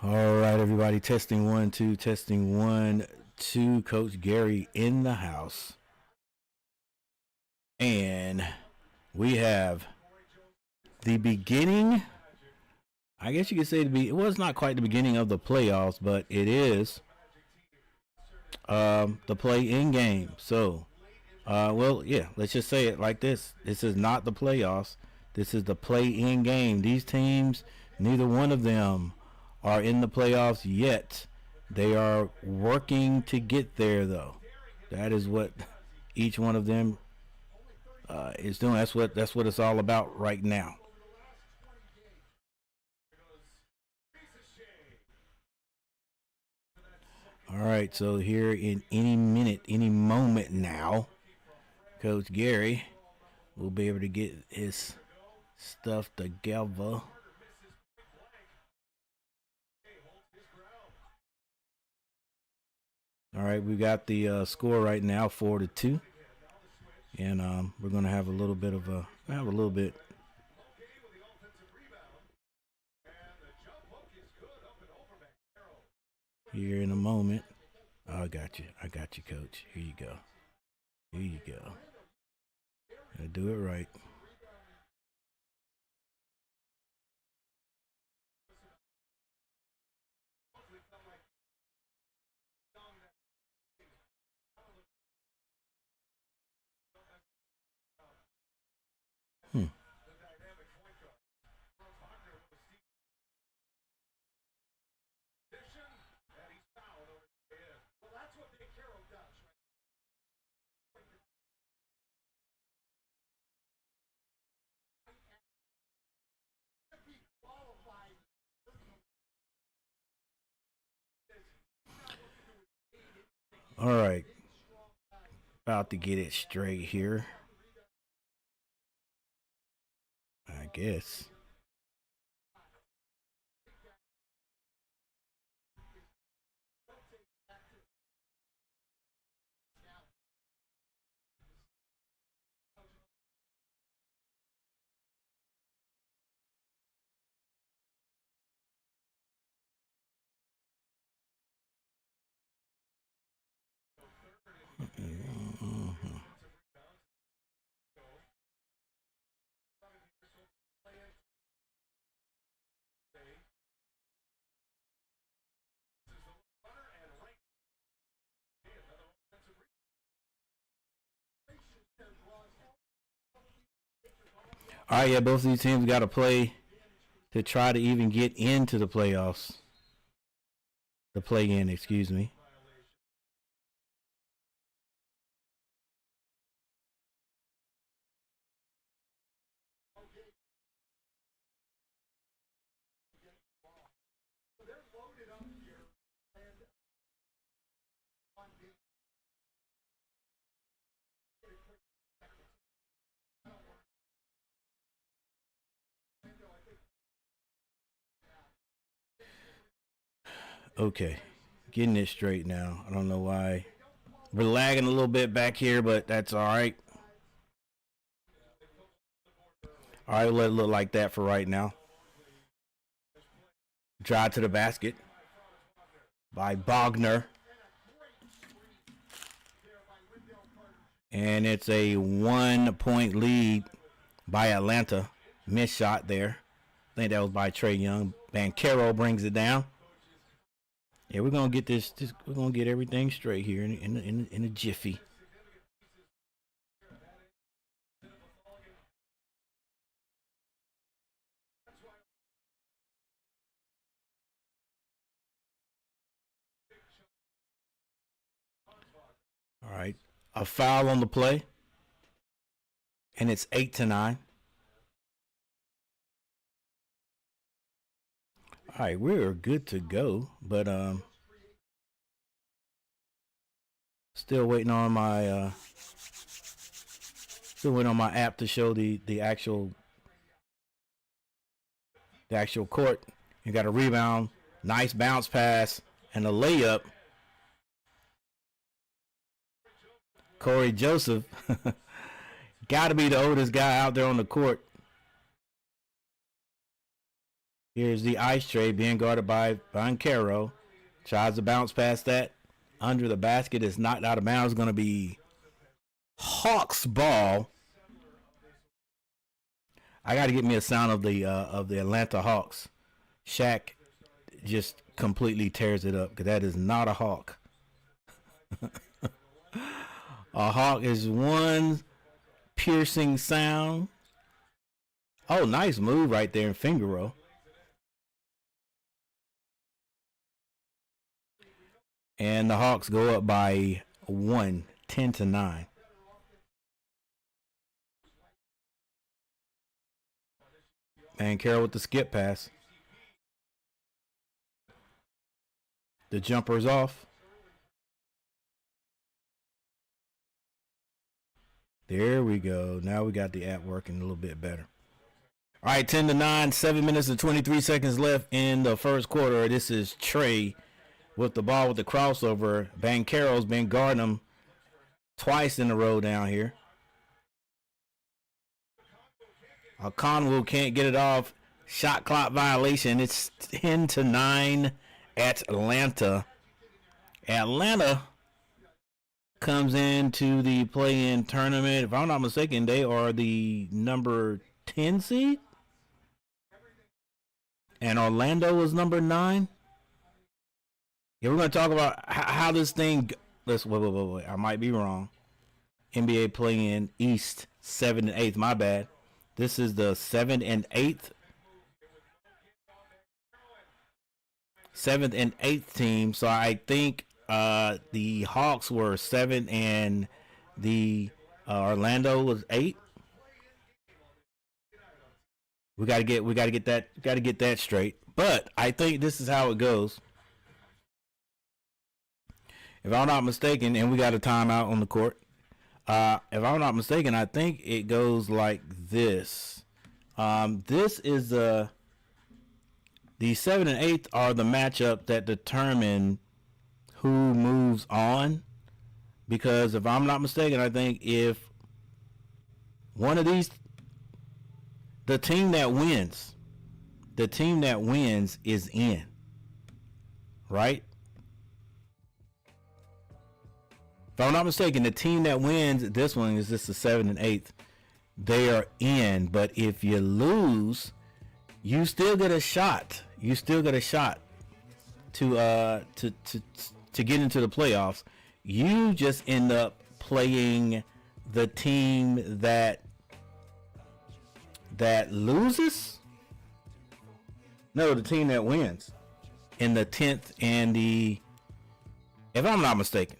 All right, everybody. Testing 1, 2, testing 1, 2. Coach Gary in the house. And we have the beginning. I guess you could say it was not quite the beginning of the playoffs, but it is the play-in game. So, let's just say it like this. This is not the playoffs. This is the play-in game. These teams, neither one of them are in the playoffs yet. They are working to get there, though. That is what each one of them is doing. That's what it's all about right now. All right, so here in any minute, any moment now, Coach Gary will be able to get his stuff together. All right, we got the score right now, 4-2, and we're gonna have a little bit of here in a moment. Oh, I got you, Coach. Here you go. Gotta do it right. All right, about to get it straight here, I guess. All right, yeah, both of these teams got to play to try to even get into the playoffs. The play-in, excuse me. Okay, getting it straight now. I don't know why we're lagging a little bit back here, but that's all right. All right, we'll let it look like that for right now. Drive to the basket by Bogner. And it's a 1-point lead by Atlanta. Missed shot there. I think that was by Trae Young. Banchero brings it down. Yeah, we're gonna get this. We're gonna get everything straight here in a jiffy. All right, a foul on the play, and it's 8-9. All right, we're good to go, but still waiting on my app to show the actual court. You got a rebound, nice bounce pass, and a layup. Corey Joseph, got to be the oldest guy out there on the court. Here's the ice tray being guarded by Bancaro. Tries to bounce past that. Under the basket is knocked out of bounds. Going to be Hawks ball. I got to get me a sound of the Atlanta Hawks. Shaq just completely tears it up because that is not a Hawk. A Hawk is one piercing sound. Oh, nice move right there in finger roll. And the Hawks go up by 1, 10-9. And Carroll with the skip pass. The jumper's off. There we go. Now we got the app working a little bit better. All right, 10-9, 7 minutes and 23 seconds left in the first quarter. This is Trey with the ball with the crossover. Bancaro's been guarding him twice in a row down here. Conwell can't get it off. Shot clock violation. It's 10-9 Atlanta. Atlanta comes into the play-in tournament. If I'm not mistaken, they are the number 10 seed. And Orlando is number 9. Yeah, we're going to talk about how this thing. Wait. I might be wrong. NBA play-in East 7 and 8. My bad. This is the 7th and 8th. 7th and 8th team. So I think the Hawks were 7 and the Orlando was 8. We gotta get that straight. But I think this is how it goes. If I'm not mistaken, and we got a timeout on the court. If I'm not mistaken, I think it goes like this. This is the 7 and 8 are the matchup that determine who moves on. Because if I'm not mistaken, I think if one of these, the team that wins is in. Right? If I'm not mistaken, the team that wins this one is just the 7th and 8th. They are in, but if you lose, you still get a shot. You still get a shot to get into the playoffs. You just end up playing the team that loses. No, the team that wins in the 10th and the. If I'm not mistaken.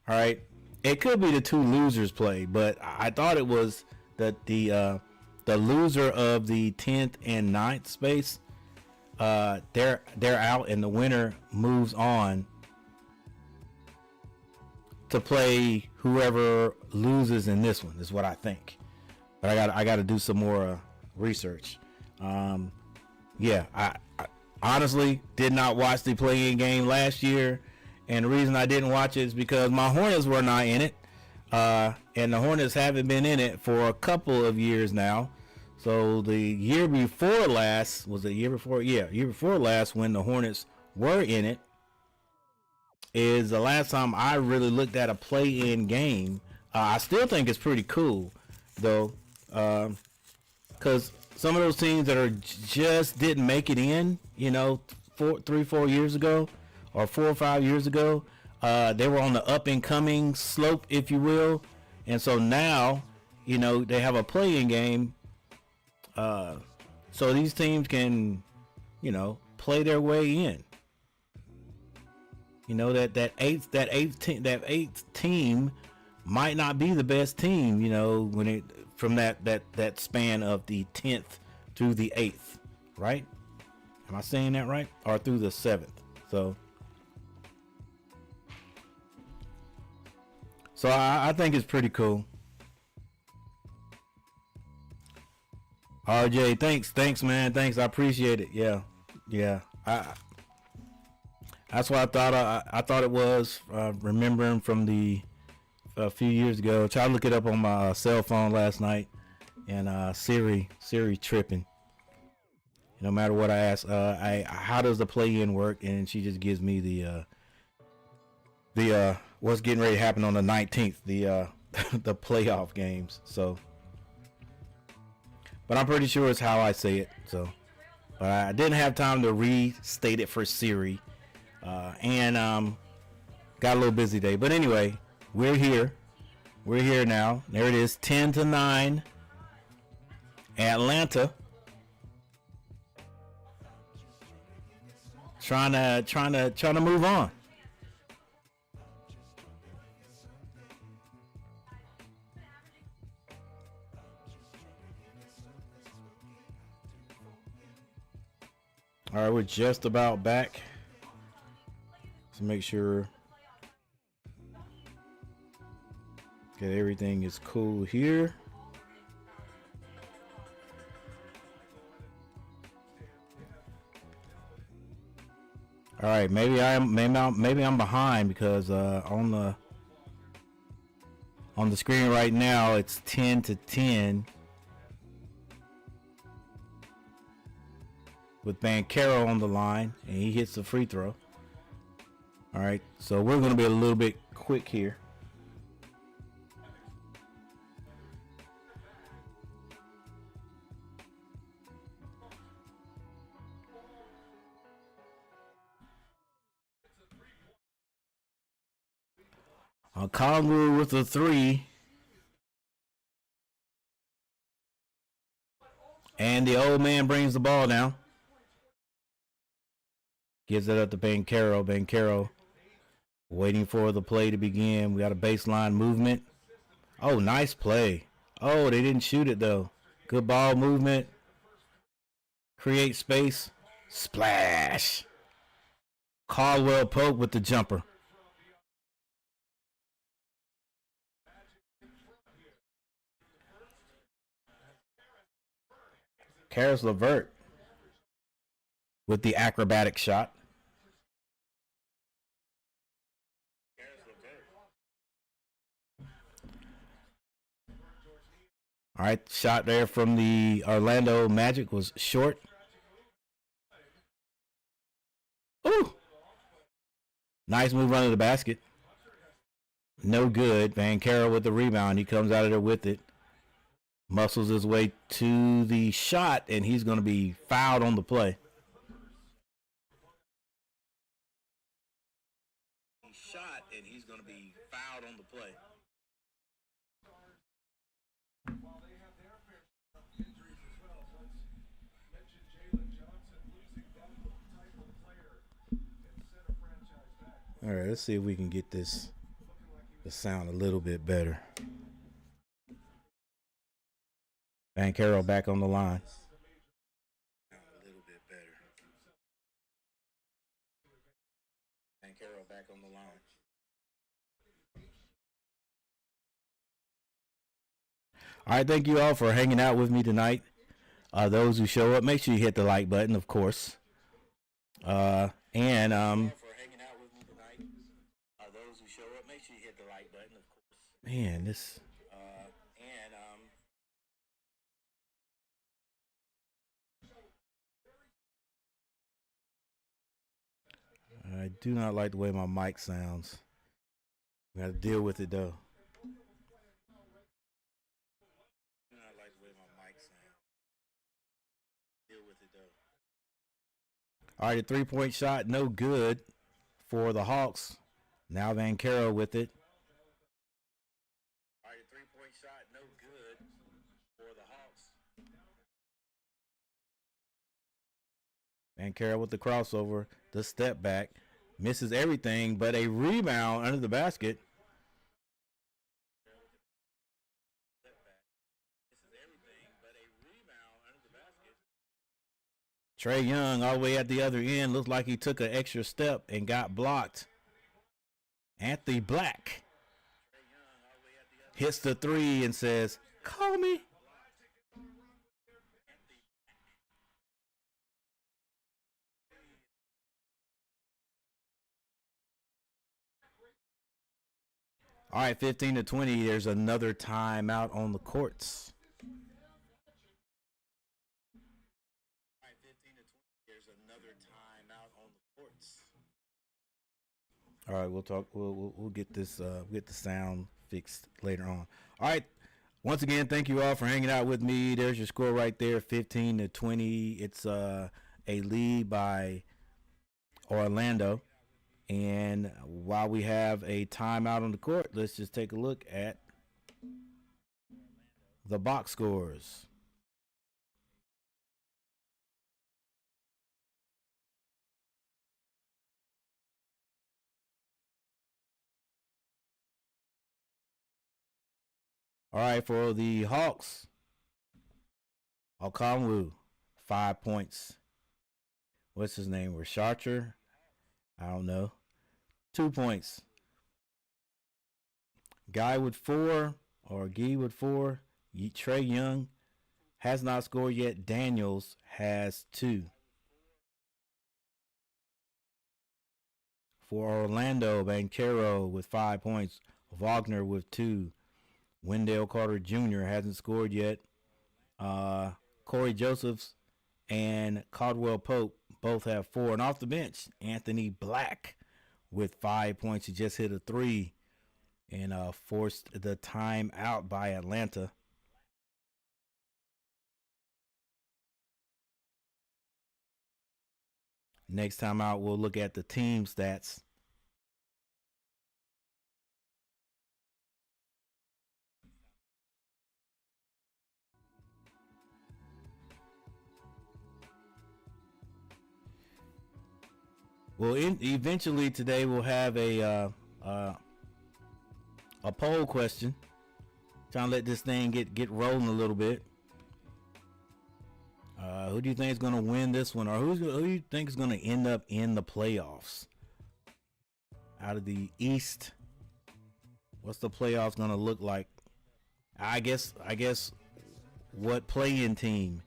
All right, it could be the two losers play, but I thought it was that the loser of the 10th and 9th space, they're out, and the winner moves on to play whoever loses in this one. Is what I think, but I got to do some more research. Yeah, I honestly did not watch the play-in game last year. And the reason I didn't watch it is because my Hornets were not in it. And the Hornets haven't been in it for a couple of years now. So the year before last, was it year before? Yeah, year before last when the Hornets were in it is the last time I really looked at a play-in game. I still think it's pretty cool, though, because some of those teams that are just didn't make it in, 3-4 years ago, or 4 or 5 years ago, they were on the up and coming slope, if you will. And so now, they have a play-in game. So these teams can, play their way in. That eighth team might not be the best team, when it from that span of the 10th through the 8th, right? Am I saying that right? Or through the 7th. So I think it's pretty cool. RJ, thanks, man. Thanks, I appreciate it. Yeah. That's what I thought it was. Remembering from a few years ago. Tried to look it up on my cell phone last night, and Siri tripping. No matter what I ask, how does the play-in work? And she just gives me the what's getting ready to happen on the 19th, the the playoff games. So, but I'm pretty sure it's how I say it. So, but I didn't have time to restate it for Siri, and got a little busy day. But anyway, we're here. We're here now. There it is, 10-9. Atlanta trying to move on. All right, we're just about back. Let's make sure that everything is cool here. All right, maybe I'm behind because on the screen right now it's 10-10 with Banchero on the line, and he hits the free throw. All right, so we're going to be a little bit quick here. Congrue with the 3. And the old man brings the ball down. Gives it up to Banchero. Banchero waiting for the play to begin. We got a baseline movement. Oh, nice play. Oh, they didn't shoot it, though. Good ball movement. Create space. Splash. Caldwell Pope with the jumper. Karis LeVert with the acrobatic shot. All right, shot there from the Orlando Magic was short. Ooh. Nice move under the basket. No good. Banchero with the rebound. He comes out of there with it. Muscles his way to the shot, and he's going to be fouled on the play. All right, let's see if we can get the sound a little bit better. Banchero back on the line. A little bit better. Banchero back on the line. All right, thank you all for hanging out with me tonight. Those who show up, make sure you hit the like button, of course. Man, this. I do not like the way my mic sounds. We got to deal with it though. All right, a 3-point shot, no good for the Hawks. Now Banchero with it. All right, a 3-point shot, no good for the Hawks. Banchero with the crossover, the step back, misses everything, but a rebound under the basket. Trae Young all the way at the other end. Looks like he took an extra step and got blocked. Anthony Black hits the 3 and says, "Call me." All right, 15-20. There's another timeout on the courts. All right, we'll talk. We'll get this get the sound fixed later on. All right. Once again, thank you all for hanging out with me. There's your score right there, 15-20. It's a lead by Orlando. And while we have a timeout on the court, let's just take a look at the box scores. All right, for the Hawks, Okonwu, 5 points. What's his name? Rasharcher? I don't know. 2 points. Guy with 4, or Guy with 4. Trey Young has not scored yet. Daniels has 2. For Orlando, Banchero with 5 points. Wagner with 2. Wendell Carter Jr. hasn't scored yet. Corey Josephs and Caldwell Pope both have 4. And off the bench, Anthony Black with 5 points. He just hit a 3 and forced the time out by Atlanta. Next time out, we'll look at the team stats. Well, eventually today we'll have a poll question. Trying to let this thing get rolling a little bit. Who do you think is going to win this one, or who do you think is going to end up in the playoffs? Out of the East, what's the playoffs going to look like? I guess what play-in team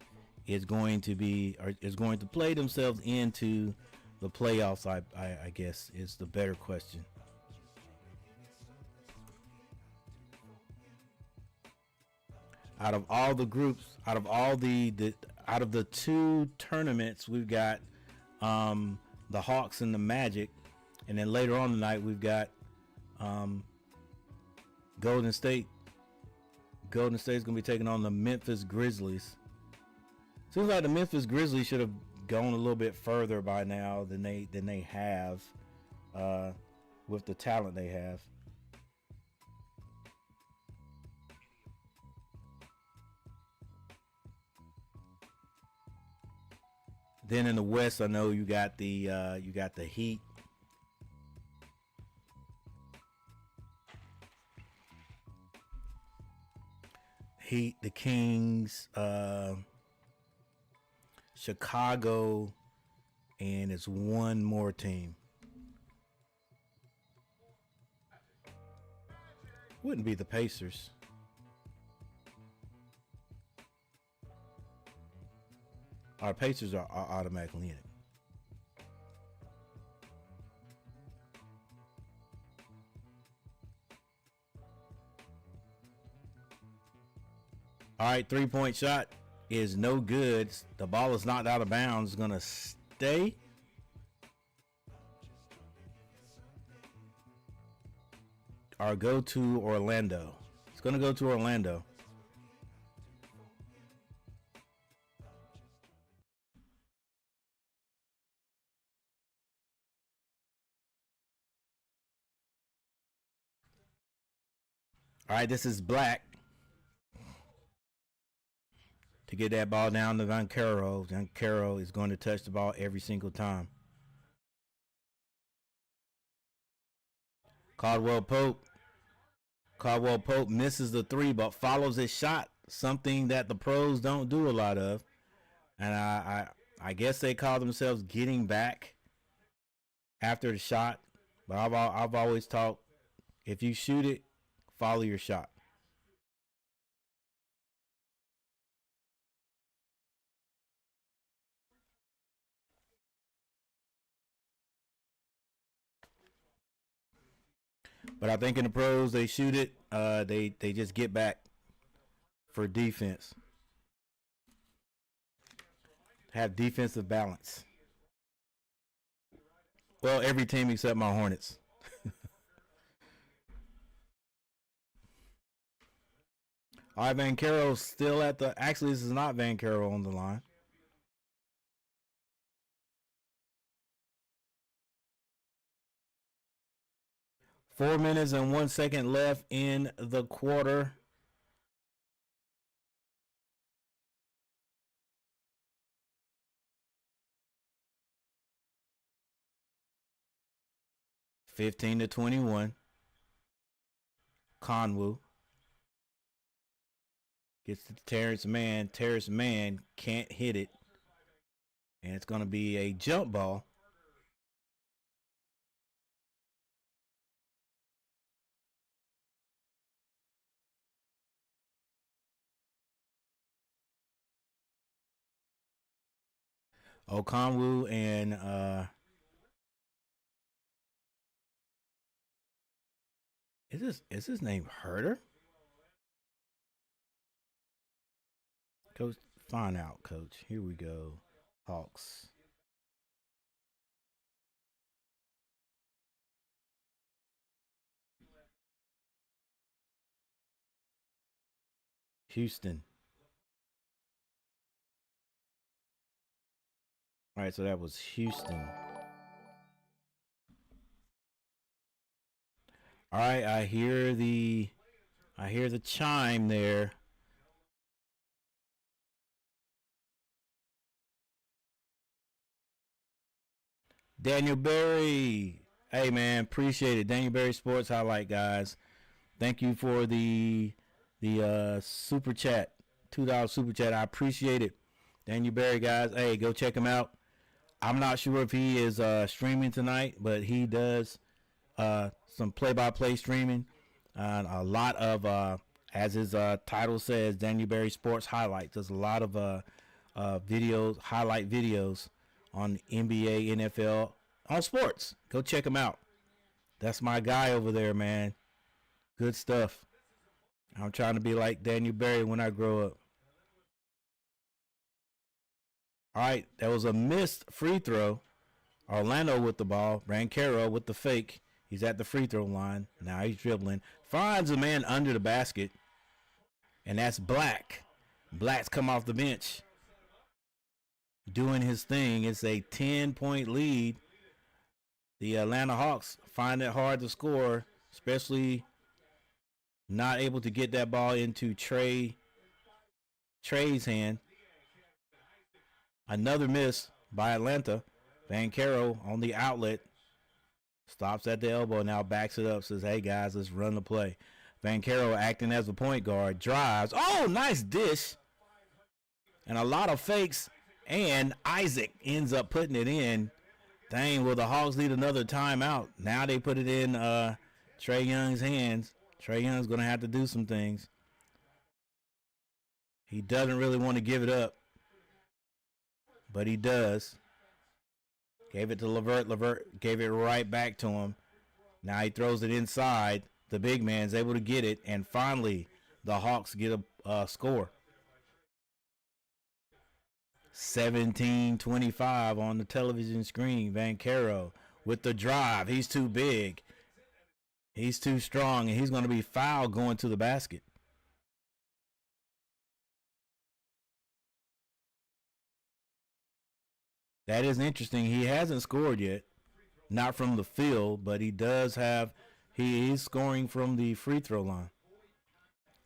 is going to be, or is going to play themselves into the playoffs, I guess, is the better question. Out of all the groups, out of the 2 tournaments, we've got the Hawks and the Magic, and then later on tonight we've got Golden State. Golden State's gonna be taking on the Memphis Grizzlies. Seems like the Memphis Grizzlies should have gone a little bit further by now than they have with the talent they have. Then in the West, I know you got the Heat. Heat, the Kings, Chicago, and it's one more team. Wouldn't be the Pacers. Our Pacers are automatically in it. All right, 3-point shot is no good. The ball is knocked out of bounds. It's going to stay. Or go to Orlando. It's going to go to Orlando. All right, this is Black to get that ball down to Banchero. Banchero is going to touch the ball every single time. Caldwell Pope misses the 3, but follows his shot, something that the pros don't do a lot of. And I guess they call themselves getting back after the shot. But I've always taught, if you shoot it, follow your shot. But I think in the pros, they shoot it. They just get back for defense. Have defensive balance. Well, every team except my Hornets. All right, Vancaro still at the. Actually, this is not Vancaro on the line. Four minutes and 1 second left in the quarter. (15-21). Conwu gets to Terrence Mann. Terrence Mann can't hit it. And it's going to be a jump ball. Okonwu and is his name Herder? Coach, find out, Coach. Here we go. Hawks. Houston. All right, so that was Houston. All right, I hear the chime there. Daniel Berry. Hey man, appreciate it. Daniel Berry Sports Highlight, guys. Thank you for the super chat. $2 super chat. I appreciate it. Daniel Berry, guys. Hey, go check him out. I'm not sure if he is streaming tonight, but he does some play-by-play streaming. A lot of, as his title says, Daniel Berry Sports Highlights. There's a lot of videos, highlight videos on NBA, NFL, on sports. Go check him out. That's my guy over there, man. Good stuff. I'm trying to be like Daniel Berry when I grow up. All right, that was a missed free throw. Orlando with the ball. Brancaro with the fake. He's at the free throw line. Now he's dribbling. Finds a man under the basket. And that's Black. Black's come off the bench. Doing his thing. It's a 10-point lead. The Atlanta Hawks find it hard to score, especially not able to get that ball into Trey's hand. Another miss by Atlanta. Vancaro on the outlet. Stops at the elbow, now backs it up, says, hey guys, let's run the play. Vancaro acting as a point guard, drives. Oh, nice dish. And a lot of fakes. And Isaac ends up putting it in. Dang, will the Hawks need another timeout? Now they put it in Trae Young's hands. Trae Young's going to have to do some things. He doesn't really want to give it up, but he does. Gave it to LeVert. LeVert gave it right back to him. Now he throws it inside. The big man's able to get it, and finally the Hawks get a score. 17-25 on the television screen. Vancaro with the drive. He's too big. He's too strong, and he's going to be fouled going to the basket. That is interesting. He hasn't scored yet. Not from the field, but he does have. He is scoring from the free throw line.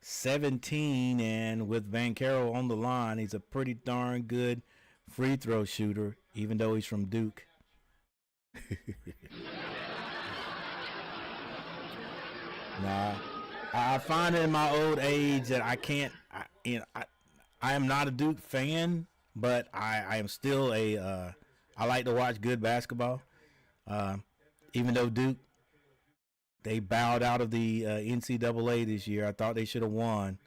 17, and with Vancaro on the line, he's a pretty darn good free throw shooter, even though he's from Duke. Nah, I find in my old age that I can't. I am not a Duke fan, but I am still a. I like to watch good basketball, even though Duke, they bowed out of the NCAA this year. I thought they should have won.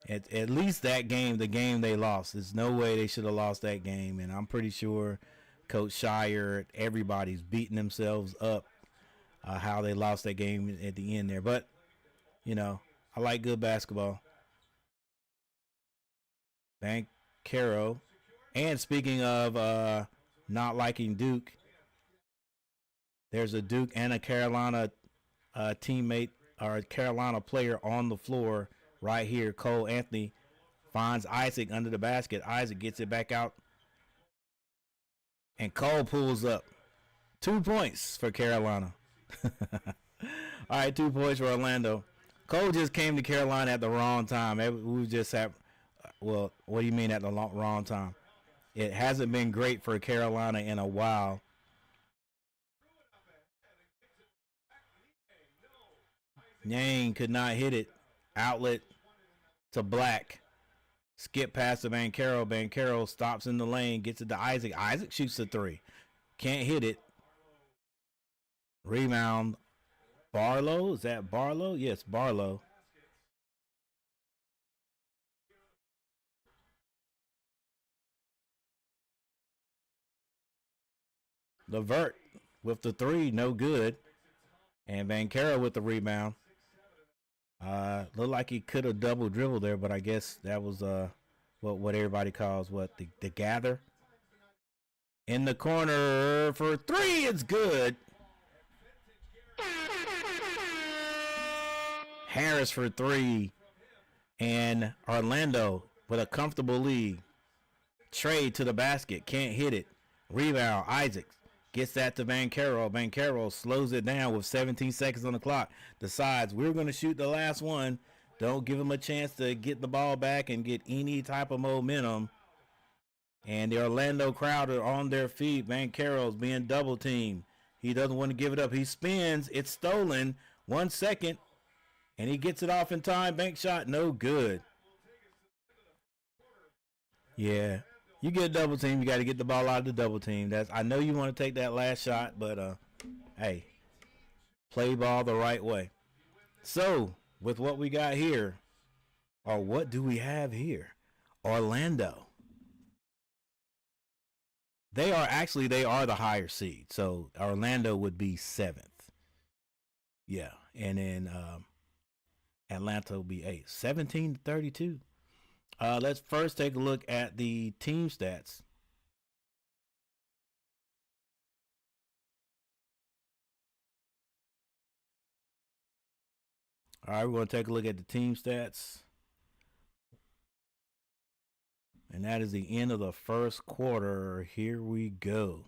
At least that game, the game they lost. There's no way they should have lost that game. And I'm pretty sure Coach Shire, everybody's beating themselves up how they lost that game at the end there. But, you know, I like good basketball. Vancaro. And speaking of not liking Duke, There's a Duke and a Carolina teammate or a Carolina player on the floor right here. Cole Anthony finds Isaac under the basket. Isaac gets it back out. And Cole pulls up. 2 points for Carolina. All right, 2 points for Orlando. Cole just came to Carolina at the wrong time. We just at, well, what do you mean at the wrong time? It hasn't been great for Carolina in a while. Yang could not hit it. Outlet to Black. Skip past to Banchero. Banchero stops in the lane, gets it to Isaac. Isaac shoots the three. Can't hit it. Rebound. Barlow? Is that Barlow? Yes, Barlow. Levert with the three, no good. And Banchero with the rebound. Looked like he could have double dribbled there, but I guess that was what everybody calls the gather. In the corner for three, it's good. Harris for three, and Orlando with a comfortable lead. Trade to the basket, can't hit it. Rebound, Isaac gets that to Banchero. Banchero slows it down with 17 seconds on the clock. Decides we're going to shoot the last one. Don't give him a chance to get the ball back and get any type of momentum. And the Orlando crowd are on their feet. Banchero's being double teamed. He doesn't want to give it up. He spins. It's stolen. 1 second. And he gets it off in time. Bank shot, no good. Yeah. You get a double team, you got to get the ball out of the double team. I know you want to take that last shot, but hey, play ball the right way. So, with what we got here, or what do we have here? Orlando. They are the higher seed. So, Orlando would be 7th. Yeah. And then Atlanta will be 8th. 17-32. Let's first take a look at the team stats. All right, we're going to take a look at the team stats. And that is the end of the first quarter. Here we go.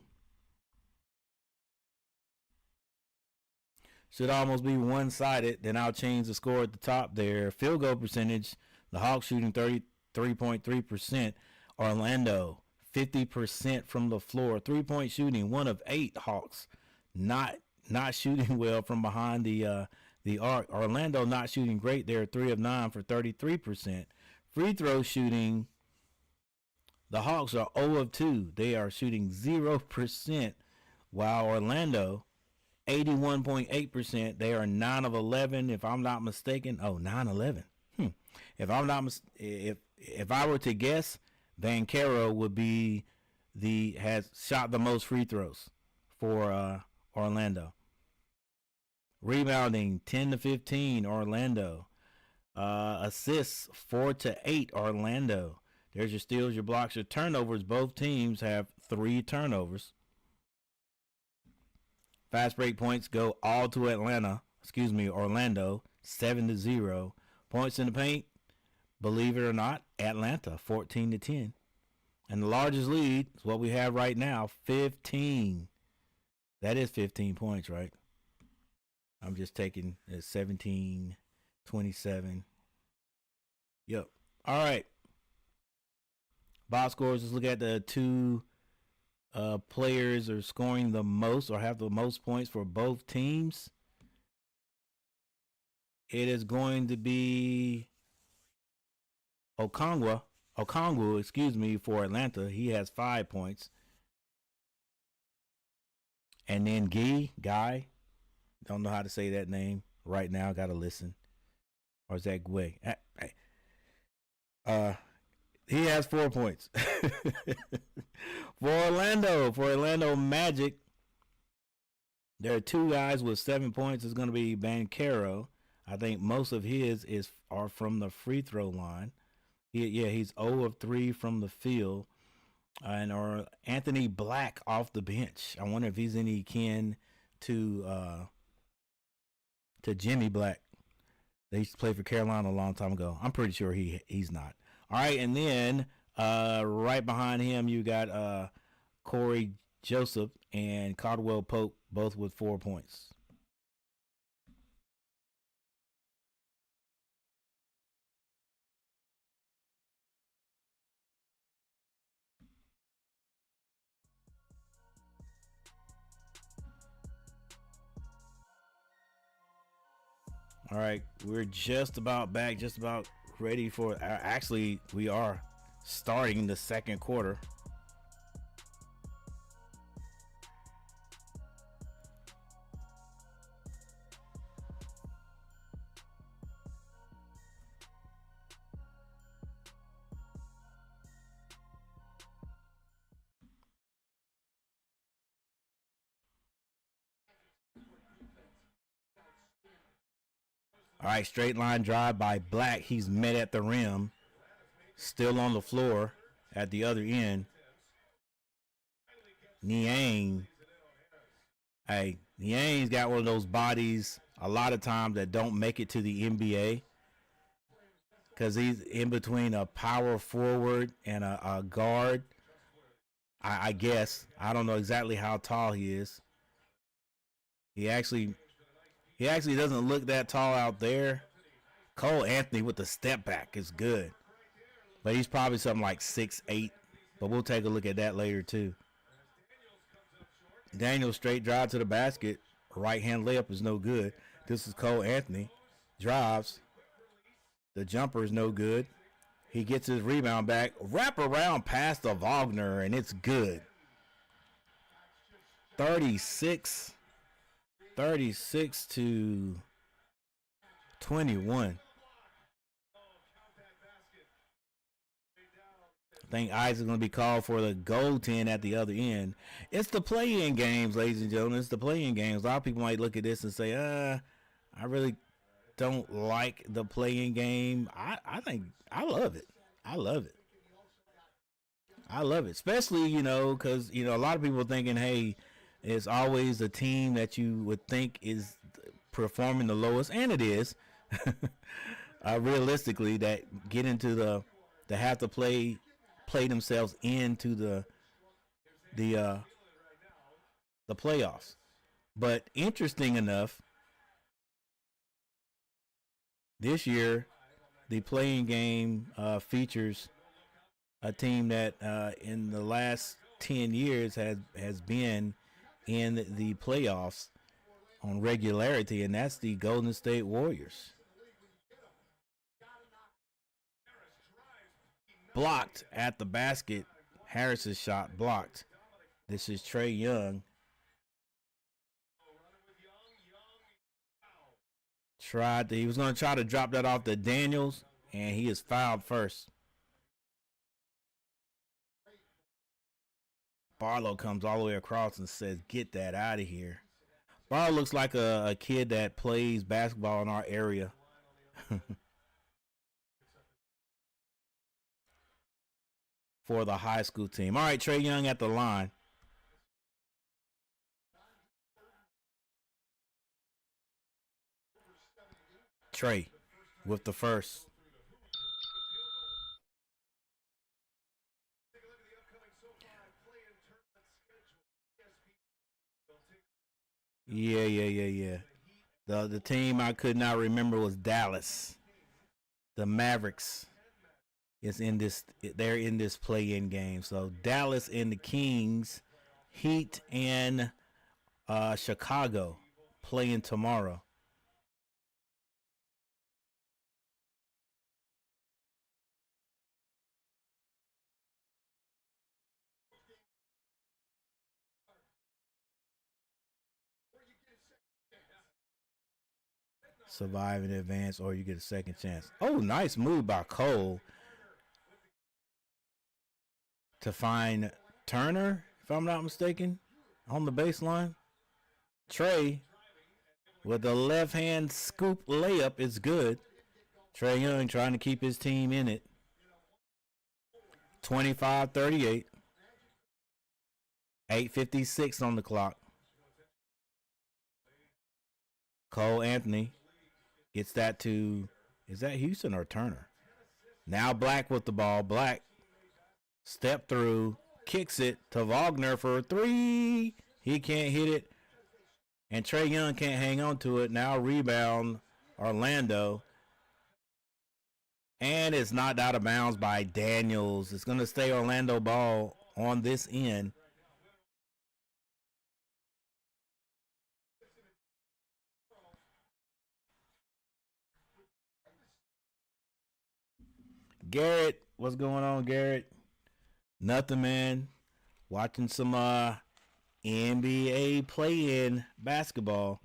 Should almost be one-sided. Then I'll change the score at the top there. Field goal percentage, the Hawks shooting 33.3%. Orlando, 50% from the floor. 3-point shooting, 1 of 8 Hawks. Not shooting well from behind the arc. Orlando not shooting great there, 3 of 9 for 33%. Free throw shooting, the Hawks are 0 of 2. They are shooting 0%, while Orlando, 81.8%. They are 9 of 11, if I'm not mistaken. Oh, 9-11. If I'm not if I were to guess, Banchero would be has shot the most free throws for Orlando. Rebounding 10-15 Orlando. Assists 4-8 Orlando. There's your steals, your blocks, your turnovers. Both teams have 3 turnovers. Fast break points go all to Orlando, 7-0. Points in the paint, believe it or not, Atlanta, 14-10. And the largest lead is what we have right now, 15. That is 15 points, right? I'm just taking 17, 27. Yep. All right. Box scores, let's look at the 2 players are scoring the most or have the most points for both teams. It is going to be Okongwu, for Atlanta. He has 5 points. And then Guy, don't know how to say that name right now, got to listen. Or is that Gway? He has 4 points. For Orlando Magic, there are 2 guys with 7 points. It's going to be Banchero. I think most of his are from the free throw line. He's 0 of 3 from the field. Or Anthony Black off the bench. I wonder if he's any kin to Jimmy Black. They used to play for Carolina a long time ago. I'm pretty sure he's not. All right, and then right behind him you got Corey Joseph and Caldwell Pope, both with 4 points. All right, we're just about back, just about ready for. Actually, we are starting the second quarter. All right, straight line drive by Black. He's met at the rim. Still on the floor at the other end. Niang. Hey, Niang's got one of those bodies a lot of times that don't make it to the NBA because he's in between a power forward and a guard. I guess. I don't know exactly how tall he is. He actually doesn't look that tall out there. Cole Anthony with the step back is good. But he's probably something like 6'8". But we'll take a look at that later too. Daniel straight drive to the basket. Right hand layup is no good. This is Cole Anthony. Drives. The jumper is no good. He gets his rebound back. Wrap around pass to Wagner and it's good. 36 to 21. I think Isaac's going to be called for the goaltend at the other end. It's the play-in games, ladies and gentlemen. It's the play-in games. A lot of people might look at this and say, I really don't like the play-in game. I think I love it. I love it. Especially, because, a lot of people are thinking, hey, it's always a team that you would think is performing the lowest, and it is. Realistically, that get into the have to play themselves into the playoffs. But interesting enough, this year the playing game features a team that in the last 10 years has been in the playoffs on regularity, and that's the Golden State Warriors. Blocked at the basket. Harris's shot blocked. This is Trae Young. He was going to try to drop that off to Daniels, and he is fouled first. Barlow comes all the way across and says, get that out of here. Barlow looks like a kid that plays basketball in our area. For the high school team. All right, Trae Young at the line. Trae with the first. Yeah. The team I could not remember was Dallas. The Mavericks is in this. They're in this play-in game. So Dallas and the Kings, Heat and Chicago playing tomorrow. Survive in advance, or you get a second chance. Oh, nice move by Cole to find Turner, if I'm not mistaken, on the baseline. Trae with the left hand scoop layup is good. Trae Young trying to keep his team in it. 25-38. 8:56 on the clock. Cole Anthony gets that to, is that Houston or Turner? Now Black with the ball. Black step through, kicks it to Wagner for a three. He can't hit it. And Trae Young can't hang on to it. Now rebound Orlando. And it's knocked out of bounds by Daniels. It's going to stay Orlando ball on this end. Garrett, what's going on, Garrett? Nothing, man. Watching some NBA play-in basketball.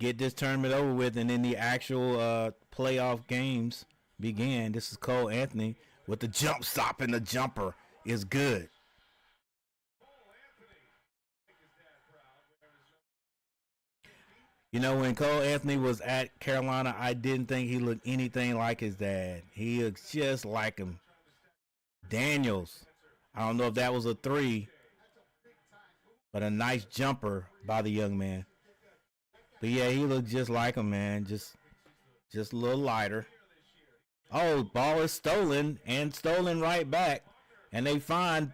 Get this tournament over with, and then the actual playoff games begin. This is Cole Anthony with the jump stop, and the jumper is good. You know, when Cole Anthony was at Carolina, I didn't think he looked anything like his dad. He looks just like him. Daniels, I don't know if that was a three, but a nice jumper by the young man. But yeah, he looked just like him, man. Just a little lighter. Oh, ball is stolen, and stolen right back. And they find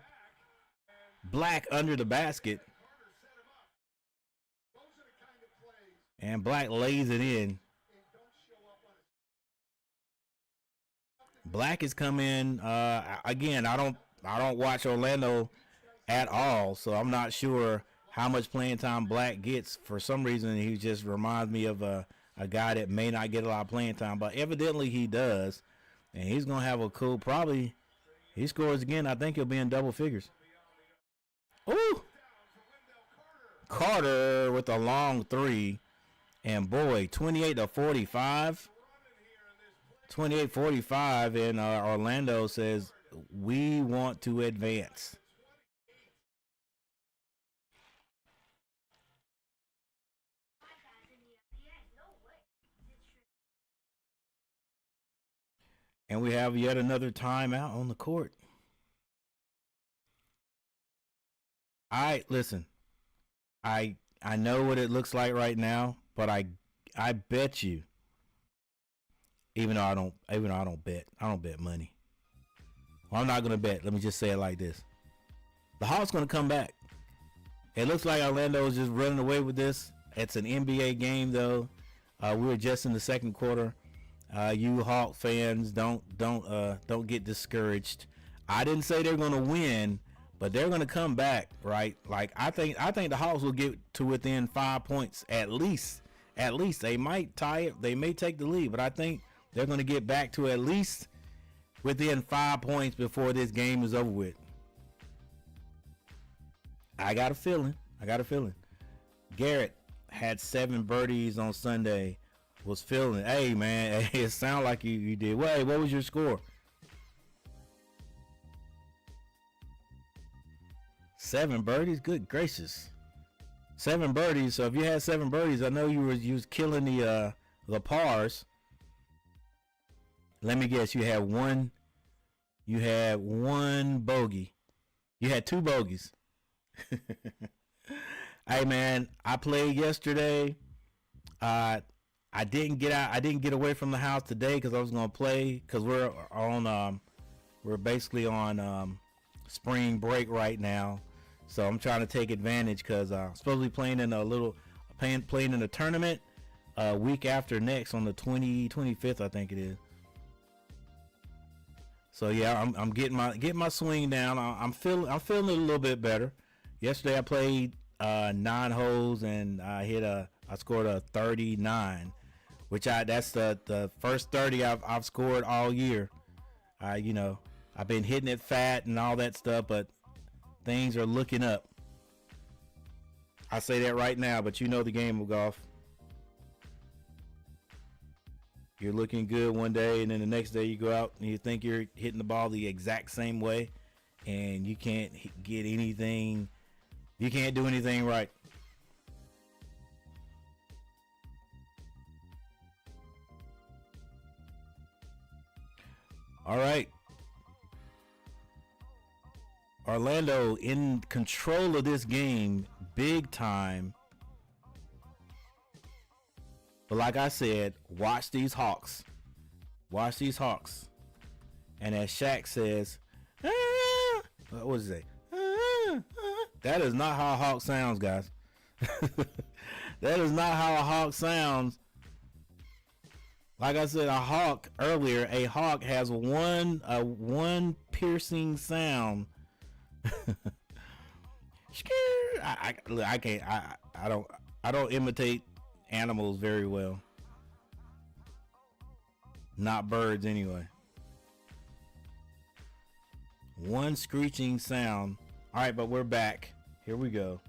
Black under the basket. And Black lays it in. Black is coming. Again, I don't watch Orlando at all, so I'm not sure how much playing time Black gets. For some reason, he just reminds me of a guy that may not get a lot of playing time, but evidently he does. And he's going to have a cool, probably, he scores again, I think he'll be in double figures. Ooh! Carter with a long three. And boy, 28-45. 28-45, and Orlando says, we want to advance. And we have yet another timeout on the court. Listen. I know what it looks like right now, but I bet you, even though I don't bet money. Well, I'm not gonna bet. Let me just say it like this: the Hawks gonna come back. It looks like Orlando is just running away with this. It's an NBA game, though. We're just in the second quarter. You Hawk fans, don't get discouraged. I didn't say they're gonna win, but they're gonna come back, right? Like I think the Hawks will get to within 5 points at least. At least they might tie it. They may take the lead, but I think they're gonna get back to at least within 5 points before this game is over with. I got a feeling. Garrett had 7 birdies on Sunday. Was feeling, hey man, hey, it sounded like you did. Wait, what was your score? 7 birdies? Good gracious. 7 birdies. So if you had 7 birdies, I know you was killing the pars. Let me guess, you had one bogey. You had 2 bogeys. Hey man, I played yesterday. I didn't get away from the house today because I was gonna play, because we're basically on spring break right now, so I'm trying to take advantage because I'm supposed to be playing in a tournament week after next on the 25th, I think it is. So yeah, I'm getting my swing down. I'm feeling it a little bit better. Yesterday I played 9 holes and I scored a 39. That's the first 30 I've scored all year. I've been hitting it fat and all that stuff, but things are looking up. I say that right now, but you know the game of golf. You're looking good one day, and then the next day you go out and you think you're hitting the ball the exact same way, and you can't get anything. You can't do anything right. All right. Orlando in control of this game. big time. But like I said, watch these Hawks. Watch these Hawks. And as Shaq says, what does he say? That is not how a Hawk sounds, guys. That is not how a Hawk sounds. Like I said, a Hawk earlier, a Hawk has one piercing sound. I can't. I don't imitate animals very well. Not birds, anyway. One screeching sound. All right, but we're back. Here we go.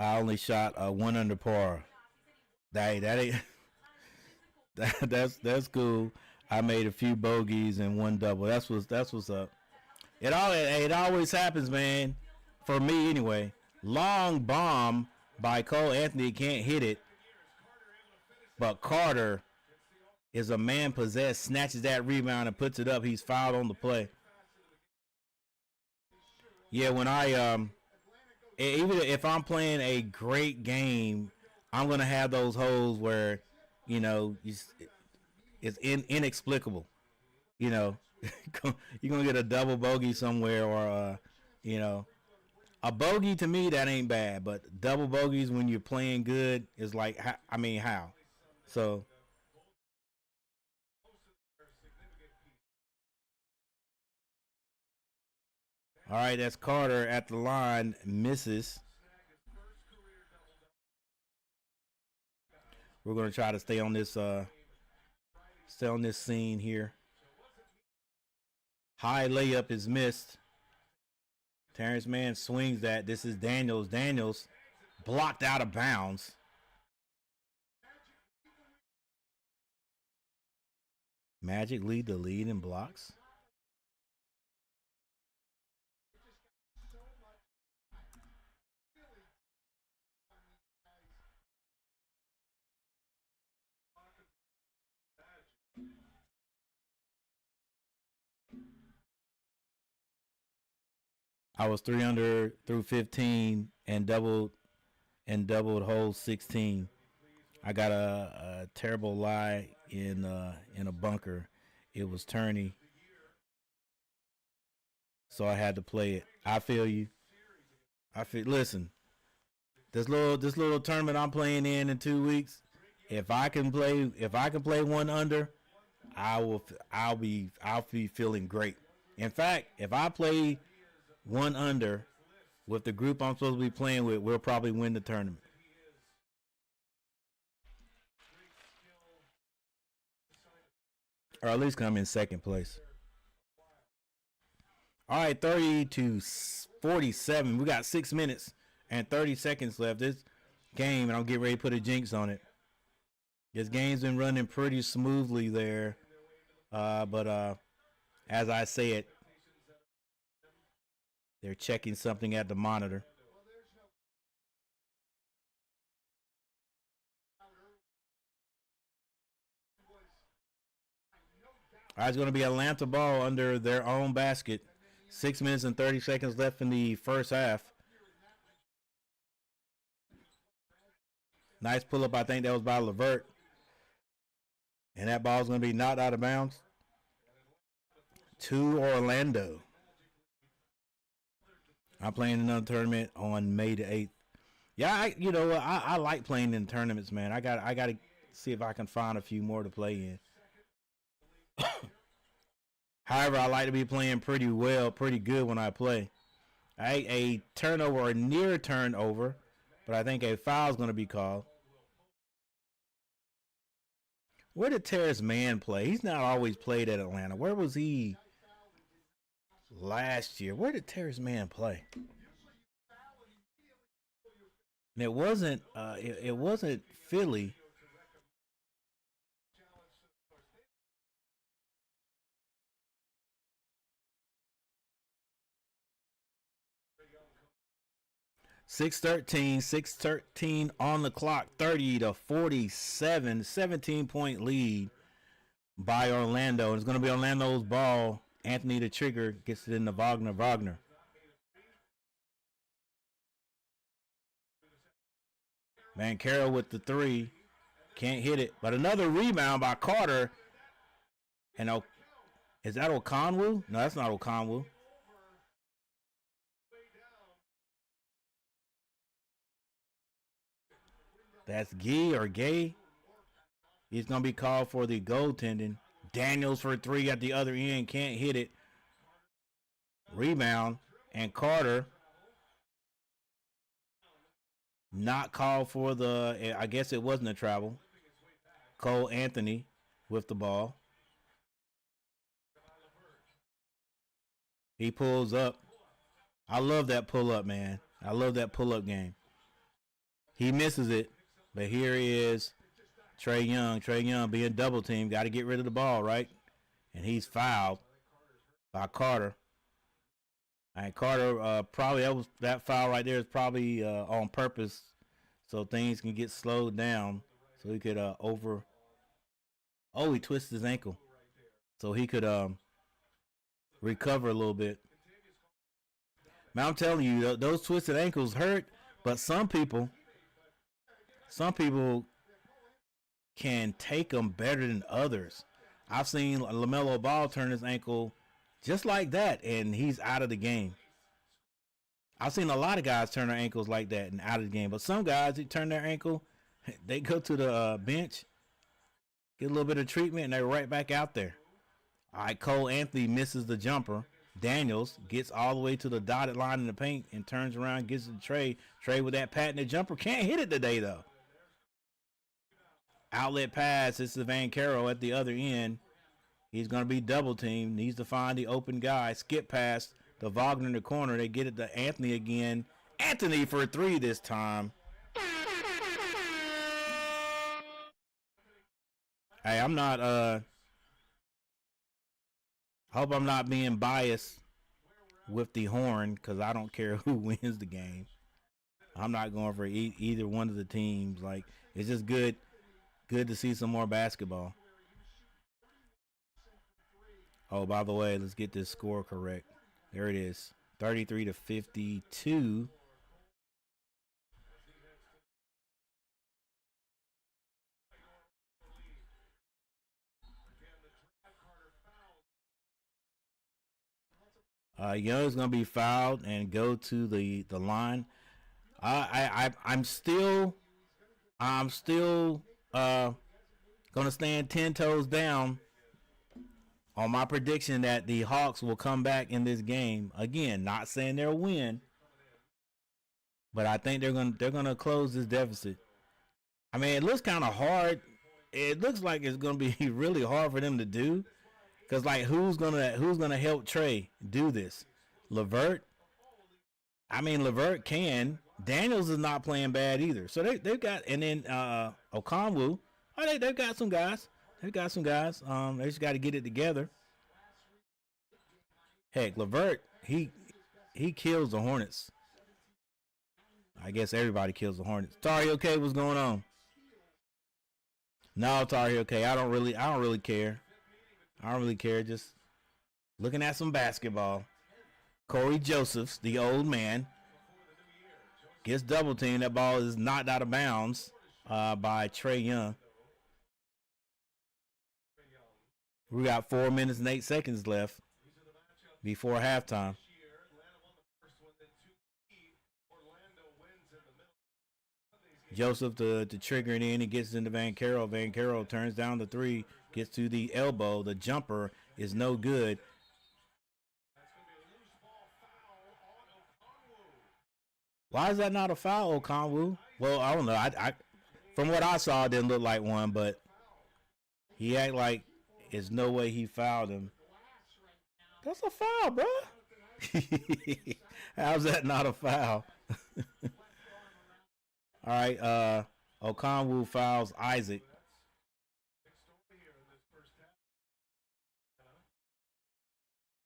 I only shot one under par. That ain't. That's cool. I made a few bogeys and one double. That's what's up. It always happens, man. For me, anyway. Long bomb by Cole Anthony, can't hit it, but Carter is a man possessed, snatches that rebound and puts it up. He's fouled on the play. Yeah, when even if I'm playing a great game, I'm gonna have those holes where, it's inexplicable. You know, you're gonna get a double bogey somewhere, or a bogey. To me, that ain't bad, but double bogeys when you're playing good is like, how? So. All right, that's Carter at the line, misses. We're gonna try to stay on this scene here. High layup is missed. Terrence Mann swings that. This is Daniels. Daniels blocked out of bounds. Magic lead the lead in blocks. I was 3 under through 15 and doubled hole 16. I got a terrible lie in a bunker. It was tourney, so I had to play it. I feel you. Listen, this little tournament I'm playing in 2 weeks. If I can play 1 under, I'll be feeling great. In fact, if I play 1 under with the group I'm supposed to be playing with, we'll probably win the tournament. Or at least come in second place. All right, 30-47. We got 6 minutes and 30 seconds left. This game, and I'm getting ready to put a jinx on it. This game's been running pretty smoothly there. But as I say it, they're checking something at the monitor. All right, it's going to be Atlanta ball under their own basket. 6 minutes and 30 seconds left in the first half. Nice pull-up. I think that was by LeVert. And that ball's going to be knocked out of bounds to Orlando. I'm playing another tournament on May the 8th. Yeah, I like playing in tournaments, man. I got to see if I can find a few more to play in. However, I like to be playing pretty good when I play. A turnover or near turnover, but I think a foul is going to be called. Where did Terrence Mann play? He's not always played at Atlanta. Where was he last year? Where did Terrence Mann play? And it wasn't Philly. 6:13, 6:13 on the clock, 30-47, 17-point lead by Orlando. It's going to be Orlando's ball. Anthony the Trigger gets it into Wagner. Wagner. Vancaro with the three. Can't hit it. But another rebound by Carter. And is that Okonwu? No, that's not Okonwu. That's Gay or Gay. He's going to be called for the goaltending. Daniels for three at the other end. Can't hit it. Rebound. And Carter not called for the, I guess it wasn't a travel. Cole Anthony with the ball. He pulls up. I love that pull up, man. I love that pull up game. He misses it, but here he is. Trae Young. Trae Young being double teamed. Got to get rid of the ball, right? And he's fouled by Carter. And Carter, probably that foul right there is probably on purpose, so things can get slowed down, so he could he twisted his ankle, so he could recover a little bit. Man, I'm telling you, those twisted ankles hurt, but some people can take them better than others. I've seen LaMelo Ball turn his ankle just like that, and he's out of the game. I've seen a lot of guys turn their ankles like that and out of the game. But some guys, they turn their ankle, they go to the bench, get a little bit of treatment, and they're right back out there. All right, Cole Anthony misses the jumper. Daniels gets all the way to the dotted line in the paint and turns around, gives it to Trae. Trae with that patented jumper. Can't hit it today, though. Outlet pass. This is Vancaro at the other end. He's going to be double teamed. Needs to find the open guy. Skip pass to Wagner in the corner. They get it to Anthony again. Anthony for three this time. Hey, I'm not, I hope I'm not being biased with the horn because I don't care who wins the game. I'm not going for either one of the teams. Like, it's just good to see some more basketball. Oh, by the way, let's get this score correct. There it is, 33-52. Young's gonna be fouled and go to the line. I'm still gonna stand 10 toes down on my prediction that the Hawks will come back in this game. Again, not saying they'll win, but I think they're gonna close this deficit. I mean, it looks kind of hard. It looks like it's gonna be really hard for them to do, because like who's gonna help Trae do this? LeVert. I mean, LeVert can. Daniels is not playing bad either. So they've got, and then Okonwu. Oh, they've got some guys. They just got to get it together. Heck, LeVert, he kills the Hornets. I guess everybody kills the Hornets. Tari, okay, what's going on? No, Tari, okay. I don't really care. I don't really care. Just looking at some basketball. Corey Josephs, the old man, gets double teamed. That ball is knocked out of bounds by Trae Young. We got 4 minutes and 8 seconds left before halftime. Joseph to trigger it in. He gets into Vancaro. Vancaro turns down the three, gets to the elbow. The jumper is no good. Why is that not a foul, Okonwu? Well, I don't know. I from what I saw, it didn't look like one, but he act like there's no way he fouled him. That's a foul, bro. How's that not a foul? All right, Okonwu fouls Isaac.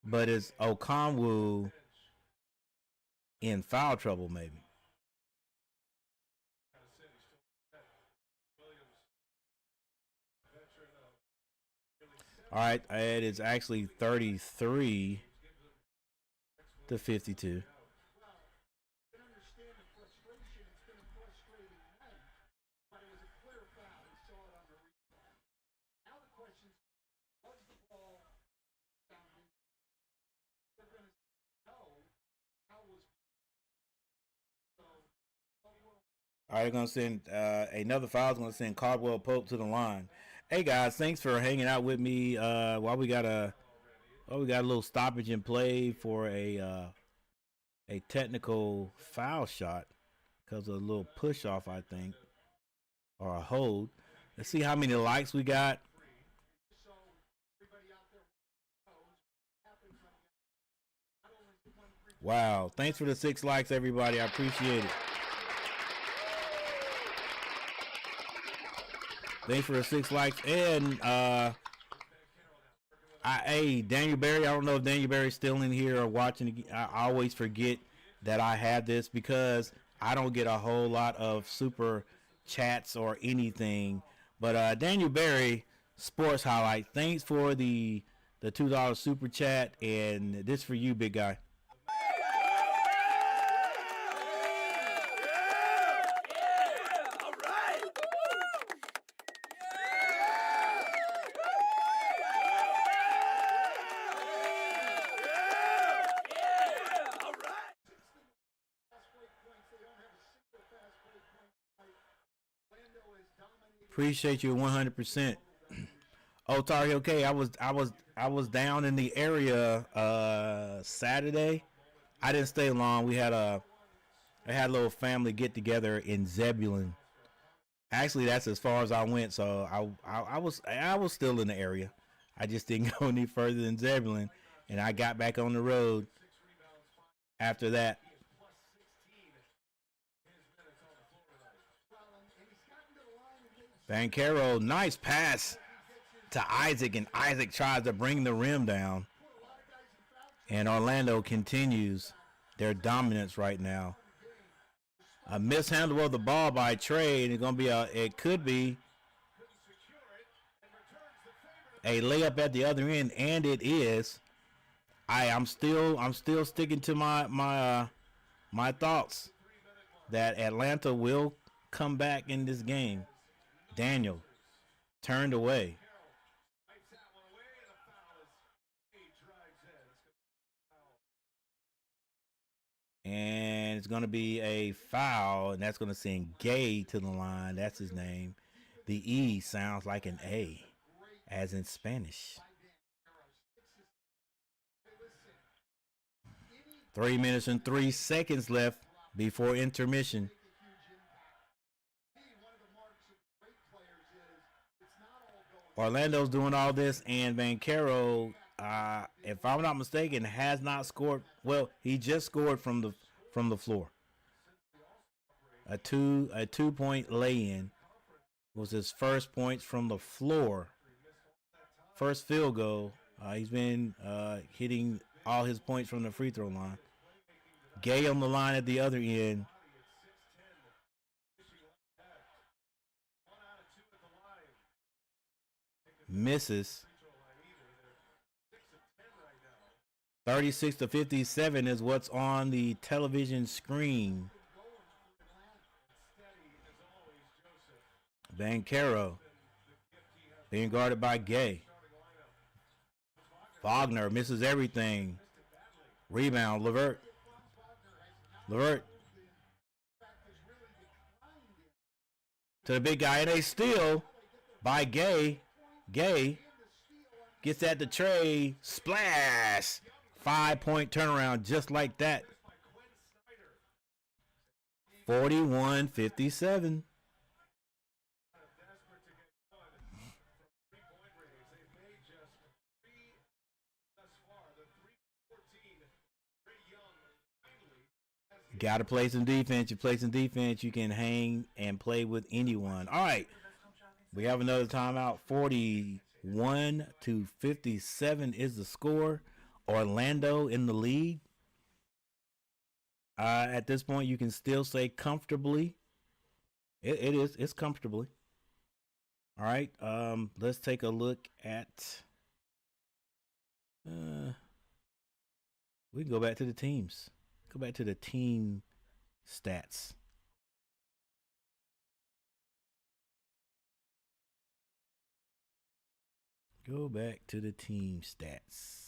But is Okonwu in foul trouble, maybe? All right, it is actually 33-52. All right, they're gonna send another foul. Is gonna send Caldwell Pope to the line. Hey guys, thanks for hanging out with me. While we got a little stoppage in play for a technical foul shot because of a little push off, I think, or a hold. Let's see how many likes we got. Wow, thanks for the 6 likes, everybody. I appreciate it. Thanks for the 6 likes. And hey, Daniel Berry, I don't know if Daniel Berry's still in here or watching. I always forget that I have this because I don't get a whole lot of super chats or anything. But Daniel Berry, Sports Highlight, thanks for the $2 super chat, and this for you, big guy. Appreciate you 100%. Oh, Tar Heel K, I was down in the area Saturday. I didn't stay long. I had a little family get together in Zebulon. Actually, that's as far as I went. So I was still in the area. I just didn't go any further than Zebulon, and I got back on the road after that. Banchero, nice pass to Isaac, and Isaac tries to bring the rim down. And Orlando continues their dominance right now. A mishandle of the ball by Trey, and it could be a layup at the other end, and it is. I'm still sticking to my thoughts that Atlanta will come back in this game. Daniel turned away. And it's going to be a foul, and that's going to send Gay to the line. That's his name. The E sounds like an A, as in Spanish. 3 minutes and 3 seconds left before intermission. Orlando's doing all this, and Banchero, if I'm not mistaken, has not scored. Well, he just scored from the floor. A 2-point lay-in was his first points from the floor. First field goal. He's been hitting all his points from the free throw line. Gay on the line at the other end. Misses. 36-57 is what's on the television screen. Banchero being guarded by Gay. Wagner misses everything. Rebound, Levert. To the big guy, and a steal by Gay. Gay gets at the tray. Splash! 5-point turnaround just like that. 41-57. Got to play some defense. You play some defense, you can hang and play with anyone. All right. We have another timeout. 41-57 is the score. Orlando in the lead. At this point, you can still say comfortably. It's comfortably. All right. Let's take a look at We can go back to the teams. Go back to the team stats. Go back to the team stats.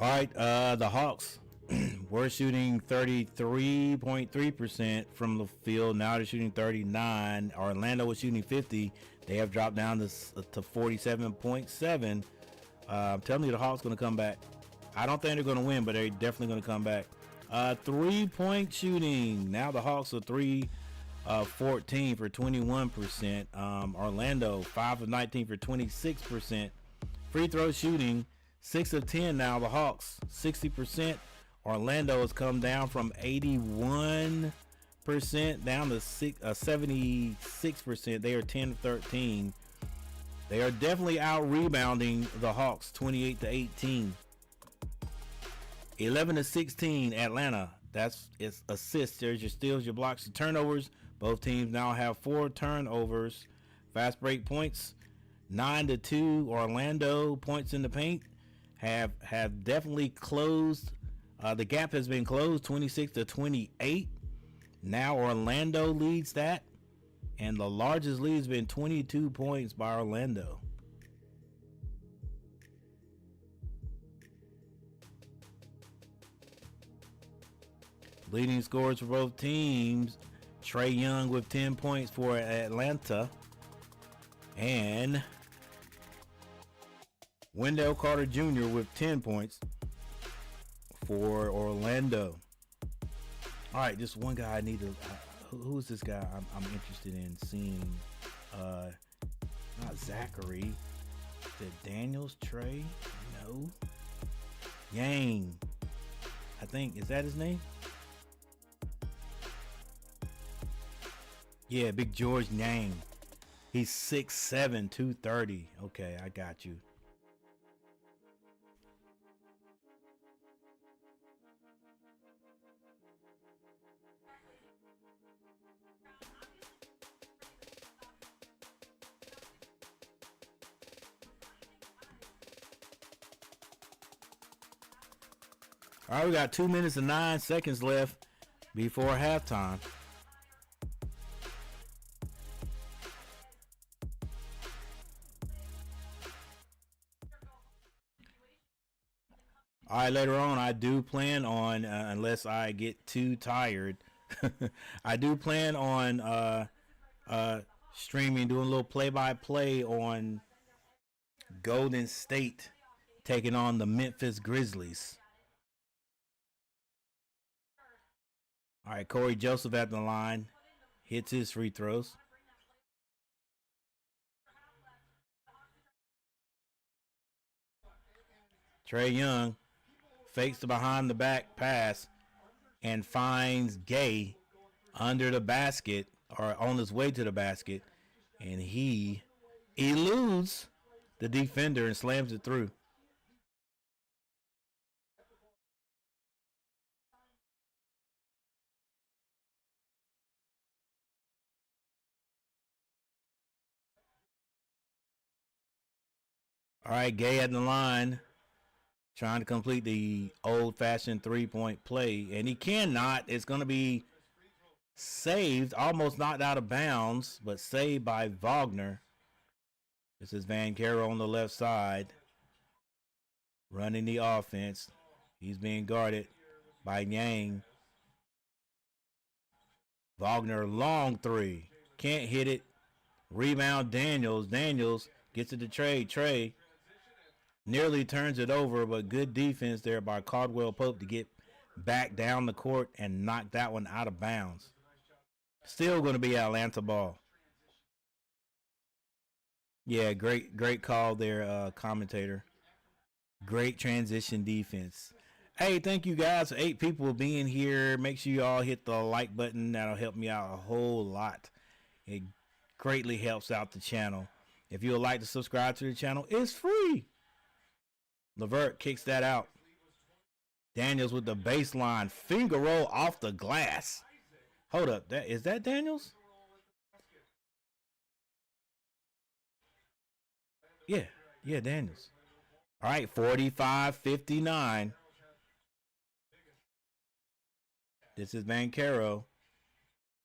All right, the Hawks were shooting 33.3% from the field. Now they're shooting 39. Orlando was shooting 50. They have dropped down to 47.7. I'm telling you, the Hawks going to come back. I don't think they're going to win, but they're definitely going to come back. 3-point shooting. Now the Hawks are 14 for 21%. Orlando 5 of 19 for 26%. Free throw shooting 6 of 10 now. The Hawks 60%. Orlando has come down from 81% down to 76%. They are 10 of 13. They are definitely out rebounding the Hawks 28-18. 11 to 16 Atlanta. That's its assists. There's your steals, your blocks, your turnovers. Both teams now have 4 turnovers. Fast break points 9 to 2 Orlando. Points in the paint have definitely closed. The gap has been closed 26 to 28. Now Orlando leads that, and the largest lead has been 22 points by Orlando. Leading scorers for both teams, Trae Young with 10 points for Atlanta, and Wendell Carter Jr. with 10 points for Orlando. All right, just one guy I need to. Who's this guy I'm interested in seeing? Not Zachary. Is it Daniels? Trey? No. Yang. I think, is that his name? Yeah, Big George Yang. He's 6'7", 230. Okay, I got you. All right, we got 2 minutes and 9 seconds left before halftime. All right, later on, I do plan on, unless I get too tired, I do plan on streaming, doing a little play-by-play on Golden State taking on the Memphis Grizzlies. All right, Corey Joseph at the line. Hits his free throws. Trae Young fakes the behind the back pass and finds Gay under the basket, or on his way to the basket, and he eludes the defender and slams it through. All right, Gay at the line, trying to complete the old-fashioned three-point play, and he cannot. It's going to be saved, almost knocked out of bounds, but saved by Wagner. This is Van Caro on the left side, running the offense. He's being guarded by Yang. Wagner, long three. Can't hit it. Rebound Daniels. Daniels gets it to Trey. Trey nearly turns it over, but good defense there by Caldwell Pope to get back down the court and knock that one out of bounds. Still going to be Atlanta ball. Yeah, great call there, commentator. Great transition defense. Hey, thank you guys for 8 people being here. Make sure you all hit the like button. That'll help me out a whole lot. It greatly helps out the channel. If you would like to subscribe to the channel, it's free. Levert kicks that out. Daniels with the baseline. Finger roll off the glass. Hold up. Is that Daniels? Yeah, Daniels. All right, 45-59. This is Banchero.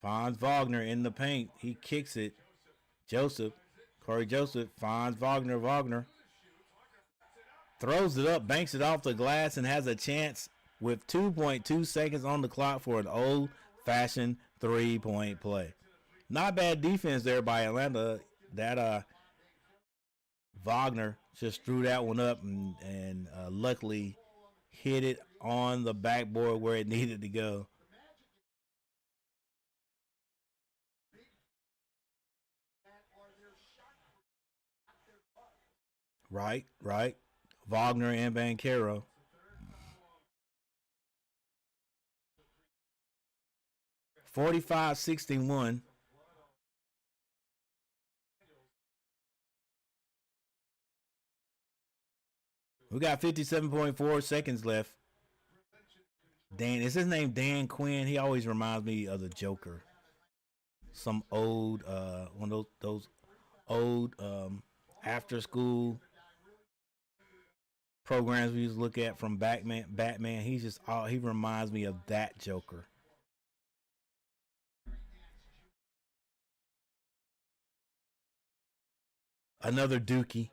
Finds Wagner in the paint. He kicks it. Corey Joseph finds Wagner. Wagner throws it up, banks it off the glass, and has a chance with 2.2 seconds on the clock for an old-fashioned three-point play. Not bad defense there by Atlanta. That Wagner just threw that one up and luckily hit it on the backboard where it needed to go. Right. Wagner and Banchero. $45-61. We got 57.4 seconds left. Dan, is his name Dan Quinn? He always reminds me of the Joker. Some old, one of those old after school programs we used to look at from Batman. He reminds me of that Joker. Another Dookie.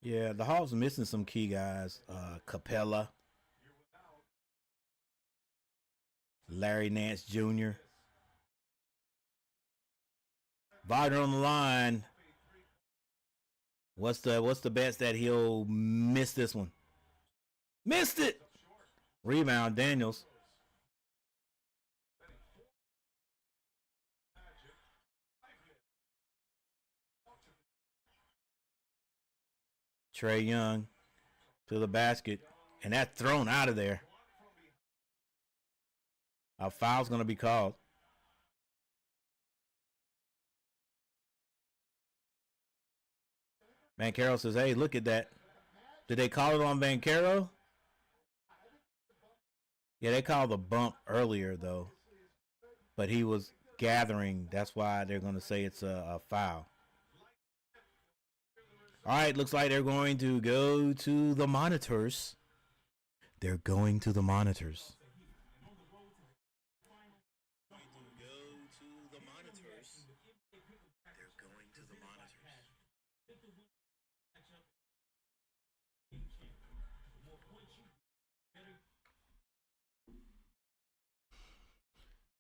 Yeah, the Hawks are missing some key guys. Capella, Larry Nance Jr. Wagner on the line. What's the bets that he'll miss this one? Missed it. Rebound Daniels. Trae Young to the basket, and that's thrown out of there. A foul's going to be called. Banchero says, hey, look at that. Did they call it on Banchero? Yeah, they called the bump earlier, though. But he was gathering. That's why they're going to say it's a foul. All right, looks like they're going to go to the monitors. They're going to the monitors.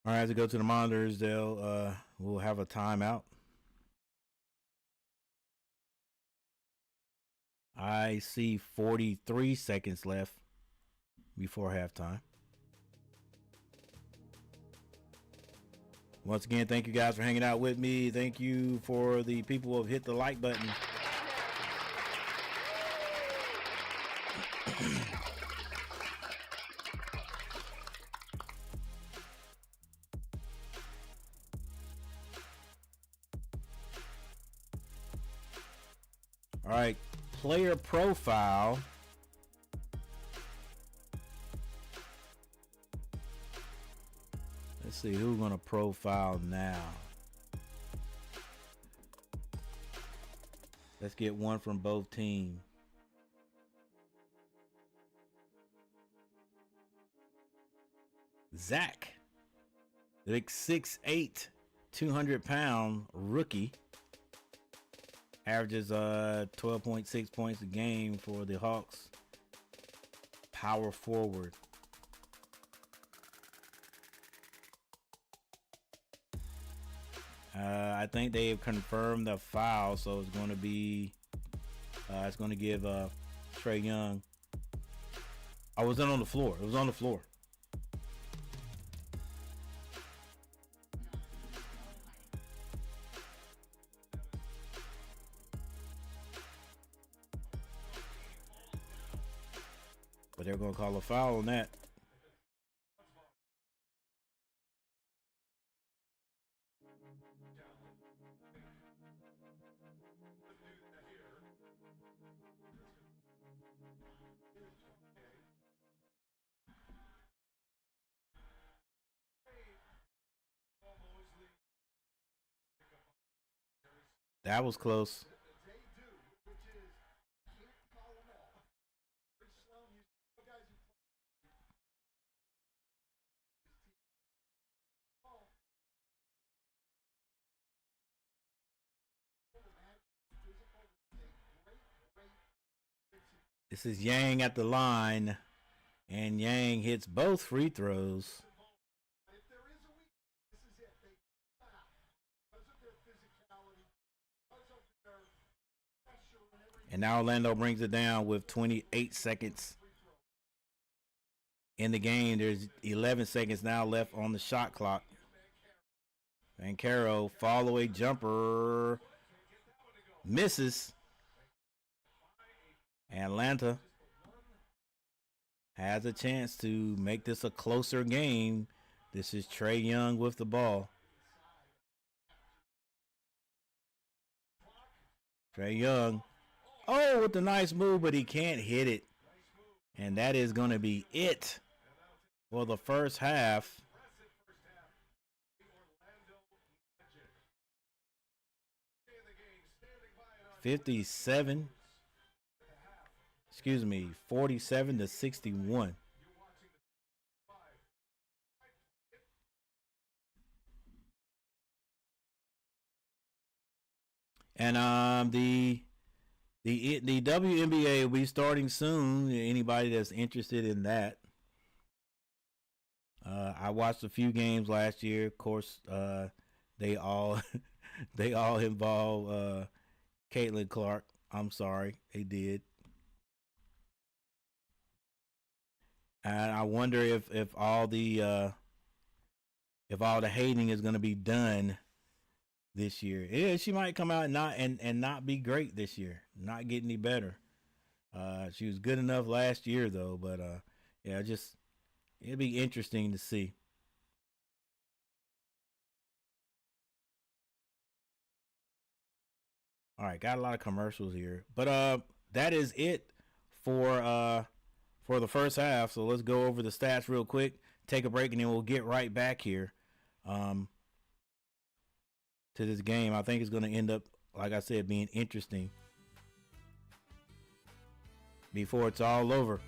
All right, as we go to the monitors, we'll have a timeout. I see 43 seconds left before halftime. Once again, thank you guys for hanging out with me. Thank you for the people who have hit the like button. All right, player profile. Let's see who's going to profile now. Let's get one from both teams. Zach, like 6'8", 200-pound rookie. Averages 12.6 points a game for the Hawks. power forward. I think they have confirmed the foul, so it's going to be, it's going to give Trae Young. I wasn't on the floor. It was on the floor. But they're going to call a foul on that. That was close. This is Yang at the line, and Yang hits both free throws. And now Orlando brings it down with 28 seconds in the game. There's 11 seconds now left on the shot clock. Banchero, follow-away jumper, misses. Atlanta has a chance to make this a closer game. This is Trae Young with the ball. Trae Young. Oh, with a nice move, but he can't hit it. And that is going to be it for the first half. .47 to 61. And the WNBA will be starting soon. Anybody that's interested in that. I watched a few games last year. Of course, they all involve Caitlin Clark. I'm sorry, they did. And I wonder if all the hating is going to be done this year. Yeah, she might come out and not be great this year, not get any better. She was good enough last year though, but yeah, just it'll be interesting to see. All right, got a lot of commercials here, but that is it for the first half. So let's go over the stats real quick, take a break, and then we'll get right back here to this game. I think it's going to end up, like I said, being interesting before it's all over.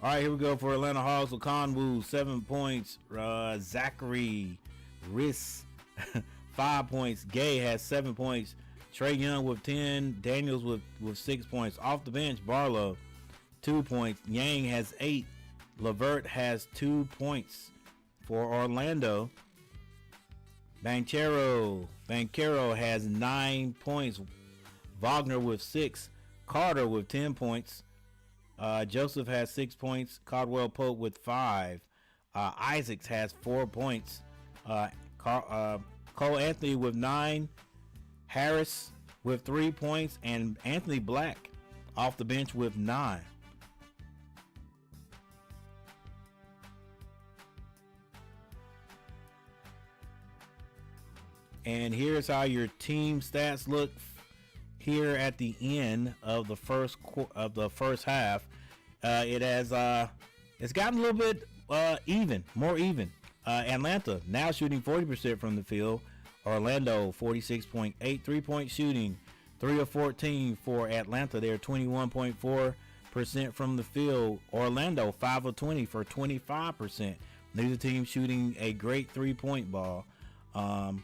All right, here we go for Atlanta Hawks with Conwoo, 7 points. Zachary Riss, 5 points. Gay has 7 points. Trae Young with 10. Daniels with 6 points. Off the bench, Barlow, 2 points. Yang has 8. Levert has 2 points for Orlando. Banchero has 9 points. Wagner with 6. Carter with 10 points. Joseph has 6 points. Caldwell Pope with 5. Isaacs has 4 points. Cole Anthony with 9. Harris with 3 points. And Anthony Black off the bench with 9. And here's how your team stats look here at the end of the first half. It's gotten a little bit more even. Atlanta now shooting 40% from the field. Orlando 46.8 3-point shooting, 3 of 14 for Atlanta. They're 21.4% from the field. Orlando 5 of 20 for 25% Neither team shooting a great 3-point ball. Um,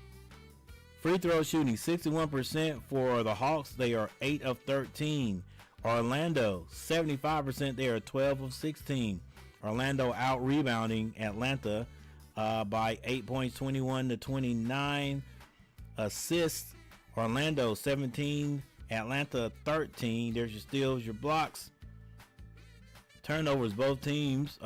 Free throw shooting 61% for the Hawks. They are 8 of 13. Orlando 75%. They are 12 of 16. Orlando out rebounding Atlanta by 8 points, 21 to 29. Assists Orlando 17, Atlanta 13. There's your steals, your blocks. Turnovers, both teams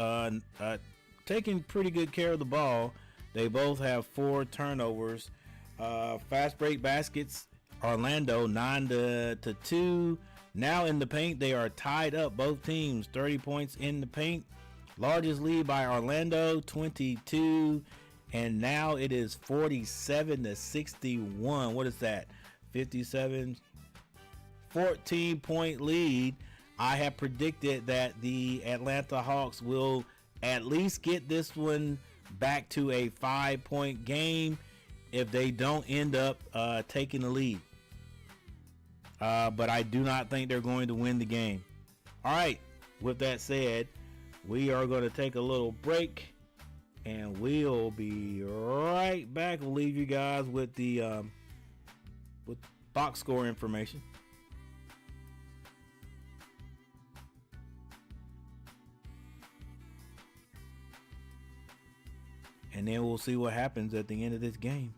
taking pretty good care of the ball. They both have 4 turnovers. Fast break baskets, Orlando 9 to 2. Now in the paint, they are tied up. Both teams 30 points in the paint. Largest lead by Orlando 22, and now it is 47 to 61. What is that? 57, 14-point lead. I have predicted that the Atlanta Hawks will at least get this one back to a 5-point game if they don't end up taking the lead. But I do not think they're going to win the game. All right, with that said, we are going to take a little break, and we'll be right back. We'll leave you guys with the with box score information. And then we'll see what happens at the end of this game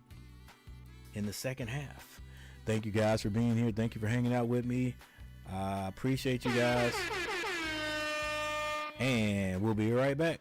in the second half. Thank you guys for being here. Thank you for hanging out with me. I appreciate you guys. And we'll be right back.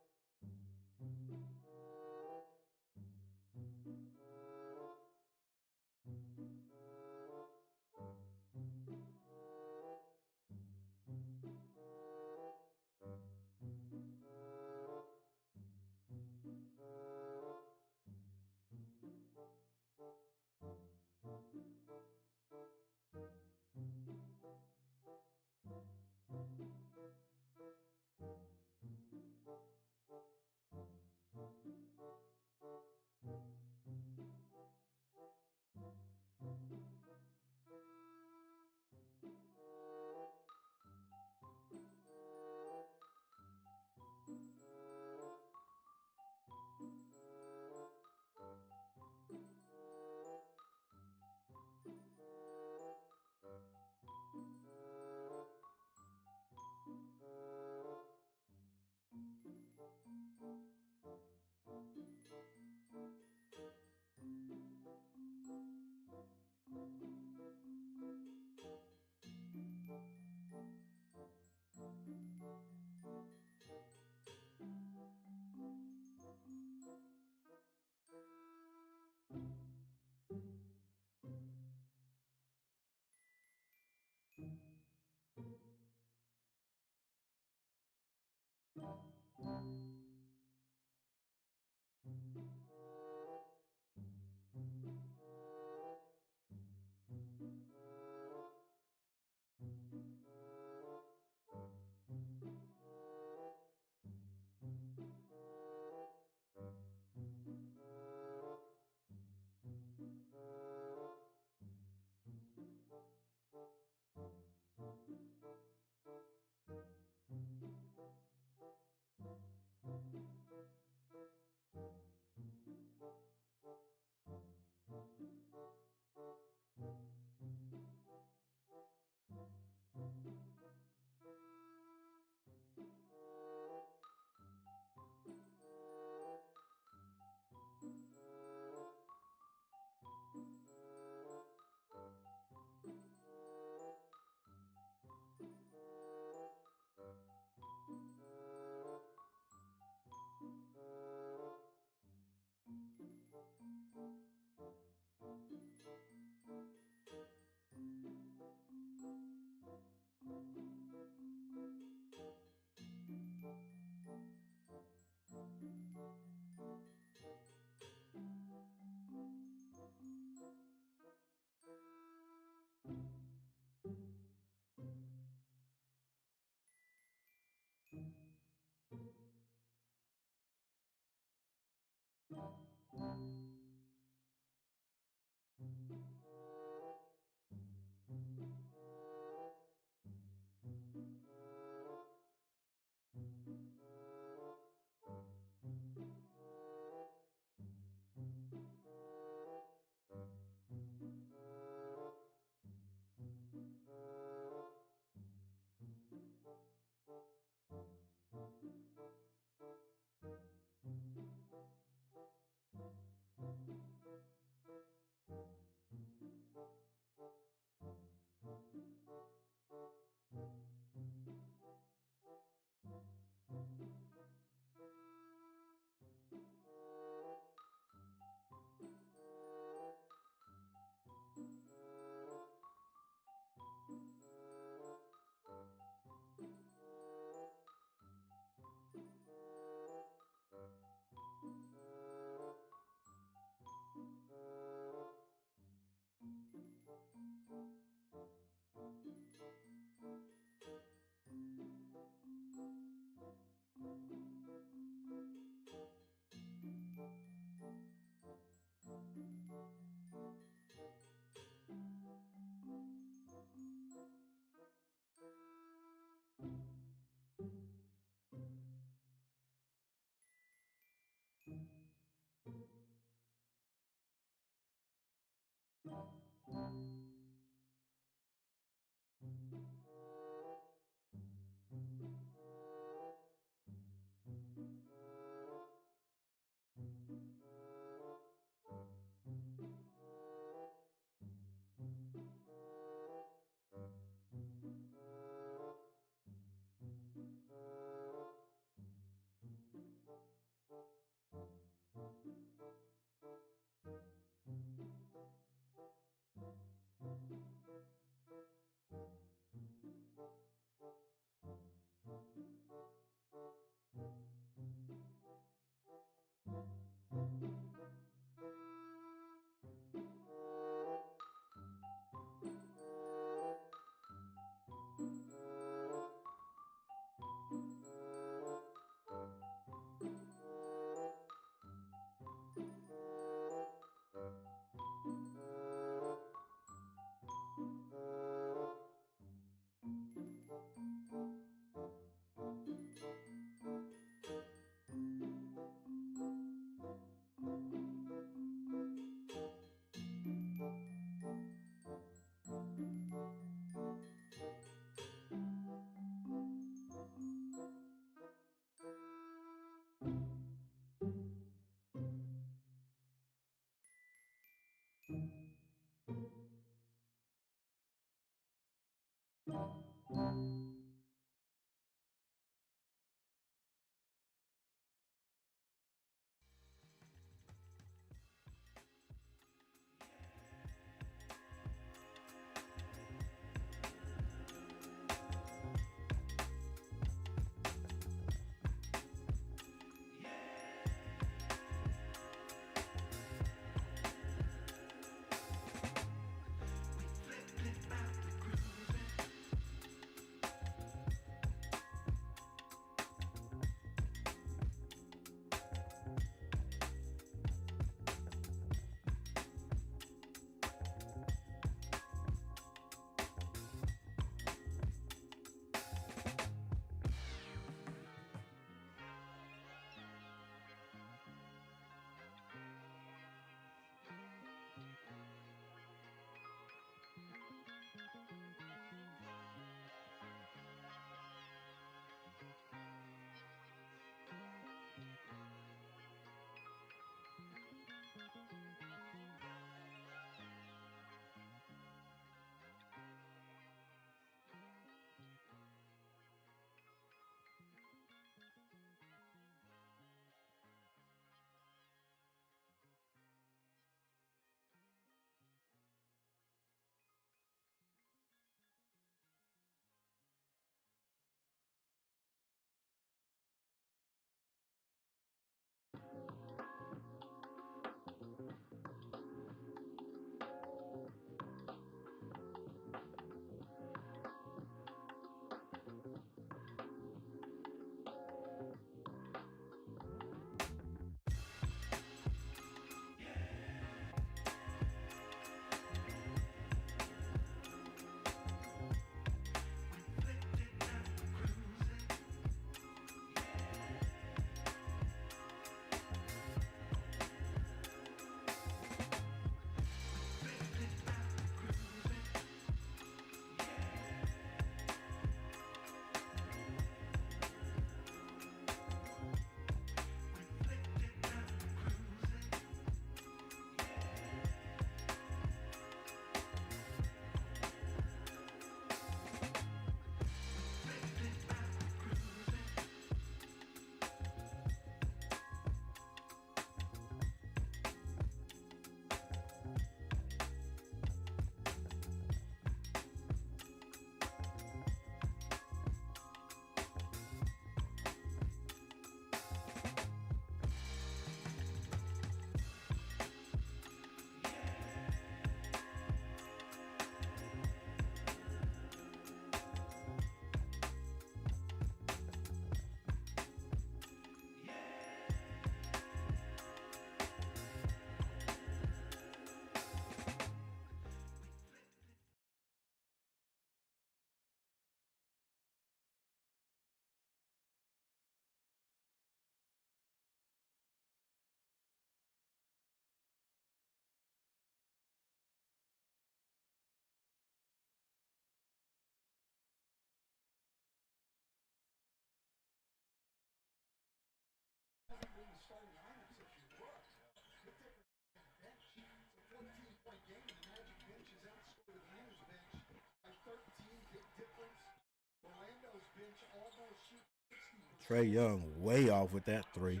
Trae Young way off with that three.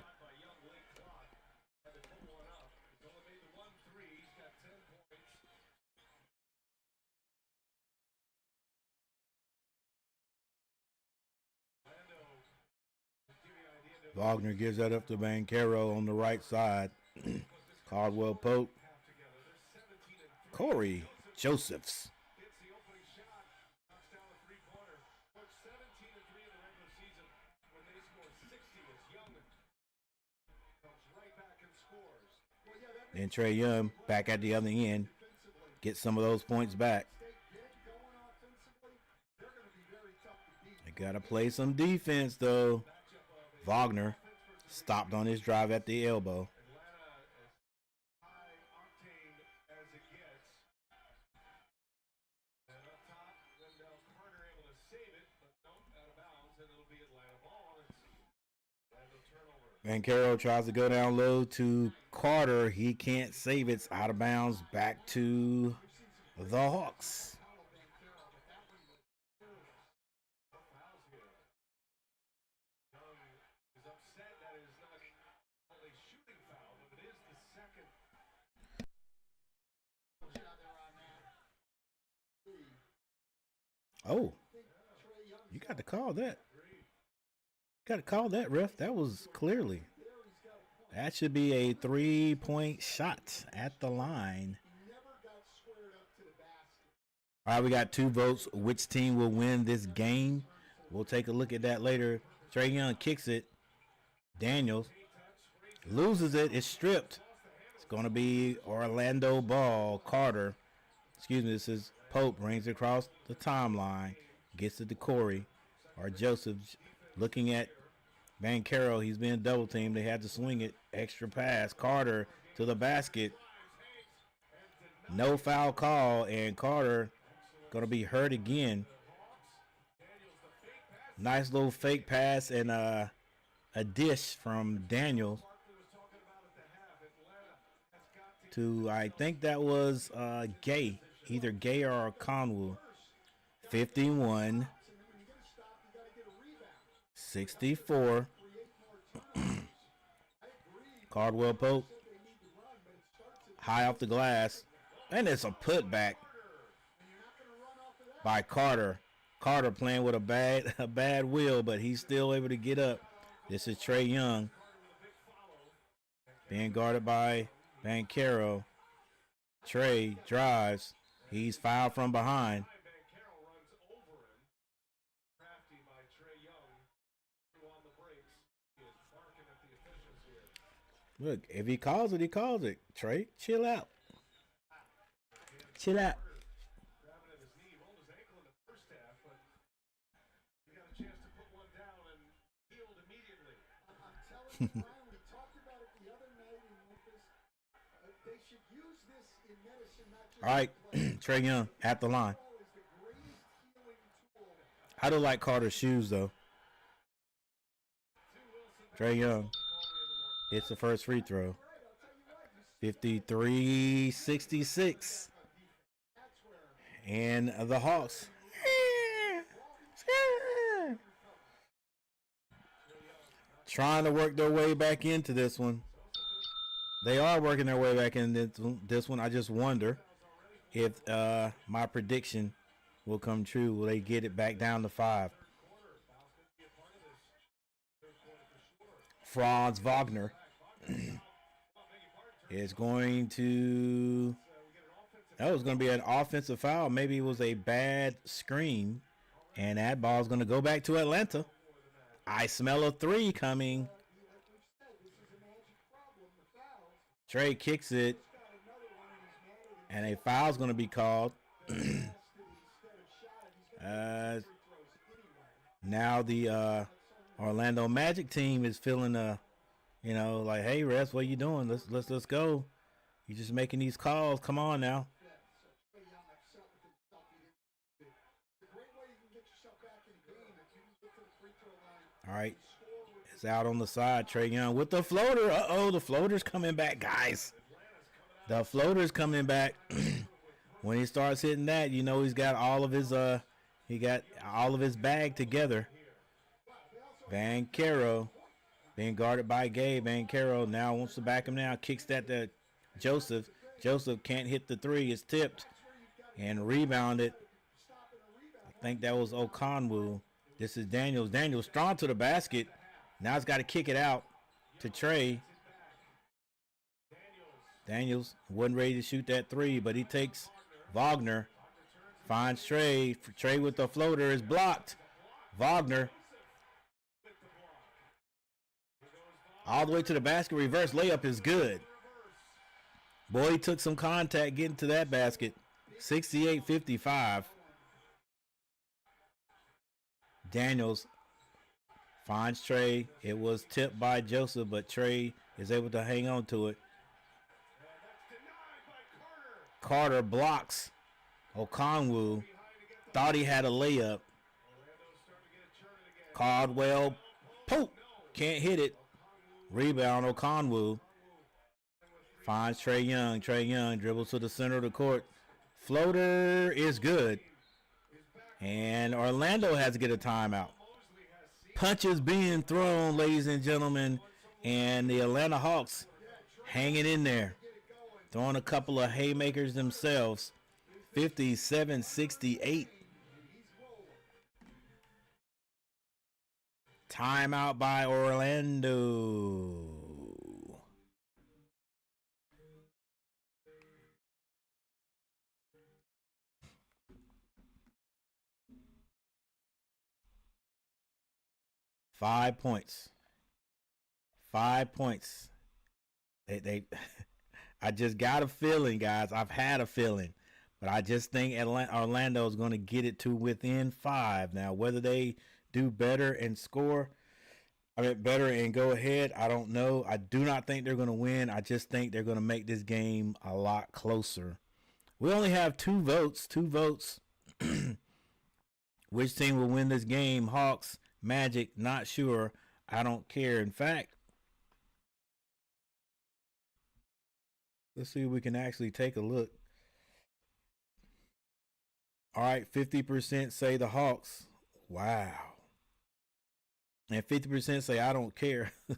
Wagner gives that up to Bancaro on the right side. Caldwell Pope. Corey Josephs. Then Trae Young back at the other end. Get some of those points back. They got to play some defense, though. Wagner stopped on his drive at the elbow. Bancaro tries to go down low to Carter. He can't save it. It's out of bounds. Back to the Hawks. Oh, you got to call that. Got to call that, ref. That was clearly. That should be a 3-point shot at the line. All right, we got 2 votes. Which team will win this game? We'll take a look at that later. Trae Young kicks it. Daniels loses it. It's stripped. It's going to be Orlando ball. Carter. Excuse me, this is Pope. Brings it across the timeline. Gets it to Corey. Or Joseph looking at Banchero. He's being double teamed. They had to swing it. Extra pass. Carter to the basket. No foul call. And Carter going to be hurt again. Nice little fake pass and a dish from Daniels to, I think that was Gay, either Gay or Conwu. 51-64. Caldwell Pope high off the glass, and it's a putback by Carter. Carter playing with a bad will, but he's still able to get up. This is Trae Young being guarded by Banchero. Trae drives. He's fouled from behind. Look, if he calls it, he calls it. Trae, chill out. Chill out. All right, Trae Young at the line. I do like Carter's shoes, though. Trae Young hits the first free throw. 53-66. And the Hawks. Trying to work their way back into this one. They are working their way back in this one. I just wonder if my prediction will come true. Will they get it back down to 5? Franz Wagner is going to... That was going to be an offensive foul. Maybe it was a bad screen. And that ball is going to go back to Atlanta. I smell a 3 coming. Trae kicks it. And a foul is going to be called. Now the Orlando Magic team is feeling like, hey, refs, what are you doing? Let's go. You're just making these calls. Come on now. All right. It's out on the side. Trae Young with the floater. Uh-oh, the floater's coming back, guys. The floater's coming back. When he starts hitting that, you know he's got all of his bag together. Banchero being guarded by Gabe. Banchero now wants to back him now. Kicks that to Joseph. Joseph can't hit the 3. It's tipped and rebounded. I think that was Okonwu. This is Daniels. Daniels strong to the basket. Now he's got to kick it out to Trae. Daniels wasn't ready to shoot that 3, but he takes Wagner. Finds Trae. Trae with the floater is blocked. Wagner all the way to the basket. Reverse layup is good. Boy, he took some contact getting to that basket. 68-55. Daniels finds Trae. It was tipped by Joseph, but Trae is able to hang on to it. Carter blocks Okonwu. Thought he had a layup. Caldwell Pope can't hit it. Rebound Okonwu. Finds Trae Young. Trae Young dribbles to the center of the court. Floater is good. And Orlando has to get a timeout. Punches being thrown, ladies and gentlemen. And the Atlanta Hawks hanging in there. Throwing a couple of haymakers themselves. 57-68. Timeout by Orlando. Five points. 5 points. They I just got a feeling, guys. I've had a feeling. But I just think Orlando is going to get it to within 5. Now, whether they do better and score, better and go ahead, I don't know. I do not think they're going to win. I just think they're going to make this game a lot closer. We only have 2 votes. 2 votes. Which team will win this game? Hawks, Magic, not sure. I don't care. In fact, let's see if we can actually take a look. All right, 50% say the Hawks. Wow. And 50% say I don't care. All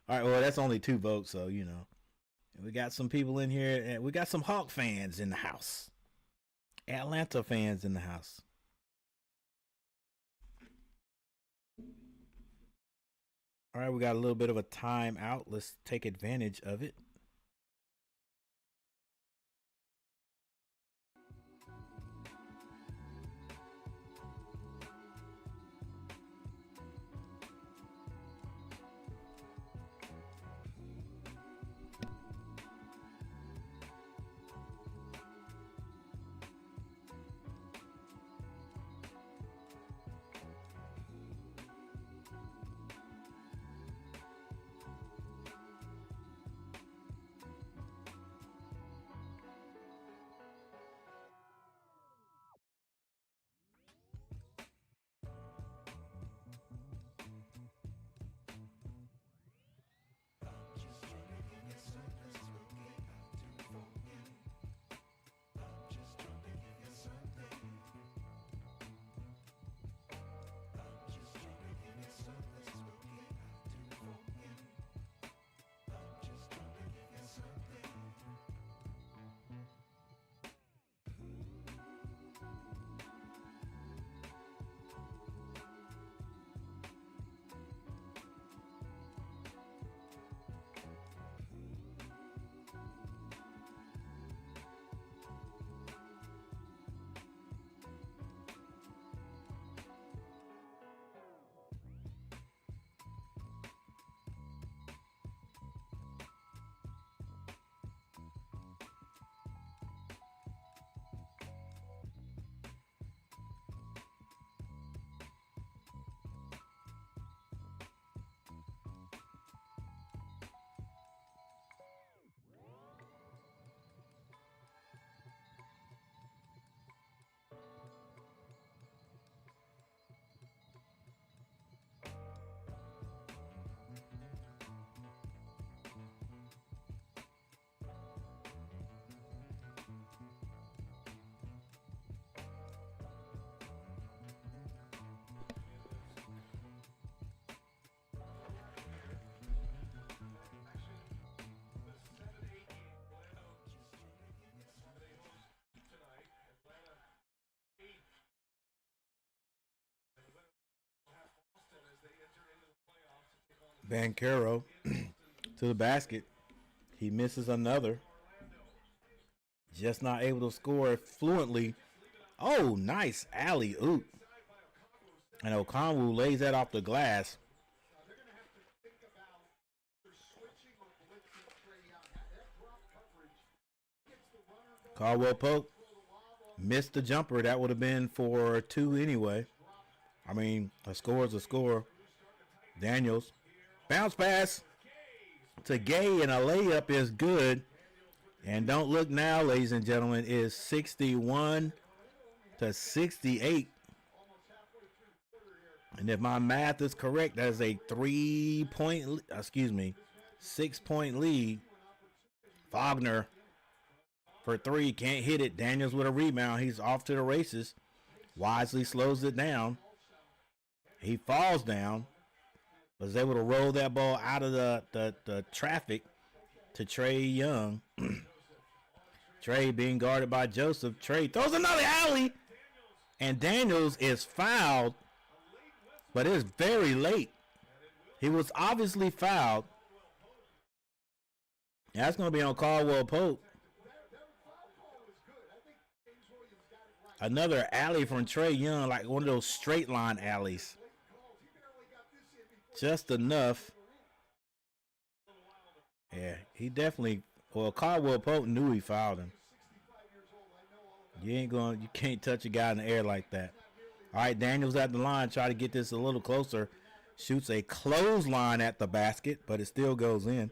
right, well, that's only 2 votes, so, you know. We got some people in here, and we got some Hawk fans in the house. Atlanta fans in the house. All right, we got a little bit of a timeout. Let's take advantage of it. Banchero to the basket. He misses another. Just not able to score fluently. Oh, nice alley-oop. And Okonwu lays that off the glass. Caldwell Pope missed the jumper. That would have been for 2 anyway. I mean, a score is a score. Daniels. Bounce pass to Gay, and a layup is good. And don't look now, ladies and gentlemen, is 61-68. And if my math is correct, that is a 6-point lead. Faulkner for 3, can't hit it. Daniels with a rebound. He's off to the races. Wisely slows it down. He falls down. Was able to roll that ball out of the traffic to Trey Young. Trey being guarded by Joseph. Trey throws another alley. And Daniels is fouled. but it's very late. He was obviously fouled. That's going to be on Caldwell Pope. Another alley from Trae Young, like one of those straight line alleys. Just enough. Yeah, he definitely. Well, Caldwell Pope knew he fouled him. You can't touch a guy in the air like that. All right, Daniels at the line, try to get this a little closer. Shoots a clothesline at the basket, but it still goes in.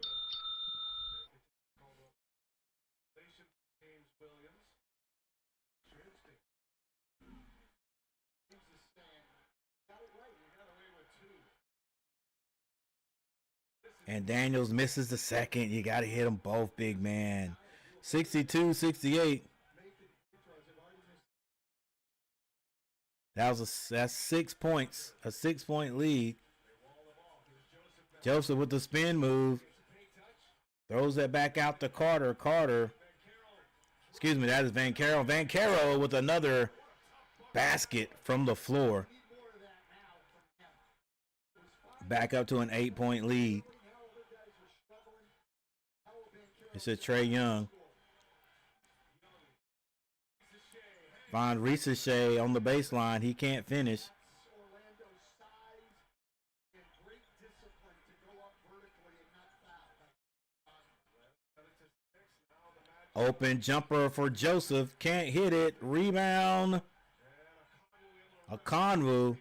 And Daniels misses the second. You got to hit them both, big man. 62-68. That's 6 points. A 6-point lead. Joseph with the spin move. Throws that back out to Carter. Excuse me, that is Vancaro. Vancaro with another basket from the floor. Back up to an 8-point lead. It's a Trae Young. Find Ricochet on the baseline. He can't finish. Open jumper for Joseph. Can't hit it. Rebound. A Conwu.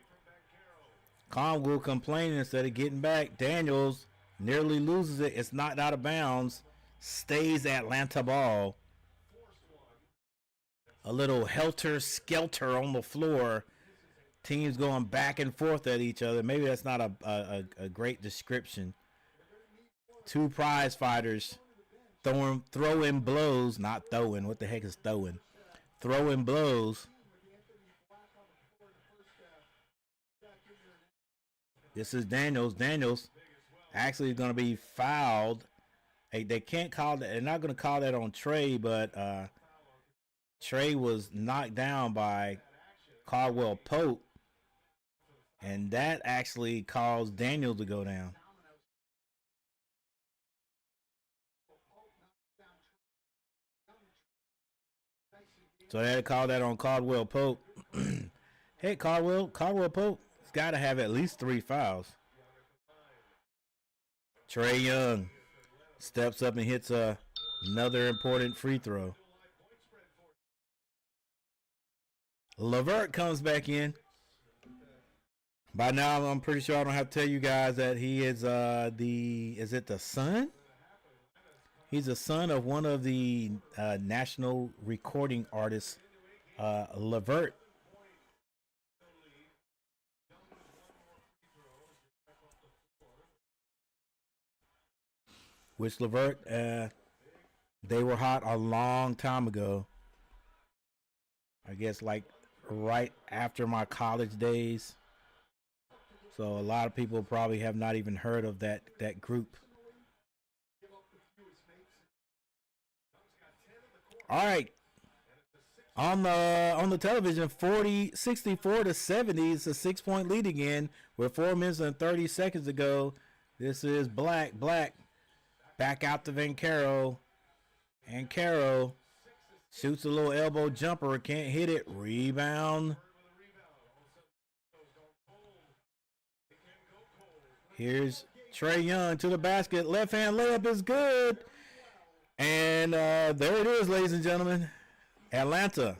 Conwu complaining instead of getting back. Daniels nearly loses it. It's knocked out of bounds. Stays Atlanta ball. A little helter-skelter on the floor. Teams going back and forth at each other. Maybe that's not a great description. Two prize fighters throwing blows. Not throwing. What the heck is throwing? Throwing blows. This is Daniels. Daniels actually going to be fouled. They can't call that. They're not going to call that on Trae, but Trae was knocked down by Caldwell Pope, and that actually caused Daniel to go down. So they had to call that on Caldwell Pope. Hey, Caldwell Pope has got to have at least 3 fouls. Trae Young steps up and hits another important free throw. LeVert comes back in. By now, I'm pretty sure I don't have to tell you guys that he is the son? He's the son of one of the national recording artists, LeVert. Which LeVert, they were hot a long time ago. I guess like right after my college days. So a lot of people probably have not even heard of that group. All right. On the television, 64-70. It's a 6-point lead again with 4 minutes and 30 seconds to go. This is Black. Back out to Vancaro. And Caro shoots a little elbow jumper. Can't hit it. Rebound. Here's Trae Young to the basket. Left hand layup is good. And there it is, ladies and gentlemen. Atlanta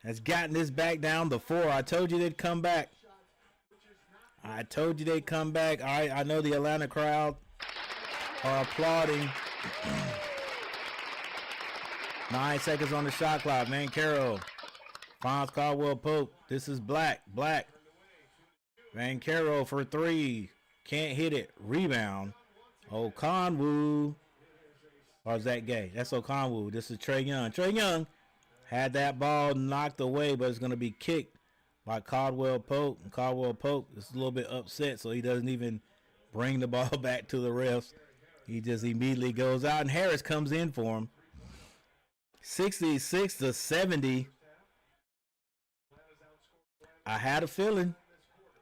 has gotten this back down to 4. I told you they'd come back. All right, I know the Atlanta crowd are applauding. 9 seconds on the shot clock. Vancaro finds Caldwell Pope. This is Black. Vancaro for 3. Can't hit it. Rebound. Okonwu. Or is that Gay? That's Okonwu. This is Trae Young. Trae Young had that ball knocked away, but it's going to be kicked by Caldwell Pope. And Caldwell Pope is a little bit upset, so he doesn't even bring the ball back to the refs. He just immediately goes out, and Harris comes in for him. 66-70. I had a feeling.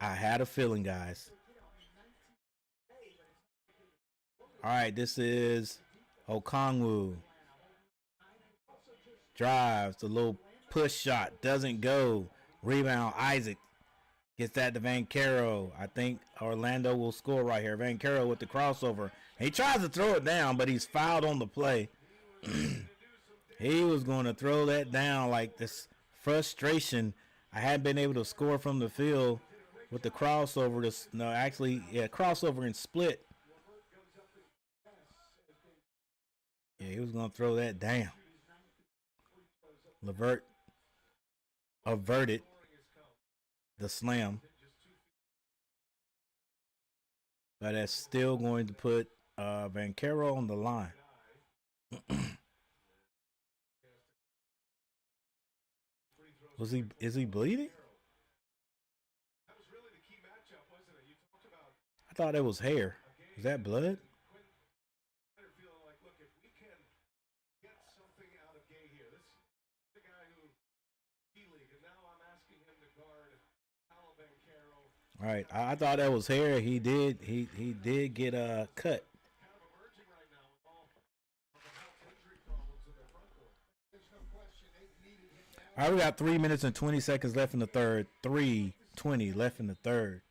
I had a feeling, guys. All right, this is Okongwu. Drives, the little push shot, doesn't go. Rebound, Isaac gets that to Vancaro. I think Orlando will score right here. Vancaro with the crossover. He tries to throw it down, but he's fouled on the play. He was going to throw that down like this frustration. I hadn't been able to score from the field with the crossover. Crossover and split. Yeah, he was going to throw that down. LeVert averted the slam. But that's still going to put Vancaro on the line. Is he bleeding? I thought it was hair. Is that blood? All right, I thought that was hair. He did get a cut. All right, we got 3 minutes and 20 seconds left in the third. 3:20 left in the third.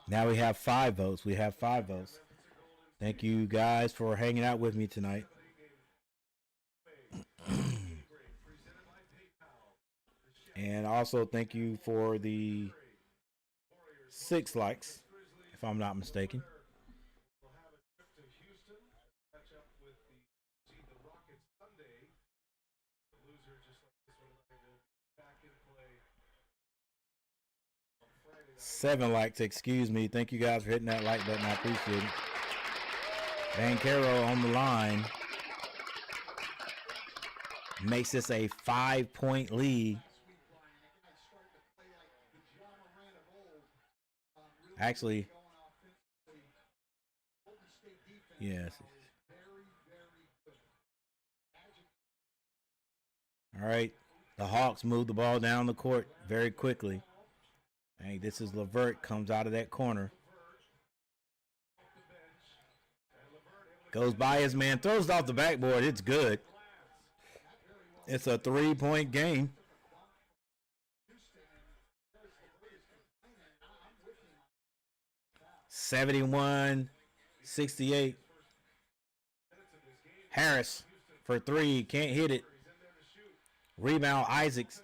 Now we have 5 votes. Thank you guys for hanging out with me tonight. And also thank you for the 6 likes, if I'm not mistaken. Seven likes, excuse me. Thank you guys for hitting that like button. I appreciate it. Vancaro on the line. Makes this a 5-point lead. Actually, yes. All right. The Hawks move the ball down the court very quickly. Hey, this is LeVert, comes out of that corner. Goes by his man, throws it off the backboard. It's good. It's a 3-point game. (71-68). Harris for 3, can't hit it. Rebound, Isaacs.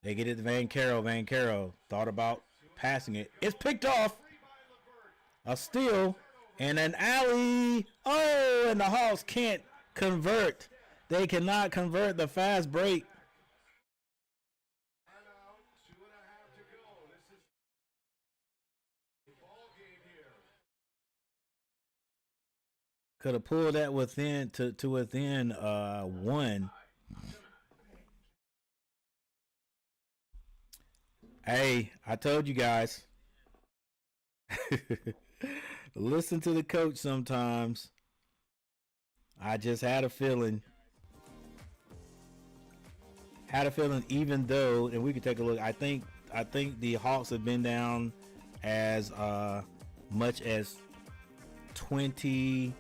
They get it to Vancaro. Vancaro thought about passing it. It's picked off. A steal and an alley. Oh, and the Hawks can't convert. They cannot convert the fast break. Could have pulled that within to within 1. Hey, I told you guys. Listen to the coach sometimes. I just had a feeling. Even though, and we can take a look. I think the Hawks have been down as much as 22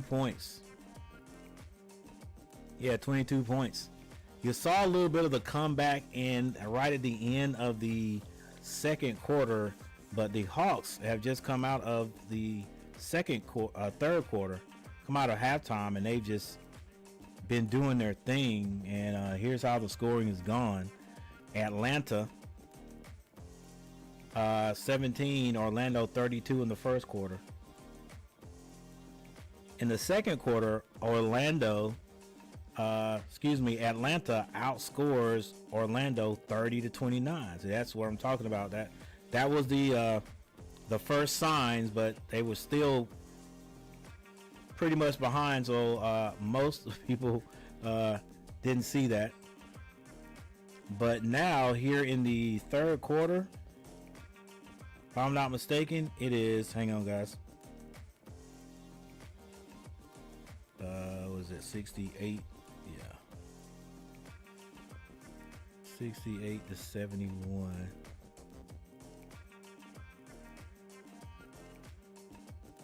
points. Yeah, 22 points. You saw a little bit of the comeback right at the end of the second quarter, but the Hawks have just come out of the third quarter, come out of halftime, and they've just been doing their thing. And here's how the scoring has gone. Atlanta 17, Orlando 32 in the first quarter. In the second quarter, Atlanta outscores Orlando 30-29. So that's what I'm talking about. That was the first signs, but they were still pretty much behind. So most people didn't see that. But now here in the third quarter, if I'm not mistaken, it is. Hang on, guys. Was it 68? Yeah. 68 to 71.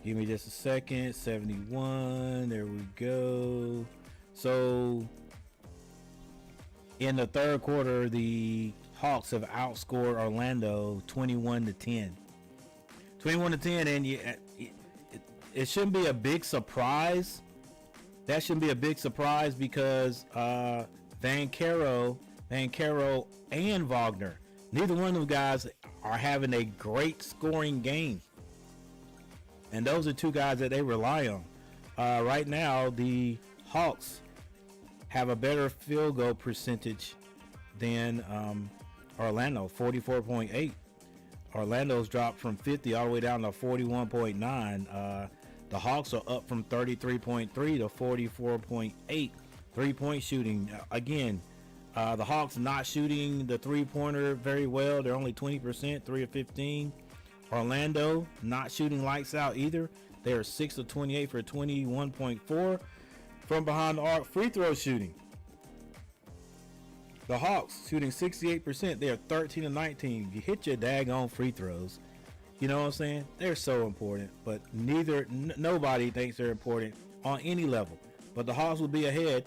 Give me just a second. 71. There we go. So in the third quarter, the Hawks have outscored Orlando 21 to 10. 21 to 10, and it shouldn't be a big surprise. That shouldn't be a big surprise because Vancaro and Wagner, neither one of them guys are having a great scoring game. And those are two guys that they rely on. Right now, the Hawks have a better field goal percentage than Orlando, 44.8. Orlando's dropped from 50 all the way down to 41.9. The Hawks are up from 33.3 to 44.8. Three-point shooting. Again, the Hawks not shooting the three-pointer very well. They're only 20%, 3 of 15. Orlando not shooting lights out either. They are 6 of 28 for 21.4 from behind the arc free throw shooting. The Hawks shooting 68%. They are 13 of 19. You hit your daggone free throws. You know what I'm saying? They're so important, but nobody thinks they're important on any level. But the Hawks will be ahead.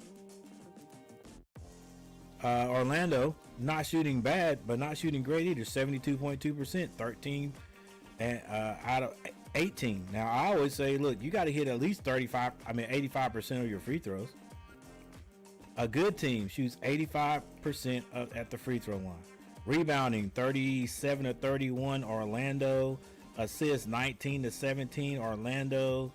Orlando not shooting bad, but not shooting great either. 72.2%, 13 out of 18. Now I always say, look, you got to hit at least 85% of your free throws. A good team shoots 85% at the free throw line. Rebounding 37 to 31 Orlando. Assists 19 to 17 Orlando.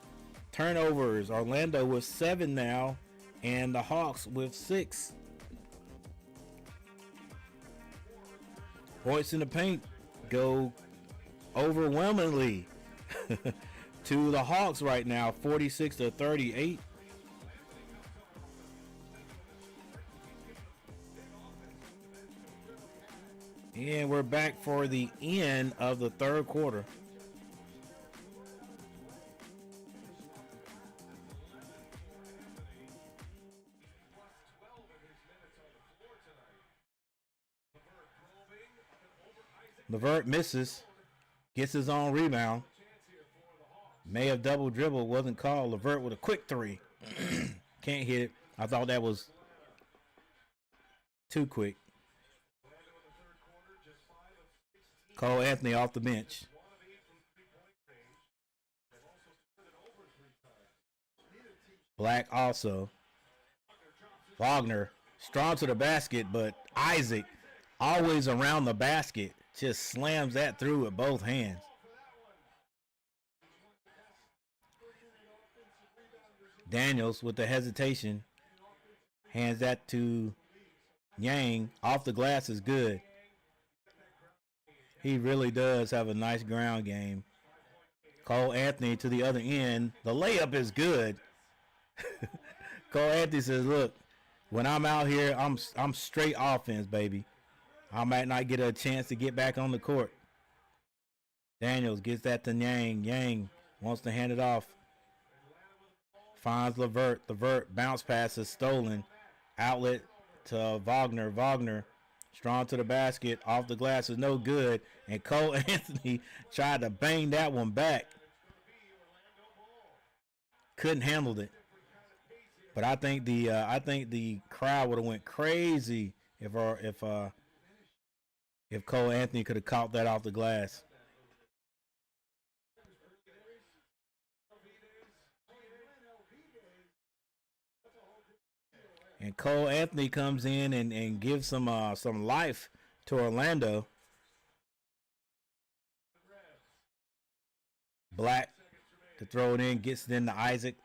Turnovers Orlando with 7 now, and the Hawks with 6. Points in the paint go overwhelmingly to the Hawks right now, 46 to 38. And we're back for the end of the third quarter. LeVert misses, gets his own rebound. May have double dribble, wasn't called. LeVert with a quick three. Can't hit it. I thought that was too quick. Cole Anthony off the bench. Black also. Wagner strong to the basket, but Isaac always around the basket. Just slams that through with both hands. Daniels with the hesitation. Hands that to Yang. Off the glass is good. He really does have a nice ground game. Cole Anthony to the other end. The layup is good. Cole Anthony says, look, when I'm out here, I'm straight offense, baby. I might not get a chance to get back on the court. Daniels gets that to Yang. Yang wants to hand it off. Finds LeVert. LeVert bounce pass is stolen. Outlet to Wagner. Wagner strong to the basket. Off the glass is no good. And Cole Anthony tried to bang that one back. Couldn't handle it. But I think the crowd would have went crazy if Cole Anthony could have caught that off the glass. And Cole Anthony comes in and gives some life to Orlando. Black to throw it in, gets it into Isaac.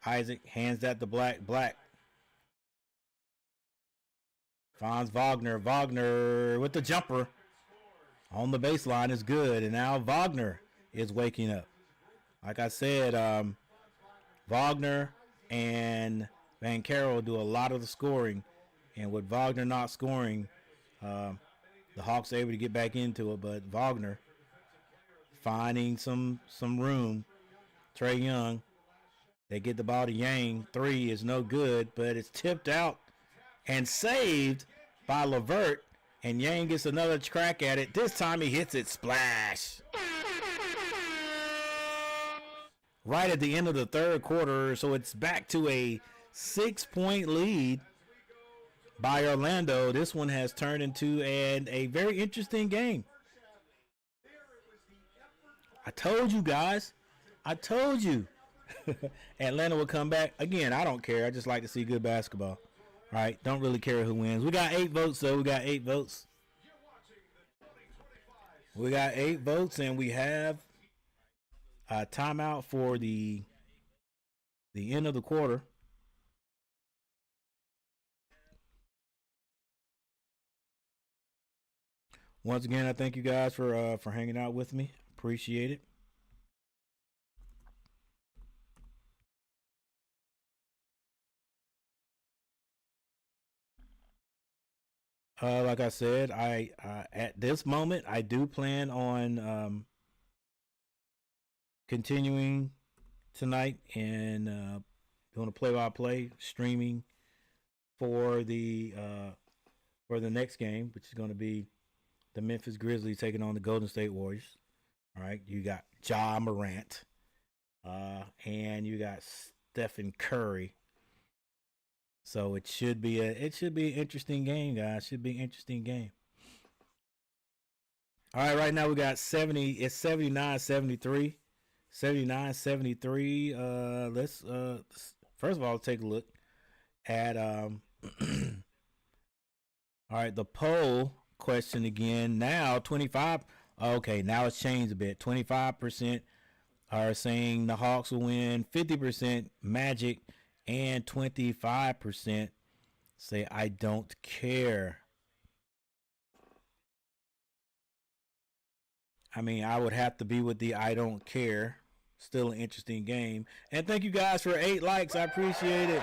Isaac hands that to Black. Black finds Wagner. Wagner with the jumper on the baseline is good. And now Wagner is waking up. Like I said, Wagner and Vancaro do a lot of the scoring And with Wagner not scoring, the Hawks are able to get back into it. But Wagner finding some room. Trae Young, they get the ball to Yang. Three is no good, but it's tipped out and saved by LeVert. And Yang gets another crack at it. This time he hits it. Splash. Right at the end of the third quarter, so it's back to a 6-point lead by Orlando. This one has turned into a very interesting game. I told you guys. I told you. Atlanta will come back. Again, I don't care. I just like to see good basketball. All right? Don't really care who wins. We got 8 votes, though. We got 8 votes. We got 8 votes, and we have a timeout for the end of the quarter. Once again, I thank you guys for hanging out with me. Appreciate it. Like I said, I at this moment I do plan on continuing tonight and doing a play-by-play streaming for the next game, which is going to be the Memphis Grizzlies taking on the Golden State Warriors. All right, you got Ja Morant, and you got Stephen Curry. So it should be an interesting game, guys. Should be an interesting game. All right, right now we got 70. It's 79-73. 79-73. Let's first of all take a look at all right, the poll question again. Now 25. Okay, now it's changed a bit. 25% are saying the Hawks will win. 50% Magic, and 25% say I don't care. I mean, I would have to be with the I don't care. Still an interesting game. And thank you guys for 8 likes. I appreciate it.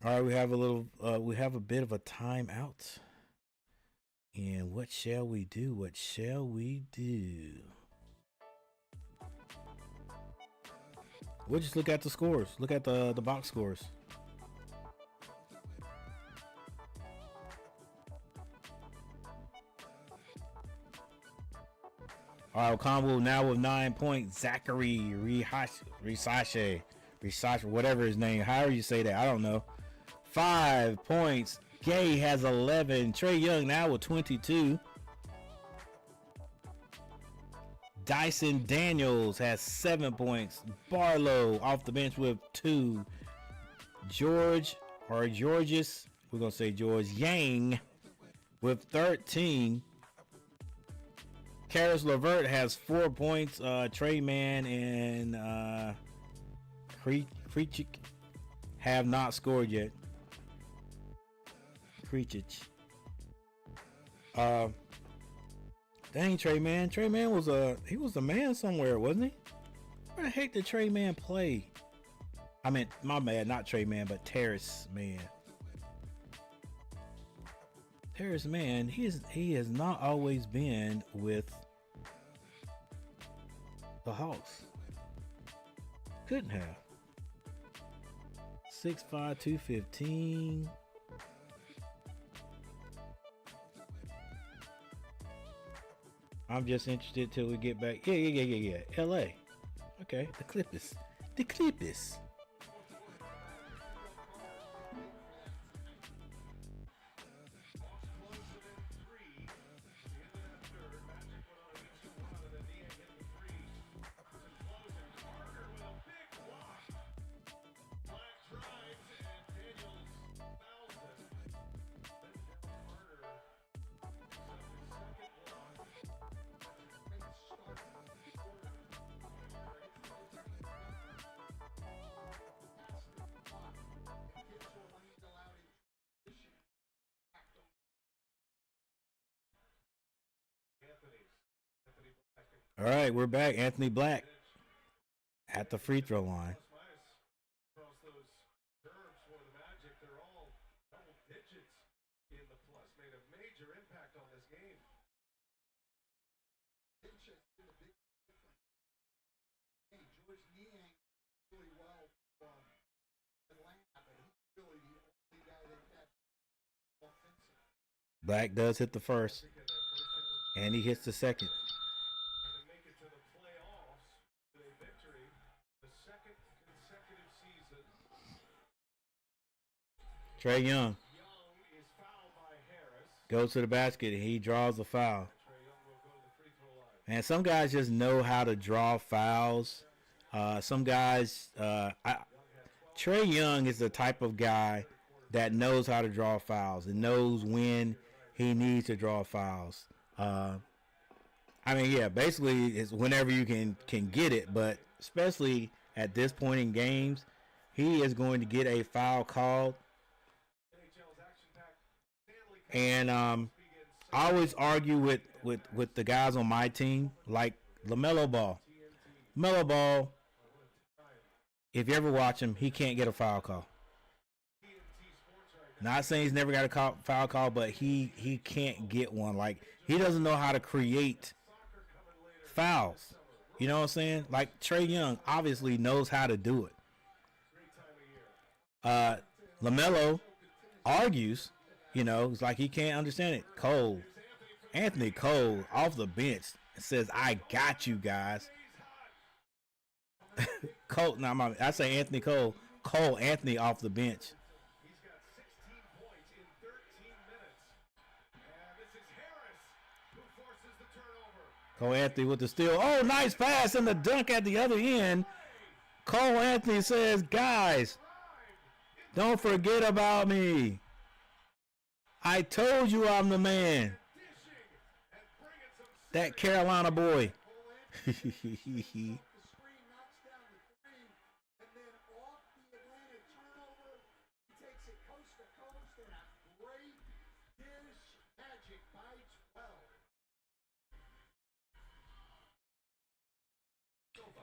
All right, we have a bit of a timeout. And what shall we do? What shall we do? We'll just look at the scores. Look at the box scores. All right, combo now with 9 points. Zachary Risashe, whatever his name, however you say that, I don't know. 5 points. Gay has 11. Trae Young now with 22. Dyson Daniels has 7 points. Barlow off the bench with 2. Georges, we're going to say George Yang with 13. Karis LeVert has 4 points. Trey Man and Krejcik have not scored yet. Krejcik. Dang, Trey Man. Trey Man was a man somewhere, wasn't he? Where the heck did Trey Man play? I mean, my bad, not Trey Man, but Terrace Man. Terrace Man, he has not always been with the Hawks. Couldn't have. 6'5", 215. I'm just interested till we get back. Yeah. LA. Okay, the Clippers. All right, we're back. Anthony Black at the free throw line. Black does hit the first, and he hits the second. Trae Young goes to the basket, and he draws the foul. And some guys just know how to draw fouls. Some guys, Trae Young is the type of guy that knows how to draw fouls and knows when he needs to draw fouls. I mean, yeah, basically it's whenever you can get it, but especially at this point in games, he is going to get a foul called. And I always argue with the guys on my team, like LaMelo Ball. LaMelo Ball, if you ever watch him, he can't get a foul call. Not saying he's never got a foul call, but he can't get one. Like, he doesn't know how to create fouls. You know what I'm saying? Like, Trae Young obviously knows how to do it. LaMelo argues, you know, it's like he can't understand it. Anthony Cole off the bench says, "I got you guys." I say Anthony Cole. Anthony off the bench. Cole Anthony with the steal. Oh, nice pass and the dunk at the other end. Cole Anthony says, "Guys, don't forget about me. I told you I'm the man." That Carolina boy.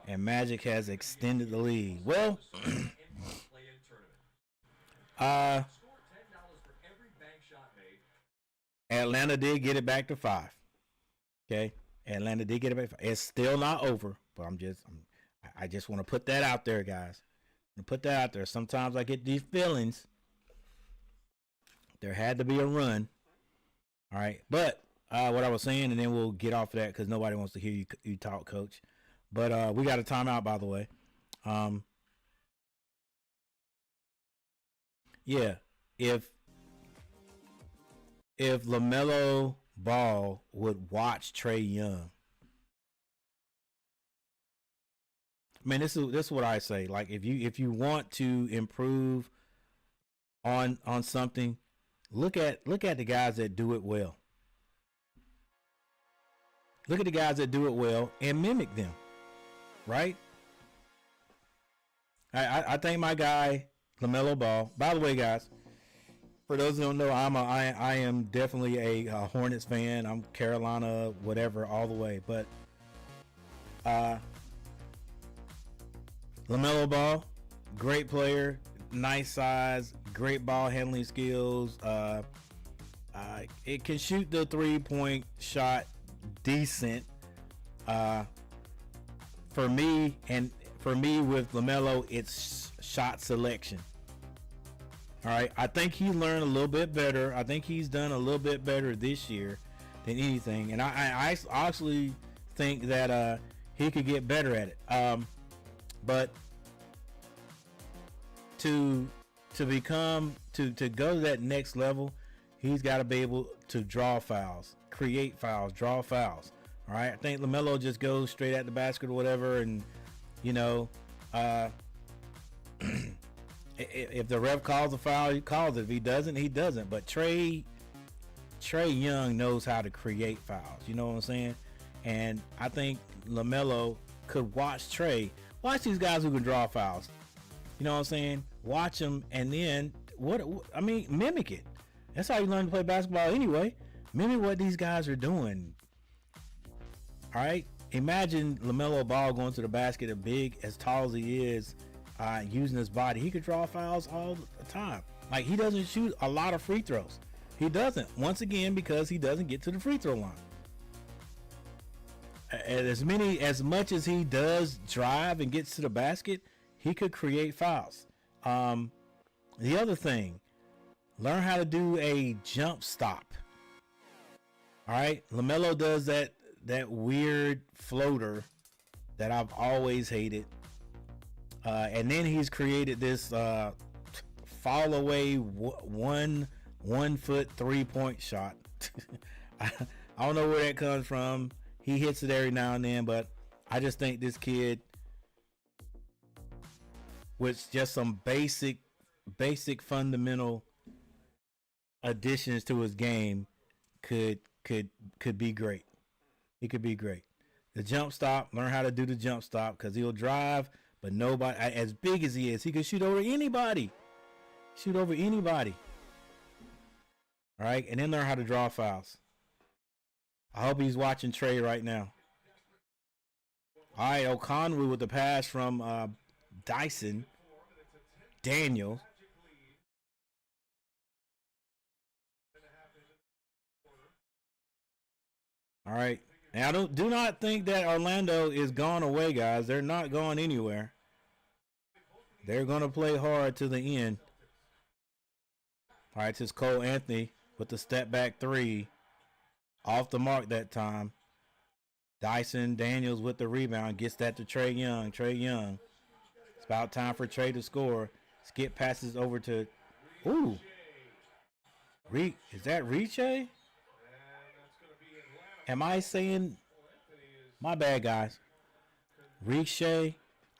And Magic has extended the lead. Well, Atlanta did get it back to 5. Okay, Atlanta did get it back. It's still not over, but I just want to put that out there, guys. Put that out there. Sometimes I get these feelings. There had to be a run. All right, but what I was saying, and then we'll get off of that because nobody wants to hear you talk, Coach. But we got a timeout, by the way. Yeah, if LaMelo Ball would watch Trae Young, I mean, this is what I say. Like, if you want to improve on something, look at the guys that do it well. Look at the guys that do it well and mimic them. Right? I think my guy LaMelo Ball. By the way, guys, for those who don't know, I am definitely a Hornets fan. I'm Carolina, whatever, all the way. But LaMelo Ball, great player, nice size, great ball handling skills. It can shoot the 3-point shot decent. For me with LaMelo, it's shot selection. All right, I think he learned a little bit better. I think he's done a little bit better this year than anything, and I actually think that he could get better at it. But to go to that next level, he's got to be able to draw fouls, create fouls, draw fouls. All right, I think LaMelo just goes straight at the basket or whatever, and you know, if the ref calls a foul, he calls it. If he doesn't, he doesn't. But Trae Young knows how to create fouls. You know what I'm saying? And I think LaMelo could watch these guys who can draw fouls. You know what I'm saying? Watch them, and then mimic it. That's how you learn to play basketball anyway. Mimic what these guys are doing. All right, Imagine LaMelo Ball going to the basket, as tall as he is, using his body. He could draw fouls all the time. Like, he doesn't shoot a lot of free throws. He doesn't. Once again, because he doesn't get to the free throw line. As much as he does drive and gets to the basket, he could create fouls. The other thing, learn how to do a jump stop. All right, LaMelo does that weird floater that I've always hated, and then he's created this fall away 1 foot 3-point shot. I don't know where that comes from. He hits it every now and then, but I just think this kid, with just some basic fundamental additions to his game, could be great. He could be great. The jump stop, learn how to do the jump stop, because he'll drive, but nobody, as big as he is, he could shoot over anybody. All right, and then learn how to draw fouls. I hope he's watching Trey right now. All right, O'Conwell with the pass from Dyson Daniels. All right. Now, do not think that Orlando is gone away, guys. They're not going anywhere. They're going to play hard to the end. All right, this is Cole Anthony with the step back three. Off the mark that time. Dyson Daniels with the rebound. Gets that to Trae Young. It's about time for Trae to score. Skip passes over to... Ooh. Is that Riche? Am I saying... My bad, guys. Riche. I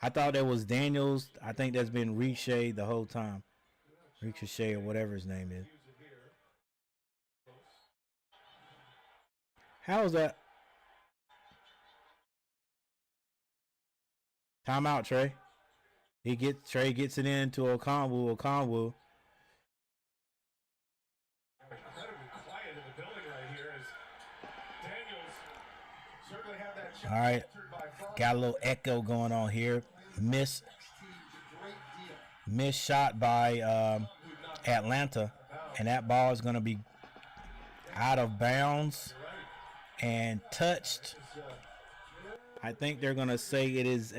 thought that was Daniels. I think that's been Riche the whole time. Riche or whatever his name is. How is that? Timeout, Trey. Trey gets it into O'Conwell. All right, got a little echo going on here. Miss shot by Atlanta, and that ball is going to be out of bounds and touched. I think they're going to say it is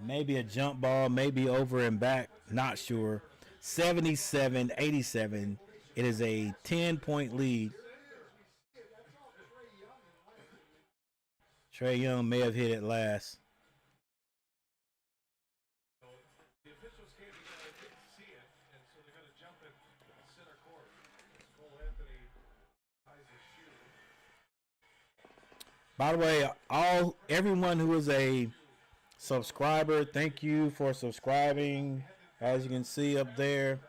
maybe a jump ball, maybe over and back, not sure. 77-87. It is a 10-point lead. Trae Young may have hit it last. By the way, everyone who is a subscriber, thank you for subscribing. As you can see up there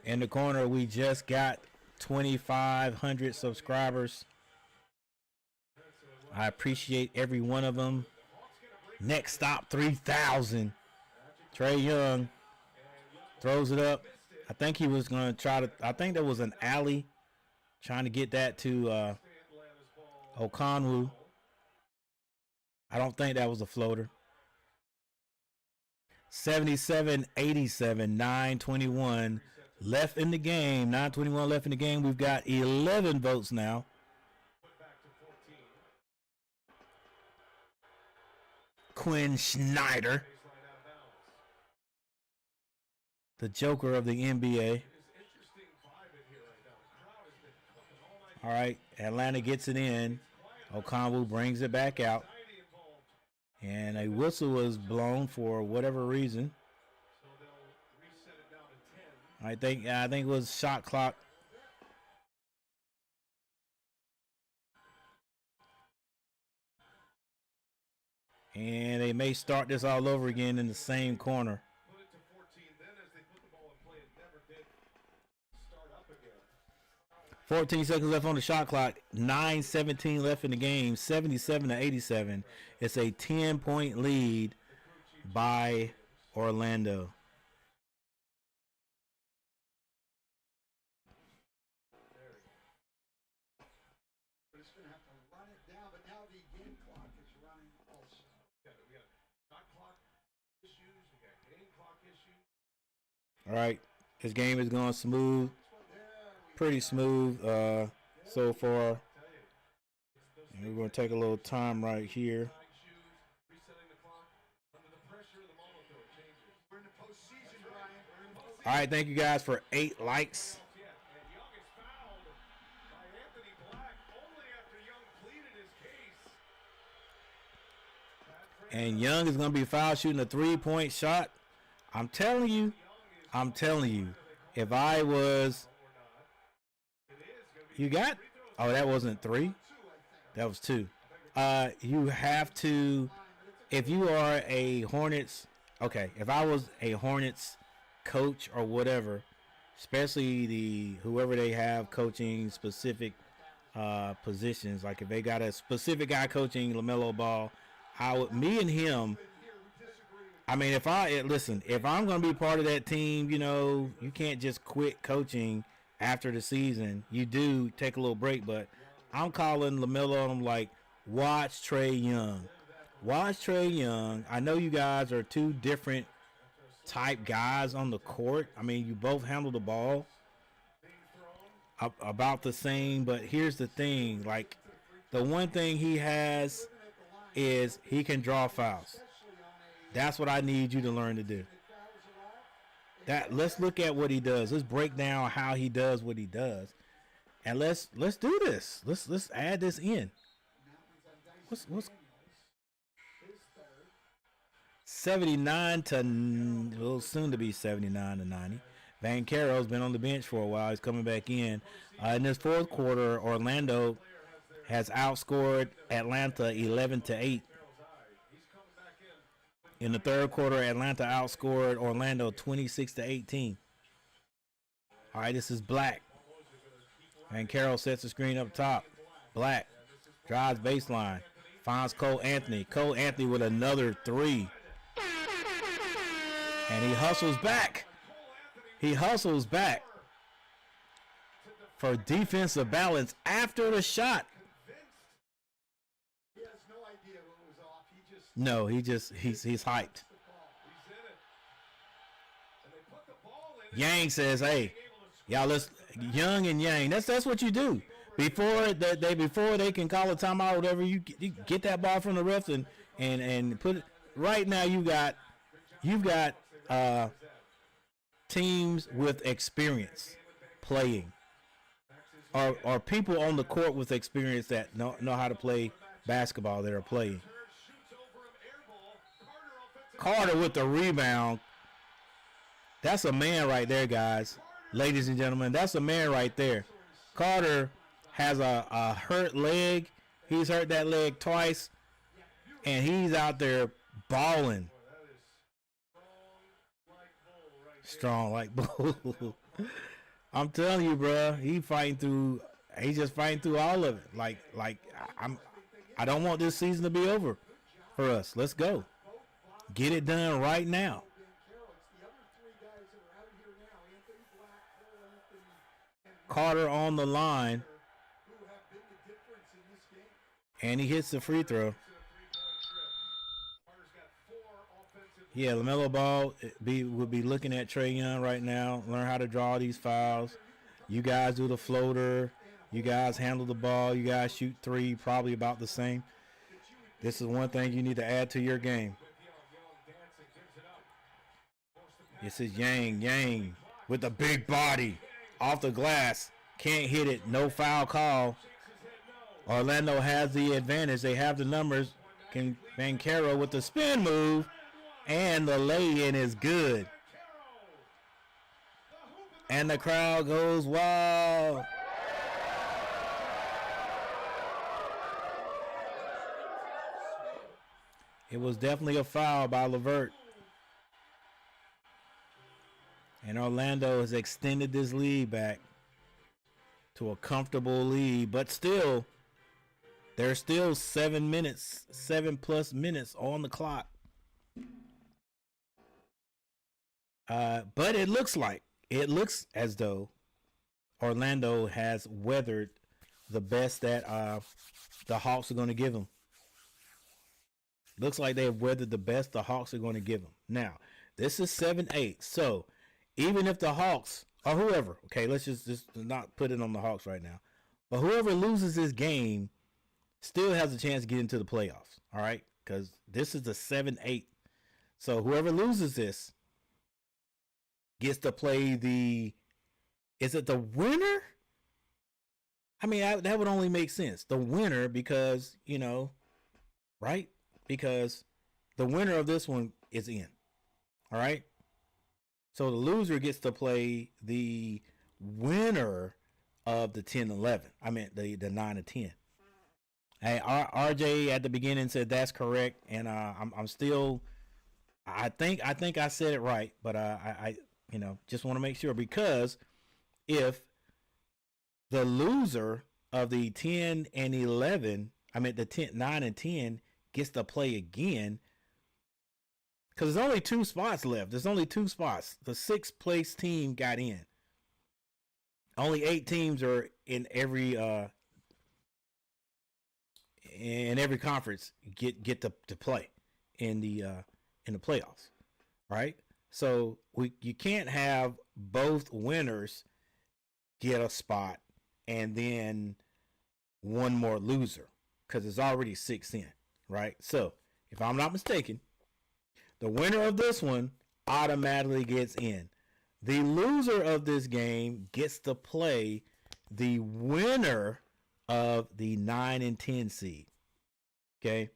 in the corner, we just got 2,500 subscribers. I appreciate every one of them. Next stop, 3,000. Trae Young throws it up. I think he was going to try to, I think there was an alley trying to get that to O'Conwell. I don't think that was a floater. 77-87, 9:21 left in the game. 9:21 left in the game. We've got 11 votes now. Quinn Snyder, the Joker of the NBA. All right, Atlanta gets it in. O'Conwell brings it back out. And a whistle was blown for whatever reason. I think it was shot clock. And they may start this all over again in the same corner. 14 seconds left on the shot clock. 9:17 left in the game. 77-87. It's a 10-point lead by Orlando. All right, this game is going smooth, pretty smooth so far. And we're going to take a little time right here. All right, thank you guys for 8 likes. And Young is going to be foul shooting a 3-point shot. I'm telling you, if I was, you got, oh, that wasn't 3. That was 2. You have to, if you are a Hornets, okay, if I was a Hornets coach or whatever, especially whoever they have coaching specific positions, like if they got a specific guy coaching LaMelo Ball, me and him, I mean, if I'm going to be part of that team, you can't just quit coaching after the season. You do take a little break, but I'm calling LaMelo and I'm like, watch Trae Young. Watch Trae Young. I know you guys are 2 different type guys on the court. I mean, you both handle the ball about the same, but here's the thing. Like, the one thing he has is he can draw fouls. That's what I need you to learn to do. Let's look at what he does. Let's break down how he does what he does, and let's do this. Let's add this in. What's 79 to, well, soon to be 79 to 90. Banchero's been on the bench for a while. He's coming back in. In this fourth quarter, Orlando has outscored Atlanta 11 to 8. In the third quarter, Atlanta outscored Orlando 26 to 18. All right, this is Black. Banchero sets the screen up top. Black drives baseline. Finds Cole Anthony. Cole Anthony with another 3. And he hustles back. He hustles back for defensive balance after the shot. No, he's hyped. Yang says, "Hey, y'all, let's Young and Yang. That's what you do before they can call a timeout or whatever. You get that ball from the refs and put it. Right now, you've got teams with experience playing, or people on the court with experience that know how to play basketball that are playing." Carter with the rebound. That's a man right there, guys. Ladies and gentlemen, that's a man right there. Carter has a hurt leg. He's hurt that leg twice, and he's out there balling. Strong like bull. I'm telling you, bro. He's just fighting through all of it. I don't want this season to be over for us. Let's go. Get it done right now. Carter on the line. And he hits the free throw. Yeah, LaMelo Ball would be looking at Trae Young right now. Learn how to draw these fouls. You guys do the floater. You guys handle the ball. You guys shoot 3, probably about the same. This is one thing you need to add to your game. This is Yang with the big body off the glass. Can't hit it. No foul call. Orlando has the advantage. They have the numbers. Banchero with the spin move. And the lay-in is good. And the crowd goes wild. It was definitely a foul by LeVert. And Orlando has extended this lead back to a comfortable lead. But still, there's still 7+ minutes on the clock. But it looks as though Orlando has weathered the best that the Hawks are going to give them. Looks like they have weathered the best the Hawks are going to give them. Now, This is 7-8. So even if the Hawks or whoever, okay, let's just not put it on the Hawks right now, but whoever loses this game still has a chance to get into the playoffs. All right, because this is a 7-8. So whoever loses this gets to play the. Is it the winner? I mean, that would only make sense. The winner, because, right? Because the winner of this one is in. All right? So the loser gets to play the winner of the 10-11. I meant the 9-10. Hey, RJ at the beginning said that's correct, and I'm still. I think I said it right, but I just want to make sure, because if the loser of the 10 and 11, I mean the 9 and 10, gets to play again, because there's only 2 spots left. There's only 2 spots. The 6th place team got in. Only 8 teams are in every conference get to play in the playoffs, right? So you can't have both winners get a spot and then one more loser, because it's already 6 in, right? So if I'm not mistaken, the winner of this one automatically gets in. The loser of this game gets to play the winner of the 9 and 10 seed. Okay?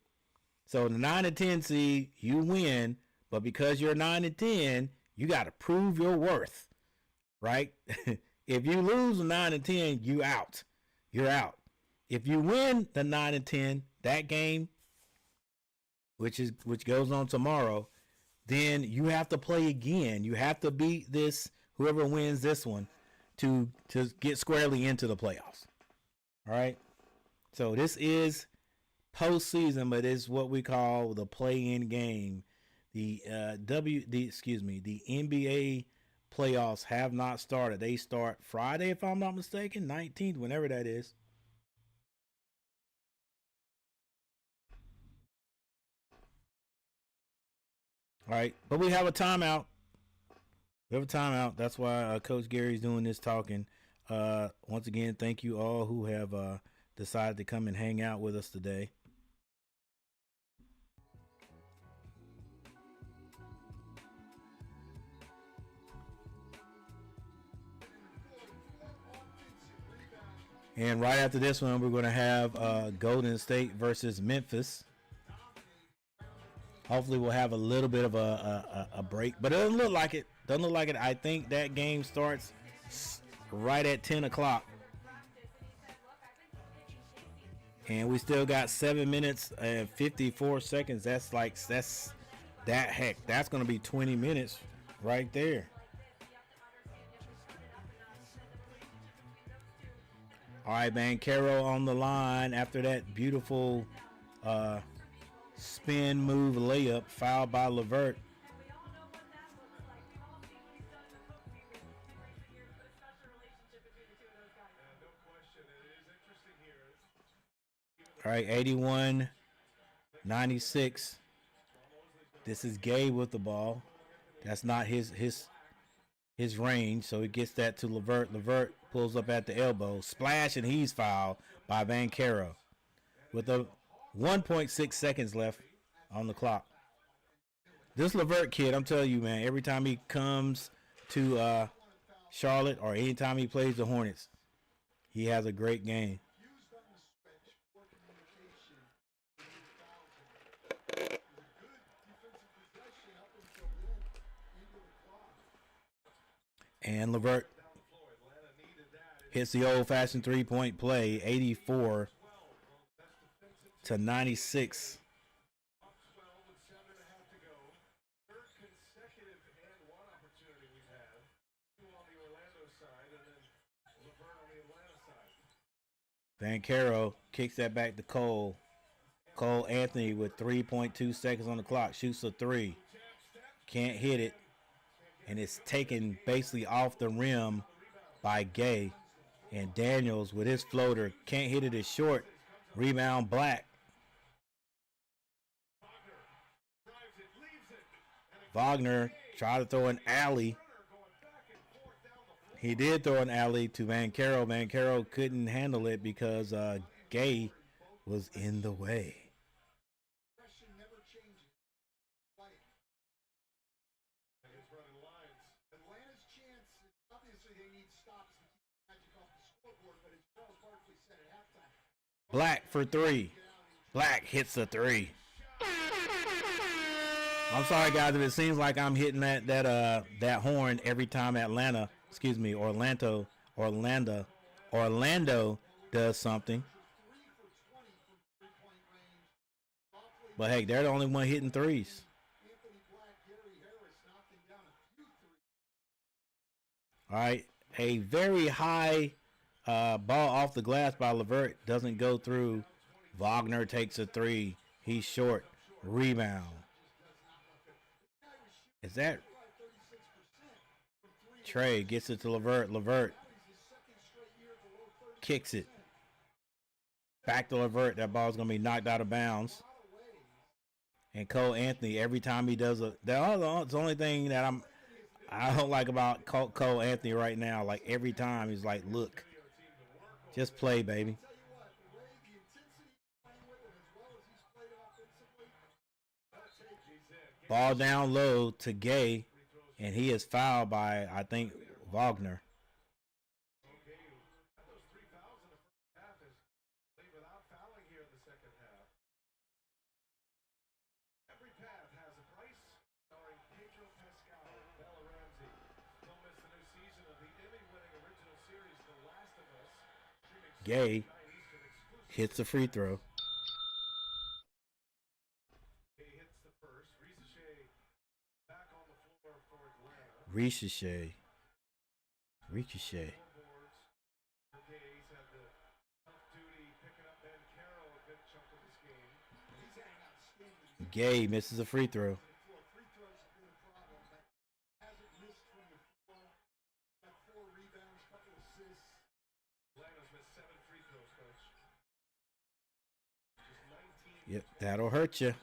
So the 9 and 10 seed, you win, but because you're 9 and 10, you got to prove your worth, right? If you lose the 9 and 10, you out. You're out. If you win the 9 and 10, that game, which goes on tomorrow, then you have to play again. You have to beat this, whoever wins this one, to get squarely into the playoffs. All right? So this is postseason, but it's what we call the play-in game. The NBA playoffs have not started. They start Friday, if I'm not mistaken, 19th, whenever that is. All right, but we have a timeout. That's why Coach Gary's doing this talking. Once again, thank you all who have decided to come and hang out with us today. And right after this one, we're going to have Golden State versus Memphis. Hopefully, we'll have a little bit of a break, but it doesn't look like it. I think that game starts right at 10 o'clock. And we still got 7 minutes and 54 seconds. That's going to be 20 minutes right there. All right, Banchero on the line after that beautiful spin move layup, fouled by LeVert. All right, 81-96. This is Gay with the ball. That's not his range, so he gets that to LeVert. LeVert pulls up at the elbow, splash, and he's fouled by Banchero with a 1.6 seconds left on the clock. This LeVert kid, I'm telling you, man, every time he comes to Charlotte or anytime he plays the Hornets, he has a great game. And LeVert hits the old-fashioned three-point play, 84-96. Banchero kicks that back to Cole. Cole Anthony with 3.2 seconds on the clock shoots a three. Can't hit it. And it's taken basically off the rim by Gay. And Daniels with his floater can't hit it, is short. Rebound Black. Wagner Tried to throw an alley. He did throw an alley to Banchero. Banchero couldn't handle it because Gay was in the way. Black for three. Black hits the three. I'm sorry, guys, if it seems like I'm hitting that horn every time Orlando does something. But hey, they're the only one hitting threes. All right, a very high ball off the glass by LeVert doesn't go through. Wagner takes a three. He's short. Rebound. Is that Trey gets it to LeVert. LeVert kicks it back to LeVert. That ball's gonna be knocked out of bounds. And Cole Anthony, every time he does it's the only thing that I don't like about Cole Anthony right now. Like every time he's like, look, just play, baby. Ball down low to Gay, and he is fouled by, I think, Wagner. Gay hits the free throw. Ricochet. Gay misses a free throw. Yep, that'll hurt you.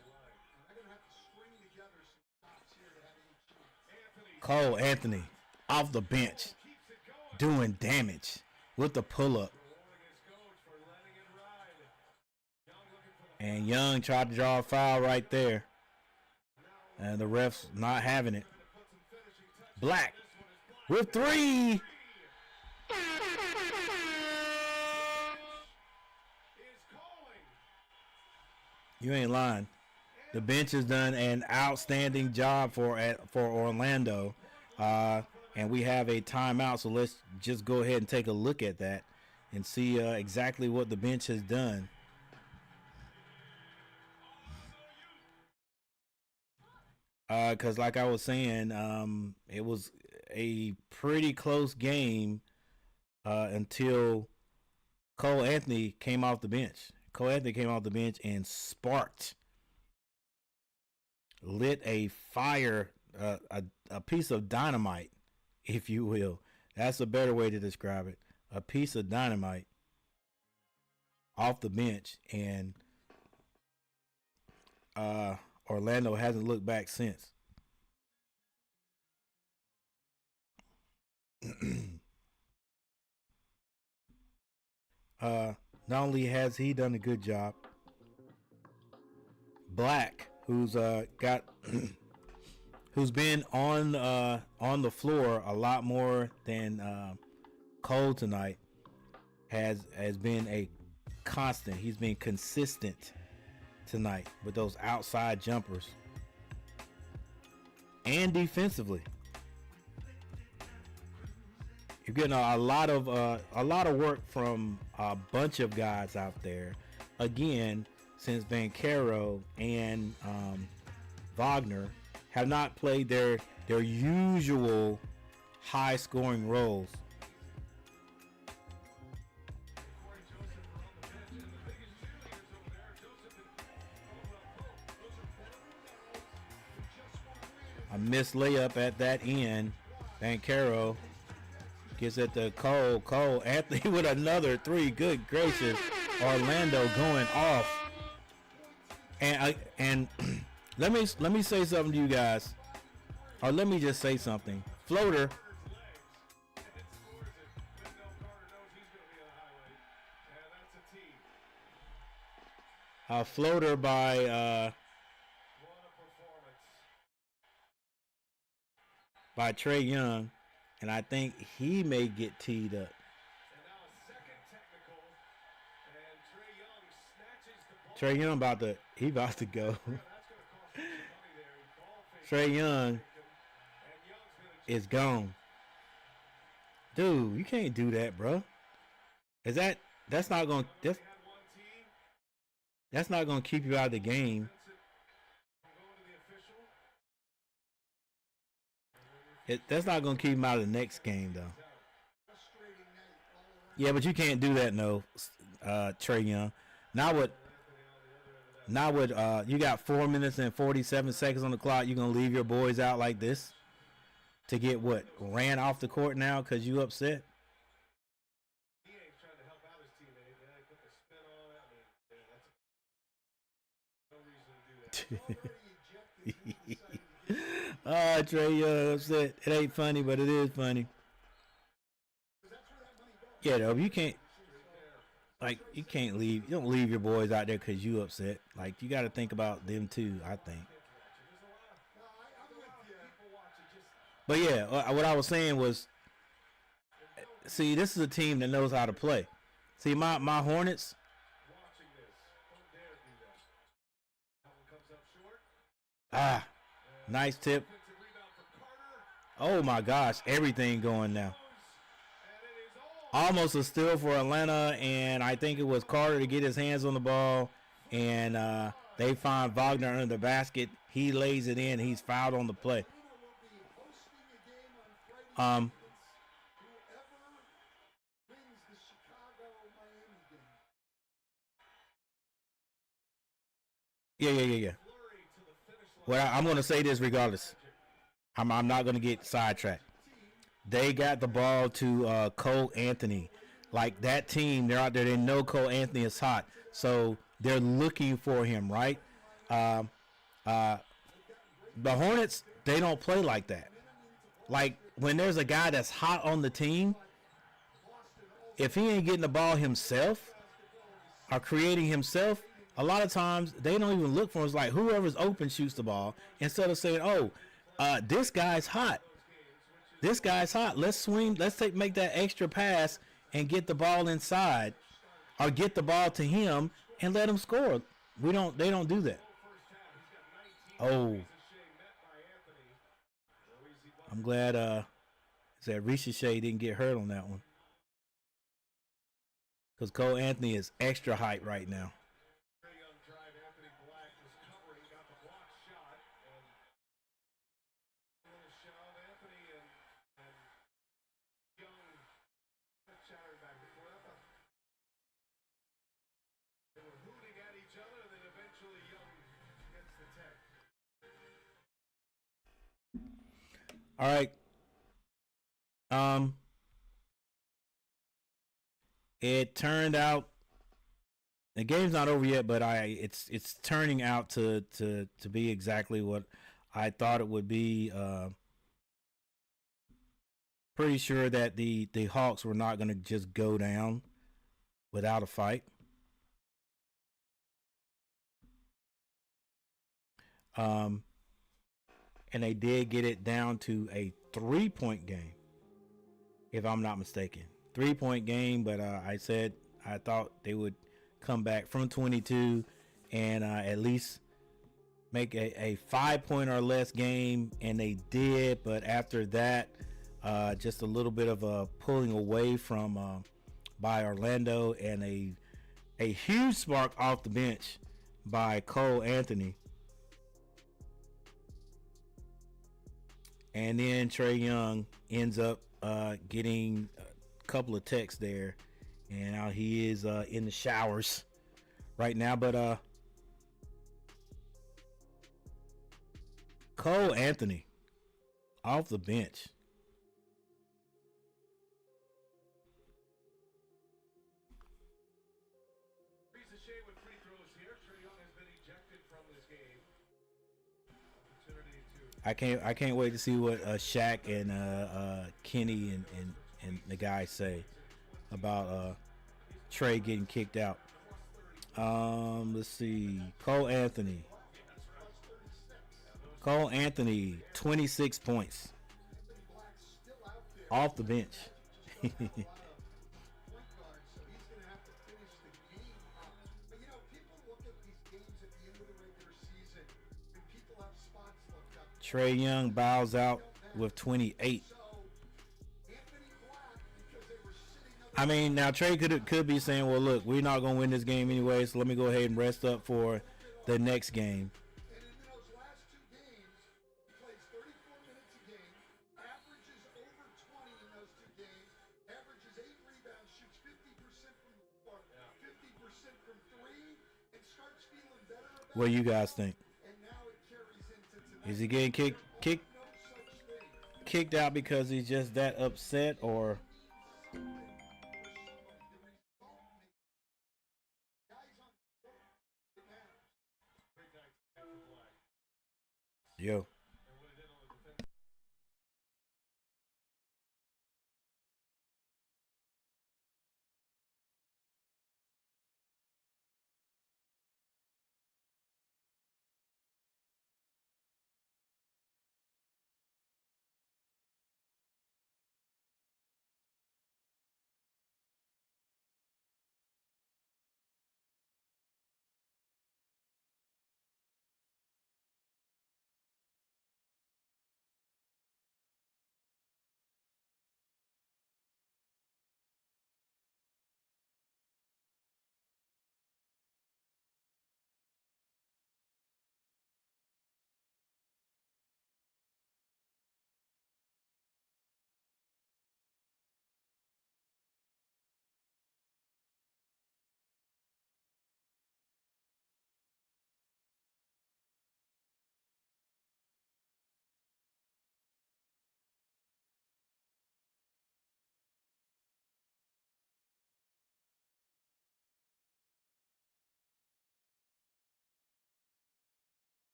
Cole Anthony off the bench doing damage with the pull-up. And Young tried to draw a foul right there. And the ref's not having it. Black with three. You ain't lying. The bench has done an outstanding job for Orlando. And we have a timeout, so let's just go ahead and take a look at that and see exactly what the bench has done. Because like I was saying, it was a pretty close game until Cole Anthony came off the bench. Cole Anthony came off the bench and lit a fire, a piece of dynamite, if you will. That's a better way to describe it. A piece of dynamite off the bench, and Orlando hasn't looked back since. Not only has he done a good job, Black, who's who's been on the floor a lot more than Cole tonight, has been a constant. He's been consistent tonight with those outside jumpers and defensively. You're getting a lot of work from a bunch of guys out there. Again, since Banchero and Wagner have not played their usual high scoring roles. A missed layup at that end. Banchero gets it to Cole. Cole Anthony with another three. Good gracious. Orlando going off. And let me say something to you guys. Or let me just say something. Floater. A floater by Trey Young, and I think he may get teed up. Trey Young about to go. Trey Young is gone. Dude, you can't do that, bro. That's not gonna keep you out of the game. That's not gonna keep him out of the next game, though. Yeah, but you can't do that, no, Trey Young. Not with you got 4 minutes and 47 seconds on the clock. You're gonna leave your boys out like this to get what ran off the court now because you upset. Trey Young upset. It ain't funny, but it is funny. Yeah, though, you can't. Like, you can't leave. You don't leave your boys out there because you upset. Like, you got to think about them too, I think. But yeah, what I was saying was, see, this is a team that knows how to play. See, my Hornets. Nice tip. Oh my gosh, everything going now. Almost a steal for Atlanta, and I think it was Carter to get his hands on the ball, and they find Wagner under the basket. He lays it in. He's fouled on the play. Yeah. Well, I'm going to say this regardless. I'm not going to get sidetracked. They got the ball to Cole Anthony. Like, that team, they're out there. They know Cole Anthony is hot. So they're looking for him, right? The Hornets, they don't play like that. Like, when there's a guy that's hot on the team, if he ain't getting the ball himself or creating himself, a lot of times they don't even look for him. It's like whoever's open shoots the ball instead of saying, oh, this guy's hot. This guy's hot. Let's swing. Let's make that extra pass and get the ball inside, or get the ball to him and let him score. They don't do that. Oh, I'm glad that Ricochet didn't get hurt on that one, because Cole Anthony is extra hype right now. All right. It turned out the game's not over yet, but it's turning out to be exactly what I thought it would be. Pretty sure that the Hawks were not going to just go down without a fight. And they did get it down to a 3-point game, if I'm not mistaken. 3-point game, but I said I thought they would come back from 22 and at least make a 5-point or less game, and they did. But after that, just a little bit of a pulling away from by Orlando, and a huge spark off the bench by Cole Anthony. And then Trey Young ends up getting a couple of texts there, and now he is in the showers right now. But Cole Anthony off the bench. I can't wait to see what Shaq and Kenny and the guys say about Trey getting kicked out. Let's see. Cole Anthony, 26 points off the bench. Trey Young bows out with 28. I mean, now Trey could be saying, "Well, look, we're not going to win this game anyway, so let me go ahead and rest up for the next game." What do you guys think? Is he getting kicked out because he's just that upset, or? Yo.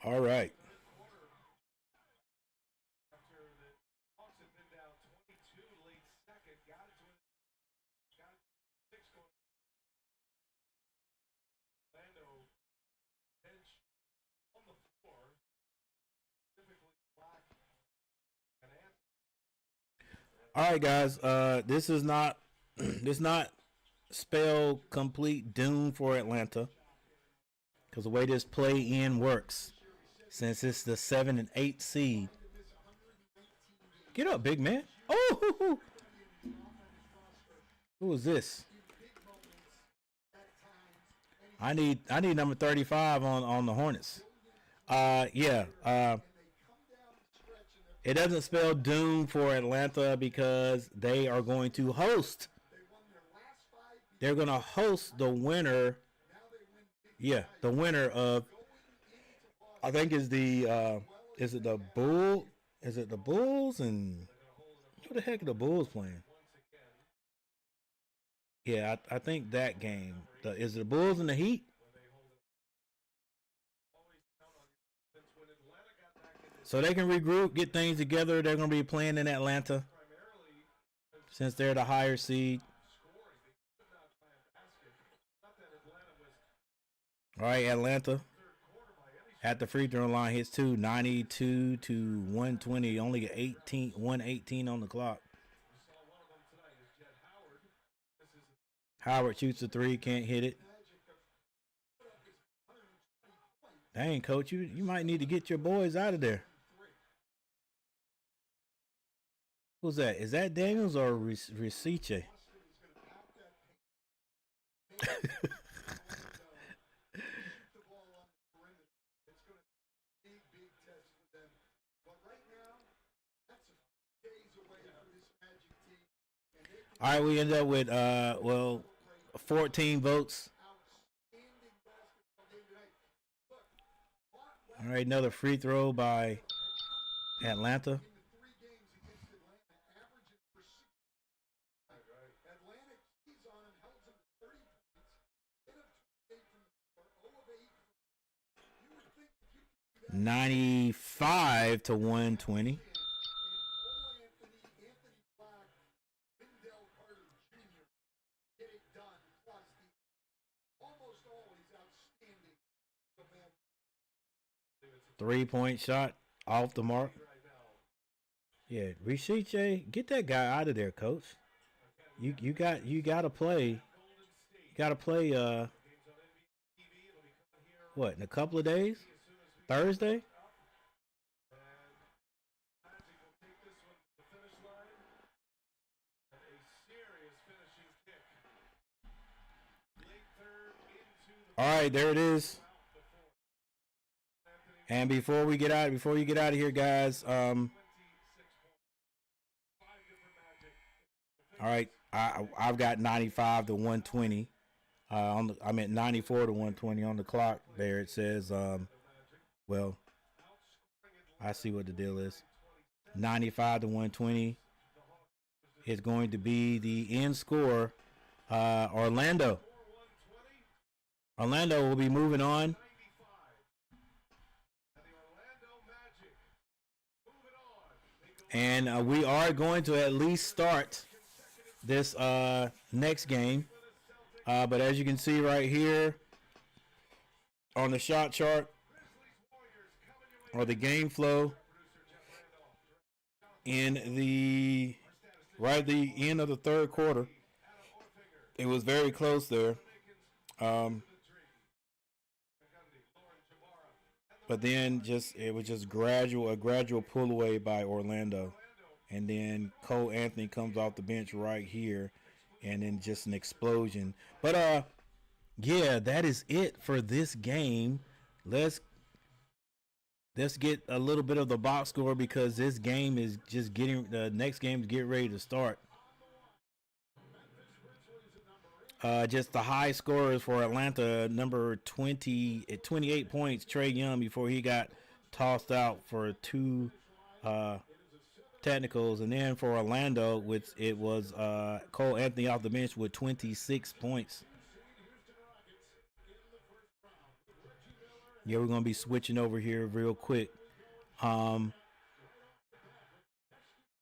All right. All right, guys. This is not this not spell complete doom for Atlanta because the way this play in works, since it's the 7 and 8 seed. Get up, big man. Oh, who is this? I need number 35 on the Hornets. Yeah. It doesn't spell doom for Atlanta because they are going to host. They're going to host the winner. Yeah, the winner of I think is it the Bull? Is it the Bulls and who the heck are the Bulls playing? Yeah, I think that game. Is it the Bulls and the Heat? So they can regroup, get things together. They're going to be playing in Atlanta since they're the higher seed. All right, Atlanta at the free throw line hits 92 to 120. Only 118 on the clock. Howard shoots a three, can't hit it. Dang, coach, you might need to get your boys out of there. Who's that? Is that Daniels or Risiche? All right, we end up with 14 votes. All right, another free throw by Atlanta. $95 to 120. Three-point shot off the mark. Yeah, Rishiche, get that guy out of there, coach. You gotta play. You gotta play what, in a couple of days? Thursday? All right, there it is. And before you get out of here, guys, all right, I've got 95 to 120. I'm at 94 to 120 on the clock. There it says, well, I see what the deal is. 95 to 120 is going to be the end score. Orlando will be moving on. And we are going to at least start this next game. But as you can see right here on the shot chart or the game flow in the end of the third quarter, it was very close there. But then it was just a gradual pull away by Orlando. And then Cole Anthony comes off the bench right here, and then just an explosion. But yeah, that is it for this game. Let's get a little bit of the box score because this game is just the next game is getting ready to start. Just the high scorers for Atlanta, number 20 at 28 points, Trae Young, before he got tossed out for two technicals. And then for Orlando, it was Cole Anthony off the bench with 26 points. Yeah, we're going to be switching over here real quick.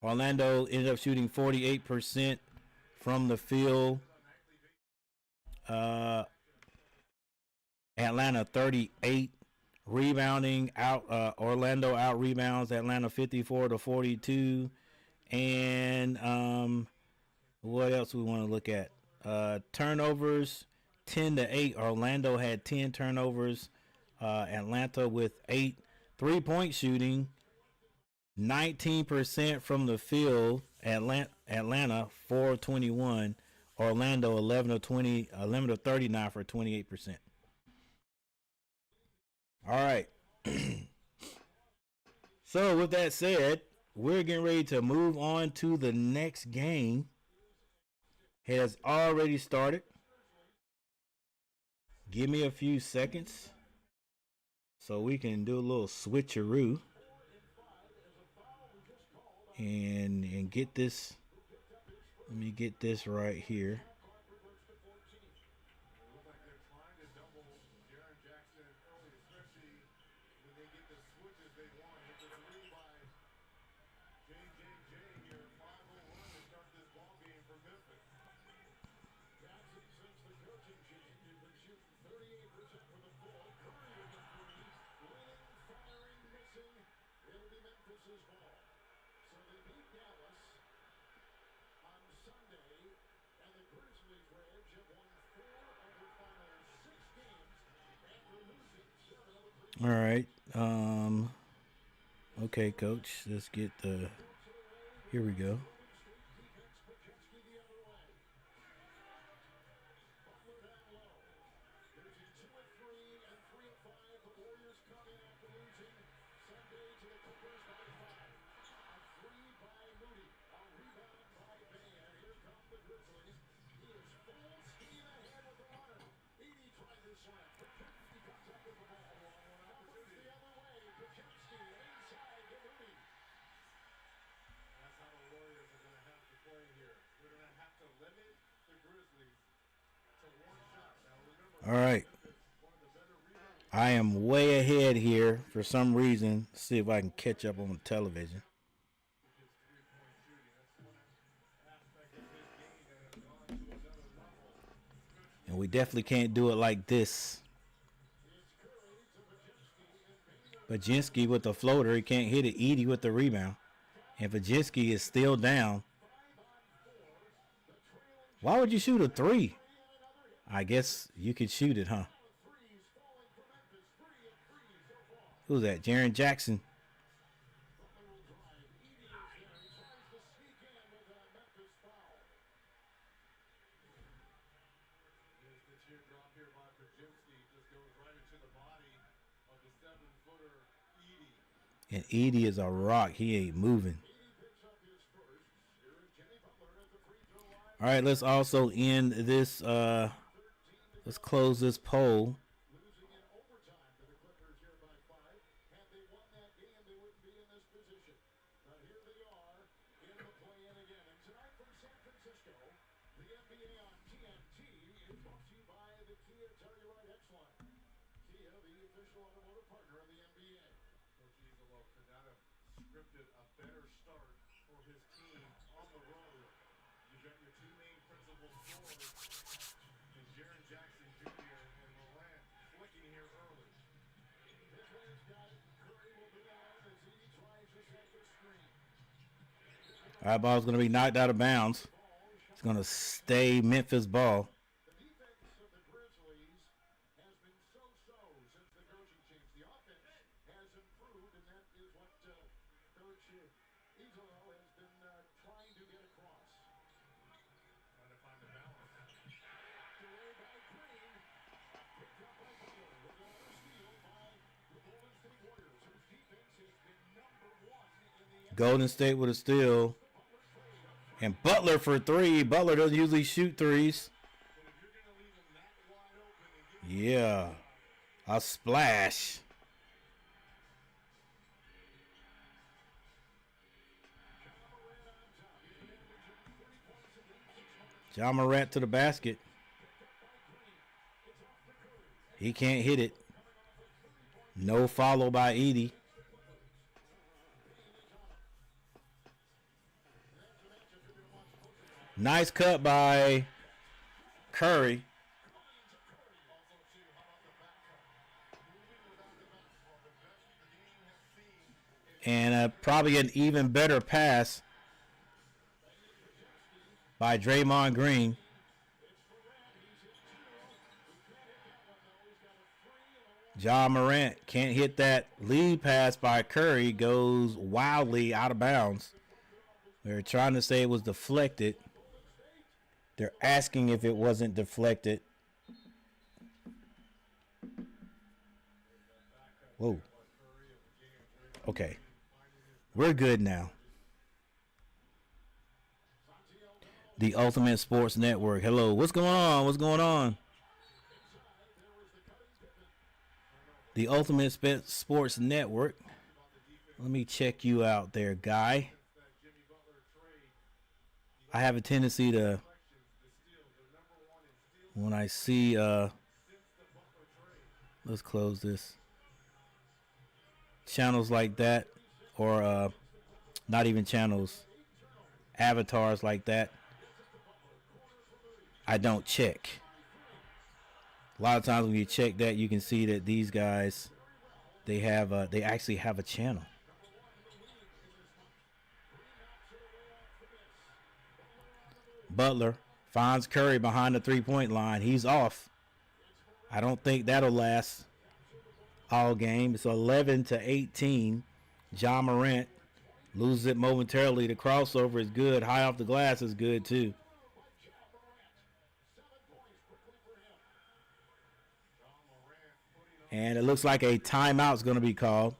Orlando ended up shooting 48% from the field. Atlanta 38. Rebounding out. Orlando out rebounds Atlanta 54 to 42. And what else we want to look at? Turnovers 10 to 8. Orlando had 10 turnovers. Atlanta with 8. 3-point shooting 19% from the field. Atlanta 421. Orlando 11 to 39 for 28%. All right. So with that said, we're getting ready to move on to the next game. It has already started. Give me a few seconds so we can do a little switcheroo and get this. Let me get this right here. All right. Okay, coach. Let's get the. Here we go. All right. I am way ahead here for some reason. Let's see if I can catch up on the television. And we definitely can't do it like this. Baczynski with the floater. He can't hit it. Edey with the rebound. And Baczynski is still down. Why would you shoot a three? I guess you could shoot it, huh? Who's that? Jaren Jackson. And Edey is a rock. He ain't moving. All right, let's also end this. Let's close this poll. All right, ball's going to be knocked out of bounds. It's going to stay Memphis ball. Golden State with a steal. And Butler for three. Butler doesn't usually shoot threes. Yeah. A splash. Ja Morant to the basket. He can't hit it. No follow by Edey. Nice cut by Curry. And probably an even better pass by Draymond Green. Ja Morant can't hit that lead pass by Curry. Goes wildly out of bounds. They're trying to say it was deflected. They're asking if it wasn't deflected. Whoa. Okay. We're good now. The Ultimate Sports Network. Hello. What's going on? What's going on? the Ultimate Sports Network. Let me check you out there, guy. I have a tendency to, when I see, let's close this, channels like that, or not even channels, avatars like that, I don't check. A lot of times when you check that, you can see that these guys, they actually have a channel. Butler finds Curry behind the three-point line. He's off. I don't think that'll last all game. It's 11-18. Ja Morant loses it momentarily. The crossover is good. High off the glass is good too. And it looks like a timeout is going to be called.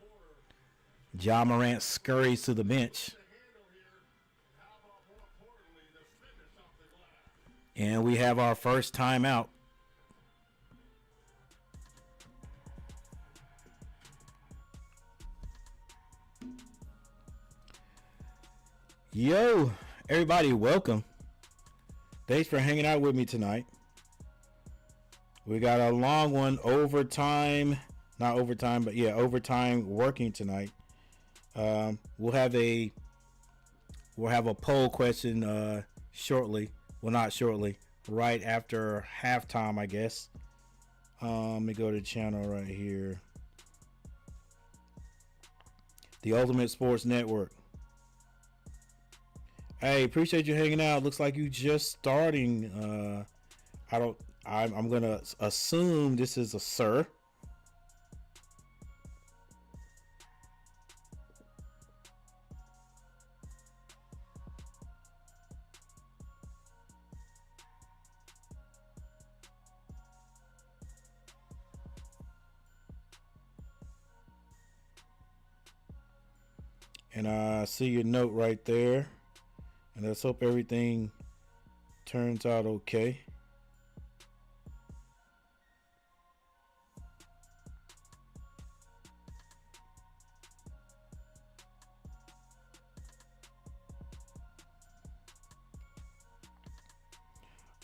Ja Morant scurries to the bench. And we have our first timeout. Yo, everybody, welcome. Thanks for hanging out with me tonight. We got a long one, overtime, not overtime, but yeah, overtime working tonight. We'll have a poll question shortly. Well, not shortly, right after halftime, I guess. Let me go to the channel right here. The Ultimate Sports Network. Hey, appreciate you hanging out. Looks like you just starting. I'm gonna assume this is a sir. And I see your note right there. And let's hope everything turns out okay.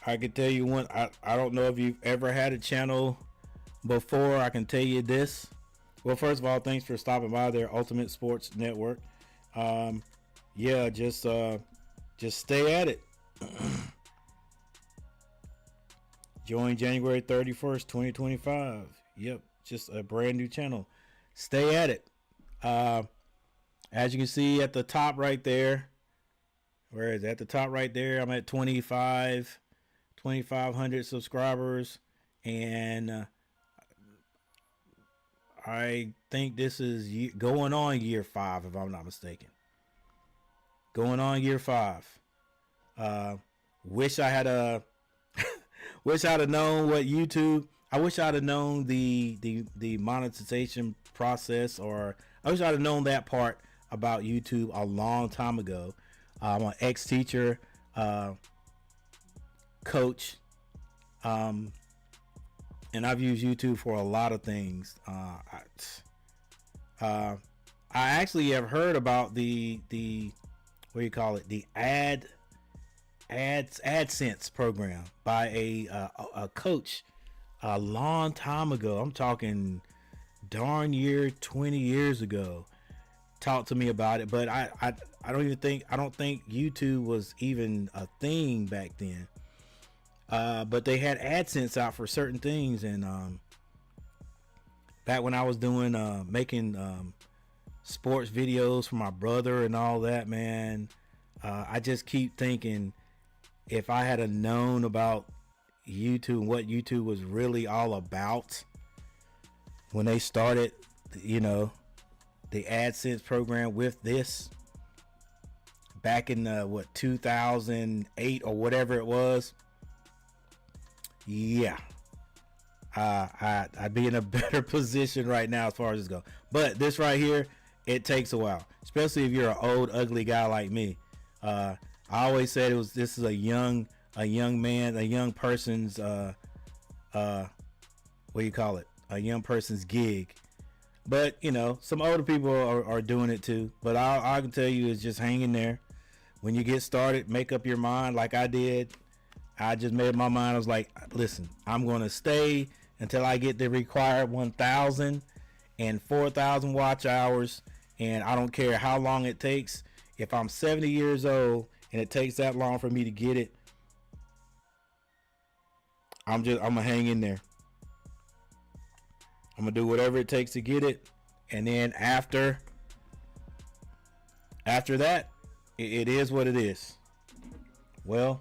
I can tell you one, I don't know if you've ever had a channel before. I can tell you this. Well, first of all, thanks for stopping by there, Ultimate Sports Network. Yeah, just stay at it. Join January 31st, 2025. Yep, just a brand new channel. Stay at it. As you can see at the top right there, where is it? At the top right there, I'm at 2,500 subscribers, and I think this is going on year 5, if I'm not mistaken. Going on year 5. Wish I had wish I'd have known what YouTube. I wish I'd have known the monetization process, or I wish I'd have known that part about YouTube a long time ago. I'm an ex-teacher, coach, and I've used YouTube for a lot of things. I actually have heard about the what do you call it? The AdSense program by a coach a long time ago. I'm talking darn year 20 years ago. Talked to me about it, but I don't think YouTube was even a thing back then. But they had AdSense out for certain things, and back when I was doing making sports videos for my brother and all that, man, I just keep thinking, if I had known about YouTube and what YouTube was really all about when they started, you know, the AdSense program with this back in 2008 or whatever it was, yeah, I'd be in a better position right now as far as this goes. But this right here, it takes a while, especially if you're an old ugly guy like me. I always said this is a young man, a young person's what do you call it? A young person's gig. But you know, some older people are doing it too. But all I can tell you is just hang in there. When you get started, make up your mind like I did. I just made my mind. I was like, listen, I'm going to stay until I get the required 1,000 and 4,000 watch hours. And I don't care how long it takes. If I'm 70 years old and it takes that long for me to get it, I'm going to hang in there. I'm going to do whatever it takes to get it. And then after that, it is what it is. Well,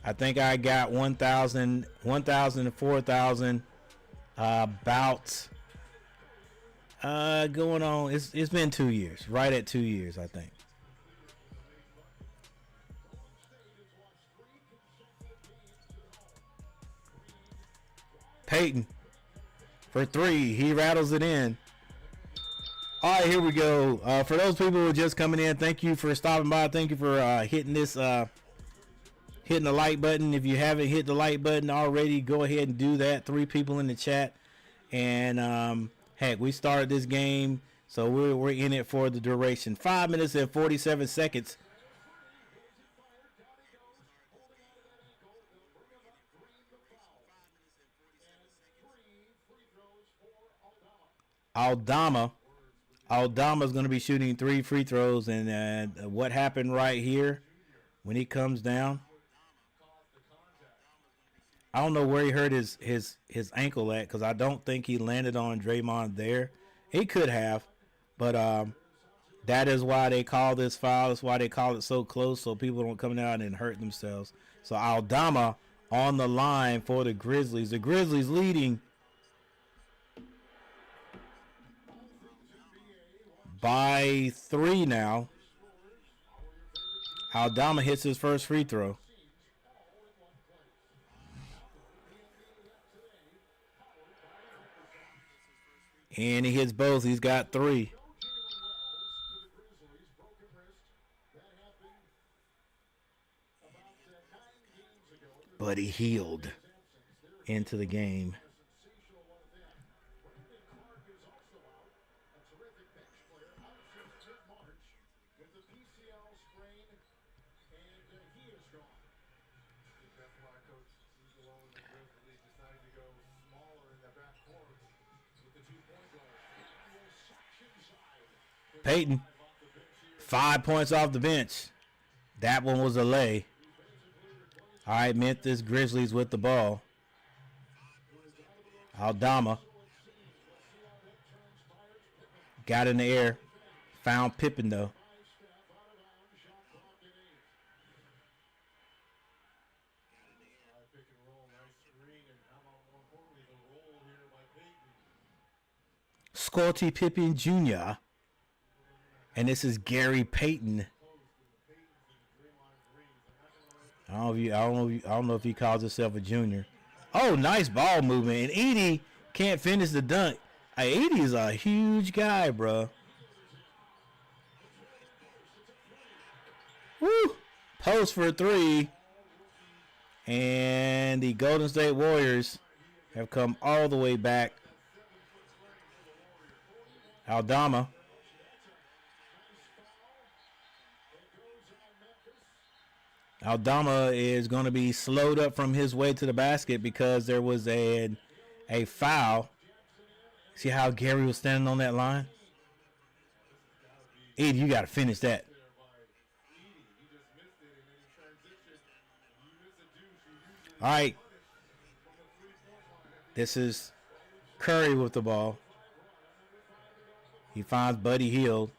I think I got 1,000 and 4,000 about going on. It's been 2 years, right at 2 years, I think. Peyton for 3. He rattles it in. All right, here we go. For those people who are just coming in, thank you for stopping by. Thank you for hitting the like button. If you haven't hit the like button already, go ahead and do that. 3 people in the chat, and heck, we started this game, so we're in it for the duration. 5 minutes and 47 seconds. Aldama is going to be shooting 3 free throws, and what happened right here when he comes down, I don't know where he hurt his ankle at, because I don't think he landed on Draymond there. He could have, but that is why they call this foul. That's why they call it so close, so people don't come down and hurt themselves. So Aldama on the line for the Grizzlies. The Grizzlies leading by 3 now. Aldama hits his first free throw. And he hits both. He's got 3. But he healed into the game. Peyton, 5 points off the bench. That one was a lay. All right, Memphis Grizzlies with the ball. Aldama got in the air. Found Pippen, though. Scottie Pippen Jr. And this is Gary Payton. I don't know if he calls himself a junior. Oh, nice ball movement. And Edie can't finish the dunk. Edie is a huge guy, bro. Woo! Post for 3. And the Golden State Warriors have come all the way back. Aldama. Aldama is going to be slowed up from his way to the basket because there was a foul. See how Gary was standing on that line? Ed, you got to finish that. All right. This is Curry with the ball. He finds Buddy Hield.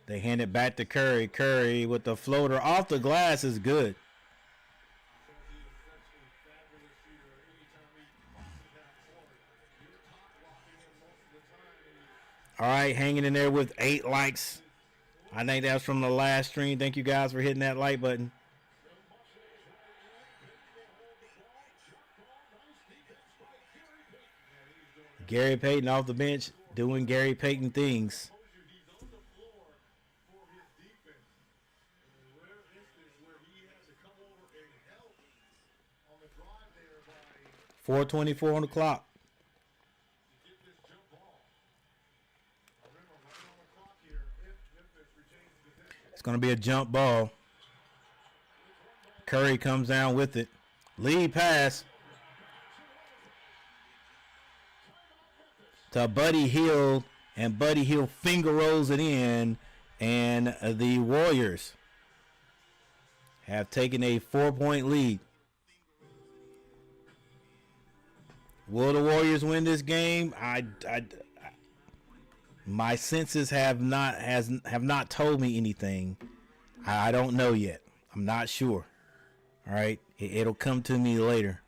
They hand it back to Curry. Curry with the floater off the glass is good. All right, hanging in there with 8 likes. I think that's from the last stream. Thank you guys for hitting that like button. Gary Payton off the bench doing Gary Payton things. 4:24 on the clock. It's going to be a jump ball. Curry comes down with it. Lead pass to Buddy Hield, and Buddy Hield finger rolls it in, and the Warriors have taken a 4-point lead. Will the Warriors win this game? My senses have not told me anything. I don't know yet. I'm not sure. All right, it'll come to me later.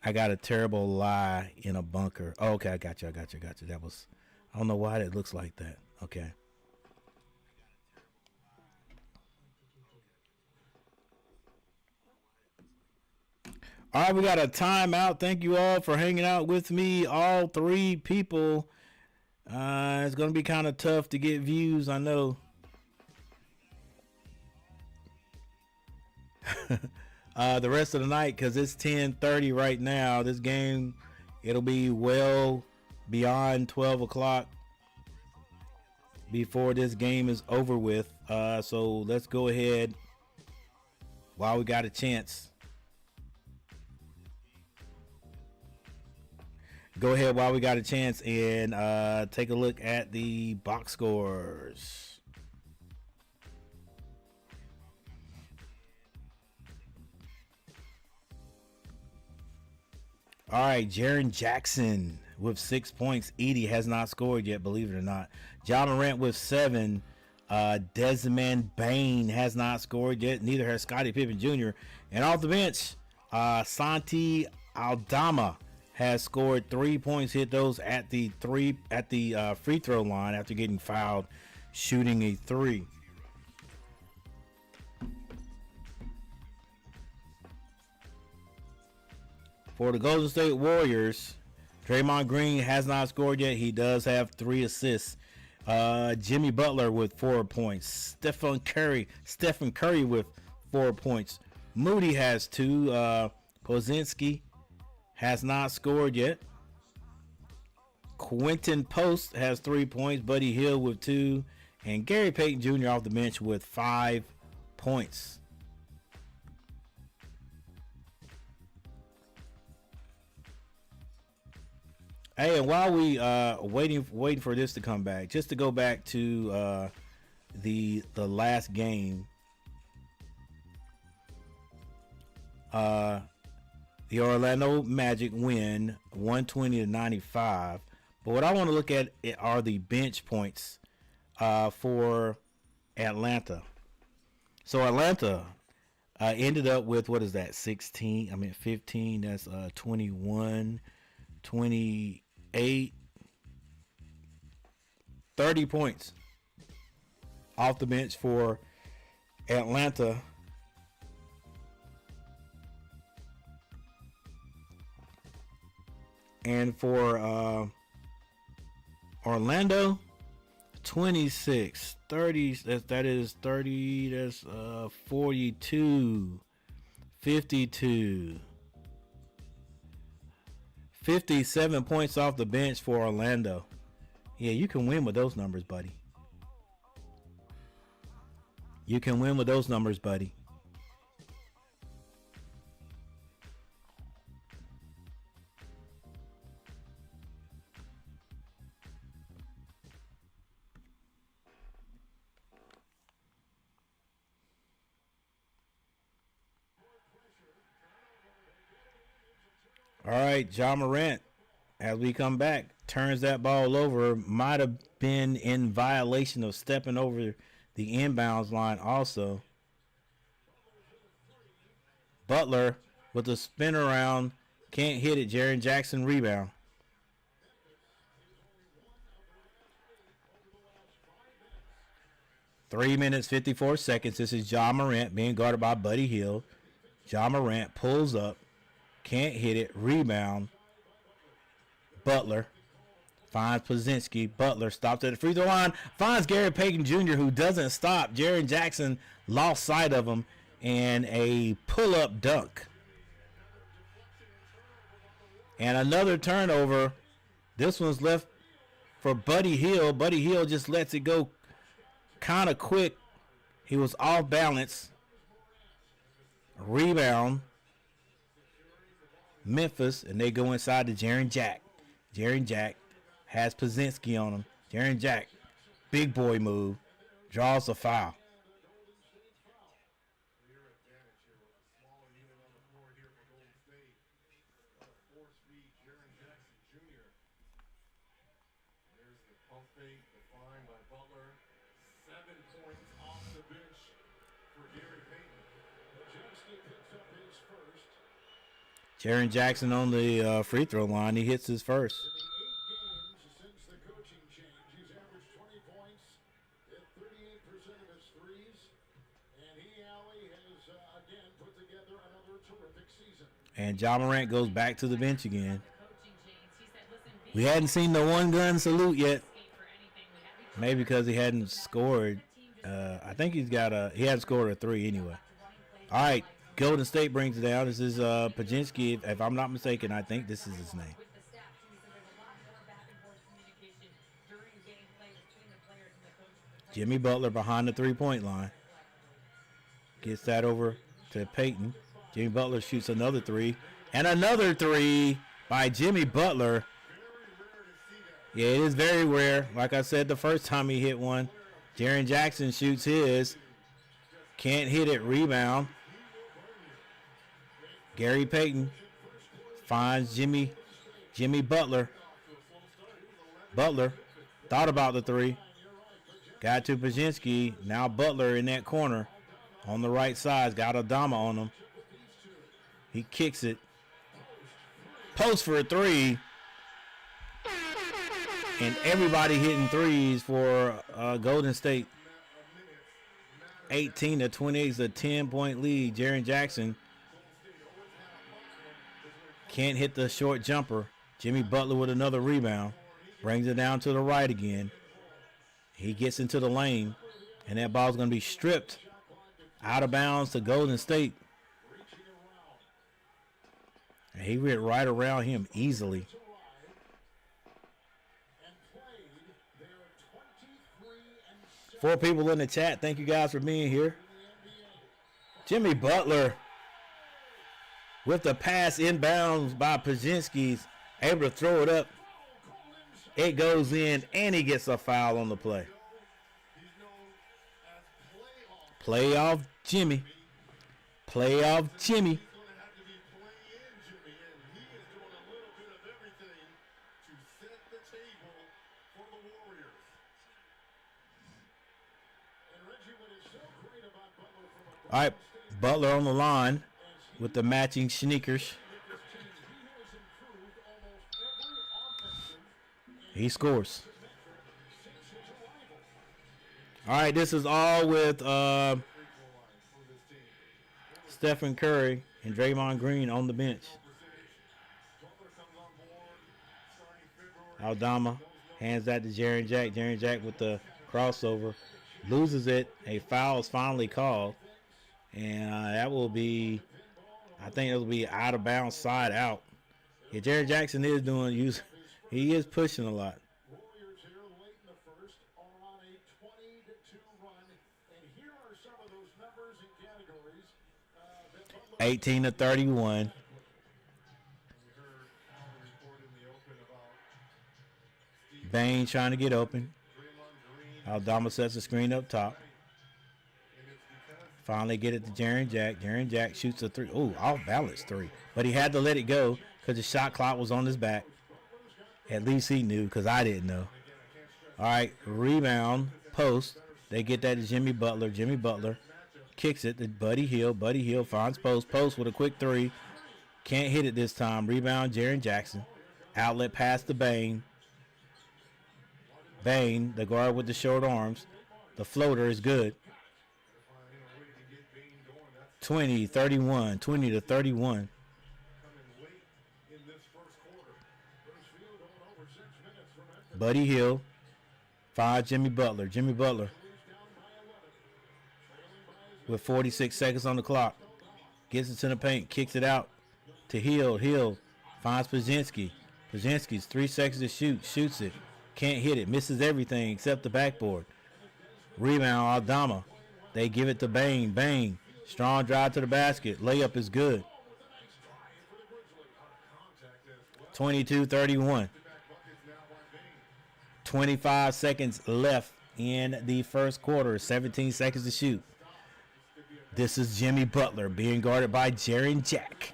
I got a terrible lie in a bunker. Oh, okay, I got you. That was, I don't know why that looks like that. Okay. All right, we got a timeout. Thank you all for hanging out with me, all three people. It's going to be kind of tough to get views, I know. The rest of the night, because it's 10:30 right now. This game, it'll be well beyond 12 o'clock before this game is over with. So let's go ahead while we got a chance. Go ahead while we got a chance and take a look at the box scores. All right, Jaren Jackson with 6 points. Edie has not scored yet, believe it or not. Ja Morant with 7. Desmond Bane has not scored yet. Neither has Scottie Pippen Jr. And off the bench, Santi Aldama has scored 3 points. Hit those at the free throw line after getting fouled shooting a 3. For the Golden State Warriors, Draymond Green has not scored yet. He does have 3 assists. Jimmy Butler with 4 points. Stephen Curry with 4 points. Moody has 2. Pozinski has not scored yet. Quentin Post has 3 points. Buddy Hield with 2. And Gary Payton Jr. off the bench with 5 points. Hey, and while we waiting for this to come back, just to go back to the last game, the Orlando Magic win 120-95. But what I want to look at are the bench points for Atlanta. So Atlanta ended up with, what is that, 15, that's 21, 28, 30 points off the bench for Atlanta. And for Orlando, 26, 30, that is 30, that's 42, 52, 57 points off the bench for Orlando. Yeah, you can win with those numbers, buddy. You can win with those numbers, buddy. All right, Ja Morant, as we come back, turns that ball over. Might have been in violation of stepping over the inbounds line also. Butler with the spin around. Can't hit it. Jaren Jackson rebound. Three minutes, 54 seconds. This is Ja Morant being guarded by Buddy Hield. Ja Morant pulls up. Can't hit it. Rebound. Butler finds Pozinski. Butler stops at the free throw line. Finds Gary Payton Jr., who doesn't stop. Jaren Jackson lost sight of him. And a pull-up dunk. And another turnover. This one's left for Buddy Hield. Buddy Hield just lets it go kind of quick. He was off balance. Rebound. Memphis, and they go inside to Jaren Jack. Jaren Jack has Pazinski on him. Jaren Jack, big boy move, draws a foul. Jaren Jackson on the free throw line. He hits his first. And Ja Morant goes back to the bench again. We hadn't seen the one-gun salute yet. Maybe because he hadn't scored. I think he hadn't scored a three anyway. All right. Golden State brings it down. This is Pazinski, if I'm not mistaken. I think this is his name. Jimmy Butler behind the three-point line. Gets that over to Payton. Jimmy Butler shoots another three. And another three by Jimmy Butler. Yeah, it is very rare. Like I said the first time he hit one. Jaren Jackson shoots his. Can't hit it. Rebound. Gary Payton finds Jimmy Butler. Butler thought about the three. Got to Pazinski. Now Butler in that corner on the right side. Got Adama on him. He kicks it. Post for a three. And everybody hitting threes for Golden State. 18-28 is a 10-point lead. Jaren Jackson can't hit the short jumper. Jimmy Butler with another rebound. Brings it down to the right again. He gets into the lane. And that ball's going to be stripped out of bounds to Golden State. And he went right around him easily. Four people in the chat. Thank you guys for being here. Jimmy Butler with the pass inbounds by Pazinski, able to throw it up. It goes in, and he gets a foul on the play. Playoff Jimmy. Playoff Jimmy. All right, Butler on the line with the matching sneakers. He scores. All right, this is all with Stephen Curry and Draymond Green on the bench. Aldama hands that to Jaren Jack. Jaren Jack with the crossover. Loses it. A foul is finally called. And that will be, I think it'll be out of bounds, side out. Yeah, Jaren Jackson is he is pushing a lot. 18-31. Bain trying to get open. Aldama sets the screen up top. Finally get it to Jaren Jack. Jaren Jack shoots a three. Oh, off balance three. But he had to let it go because the shot clock was on his back. At least he knew because I didn't know. All right, rebound, post. They get that to Jimmy Butler. Jimmy Butler kicks it to Buddy Hield. Buddy Hield finds post. Post with a quick three. Can't hit it this time. Rebound, Jaren Jackson. Outlet pass to Bain. Bain, the guard with the short arms. The floater is good. 20-31. 20-31. Buddy Hield finds Jimmy Butler. Jimmy Butler with 46 seconds on the clock. Gets it to the paint. Kicks it out to Hield. Hield finds Pazinski. Pazinski's 3 seconds to shoot. Shoots it. Can't hit it. Misses everything except the backboard. Rebound, Aldama. They give it to Bain. Bain. Strong drive to the basket. Layup is good. 22-31. 25 seconds left in the first quarter. 17 seconds to shoot. This is Jimmy Butler being guarded by Jaren Jack.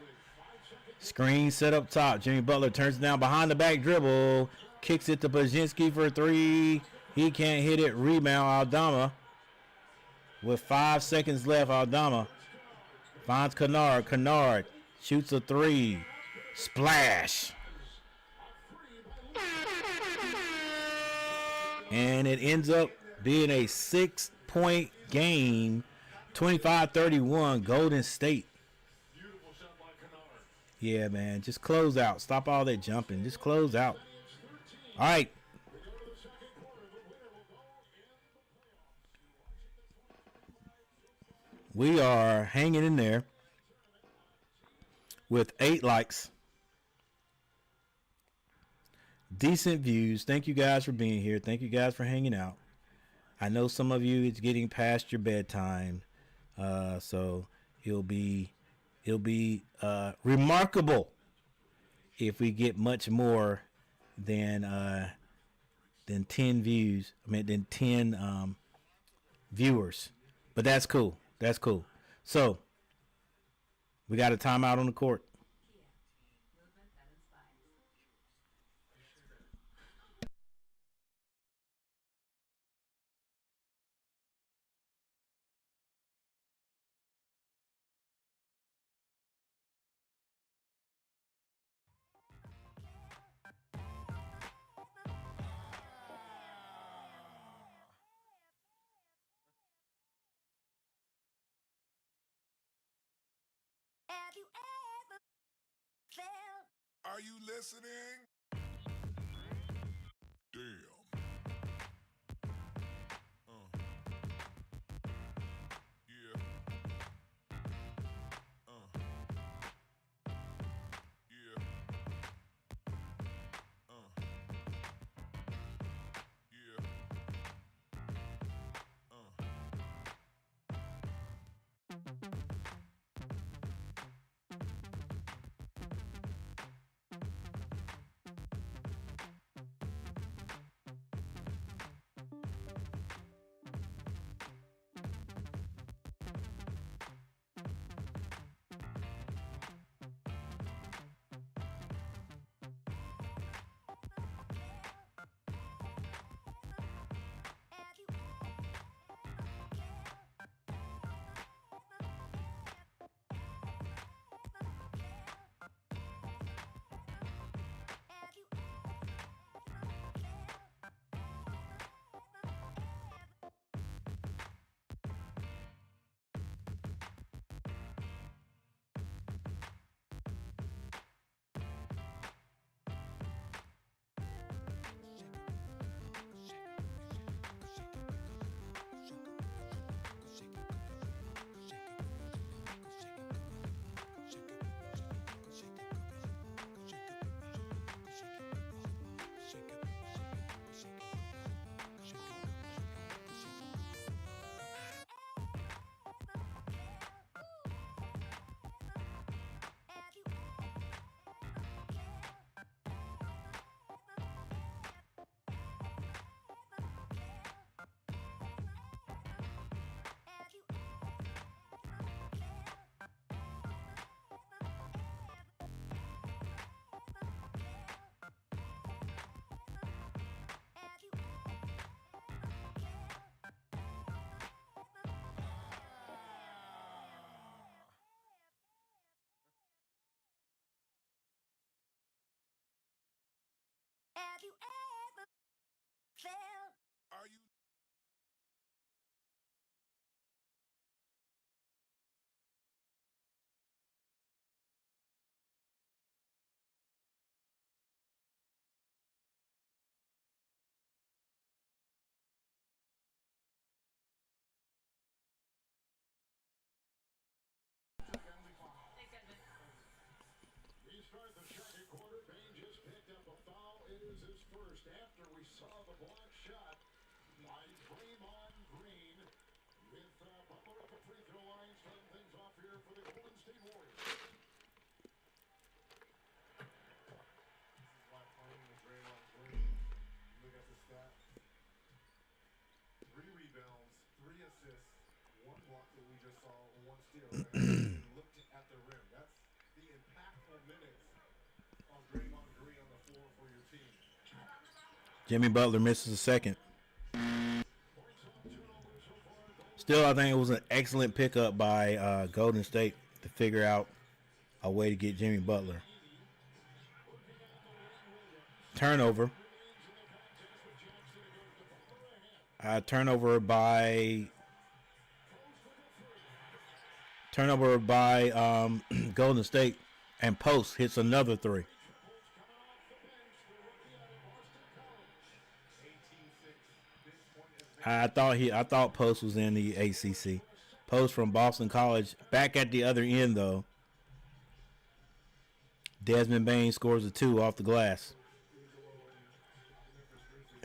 Screen set up top. Jimmy Butler turns it down behind the back dribble. Kicks it to Baczynski for 3. He can't hit it. Rebound, Aldama. With 5 seconds left, Aldama finds Kennard. Kennard shoots a 3. Splash. And it ends up being a 6-point game. 25-31, Golden State. Yeah, man, just close out. Stop all that jumping. Just close out. All right. We are hanging in there with 8 likes. Decent views. Thank you guys for being here. Thank you guys for hanging out. I know some of you it's getting past your bedtime. So it'll be remarkable if we get much more than 10 views. Than 10 viewers. But that's cool. That's cool. So we got a timeout on the court. Are you listening? Damn. Yeah. Yeah. Yeah. Have you ever felt? Are you? Jimmy Butler misses a second. Still, I think it was an excellent pickup by Golden State to figure out a way to get Jimmy Butler. Turnover. Turnover by Golden State, and Post hits another three. I thought Post was in the ACC. Post from Boston College. Back at the other end though, Desmond Bain scores a 2 off the glass.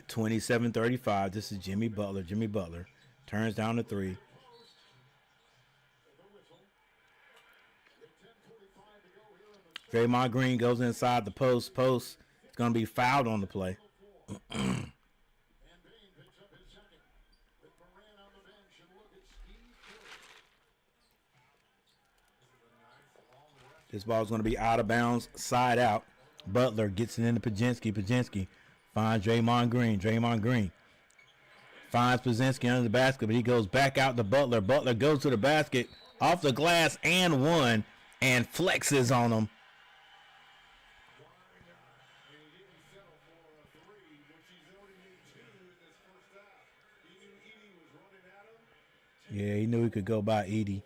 27-35. This is Jimmy Butler. Jimmy Butler turns down the 3. Draymond Green goes inside the post. Post is going to be fouled on the play. This ball is going to be out of bounds, side out. Butler gets it into Pajinski. Pajinski finds Draymond Green. Draymond Green finds Pajinski under the basket, but he goes back out to Butler. Butler goes to the basket, off the glass and one, and flexes on him. Yeah, he knew he could go by Edie.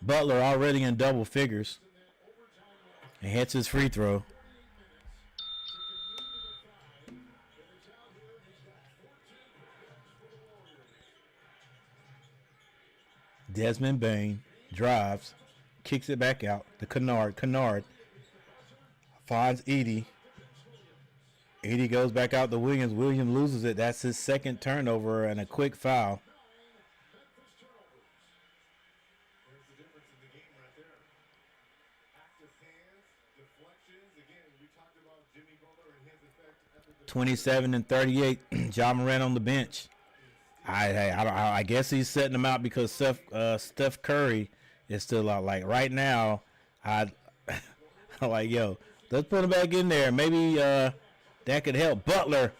Butler already in double figures and hits his free throw. Desmond Bain drives, kicks it back out to Kennard. Kennard finds Edie. Edie goes back out to Williams. Williams loses it. That's his second turnover and a quick foul. There's the difference in the game right there. Active hands, deflections. Again, we talked about Jimmy Butler and his effect at the 27-38. Ja Morant on the bench. I guess he's setting them out because Steph Curry is still out. Like right now, I'm like, yo, let's put him back in there. Maybe that could help. Butler,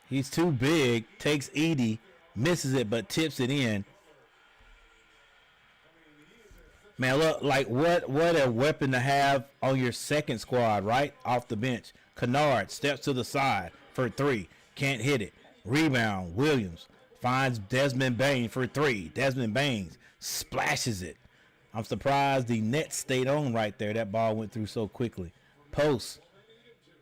he's too big. Takes Edie, misses it, but tips it in. Man, look, like what a weapon to have on your second squad, right? Off the bench. Kennard steps to the side for 3. Can't hit it. Rebound. Williams finds Desmond Bain for 3. Desmond Bain splashes it. I'm surprised the net stayed on right there. That ball went through so quickly. Post.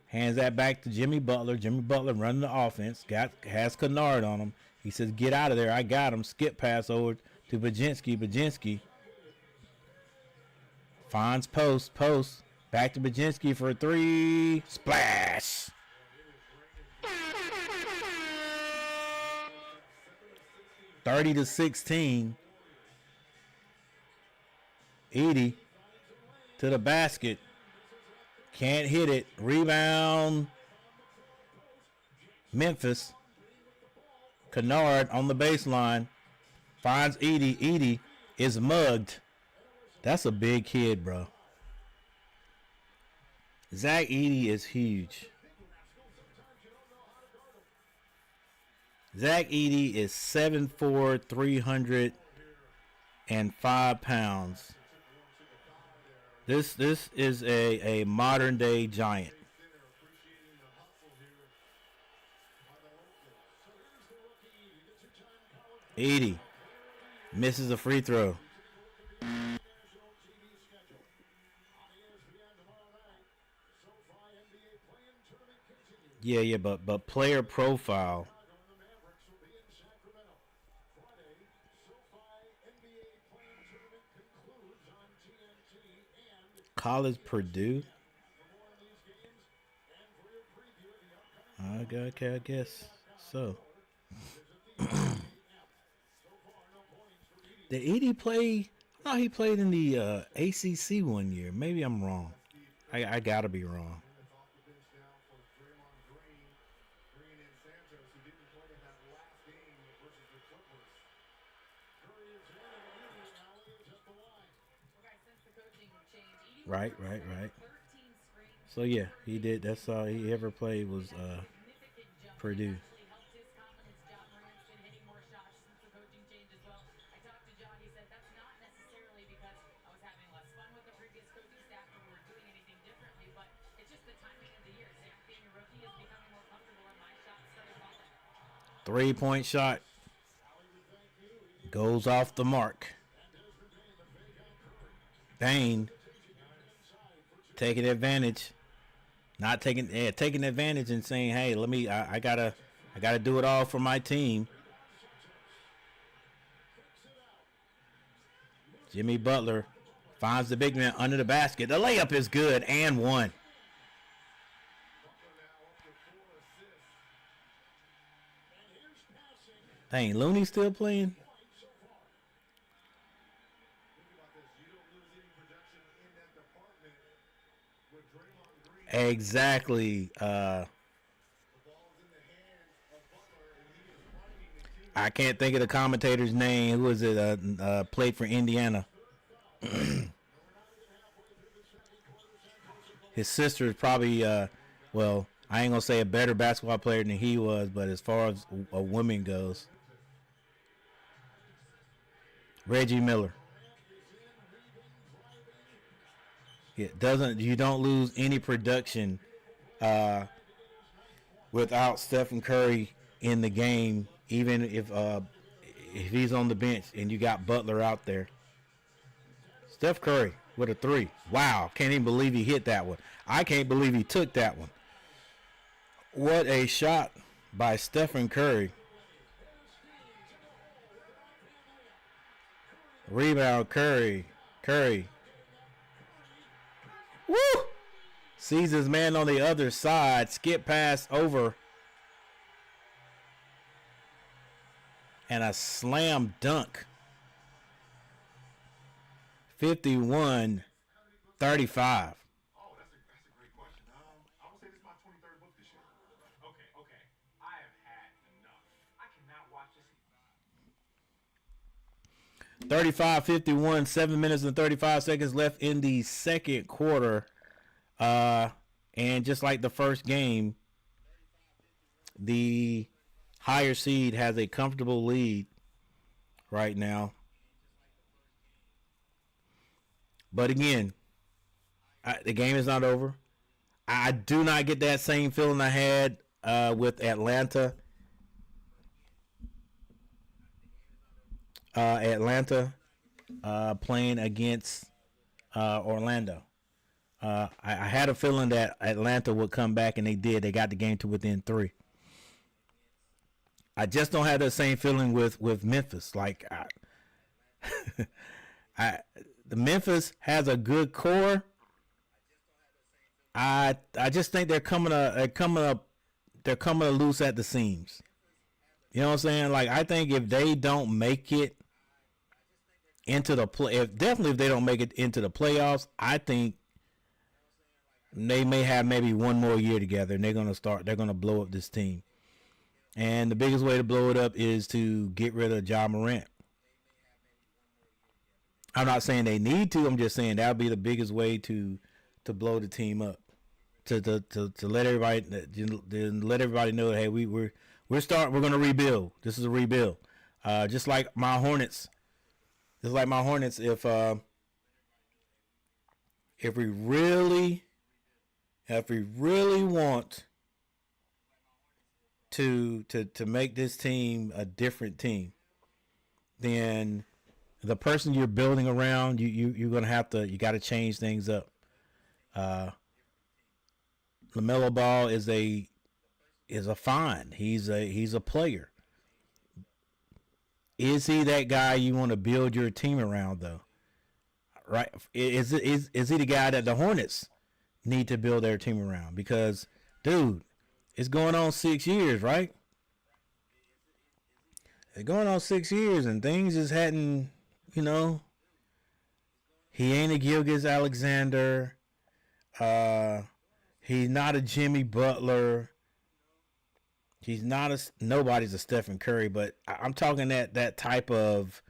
Hands that back to Jimmy Butler. Jimmy Butler running the offense. Has Kennard on him. He says, get out of there. I got him. Skip pass over to Pajinski. Pajinski finds Post. Post. Back to Pajinski for 3. Splash. (30-16). Edie to the basket. Can't hit it. Rebound. Memphis. Kennard on the baseline. Finds Edie. Edie is mugged. That's a big kid, bro. Zach Edey is huge. Zach Edey is 7'4", 305 pounds. This is a modern day giant. Edey misses a free throw. Yeah, but player profile. college Purdue. Okay, I guess so. Did Edie play? No, he played in the ACC one year. Maybe I'm wrong. I gotta be wrong. That's off the bench now for Draymond Green, bringing in Santos, who didn't play in that last game versus the Clippers. Curry is in and immediately now is at the line. Okay, since the coaching change, Edie Right. 13 screens. So yeah, he did. That's all he ever played was Significant jump. Purdue. Actually helped his confidence. John Morant's been hitting more shots since the coaching change as well. I talked to John. He said that's not necessarily because I was having less fun with the previous coaching staff or we were doing anything differently, but it's just the timing of the year. Zach being a rookie is becoming more comfortable and my shots started falling. 3-point shot goes off the mark. Bane taking advantage, not taking advantage and saying, "Hey, I gotta do it all for my team." Jimmy Butler finds the big man under the basket. The layup is good and one. Dang, Looney still playing? Think about this. You don't lose any production in that department with Draymond Green. Exactly. The ball is in the hands of Butler, and he is finding the team. I can't think of the commentator's name. Who was it? Played for Indiana. His sister is probably, well, I ain't gonna say a better basketball player than he was, but as far as a woman goes, Reggie Miller. You don't lose any production without Stephen Curry in the game, even if he's on the bench and you got Butler out there. Steph Curry with a three. Wow, can't even believe he hit that one. I can't believe he took that one. What a shot by Stephen Curry. Rebound, Curry. Woo! Sees his man on the other side. Skip pass over. And a slam dunk. 51-35. Oh, that's a great question. I would say this is my 23rd book this year. Okay. I have had enough. I cannot watch this. 35-51, 7 minutes and 35 seconds left in the second quarter. And just like the first game, the higher seed has a comfortable lead right now. But again, the game is not over. I do not get that same feeling I had with Atlanta. Playing against Orlando. I had a feeling that Atlanta would come back, and they did. They got the game to within 3. I just don't have that same feeling with Memphis. Like, the Memphis has a good core. I just think they're coming loose at the seams. You know what I'm saying? Like, I think if they don't make it into the if they don't make it into the playoffs, I think they may have maybe one more year together, and they're gonna blow up this team. And the biggest way to blow it up is to get rid of Ja Morant. I'm not saying they need to. I'm just saying that would be the biggest way to blow the team up. To let everybody know that, hey, we're gonna rebuild. This is a rebuild. Just like my Hornets. If we really want to make this team a different team, then the person you're building around, you got to change things up. LaMelo Ball is a find. He's a player. Is he that guy you want to build your team around, though? right? Is he the guy that the Hornets need to build their team around? Because, dude, it's going on 6 years, right? It's going on 6 years, and things just hadn't, you know. He ain't a Gilgeous Alexander. He's not a Jimmy Butler. He's not nobody's a Stephen Curry, but I'm talking that type of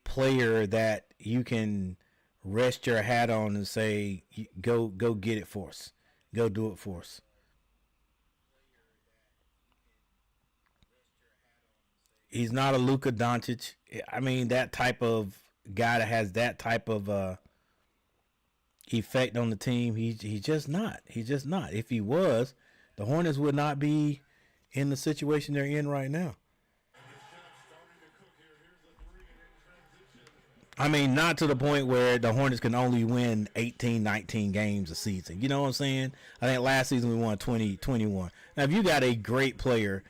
player that you can rest your hat on and say, go get it for us. Go do it for us. He's not a Luka Doncic. I mean, that type of guy that has that type of effect on the team. He's just not. He's just not. If he was, the Hornets would not be in the situation they're in right now. I mean, not to the point where the Hornets can only win 18, 19 games a season. You know what I'm saying? I think last season we won 20, 21. Now, if you got a great player,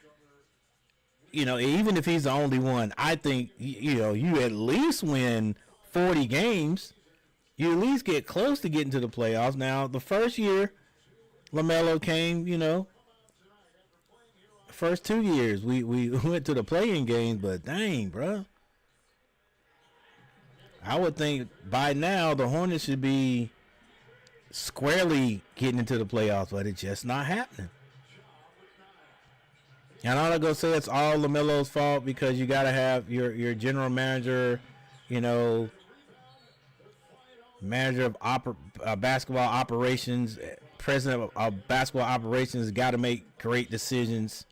you know, even if he's the only one, I think, you know, you at least win 40 games. You at least get close to getting to the playoffs. Now, the first year LaMelo came, you know, first 2 years we went to the play-in games, but dang, bro. I would think by now the Hornets should be squarely getting into the playoffs, but it's just not happening. And I'm not going to say it's all LaMelo's fault, because you got to have your general manager, you know, manager of basketball operations, president of basketball operations, got to make great decisions.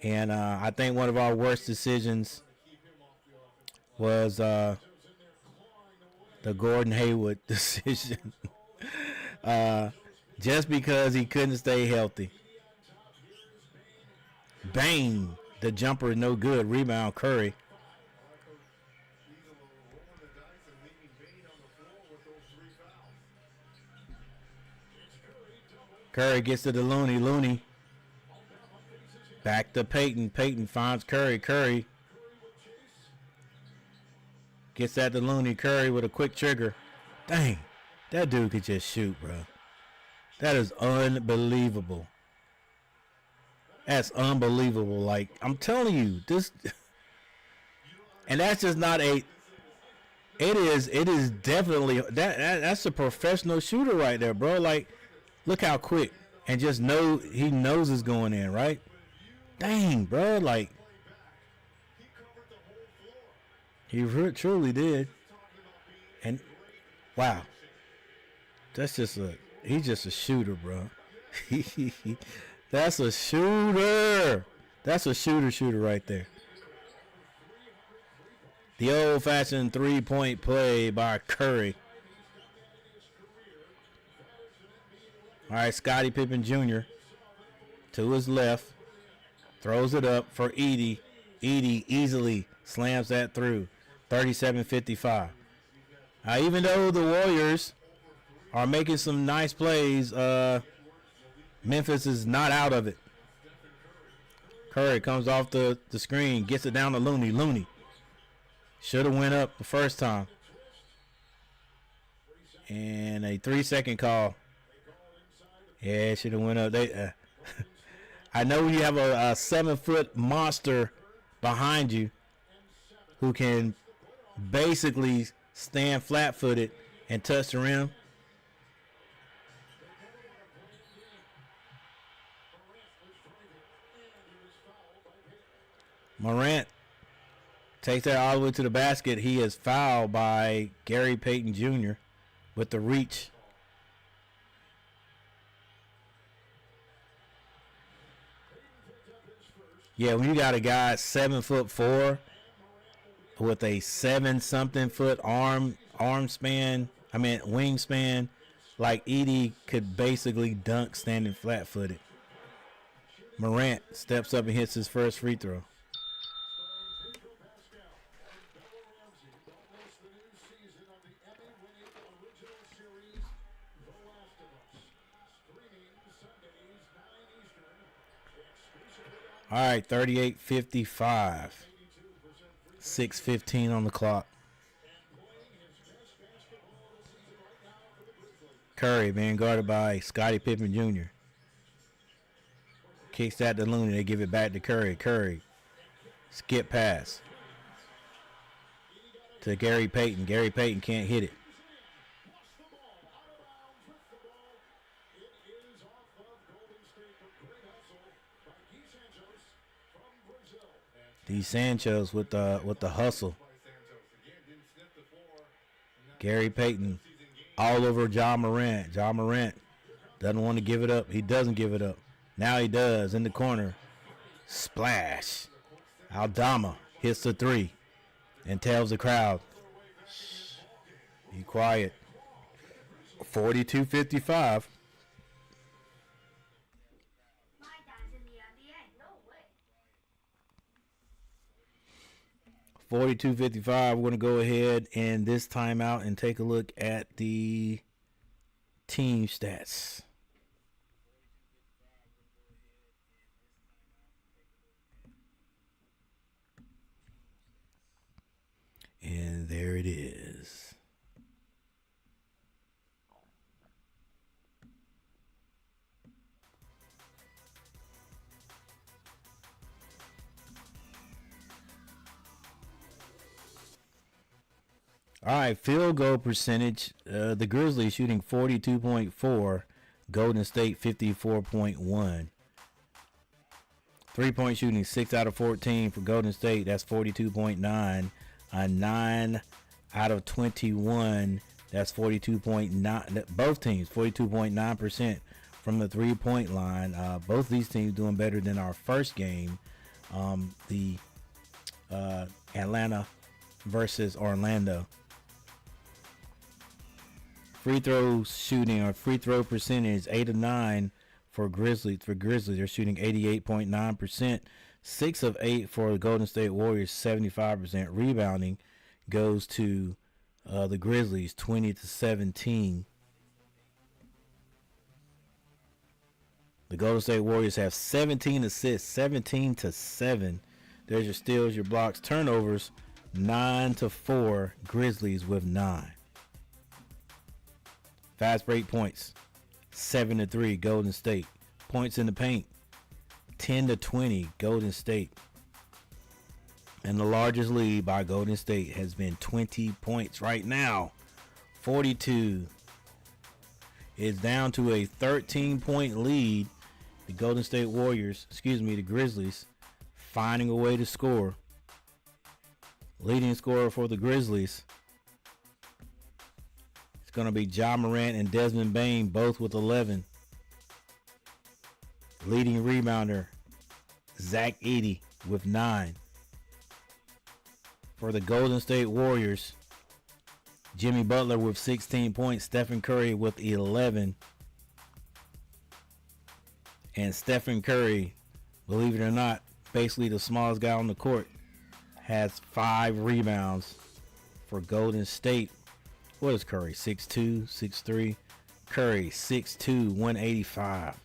And I think one of our worst decisions was the Gordon Hayward decision. Just because he couldn't stay healthy. Bang! The jumper is no good. Rebound, Curry. Curry gets to the Looney. Looney. Back to Peyton. Peyton finds Curry. Curry gets that to Looney. Curry with a quick trigger. Dang. That dude could just shoot, bro. That is unbelievable. That's unbelievable. Like, I'm telling you, this, and that's just not a, it is definitely, that's a professional shooter right there, bro. Like, look how quick, and just he knows it's going in, right? Dang, bro, like, he truly did. And wow, that's just he's just a shooter, bro. That's a shooter. That's a shooter right there. The old-fashioned three-point play by Curry. All right, Scottie Pippen Jr. to his left. Throws it up for Edey. Edey easily slams that through. 37-55. Even though the Warriors are making some nice plays, Memphis is not out of it. Curry comes off the screen, gets it down to Looney. Looney should have went up the first time. And a 3-second call. Yeah, should have went up. They, I know you have a 7-foot monster behind you who can basically stand flat-footed and touch the rim. Morant takes that all the way to the basket. He is fouled by Gary Payton Jr. with the reach. Yeah, when you got a guy 7'4" with a 7-something foot wingspan, like Edey could basically dunk standing flat-footed. Morant steps up and hits his first free throw. All right, 38-55. 6:15 on the clock. Curry being guarded by Scottie Pippen Jr. Kicks that to Looney. They give it back to Curry. Curry. Skip pass to Gary Payton. Gary Payton can't hit it. Lost the ball. Out of bounds with the ball. It is off of Golden State. A great hustle by Guy Santos from Brazil. D. Santos with the hustle. Gary Payton all over Ja Morant. Ja Morant doesn't want to give it up. He doesn't give it up. Now he does in the corner. Splash. Aldama hits the three and tells the crowd, shh, be quiet. 42-55. My dad's in the NBA. No way. 42-55. We're going to go ahead and this time out and take a look at the team stats. And there it is. All right, field goal percentage. The Grizzlies shooting 42.4, Golden State 54.1. 3-point shooting 6 out of 14 for Golden State. That's 42.9. 9 out of 21. That's 42.9. Both teams 42.9% from the 3-point line. Both these teams doing better than our first game. The Atlanta versus Orlando. Free throw shooting or free throw percentage 8 of 9 for Grizzlies. For Grizzlies, they're shooting 88.9%. 6 of 8 for the Golden State Warriors, 75%. Rebounding goes to the Grizzlies, 20-17. The Golden State Warriors have 17 assists, 17-7. There's your steals, your blocks, turnovers, 9-4. Grizzlies with 9. Fast break points, 7-3. Golden State. Points in the paint, 10-20. Golden State. And the largest lead by Golden State has been 20 points right now. 42 is down to a 13-point lead. The Golden State Warriors, the Grizzlies, finding a way to score. Leading scorer for the Grizzlies, it's going to be Ja Morant and Desmond Bane, both with 11. Leading rebounder, Zach Edey with 9. For the Golden State Warriors, Jimmy Butler with 16 points, Stephen Curry with 11. And Stephen Curry, believe it or not, basically the smallest guy on the court, has 5 rebounds for Golden State. What is Curry? 6'2", 6'3"? Curry, 6'2", 185.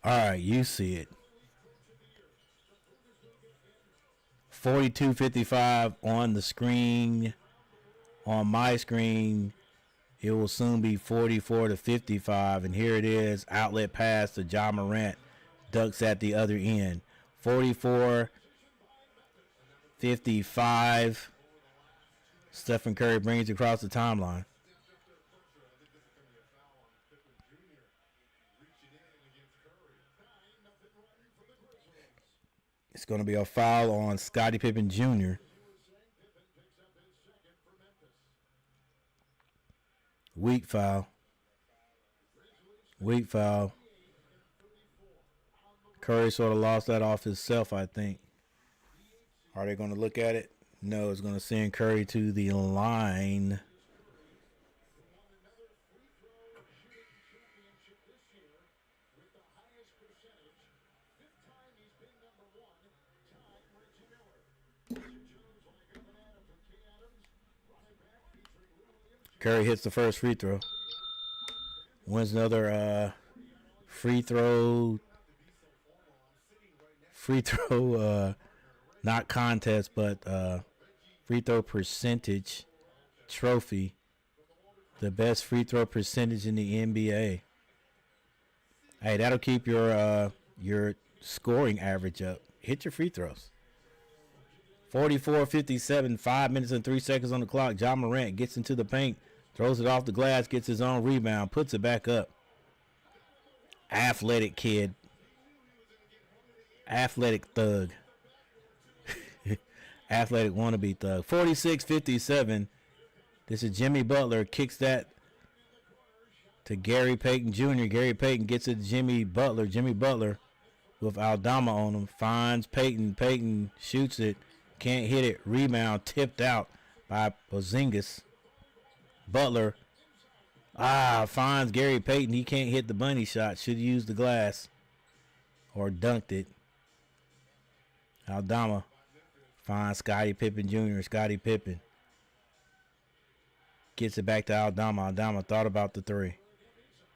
All right, you see it. 42-55 on the screen. On my screen, it will soon be 44-55. And here it is. Outlet pass to Ja Morant. Ducks at the other end. 44-55. Stephen Curry brings it across the timeline. It's going to be a foul on Scottie Pippen Jr. Weak foul. Weak foul. Curry sort of lost that off himself, I think. Are they going to look at it? No, it's going to send Curry to the line. Curry hits the first free throw. Wins another free throw, not contest, but free throw percentage trophy. The best free throw percentage in the NBA. Hey, that'll keep your scoring average up. Hit your free throws. 44-57, 5 minutes and 3 seconds on the clock. Ja Morant gets into the paint, throws it off the glass, gets his own rebound, puts it back up. Athletic kid. Athletic thug. Athletic wannabe thug. 46-57. This is Jimmy Butler. Kicks that to Gary Payton Jr. Gary Payton gets it to Jimmy Butler. Jimmy Butler with Aldama on him. Finds Payton. Payton shoots it. Can't hit it. Rebound tipped out by Porzingis. Butler finds Gary Payton. He can't hit the bunny shot. Should use the glass or dunked it. Aldama finds Scottie Pippen Jr. Scottie Pippen gets it back to Aldama. Aldama thought about the three.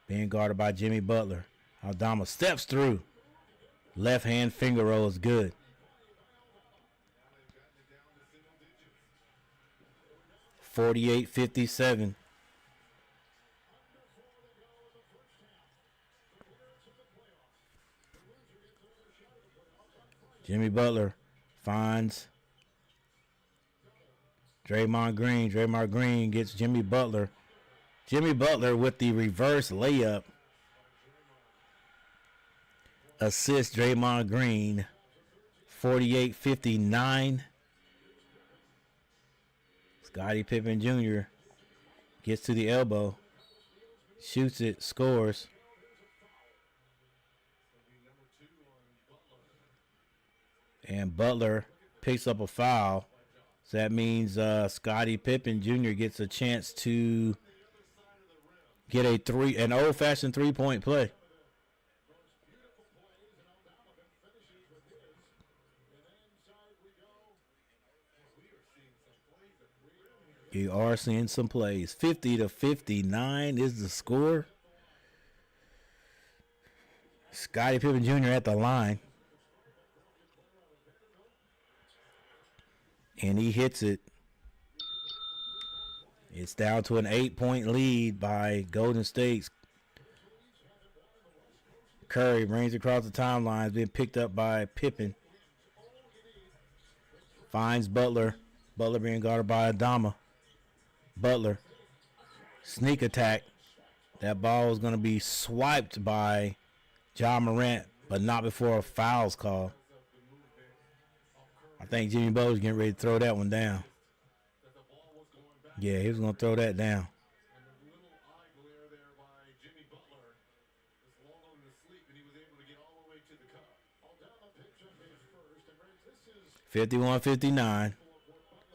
Being guarded by Jimmy Butler. Aldama steps through. Left hand finger roll is good. $48-57. Jimmy Butler finds Draymond Green. Draymond Green gets Jimmy Butler. Jimmy Butler with the reverse layup assists Draymond Green. 48-59. Scottie Pippen Jr. gets to the elbow, shoots it, scores. And Butler picks up a foul. So that means Scottie Pippen Jr. gets a chance to get an old-fashioned three-point play. You are seeing some plays. 50-59 is the score. Scottie Pippen Jr. at the line. And he hits it. It's down to an 8-point lead by Golden State. Curry brings across the timeline. It's been picked up by Pippen. Finds Butler. Butler being guarded by Adama. Butler. Sneak attack. That ball is going to be swiped by Ja Morant, but not before a foul's called. I think Jimmy Butler's getting ready to throw that one down. Yeah, he was going to throw that down. 51-59.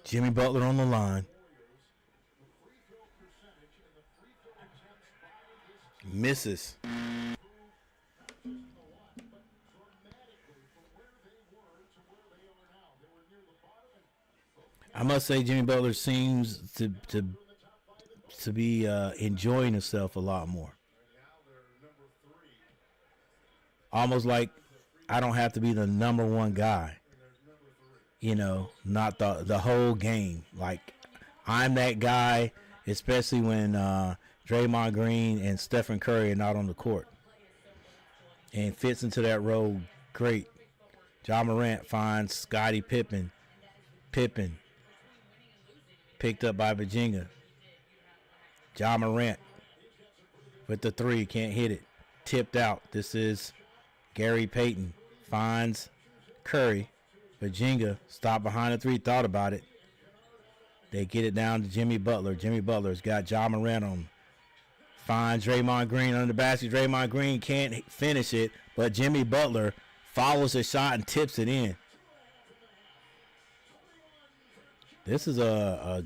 Jimmy Butler on the line. Misses. I must say Jimmy Butler seems to be enjoying himself a lot more. Almost like I don't have to be the number one guy. You know, not the whole game. Like, I'm that guy, especially when Draymond Green and Stephen Curry are not on the court. And fits into that role great. Ja Morant finds Scottie Pippen. Pippen. Picked up by Virginia. Ja Morant with the three. Can't hit it. Tipped out. This is Gary Payton. Finds Curry. Virginia stopped behind the three, thought about it. They get it down to Jimmy Butler. Jimmy Butler's got Ja Morant on him. Finds Draymond Green under the basket. Draymond Green can't finish it, but Jimmy Butler follows the shot and tips it in. This is a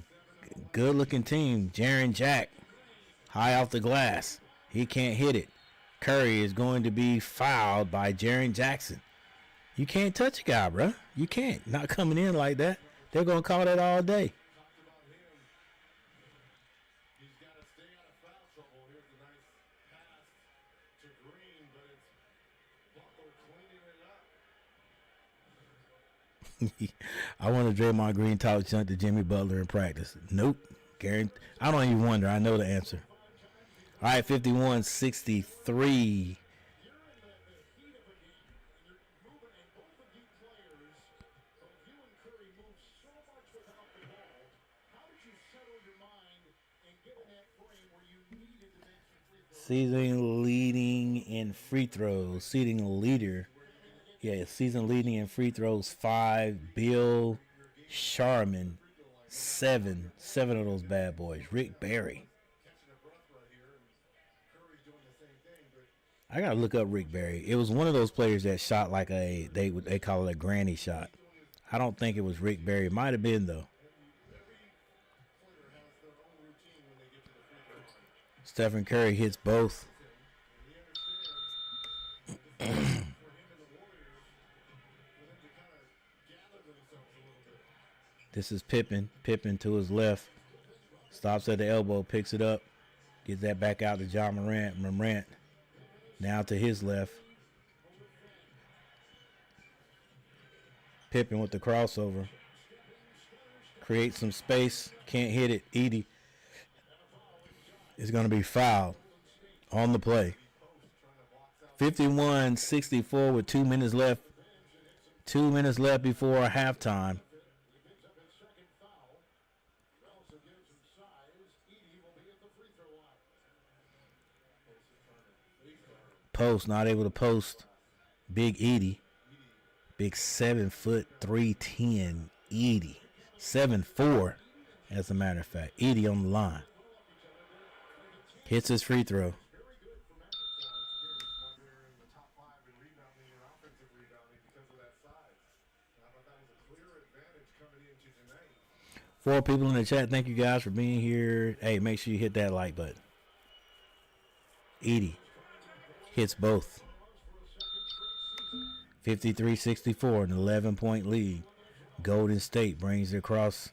good-looking team. Jaren Jack, high off the glass. He can't hit it. Curry is going to be fouled by Jaren Jackson. You can't touch a guy, bro. You can't. Not coming in like that. They're going to call that all day. He's got to stay out of foul trouble. Here's a nice pass to Green, but it's Butler cleaning it up. I want to Draymond Green talk junk to Jimmy Butler in practice. Nope. I don't even wonder. I know the answer. All right, 51-63. Season leading in free throws. Season leader. Yeah, season leading in free throws 5. Bill Sharman 7. 7 of those bad boys. Rick Barry. I gotta look up Rick Barry. It was one of those players that shot like they call it a granny shot. I don't think it was Rick Barry. It might have been though. Stephen Curry hits both. This is Pippen. Pippen to his left. Stops at the elbow, picks it up. Gets that back out to Ja Morant. Morant now to his left. Pippen with the crossover. Creates some space. Can't hit it. Edie is going to be fouled on the play. 51-64 with 2 minutes left. 2 minutes left before halftime. Post, not able to post. Big Edie. Big 7 foot 310 Edie. 7'4", as a matter of fact. Edie on the line. Hits his free throw. Four people in the chat. Thank you guys for being here. Hey, make sure you hit that like button. Edie hits both. 53-64, an 11-point lead. Golden State brings it across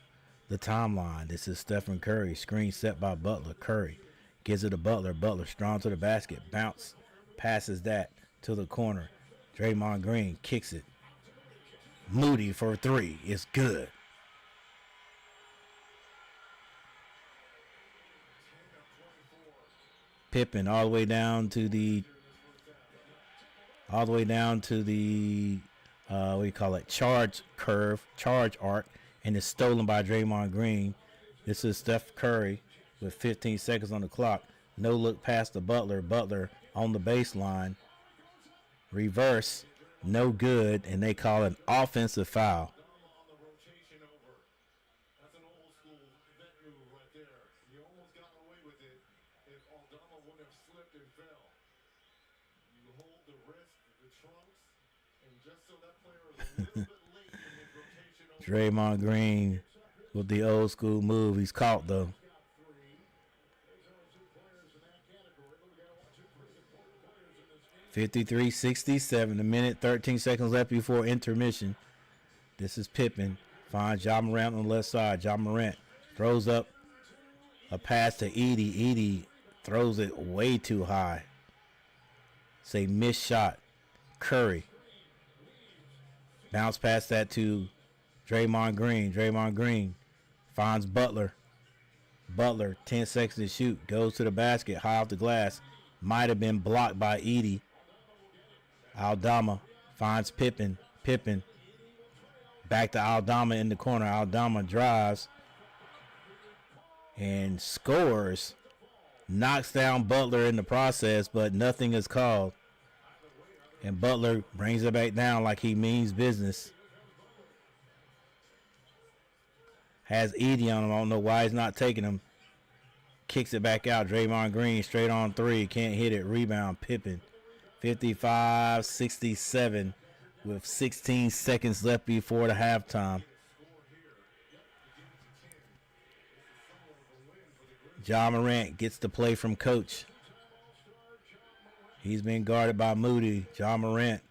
the timeline. This is Stephen Curry. Screen set by Butler. Curry gives it to Butler. Butler strong to the basket. Bounce. Passes that to the corner. Draymond Green kicks it. Moody for 3. It's good. Pippen all the way down to the what do you call it, charge arc, and it's stolen by Draymond Green. This is Steph Curry with 15 seconds on the clock. No look past the Butler. Butler on the baseline. Reverse, no good, and they call an offensive foul. That's an old school vet move right there. You almost got away with it if Aldama wouldn't have slipped and fell. You hold the wrist, the trunks, and just so that player is a little bit late in his rotation over. Draymond Green with the old school move. He's caught though. 53-67, a minute, 13 seconds left before intermission. This is Pippen. Finds Ja Morant on the left side. Ja Morant throws up a pass to Edie. Edie throws it way too high. It's a missed shot. Curry. Bounce past that to Draymond Green. Draymond Green finds Butler. Butler, 10 seconds to shoot. Goes to the basket, high off the glass. Might have been blocked by Edie. Aldama finds Pippen. Pippen back to Aldama in the corner. Aldama drives and scores. Knocks down Butler in the process, but nothing is called. And Butler brings it back down like he means business. Has Edie on him. I don't know why he's not taking him. Kicks it back out. Draymond Green straight on three. Can't hit it. Rebound. Pippen. 55-67 with 16 seconds left before the halftime. Ja Morant gets the play from coach. He's been guarded by Moody. Ja Morant,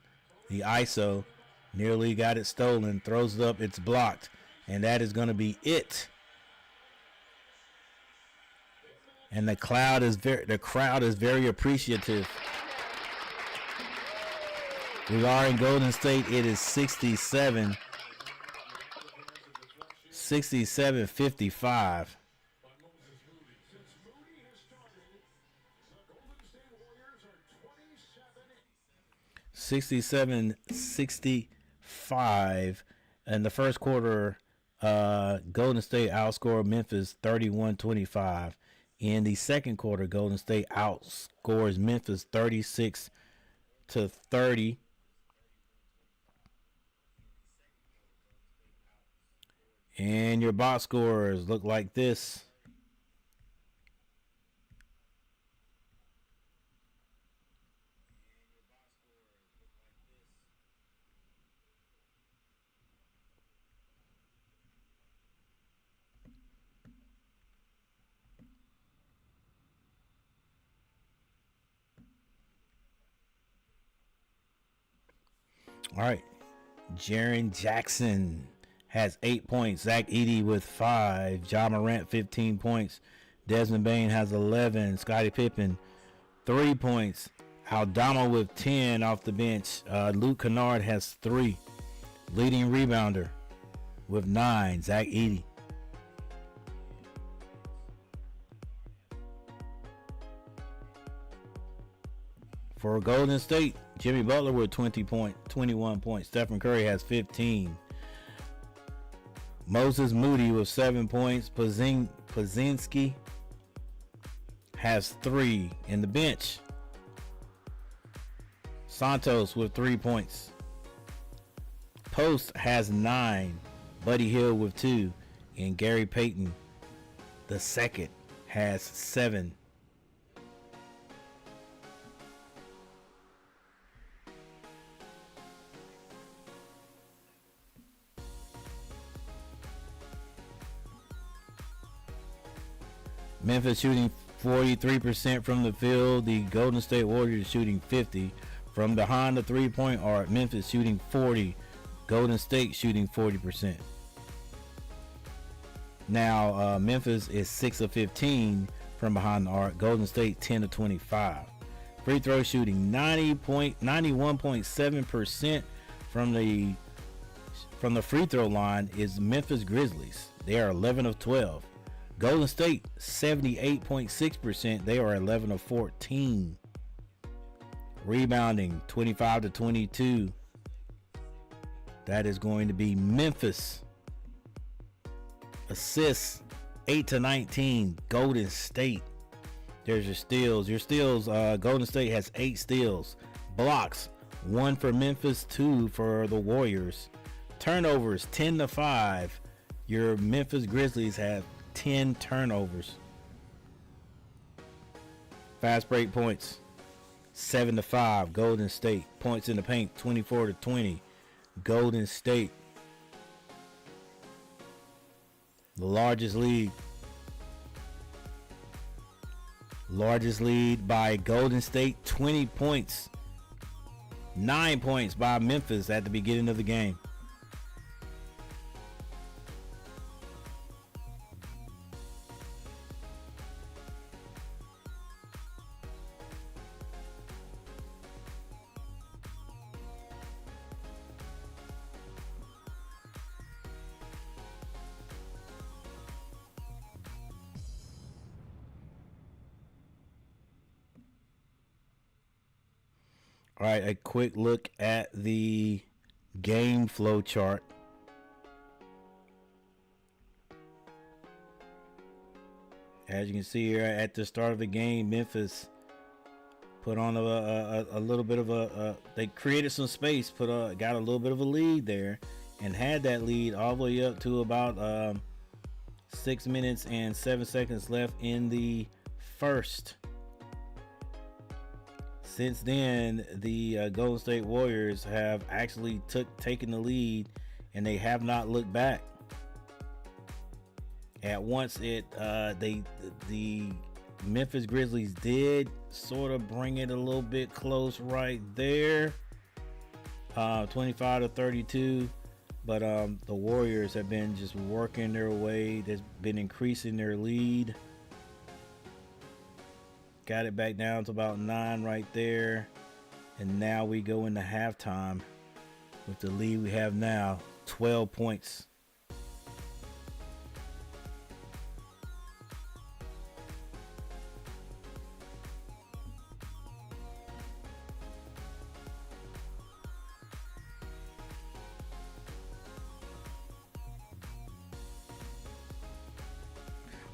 the ISO, nearly got it stolen. Throws it up. It's blocked. And that is going to be it. And the crowd is very appreciative. We are in Golden State. It is 67-55. 67-65 in the first quarter. Golden State outscored Memphis 31-25. In the second quarter, Golden State outscores Memphis 36-30. And your box scores look like this. All right. Jaren Jackson has 8 points. Zach Edey with 5. Ja Morant 15 points. Desmond Bane has 11. Scottie Pippen 3 points. Aldama with 10 off the bench. Luke Kennard has 3. Leading rebounder with 9. Zach Edey. For Golden State, Jimmy Butler with 21 points. Stephen Curry has 15. Moses Moody with 7 points. Pazinski has 3 in the bench. Santos with 3 points. Post has 9. Buddy Hield with 2. And Gary Payton the second has 7. Memphis shooting 43% from the field. The Golden State Warriors shooting 50%. From behind the three-point arc, Memphis shooting 40%. Golden State shooting 40%. Now, Memphis is 6 of 15 from behind the arc. Golden State 10 of 25. Free throw shooting 91.7% from the free throw line is Memphis Grizzlies. They are 11 of 12. Golden State 78.6%. They are 11 of 14. Rebounding 25-22. That is going to be Memphis. Assists 8-19. Golden State. There's your steals. Your steals. Golden State has 8 steals. Blocks 1 for Memphis, 2 for the Warriors. Turnovers 10-5. Your Memphis Grizzlies have 10 turnovers. Fast break points 7-5. Golden State. Points in the paint 24-20. Golden State. The largest lead by Golden State, 20 points. 9 points by Memphis at the beginning of the game. All right, a quick look at the game flow chart. As you can see here at the start of the game, Memphis put on a little bit of they created some space, got a little bit of a lead there, and had that lead all the way up to about 6 minutes and 7 seconds left in the first. Since then, the Golden State Warriors have actually taken the lead, and they have not looked back. At once, the Memphis Grizzlies did sort of bring it a little bit close right there, 25-32. But the Warriors have been just working their way. They've been increasing their lead. Got it back down to about 9 right there. And now we go into halftime with the lead we have now, 12 points.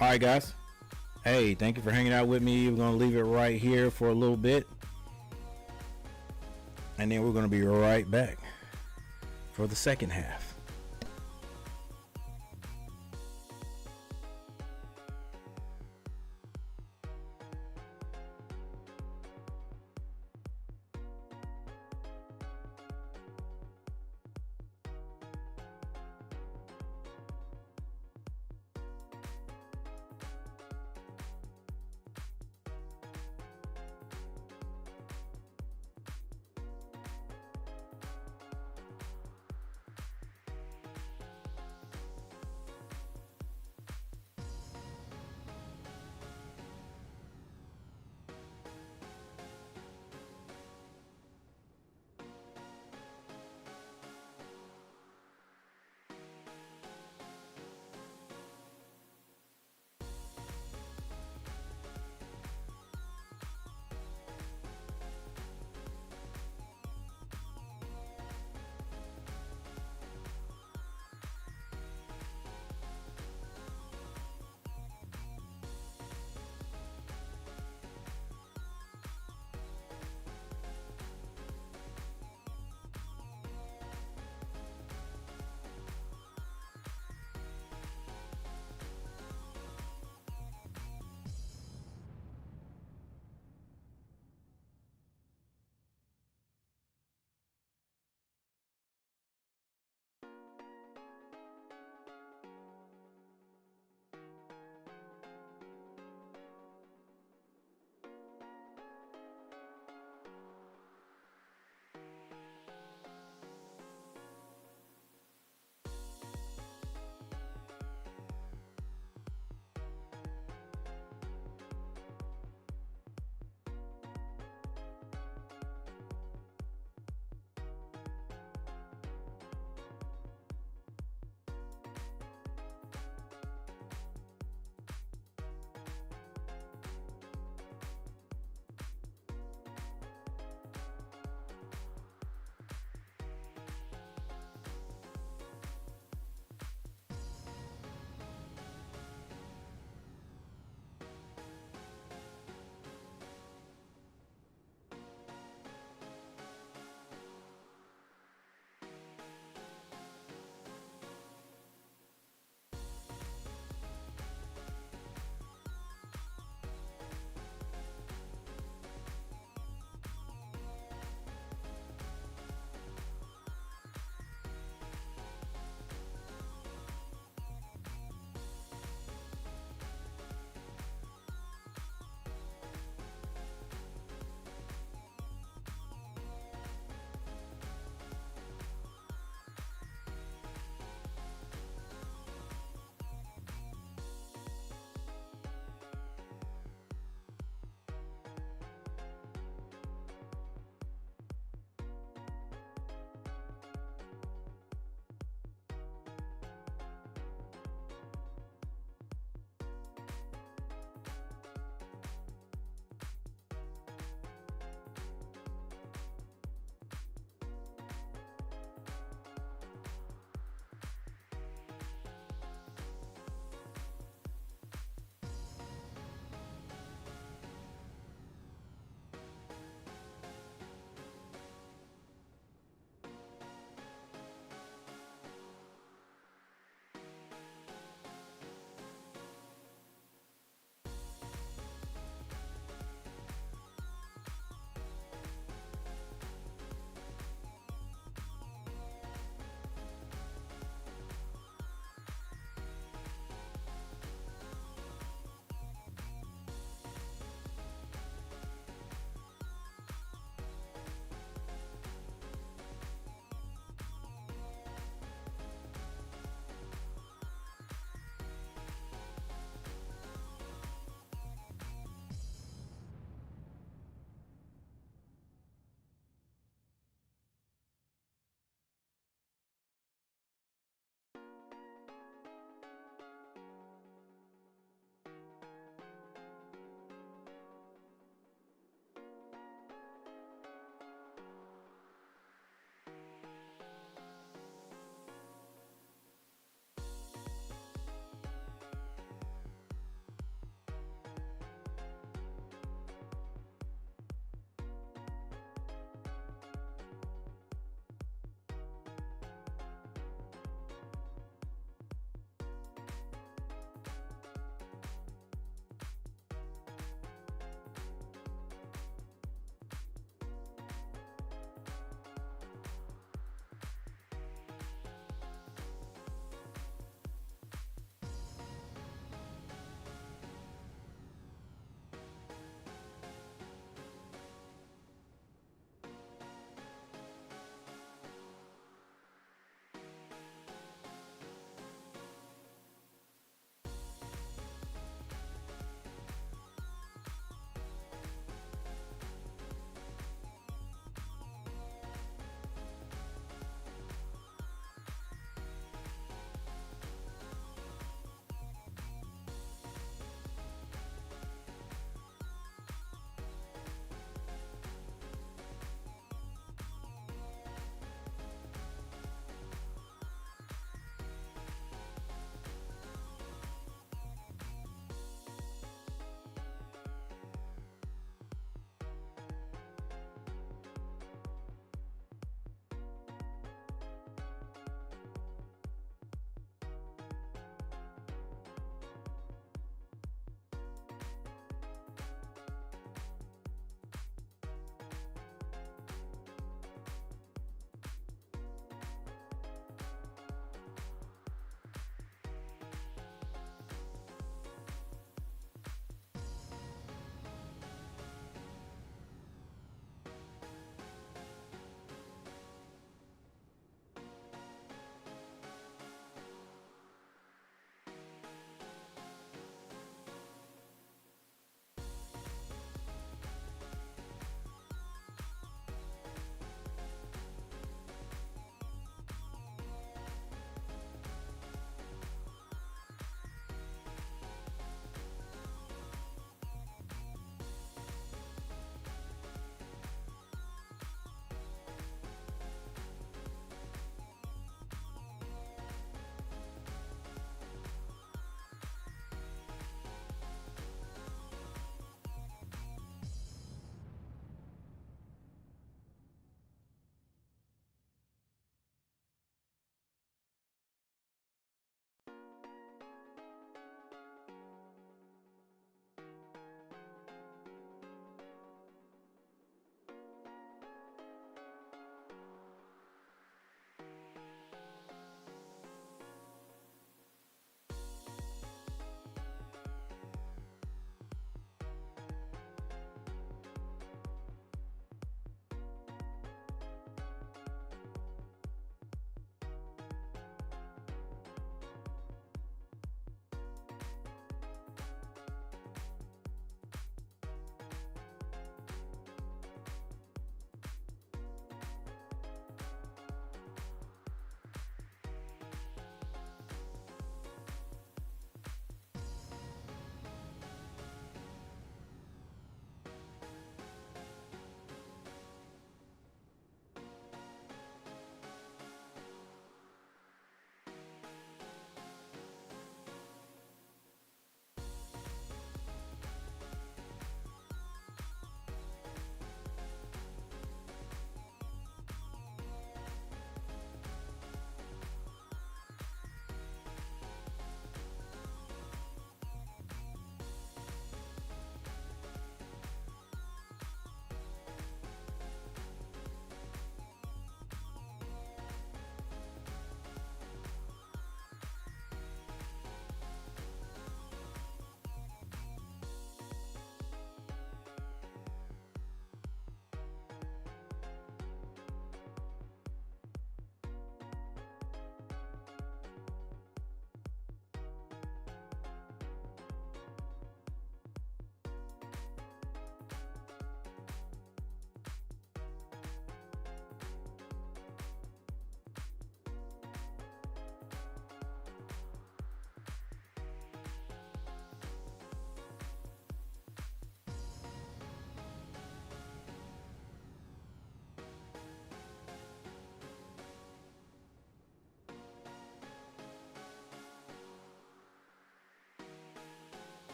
All right, guys. Hey, thank you for hanging out with me. We're going to leave it right here for a little bit. And then we're going to be right back for the second half.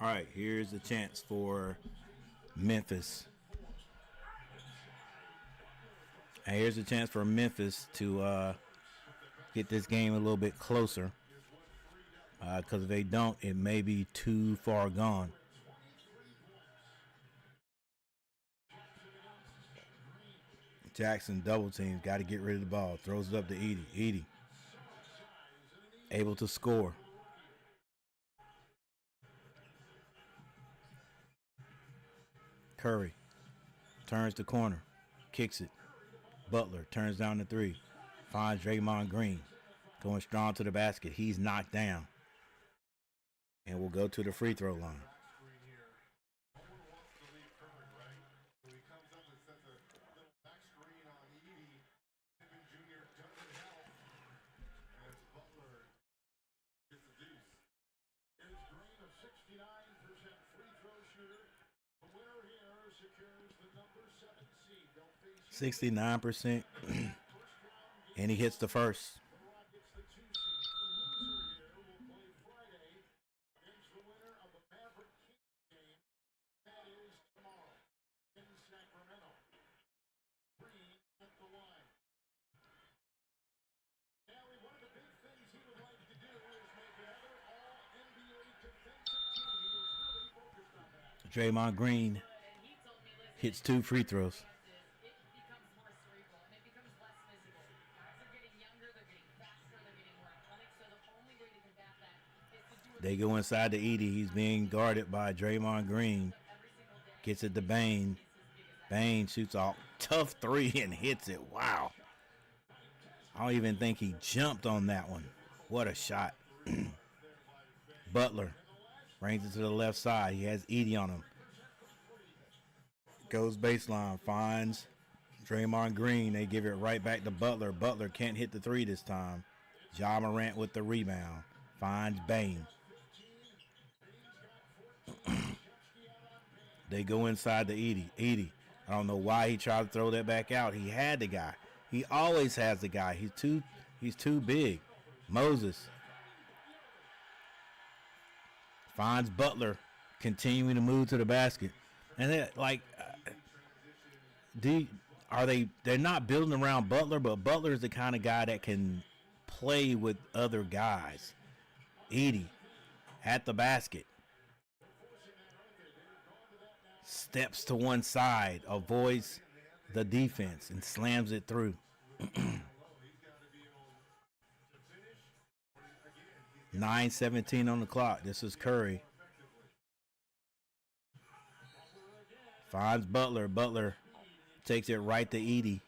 All right, here's the chance for Memphis. And here's a chance for Memphis to get this game a little bit closer. Because if they don't, it may be too far gone. Jackson double teams, got to get rid of the ball. Throws it up to Edey. Edey able to score. Curry turns the corner, kicks it. Butler turns down the three, finds Draymond Green, going strong to the basket. He's knocked down, and will go to the free throw line. The winner here secures the number 7 seed. They'll face 69%, and he hits the first. the Rockets, the 2 seed. The loser here will play Friday against the winner of the Maverick Kings game. That is tomorrow in Sacramento. Green at the line. Now, one of the big things he would like to do is make another All-NBA defensive team. He is really focused on that. Draymond Green hits 2 free throws. It becomes more cerebral and it becomes less physical. Guys are getting younger, they're getting faster, they're getting more athletic. So the only way to combat that is to do it They go inside to Edey. He's being guarded by Draymond Green. Gets it to Bane. Bane shoots a tough 3 and hits it. Wow. I don't even think he jumped on that one. What a shot. Butler brings it to the left side. He has Edey on him. Goes baseline, finds Draymond Green. They give it right back to Butler. Butler can't hit the 3 this time. Ja Morant with the rebound. Finds Bane. They go inside to Edey. Edey, I don't know why he tried to throw that back out. He had the guy. He always has the guy. He's too big. Moses finds Butler, continuing to move to the basket. And they're like, they're not building around Butler, but Butler is the kind of guy that can play with other guys. Edey at the basket. Steps to one side, avoids the defense, and slams it through. 9:17 on the clock. This is Curry. Finds Butler. Butler takes it right to Edey,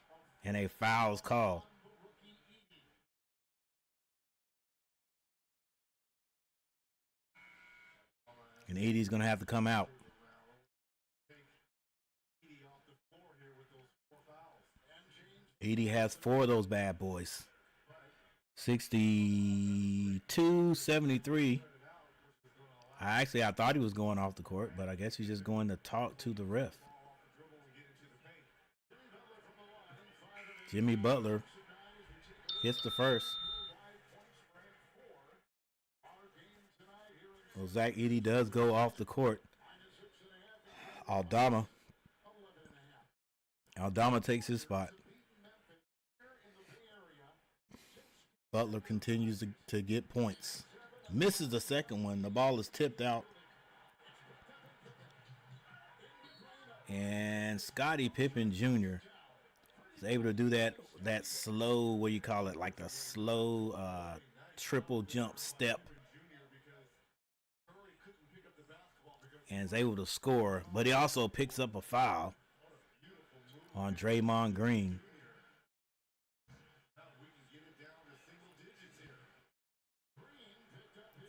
and a foul's called. And Edey's going to have to come out. Edey has 4 of those bad boys. 62-73. I thought he was going off the court, but I guess he's just going to talk to the ref. Jimmy Butler hits the first. Well, Zach Edey does go off the court. Aldama takes his spot. Butler continues to get points. Misses the second one. The ball is tipped out. And Scottie Pippen Jr. is able to do that slow, what do you call it, like a slow triple jump step. And is able to score. But he also picks up a foul on Draymond Green.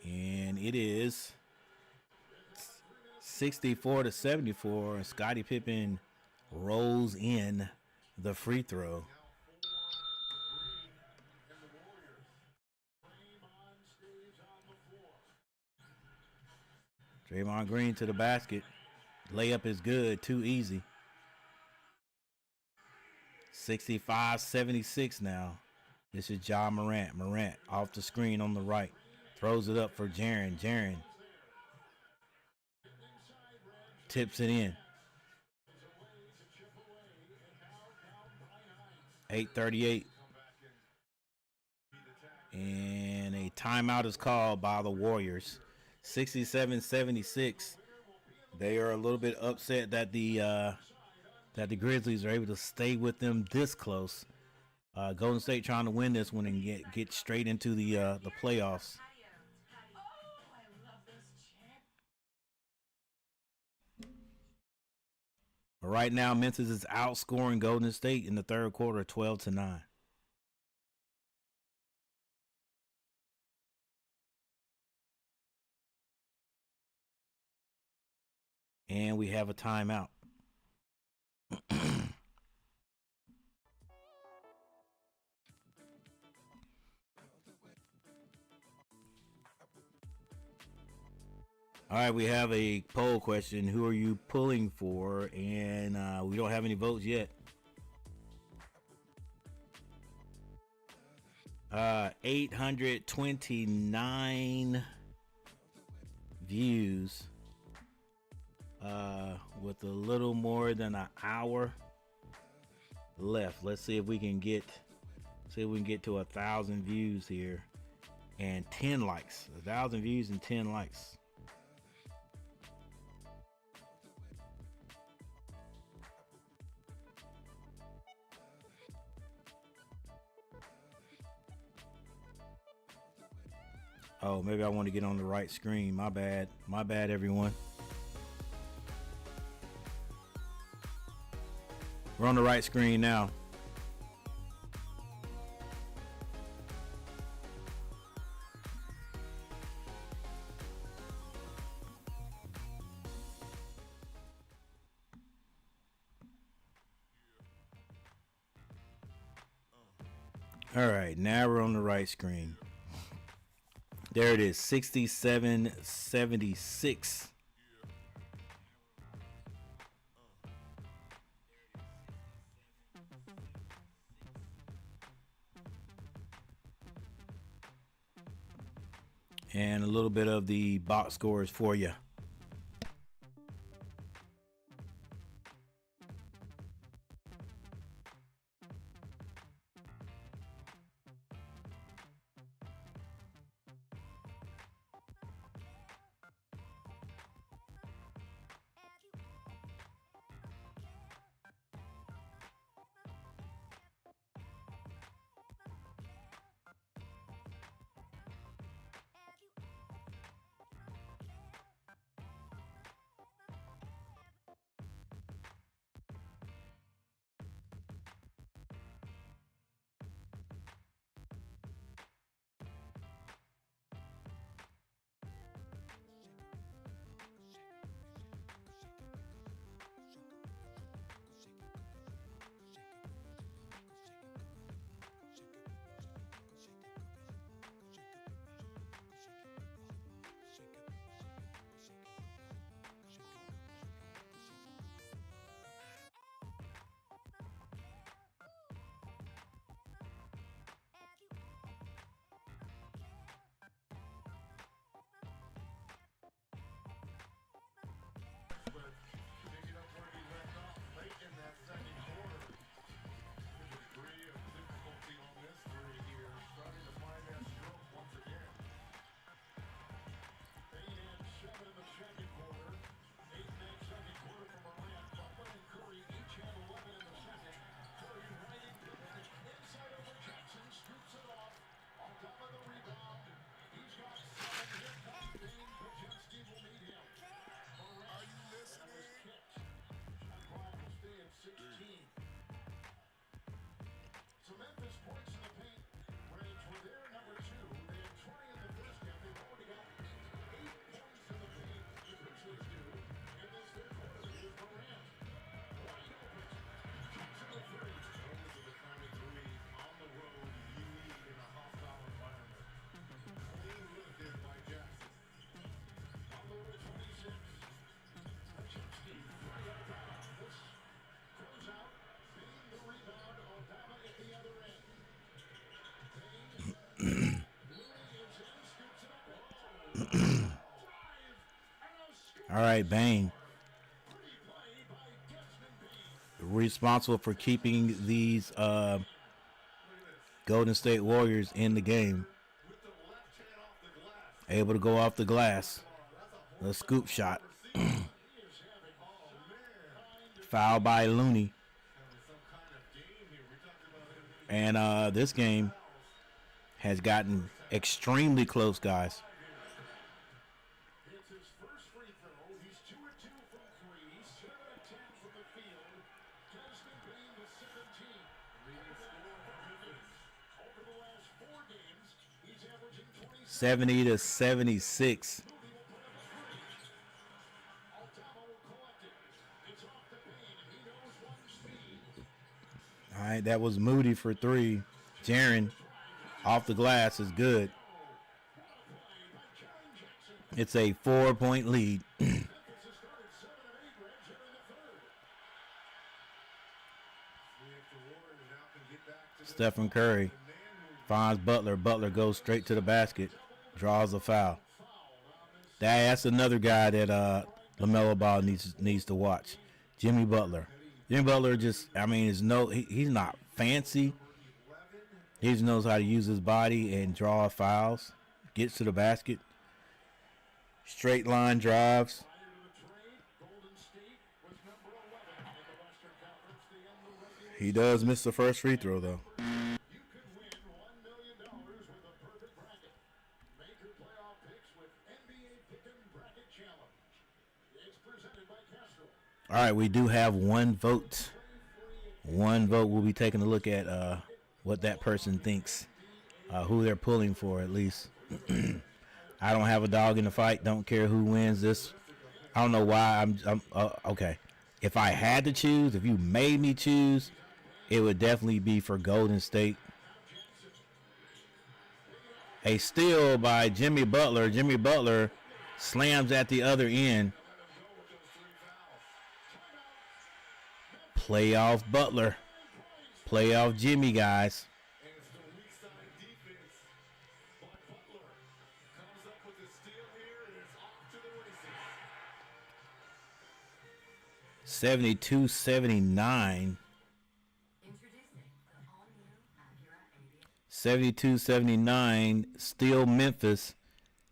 And it is 64-74, and Scottie Pippen rolls in the free throw. Draymond Green to the basket. Layup is good, too easy. 65-76 now. This is Ja Morant. Morant off the screen on the right. Throws it up for Jaren. Jaren tips it in. 8:38. And a timeout is called by the Warriors. 67-76. They are a little bit upset that the Grizzlies are able to stay with them this close. Golden State trying to win this one and get straight into the playoffs. But right now, Memphis is outscoring Golden State in the third quarter, 12-9. And we have a timeout. All right, we have a poll question. Who are you pulling for? And we don't have any votes yet. 829 views with a little more than an hour left. Let's see if we can get to 1,000 views here and 10 likes. 1,000 views and 10 likes. Oh, maybe I want to get on the right screen. My bad. My bad, everyone. We're on the right screen now. All right, now we're on the right screen. There it is, 67-76. And a little bit of the box scores for you. Picking up where he left off late in that second quarter. There's a degree of difficulty on this three here. Starting to find that stroke once again. 8 and 7 in the second quarter. 8 and second quarter from Morant. Butler and Curry each had 11 in the second. Curry right inside over Jackson. Scoops it off. On top of the rebound. He's got 7. Here comes Dane. Baczynski will meet him. Are you listening? Shot clock will stay at 16. So Memphis points in the paint range were their number 2. They had 20 in the first half. They've already got 8 points in the paint. The Grizzlies do. In this third quarter, here's Morant. Wide open. Shoots in the three. Those are the kind of three on the road you need in a hostile environment. Clean lifted by Jackson. On the way 26. Baczynski, right out of this. Close out. Being the rebound. Obama at the other end. Looney is in. Scoops it up. Drive. And a scoop. All right, Bane. responsible for keeping these Golden State Warriors in the game. Able to go off the glass. A scoop shot. Foul by Looney. And this game has gotten extremely close, guys. It's his first free throw. He's 2 of 2 from 3, 7 of 10 from the field. Desmond Bain with 17. Leading scorer for Memphis. Over the last 4 games, he's averaging 27. 70 to 76. Altama will collect it. It's off to Bain, and he knows one speed. All right, that was Moody for 3. Jaren off the glass is good. It's a 4-point lead. Memphis has started 7 of 8 reds here in the third. If the Warriors now can get back to Stephen Curry finds Butler. Butler goes straight to the basket, draws a foul. That's another guy that LaMelo Ball needs to watch. Jimmy Butler. Jimmy Butler just, I mean, he's not fancy. He just knows how to use his body and draw fouls. Gets to the basket. Straight line drives. He does miss the first free throw, though. You could win $1 million with a perfect bracket. Make your playoff picks with NBA Pick'em Bracket Challenge. It's presented by Castro. All right, we do have one vote. One vote. We'll be taking a look at what that person thinks, who they're pulling for at least. I don't have a dog in the fight. Don't care who wins this. I don't know why I'm okay. If I had to choose, if you made me choose, it would definitely be for Golden State. A steal by Jimmy Butler. Jimmy Butler slams at the other end. Playoff Butler. Playoff Jimmy, guys. And it's the weak side defense. But Butler comes up with the steal here, and it's off to the races. 72-79. 72-79. Still Memphis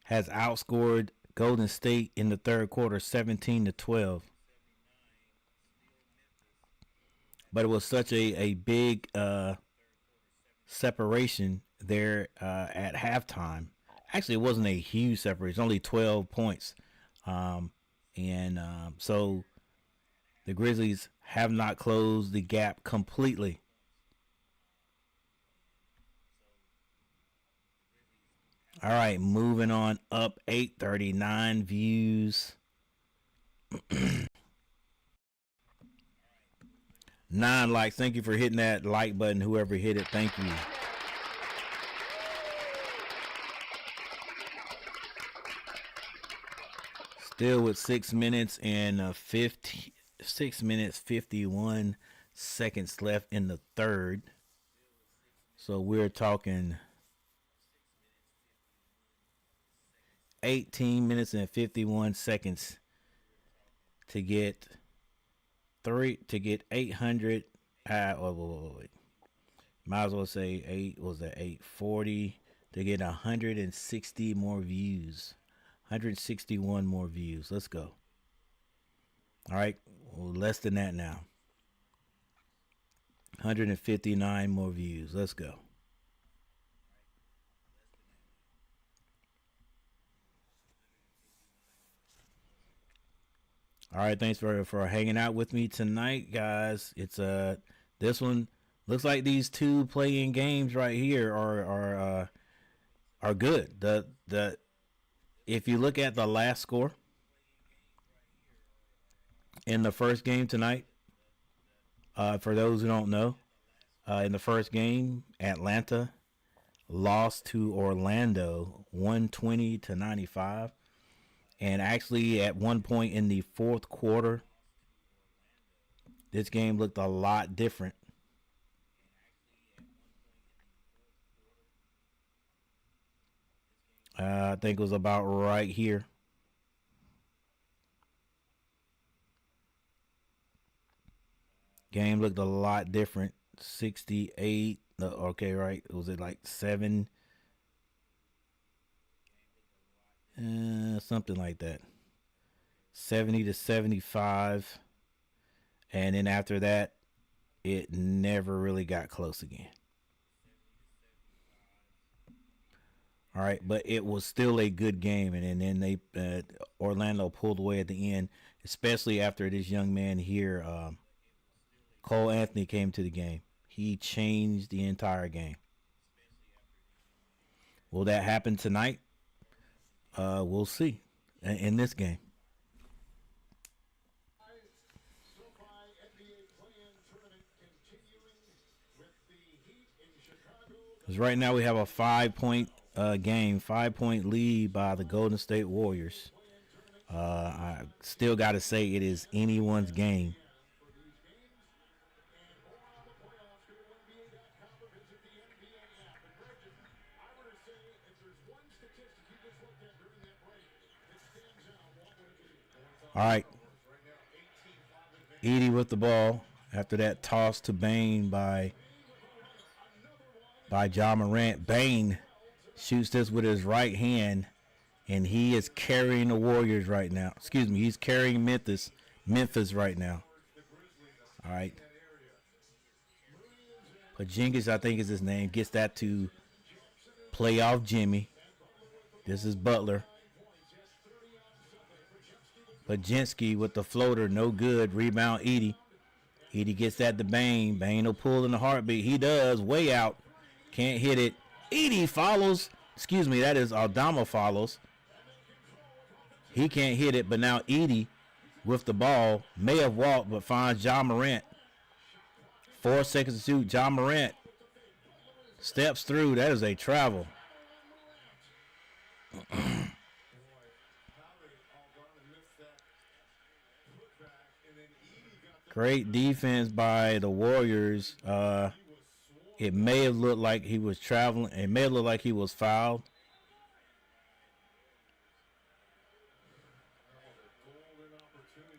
has outscored Golden State in the third quarter 17-12. But it was such a big separation there at halftime. Actually, it wasn't a huge separation. Only 12 points. So the Grizzlies have not closed the gap completely. All right, moving on up. 839 views. 9 likes. Thank you for hitting that like button. Whoever hit it, thank you. Still with 6 minutes and 6 minutes 51 seconds left in the third. So we're talking 18 minutes and 51 seconds to get 800. Wait. Might as well say 840 to get 160 more views. 161 more views. Let's go. All right, well, less than that now. 159 more views. Let's go. All right, thanks for hanging out with me tonight, guys. It's this one looks like these two playing games right here are good. The if you look at the last score in the first game tonight, for those who don't know, in the first game, Atlanta lost to Orlando 120-95. And actually, at one point in the fourth quarter, this game looked a lot different. I think it was about right here. Game looked a lot different. 68. Okay, right. Was it like 7? Something like that. 70-75. And then after that, it never really got close again. All right, but it was still a good game, and then they Orlando pulled away at the end, especially after this young man here, Cole Anthony, came to the game. He changed the entire game. Will that happen tonight? We'll see in this game. SoFi NBA play-in tournament continuing with the Heat in Chicago. Because right now we have a 5-point game, 5-point lead by the Golden State Warriors. I still got to say it is anyone's game. For these games and more on the playoffs, go to NBA.com or visit the NBA app. And Bridget, I were to say if there's one statistic you just looked at during that break that stands out, what would it be? All right. Edie with the ball after that toss to Bane by Ja Morant. Bane shoots this with his right hand, and he is carrying the Warriors right now. Excuse me, he's carrying Memphis right now. All right. Pajingas, I think is his name, gets that to playoff Jimmy. This is Butler. Pajinski with the floater, no good. Rebound, Edie. Edie gets that to Bane. Bane will pull in the heartbeat. He does. Way out. Can't hit it. Edie follows. Excuse me, that is Aldama follows. He can't hit it, but now Edie with the ball may have walked, but finds Ja Morant. 4 seconds to shoot. Ja Morant steps through. That is a travel. Great defense by the Warriors. It may have looked like he was traveling. It may have looked like he was fouled.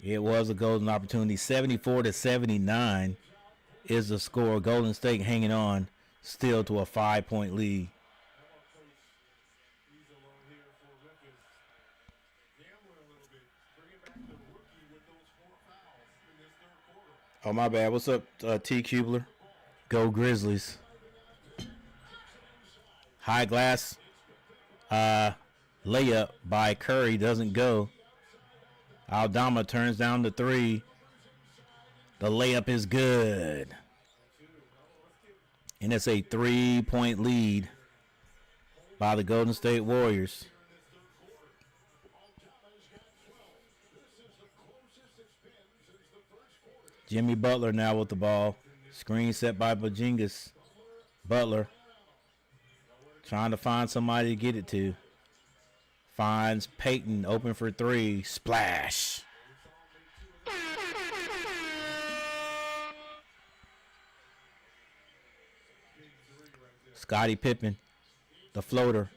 It was a golden opportunity. 74-79 is the score. Golden State hanging on still to a 5-point lead. Oh, my bad. What's up, T. Kubler? Go Grizzlies. High glass layup by Curry doesn't go. Aldama turns down the 3. The layup is good. And it's a 3-point lead by the Golden State Warriors. Jimmy Butler now with the ball. Screen set by Bajingas. Butler trying to find somebody to get it to. Finds Peyton open for 3. Splash. Scottie Pippen, the floater,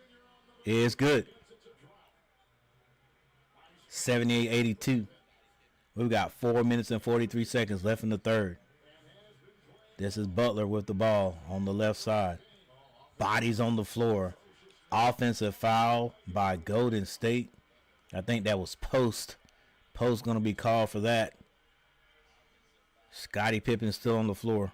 is good. 78-82. We've got 4 minutes and 43 seconds left in the third. This is Butler with the ball on the left side. Bodies on the floor. Offensive foul by Golden State. I think that was Post. Post going to be called for that. Scottie Pippen still on the floor.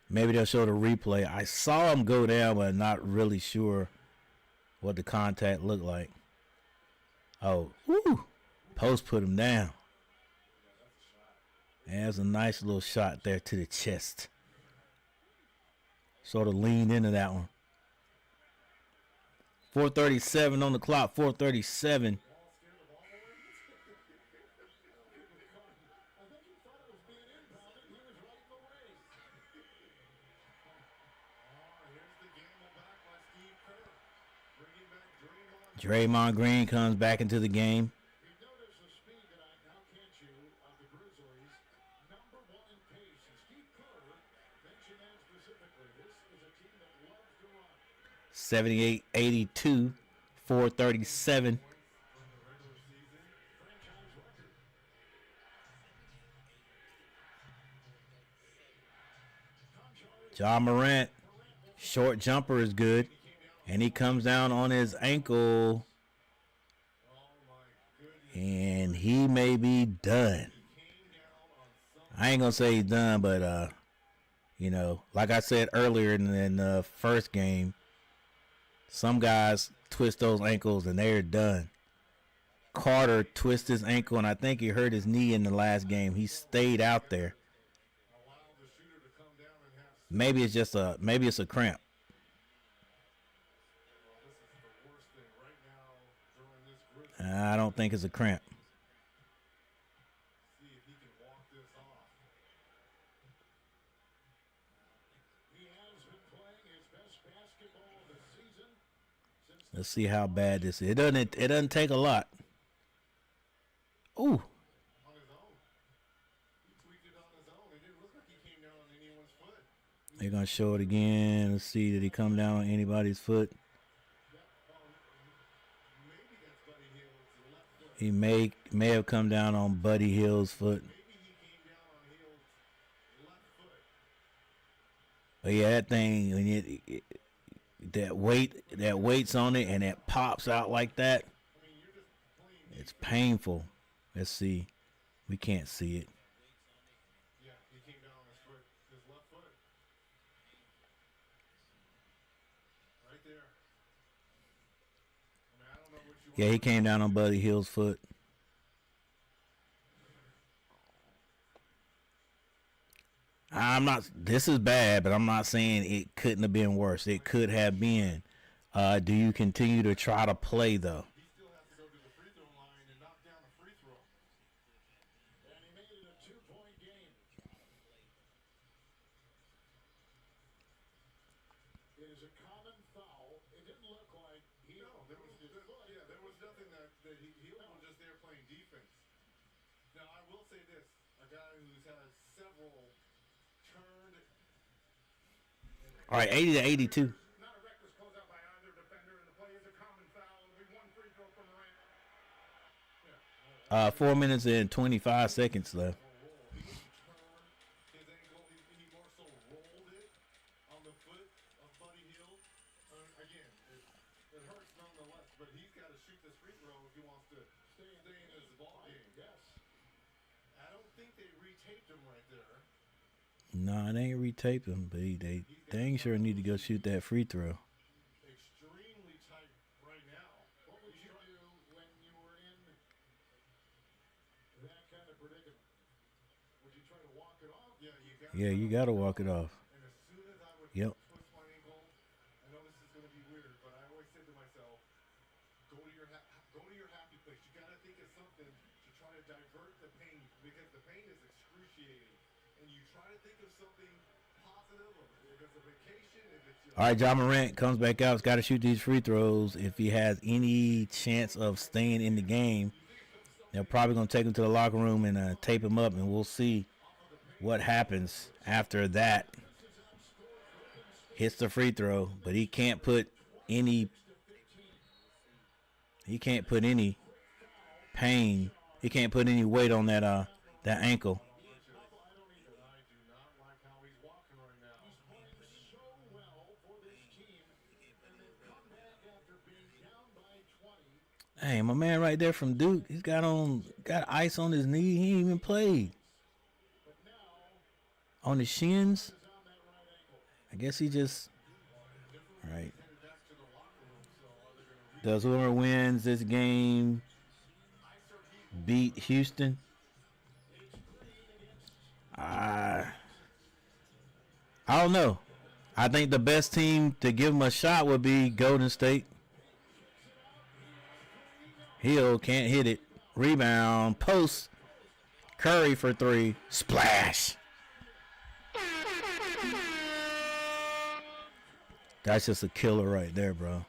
Maybe they'll show the replay. I saw him go down, but not really sure what the contact looked like. Oh, woo! Post put him down. And there's a nice little shot there to the chest. Sort of leaned into that one. 4:37 on the clock. 4:37. Draymond Green comes back into the game. You notice the speed tonight, now can't you, of the Grizzlies. Number 1 in pace. And Steve Kerr mentioned that specifically. This is a team that loves to run. 78-82. 437. from the regular season. Franchise record. Conjure John Morant, Morant will short jumper is good. And he comes down on his ankle. Oh my goodness. And he may be done. Came down on some. I ain't going to say he's done, but, you know, like I said earlier in the first game, some guys twist those ankles and they're done. Carter twisted his ankle, and I think he hurt his knee in the last game. He stayed out there. Allow the shooter to come down and have. Maybe it's a cramp. Well, this is the worst thing right now during this Grizzlies. I don't think it's a cramp. See if he can walk this off. He has been playing his best basketball of the season since Let's see how bad this is. It doesn't take a lot. Ooh, On his own. He tweaked it on his own. It didn't look like he came down on anyone's foot. they're gonna show it again. Let's see, did he come down on anybody's foot? Maybe that's Buddy Hield's left foot. He may have come down on Buddy Hield's foot. Maybe he came down on Hield's left foot. But yeah, that thing when that weight's on it and it pops out like that, I mean, you're just playing. it's painful. Let's see. We can't see it. Yeah, he came down on his foot, his left foot. Right there. I mean, I don't know what you Yeah, he came down on Buddy Hield's foot. This is bad, but I'm not saying it couldn't have been worse. It could have been. Do you continue to try to play, though? He still has to go to the free throw line and knock down a free throw. and he made it a 2-point game. It is a common foul. It didn't look like he No, there was moved his foot. yeah, there was nothing that he was just there playing defense. Now I will say this: a guy who's had several turned. All right, 80 to 82. Not a reckless closeout by either defender, and the play is a common foul. It'll be one free throw for Morant. 4 minutes and 25 seconds left. He didn't turn his ankle. He more so rolled it on the foot of Buddy Hield. Again, it hurts nonetheless, but he's got to shoot this free throw if he wants to stay in his ball game. Yes. I don't think they retaped him right there. Nah, they ain't retaped him, but they dang sure need to go shoot that free throw. Extremely tight right now. What would you do when you were in that kind of predicament? Would you try to walk it off? Yeah, you got to walk it off. And as soon as I would Yep. twist my ankle, I know this is going to be weird, but I always say to myself, go to your happy place. You got to think of something to try to divert the pain, because the pain is excruciating. And you try to think of something positive, if it's a vacation, if it's your All right, John Morant comes back out. He's got to shoot these free throws if he has any chance of staying in the game. They're probably going to take him to the locker room and tape him up, and we'll see what happens after that. Hits the free throw, but he can't put any pain. He can't put any weight on that ankle. I do not like how he's walking right now. He's playing so well for this team, and they've come back after being down by 20. Hey, my man right there from Duke, he's got ice on his knee. He ain't even played. But now On his shins. he's on that right ankle. I guess he just. All right. Headed back to the locker room, so are they going to Does whoever wins this game beat Houston? I don't know. I think the best team to give him a shot would be Golden State. Hill can't hit it. Rebound. Post. Curry for three. Splash. That's just a killer right there, bro.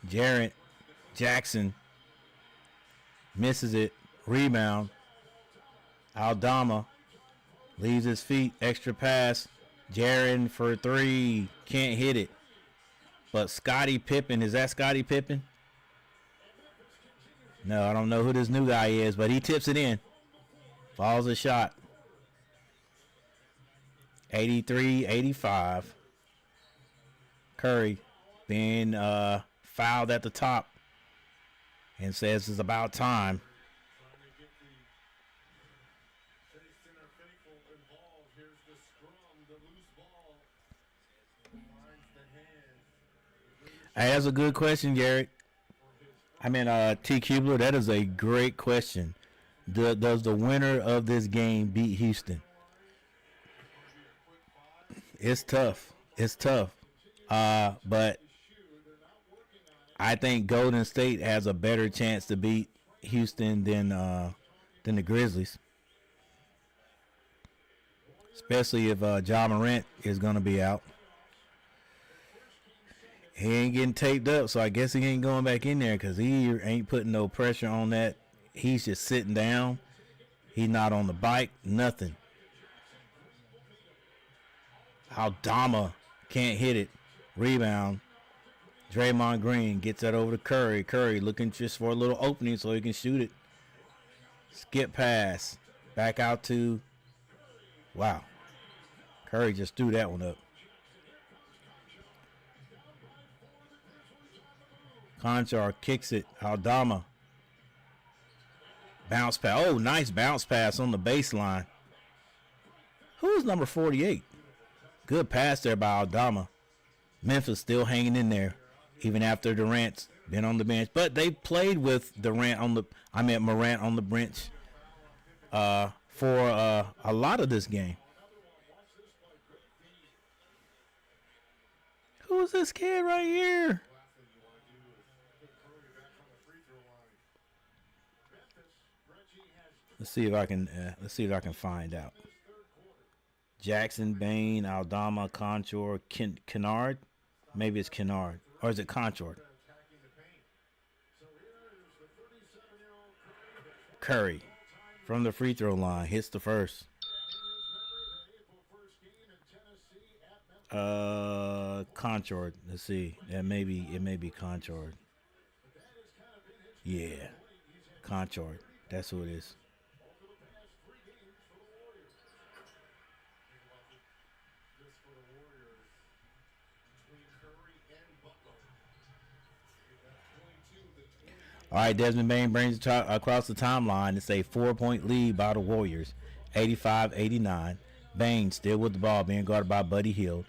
Jarrett Jackson misses it. Rebound. Aldama leaves his feet. Extra pass. Jaren for three. Can't hit it. But Scottie Pippen, is that Scottie Pippen? No, I don't know who this new guy is, but he tips it in. Falls a shot. 83-85. Curry being fouled at the top and says it's about time. Trying to get the Chase Center faithful involved. Here's the scrum, the loose ball. Finds the hands. Hey, that's a good question, Garrett. I mean, T. Kubler, that is a great question. Does the winner of this game beat Houston? It's tough. It's tough. But I think Golden State has a better chance to beat Houston than the Grizzlies. Especially if Ja Morant is going to be out. He ain't getting taped up, so I guess he ain't going back in there because he ain't putting no pressure on that. He's just sitting down. He's not on the bike, nothing. Aldama can't hit it. Rebound. Draymond Green gets that over to Curry. Curry looking just for a little opening so he can shoot it. Skip pass. Back out to... Wow. Curry just threw that one up. Conchar kicks it. Aldama. Bounce pass. Oh, nice bounce pass on the baseline. Who's number 48? Good pass there by Aldama. Memphis still hanging in there, even after Durant's been on the bench. But they played with Morant on the bench for a lot of this game. Who is this kid right here? Let's see if I can find out. Jackson, Bain, Aldama, Conchor, Kennard. Maybe it's Kennard. Or is it Conchor? Curry from the free throw line hits the first. Conchor. Let's see. It may be Conchor. Yeah. Conchor. That's who it is. All right, Desmond Bain brings it across the timeline. It's a 4-point lead by the Warriors, 85-89. Bain still with the ball, being guarded by Buddy Hield.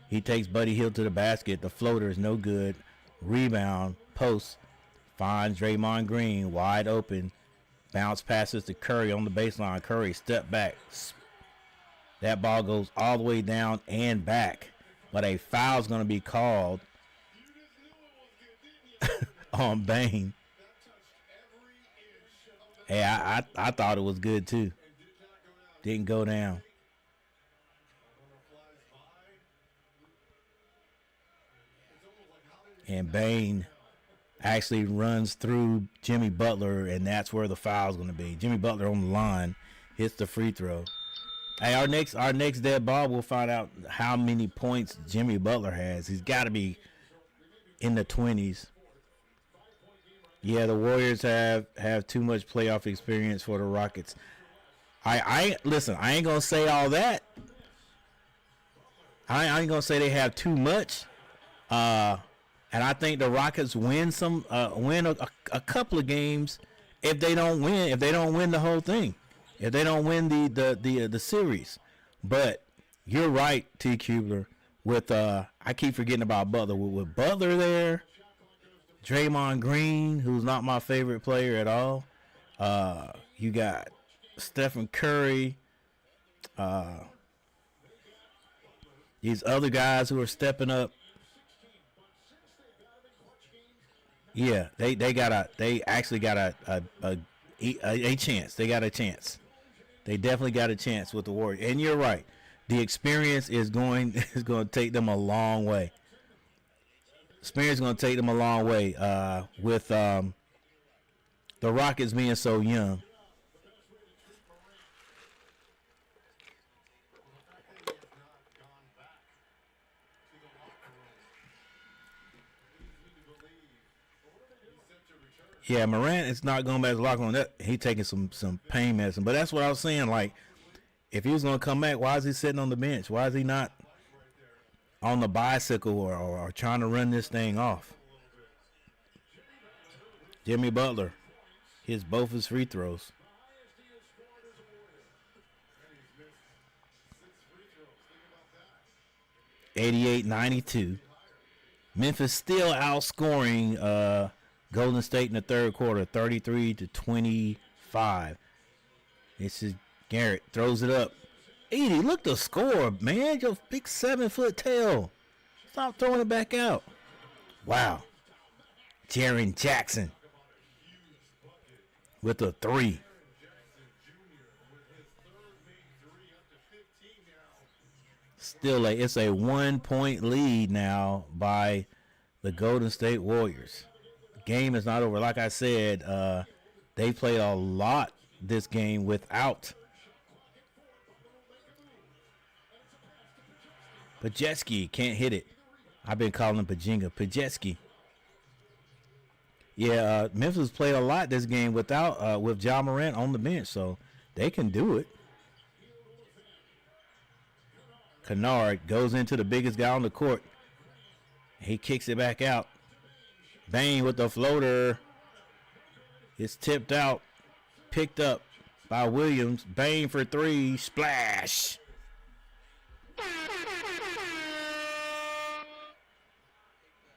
He takes Buddy Hield to the basket. The floater is no good. Rebound, post, finds Draymond Green wide open. Bounce passes to Curry on the baseline. Curry step back. That ball goes all the way down and back. But a foul's going to be called on Bain. Hey, I thought it was good too. Didn't go down. And Bain actually runs through Jimmy Butler, and that's where the foul's going to be. Jimmy Butler on the line hits the free throw. Hey, our next dead ball, we'll find out how many points Jimmy Butler has. He's got to be in the 20s. Yeah, the Warriors have too much playoff experience for the Rockets. Listen, I ain't gonna say all that. I ain't gonna say they have too much. And I think the Rockets win a couple of games if they don't win the whole thing. If they don't win the series. But you're right, T. Kubler. With I keep forgetting about Butler. With Butler there, Draymond Green, who's not my favorite player at all. You got Stephen Curry. These other guys who are stepping up. Yeah, they actually got a chance. They got a chance. They definitely got a chance with the Warriors. And you're right. The experience is going to take them a long way. Experience is going to take them a long way with the Rockets being so young. Yeah, Morant is not going back to the locker room. That he taking some pain medicine. But that's what I was saying. Like, if he was going to come back, why is he sitting on the bench? Why is he not on the bicycle or trying to run this thing off? Jimmy Butler hits both his free throws. 88-92. Memphis still outscoring Golden State in the third quarter, 33-25. This is Garrett throws it up. 80, look the score, man. Your big 7-foot tail. Stop throwing it back out. Wow. Jaren Jackson with a 3. Still, it's a 1-point lead now by the Golden State Warriors. Game is not over. Like I said, they played a lot this game without Pajetsky. Can't hit it. I've been calling him Pajinga. Pajetsky. Yeah, Memphis played a lot this game without with Ja Morant on the bench, so they can do it. Kennard goes into the biggest guy on the court. He kicks it back out. Bang with the floater. It's tipped out. Picked up by Williams. Bang for 3. Splash.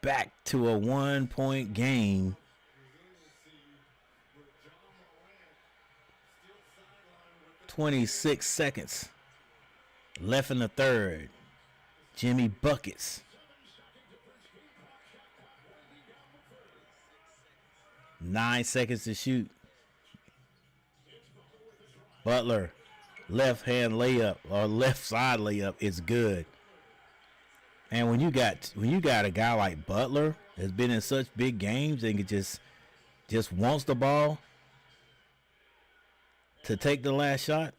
Back to a 1-point game. 26 seconds left in the third. Jimmy buckets. 9 seconds to shoot. Butler, left hand layup or left side layup is good. And when you got a guy like Butler that's been in such big games and just wants the ball to take the last shot,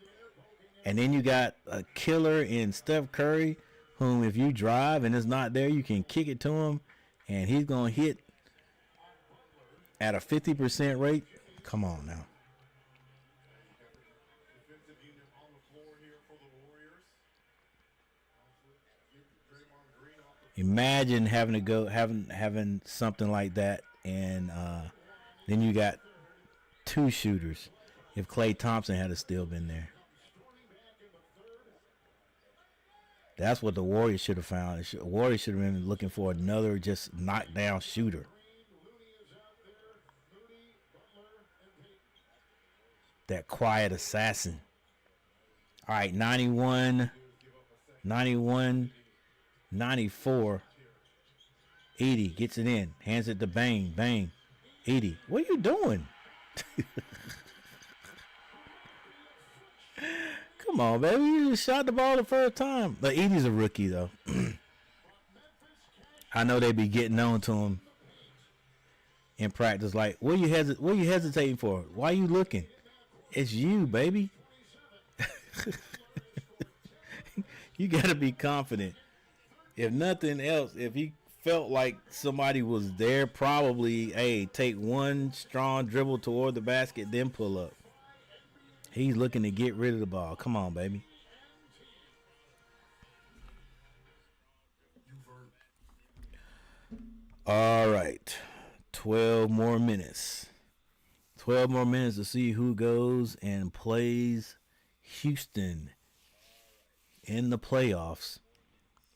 and then you got a killer in Steph Curry, whom if you drive and it's not there, you can kick it to him, and he's gonna hit at a 50% rate. Come on now. Imagine having something like that, and then you got 2 shooters. If Klay Thompson had still been there, that's what the Warriors should have found. The Warriors should have been looking for another just knockdown shooter. That quiet assassin. All right, 91, 94. 80 gets it in. Hands it to Bang. Bang. 80. What are you doing? Come on, baby. You just shot the ball the first time. But 80's a rookie, though. I know they be getting on to him in practice. Like, what you hesitating for? Why you looking? It's you, baby. You got to be confident. If nothing else, if he felt like somebody was there, probably, hey, take one strong dribble toward the basket, then pull up. He's looking to get rid of the ball. Come on, baby. All right. 12 more minutes. 12 more minutes to see who goes and plays Houston in the playoffs.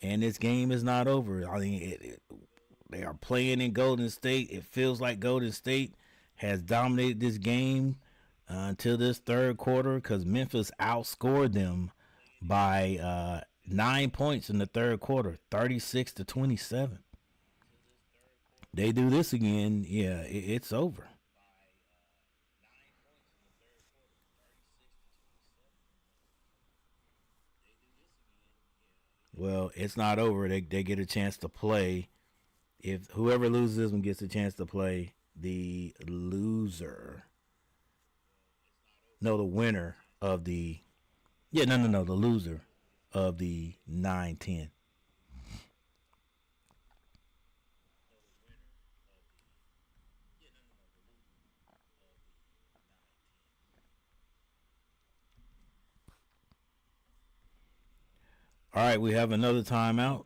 And this game is not over. I mean, they are playing in Golden State. It feels like Golden State has dominated this game until this third quarter, because Memphis outscored them by 9 points in the third quarter, 36-27. They do this again, yeah, it's over. Well, it's not over. They get a chance to play. If whoever loses this one gets a chance to play the loser. No, the winner of the... Yeah, no. The loser of the 9-10. All right, we have another timeout.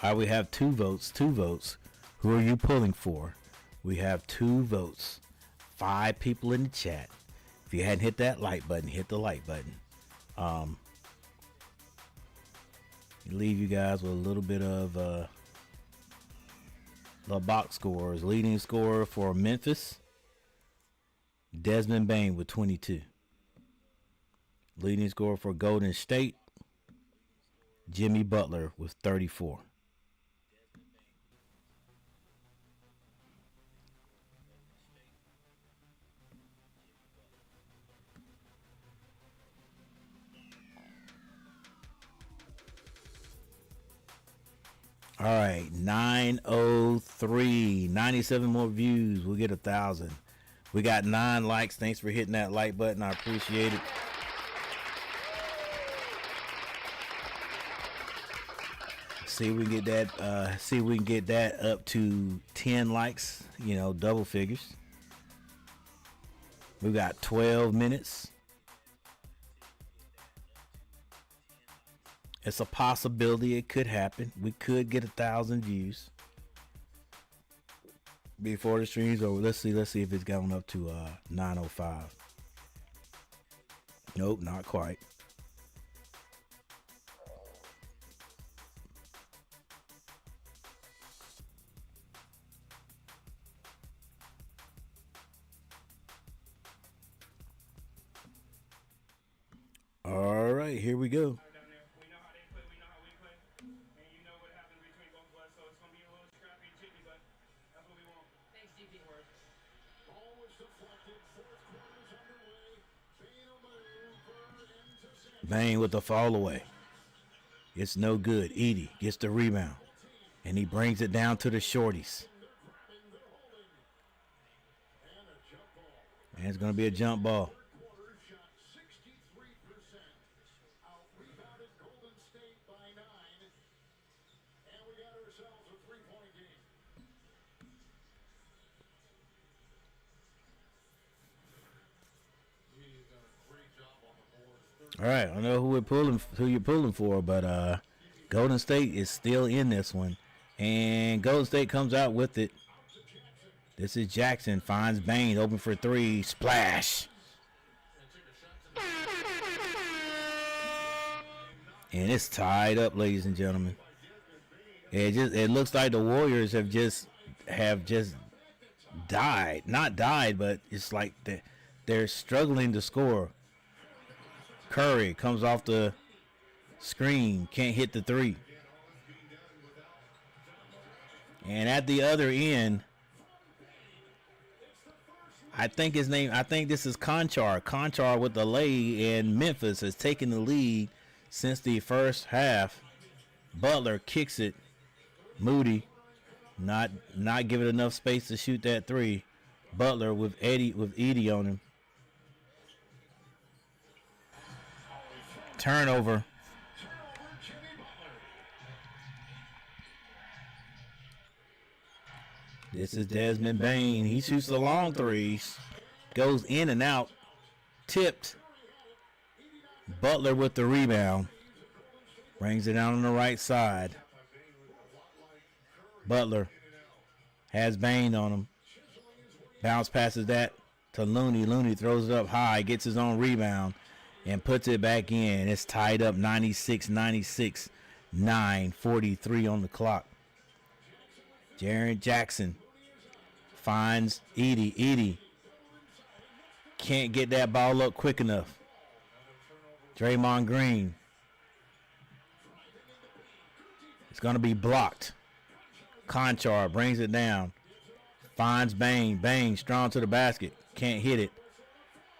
All right, we have two votes. Two votes. Who are you pulling for? We have two votes. 5 people in the chat. If you hadn't hit that like button, hit the like button. Leave you guys with a little bit of the box scores. Leading scorer for Memphis, Desmond Bain with 22. Leading scorer for Golden State, Jimmy Butler with 34. All right, 903, 97 more views. We'll get 1,000. We got 9 likes. Thanks for hitting that like button. I appreciate it. See if we can get that. See if we can get that up to 10 likes. You know, double figures. We got 12 minutes. It's a possibility it could happen. We could get 1,000 views before the stream's over. Let's see if it's gone up to 905. Nope, not quite. All right, here we go. Bain with the fall away. It's no good. Edey gets the rebound. And he brings it down to the shorties. And it's going to be a jump ball. All right, I know who you're pulling for, but Golden State is still in this one, and Golden State comes out with it. This is Jackson, finds Bain, open for 3, splash, and it's tied up, ladies and gentlemen. It looks like the Warriors have just died, not died, but it's like they're struggling to score. Curry comes off the screen, can't hit the 3. And at the other end, I think this is Conchar. Conchar with the lay, and Memphis has taken the lead since the first half. Butler kicks it. Moody not giving enough space to shoot that 3. Butler with Edey on him. Turnover. This is Desmond Bain. He shoots the long 3s. Goes in and out. Tipped. Butler with the rebound. Brings it down on the right side. Butler has Bain on him. Bounce passes that to Looney. Looney throws it up high. Gets his own rebound. And puts it back in. It's tied up 96-96. 9:43 on the clock. Jaren Jackson finds Edey. Edey can't get that ball up quick enough. Draymond Green. It's going to be blocked. Conchar brings it down. Finds Bain. Bain strong to the basket. Can't hit it.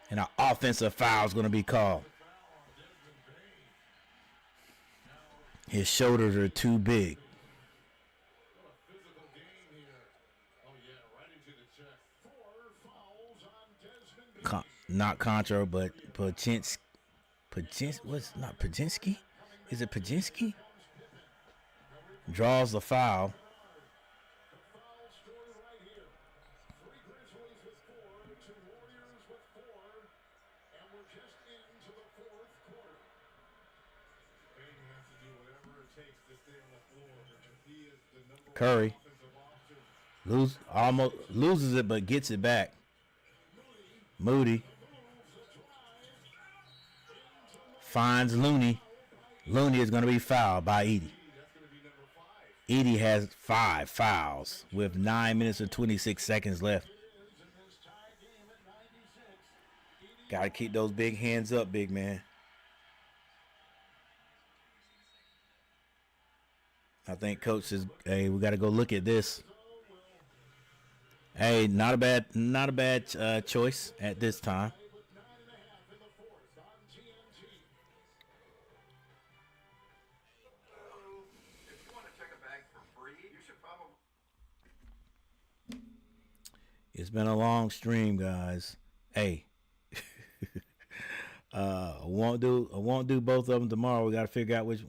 And an offensive foul is going to be called. His shoulders are too big. Not Contra, but What's not Pajinski? Is it Pajinski? draws the foul. The foul story right here. 3 Grizzlies with 4, 2 Warriors with 4, and we're just into the 4th quarter. Payne has to do whatever it takes to stay on the floor because he is the number Curry. one offensive option. Almost loses it, but gets it back. Moody finds Looney. Looney is going to be fouled by Edey. That's going to be number 5. Edey has 5 fouls with 9 minutes and 26 seconds left. Got to keep those big hands up, big man. I think coach says, hey, we got to go look at this. Hey, not a bad choice at this time. If you want to check a bag for free, you should probably. It's been a long stream, guys. Hey, I won't do both of them tomorrow. We got to figure out which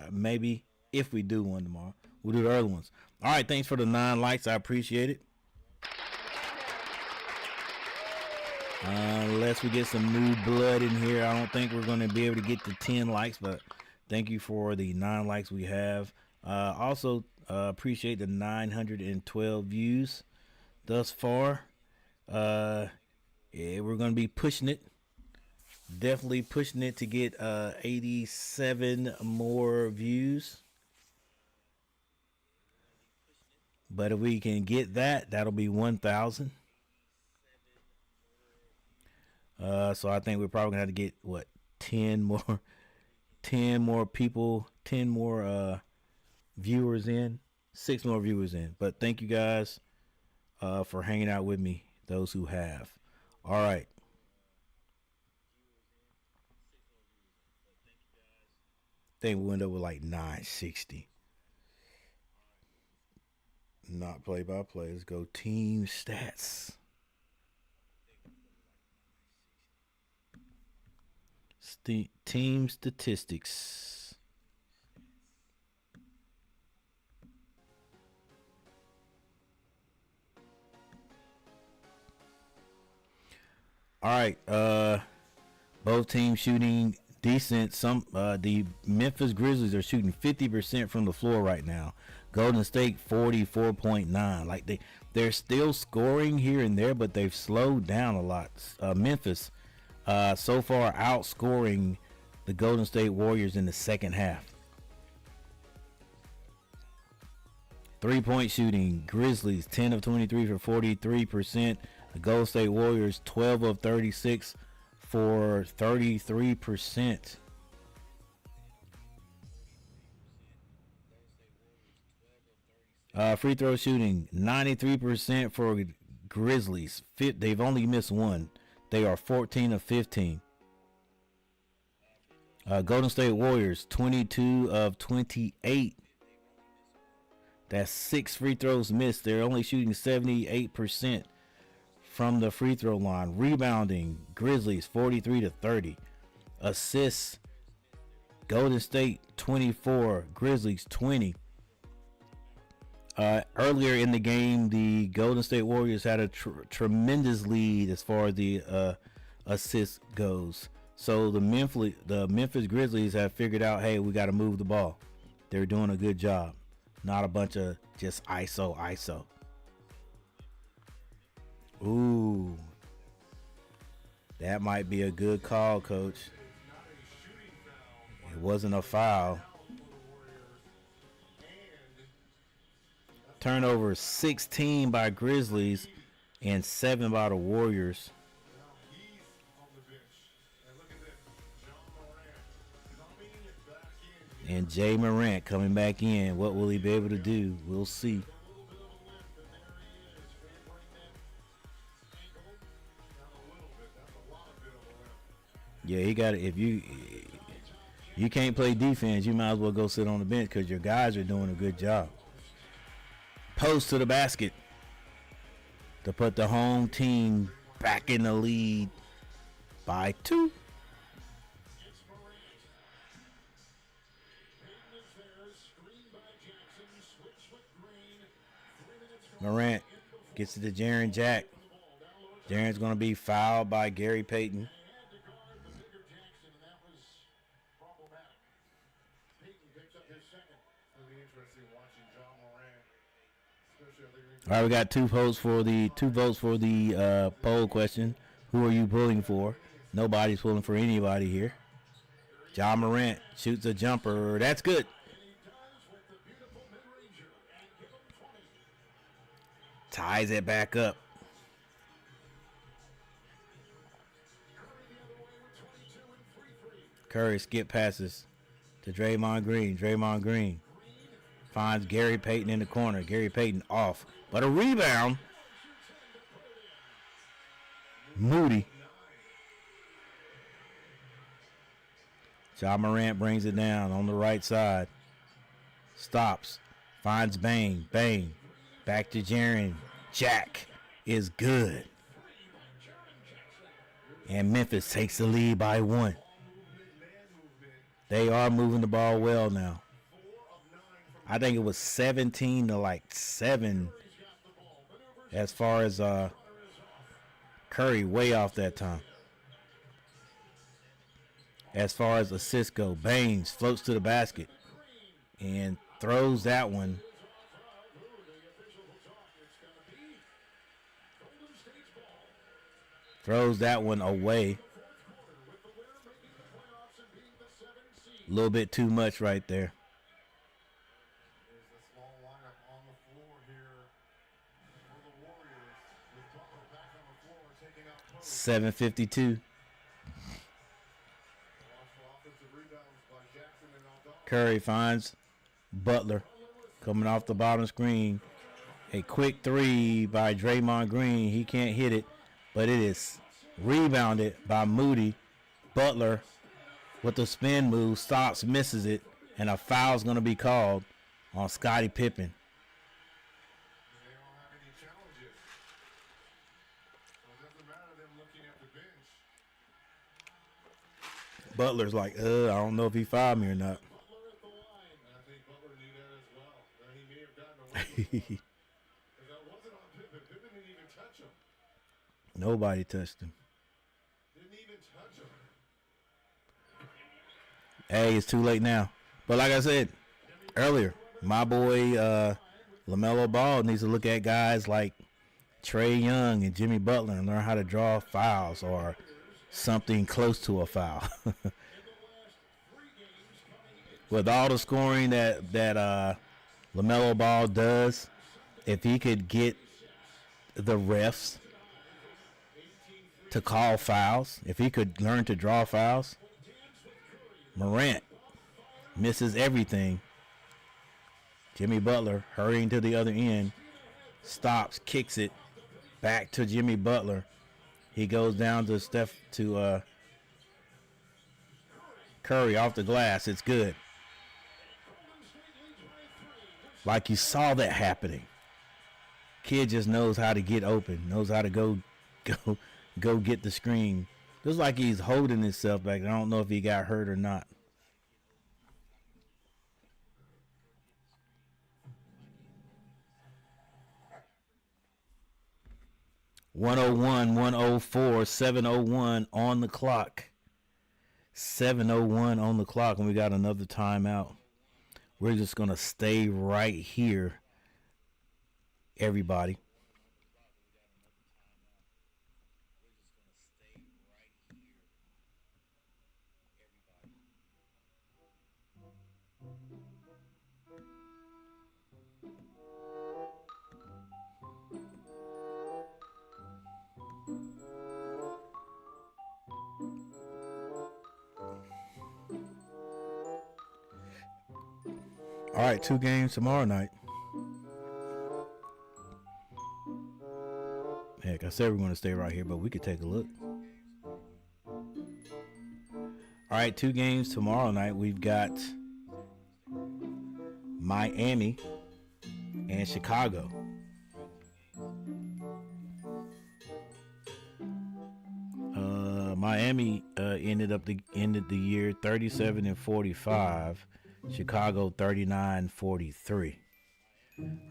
maybe if we do one tomorrow, we'll do the early ones. All right, thanks for the 9 likes. I appreciate it. Unless we get some new blood in here, I don't think we're going to be able to get to 10 likes, but thank you for the 9 likes we have. Also, appreciate the 912 views thus far. Yeah, we're going to be pushing it. Definitely pushing it to get 87 more views. But if we can get that, that'll be 1,000. So I think we're probably gonna have to get 10 more people, 10 more viewers in, 6 more viewers in. But thank you guys for hanging out with me, those who have. All right. I think we end up with like 960. Not play by play. Let's go team stats. Team statistics. All right. Both teams shooting decent. The Memphis Grizzlies are shooting 50% from the floor right now. Golden State 44.9. Like they're still scoring here and there, but they've slowed down a lot. Memphis so far outscoring the Golden State Warriors in the second half. 3-point shooting, Grizzlies 10 of 23 for 43%. The Golden State Warriors 12 of 36 for 33%. Free throw shooting 93% for Grizzlies. They've only missed one. They are 14 of 15. Golden State Warriors 22 of 28. That's 6 free throws missed. They're only shooting 78% from the free throw line. Rebounding, Grizzlies 43 to 30. Assists, Golden State 24, Grizzlies 20. Earlier in the game, the Golden State Warriors had a tremendous lead as far as the assist goes. So the Memphis Grizzlies have figured out, hey, we got to move the ball. They're doing a good job. Not a bunch of just ISO. Ooh. That might be a good call, coach. It wasn't a foul. Turnover 16 by Grizzlies and 7 by the Warriors. And Jay Morant coming back in. What will he be able to do? We'll see. Yeah, he got it. If you can't play defense, you might as well go sit on the bench because your guys are doing a good job. Post to the basket to put the home team back in the lead by 2. Morant gets it to Jaren Jack. Jaren's going to be fouled by Gary Payton. Had to guard the bigger Jackson, and that was problematic. Peyton picks up his second. It'll be interesting watching John Morant, especially I think All right, we got two votes for the poll question. Who are you pulling for? Nobody's pulling for anybody here. John Morant shoots a jumper. That's good. And he does with the beautiful mid-ranger and give him 20. Ties it back up. Curry the other way with 22 and 3-3. Curry skip passes to Draymond Green. Draymond Green finds Gary Payton in the corner. Gary Payton off. But a rebound. Moody. John Morant brings it down on the right side. Stops. Finds Bang. Bang. Back to Jaren. Jack is good. And Memphis takes the lead by 1. They are moving the ball well now. I think it was 17 to 7 as far as Curry way off that time. As far as assists go, Baines floats to the basket and throws that one. Throws that one away. A little bit too much right there. There's a small lineup on the floor here for the Warriors. With Butler back on the floor, taking out post. 7:52. Offensive rebounds by Jackson and Aldama. Curry finds Butler coming off the bottom screen. A quick three by Draymond Green. He can't hit it, but it is rebounded by Moody. Butler with the spin move stops, misses it, and a foul's going to be called on Scottie Pippen. They don't have any challenges. So it doesn't matter them looking at the bench. Butler's like, I don't know if he fouled me or not. Butler at the line. And I think Butler knew that as well. That he may have gotten away with it. Because that wasn't on Pippen. Pippen didn't even touch him. Nobody touched him. Didn't even touch him. Hey, it's too late now. But like I said earlier, my boy LaMelo Ball needs to look at guys like Trae Young and Jimmy Butler and learn how to draw fouls or something close to a foul. With all the scoring that LaMelo Ball does, if he could get the refs to call fouls, if he could learn to draw fouls, Morant misses everything. Jimmy Butler hurrying to the other end, stops, kicks it back to Jimmy Butler. He goes down to Curry off the glass. It's good. Like you saw that happening. Kid just knows how to get open, knows how to go get the screen. Looks like he's holding himself back. I don't know if he got hurt or not. (101, 104, 7:01 on the clock. 7:01 on the clock, and we got another timeout. We're just going to stay right here, everybody. All right, 2 games tomorrow night. Heck, I said we're going to stay right here, but we could take a look. All right, 2 games tomorrow night. We've got Miami and Chicago. Miami ended the year 37-45. Chicago 39-43.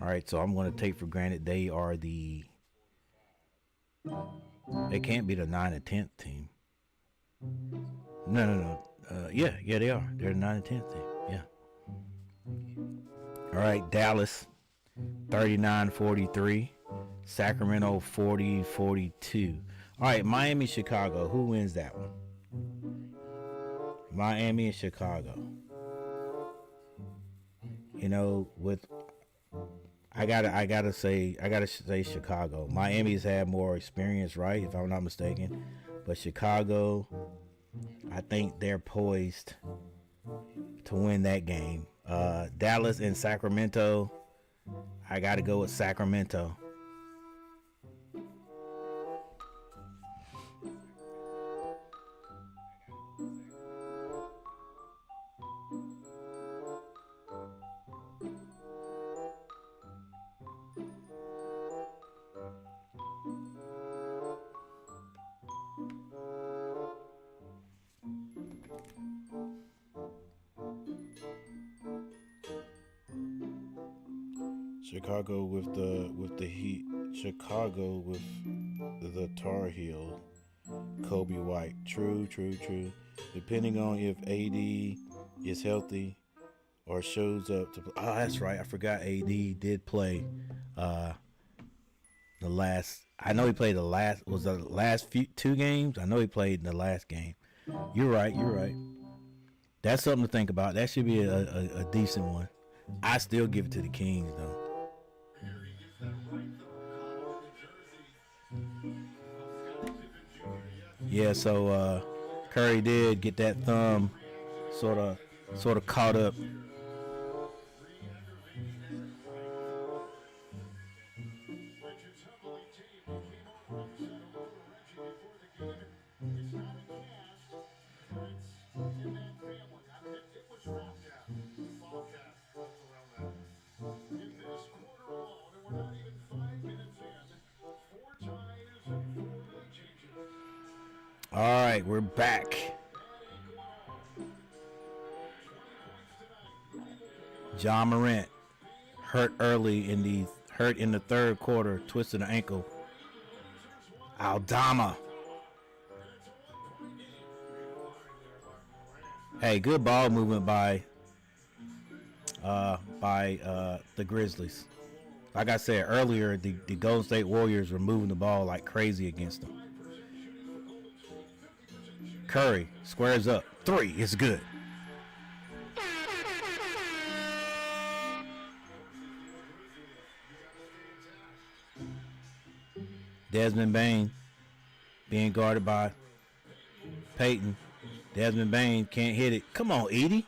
All right, so I'm going to take for granted they are the. They can't be the 9 and 10th team. No. Yeah, they are. They're the 9 and 10th team. Yeah. All right, Dallas, 39-43. Sacramento, 40-42. All right, Miami, Chicago. Who wins that one? Miami and Chicago. You know, with I gotta say Chicago. Miami's had more experience, right? If I'm not mistaken, but Chicago, I think they're poised to win that game. Dallas and Sacramento, I gotta go with Sacramento. Chicago with the Heat. Chicago with the Tar Heel. Kobe White. True. Depending on if AD is healthy or shows up to play. Oh, that's right. I forgot AD did play the last. I know he played the last. Was the last two games? I know he played in the last game. You're right. That's something to think about. That should be a decent one. I still give it to the Kings though. Yeah, so Curry did get that thumb sort of caught up. All right, we're back. Ja Morant hurt in the third quarter, twisted an ankle. Aldama. Hey, good ball movement by the Grizzlies. Like I said earlier, the Golden State Warriors were moving the ball like crazy against them. Curry squares up. 3 is good. Desmond Bane being guarded by Peyton. Desmond Bane can't hit it. Come on, Edie.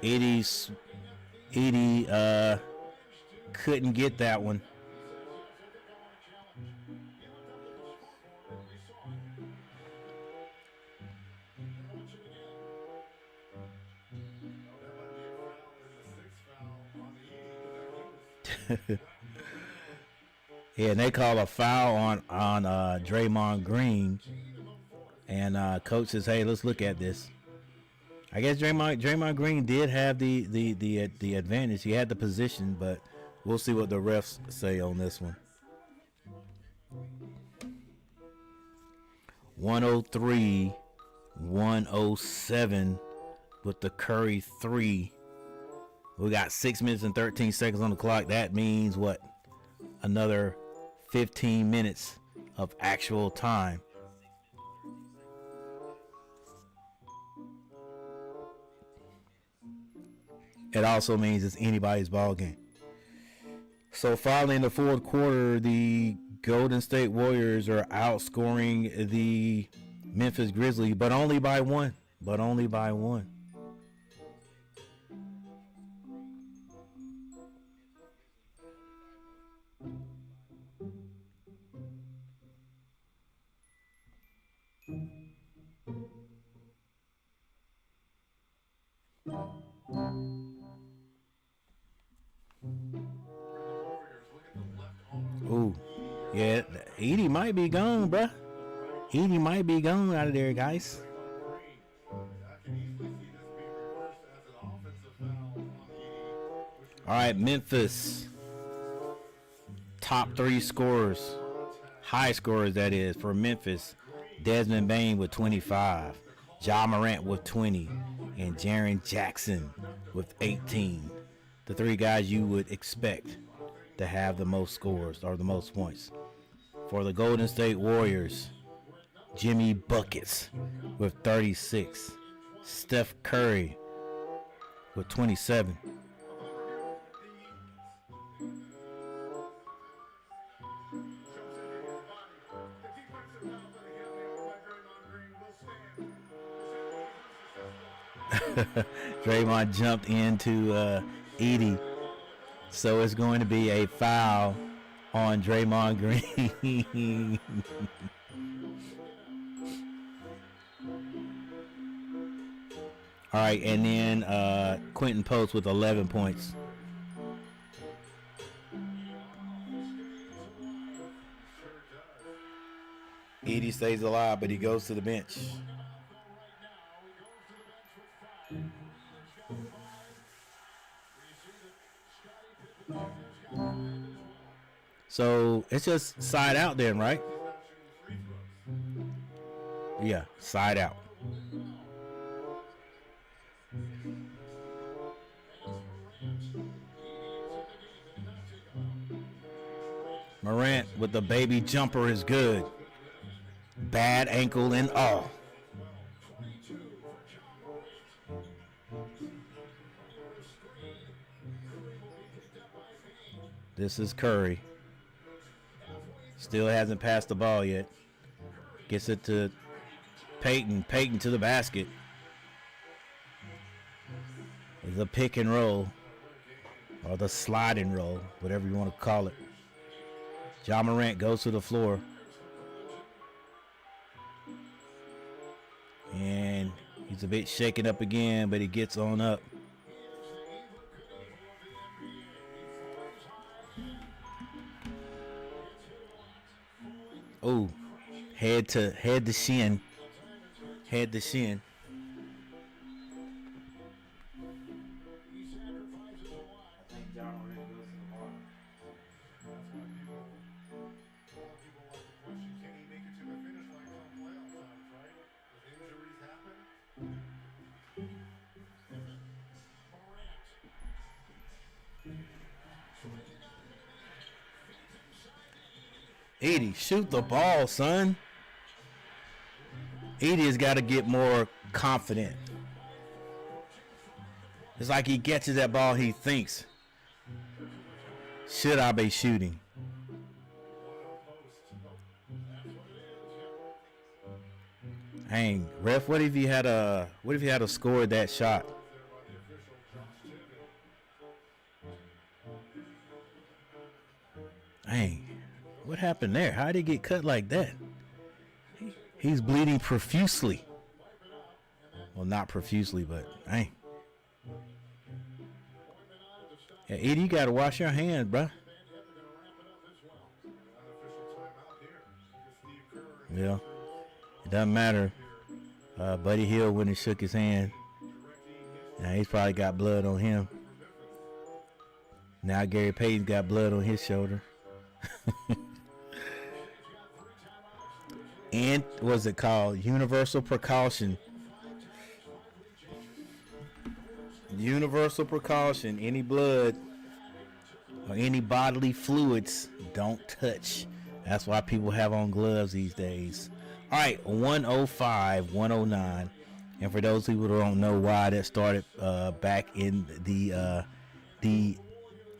Edie couldn't get that one. Yeah, and they call a foul on Draymond Green, and coach says, "Hey, let's look at this." I guess Draymond Green did have the advantage. He had the position, but we'll see what the refs say on this one. 103-107 with the Curry 3. We got 6 minutes and 13 seconds on the clock. That means what? Another 15 minutes of actual time. It also means it's anybody's ball game. So finally in the fourth quarter, the Golden State Warriors are outscoring the Memphis Grizzlies, but only by one. Ooh, yeah, Edie might be gone, bruh. Edie might be gone out of there, guys. All right, Memphis. Top 3 scorers. High scorers, that is, for Memphis. Desmond Bain with 25. Ja Morant with 20. And Jaren Jackson with 18. The 3 guys you would expect to have the most scores or the most points. For the Golden State Warriors, Jimmy Buckets with 36. Steph Curry with 27. Draymond jumped into Edie, so it's going to be a foul on Draymond Green. All right, and then Quentin Post with 11 points. Edie stays alive, but he goes to the bench. So it's just side out then, right? Yeah, side out. Morant with the baby jumper is good. Bad ankle and all. This is Curry. Still hasn't passed the ball yet. Gets it to Peyton. Peyton to the basket. The pick and roll. Or the slide and roll. Whatever you want to call it. Ja Morant goes to the floor. And he's a bit shaken up again, but he gets on up. Oh, head to shin. Head to shin. Edie, shoot the ball, son. Edie has got to get more confident. It's like he gets to that ball, he thinks, should I be shooting? Dang, ref, what if you had a scored that shot? Dang. What happened there? How did he get cut like that? He's bleeding profusely. Well, not profusely, but dang. Yeah, Edie, you got to wash your hands, bro. Yeah, it doesn't matter. Buddy Hield when he shook his hand. Now he's probably got blood on him. Now Gary Payton's got blood on his shoulder. And what's it called? Universal precaution. Universal precaution. Any blood or any bodily fluids, don't touch. That's why people have on gloves these days. All right, 105, 109. And for those people who don't know why that started back in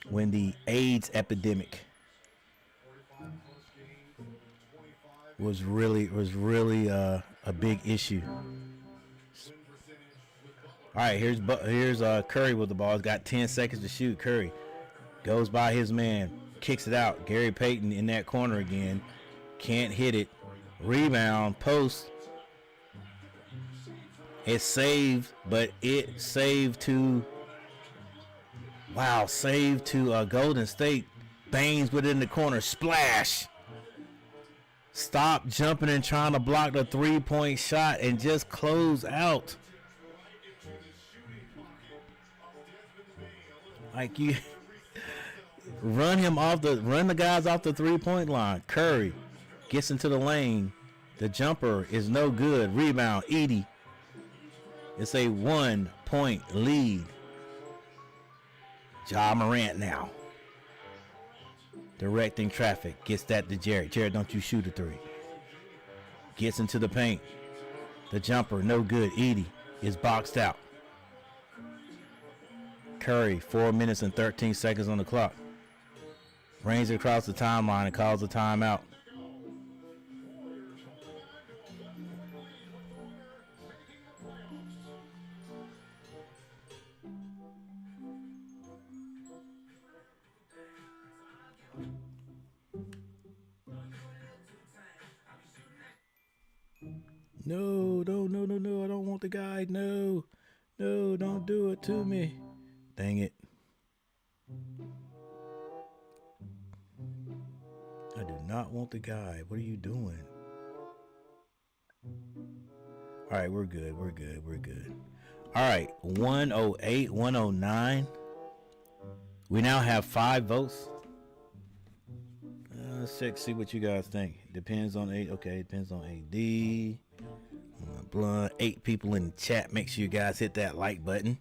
when the AIDS epidemic was really a big issue. All right, here's Curry with the ball. He's got 10 seconds to shoot. Curry goes by his man, kicks it out. Gary Payton in that corner again, can't hit it. Rebound, post. It's saved, but it saved to Golden State. Baines within the corner, splash. Stop jumping and trying to block the three-point shot and just close out. Like Run the guys off the 3-point line. Curry gets into the lane. The jumper is no good. Rebound, Edie. It's a 1-point lead. Ja Morant now. Directing traffic. Gets that to Jared. Jared, don't you shoot a three. Gets into the paint. The jumper, no good. Edie is boxed out. Curry, 4 minutes and 13 seconds on the clock. Brings it across the timeline and calls a timeout. No, I don't want the guy. No, don't do it to me. Dang it. I do not want the guy. What are you doing? All right, we're good. All right, 108, 109. We now have 5 votes. Let's check, see what you guys think. Depends on AD. Okay, depends on AD. Blunt. 8 people in the chat. Make sure you guys hit that like button.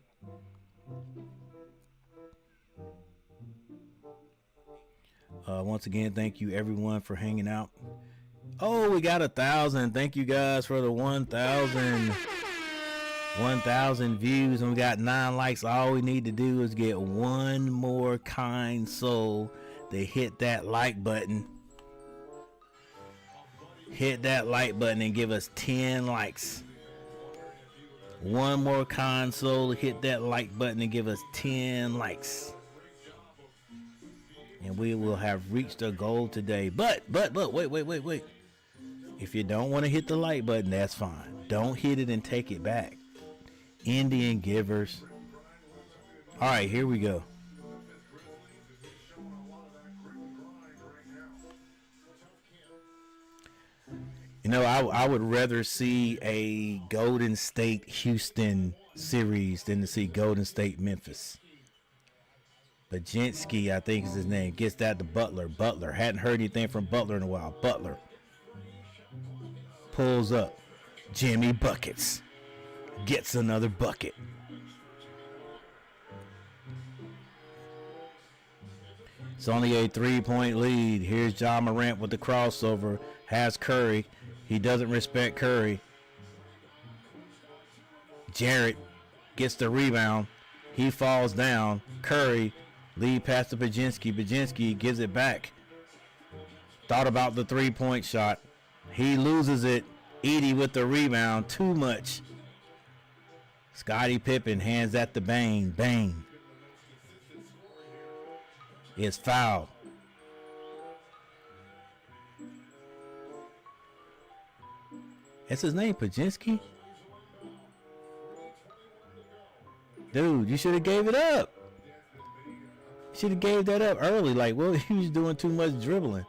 Once again, thank you everyone for hanging out. Oh, we got 1,000. Thank you guys for the 1,000 views, and we got 9 likes. All we need to do is get one more kind soul to hit that like button. Hit that like button and give us 10 likes. One more kind soul to hit that like button and give us 10 likes. And we will have reached a goal today. But, wait. If you don't want to hit the like button, that's fine. Don't hit it and take it back. Indian givers. All right, here we go. You know, I would rather see a Golden State Houston series than to see Golden State Memphis. Baginski, I think is his name, gets that to Butler. Butler, hadn't heard anything from Butler in a while. Butler pulls up. Jimmy buckets. Gets another bucket. It's only a 3-point lead. Here's Ja Morant with the crossover. Has Curry. He doesn't respect Curry. Jarrett gets the rebound. He falls down. Curry lead pass to Baginski. Baginski gives it back. Thought about the 3-point shot. He loses it. Edie with the rebound. Too much. Scottie Pippen hands that to Bane. Bane is fouled. That's his name, Baginski? Dude, you should have gave it up. Should have gave that up early. Like, well, he was doing too much dribbling.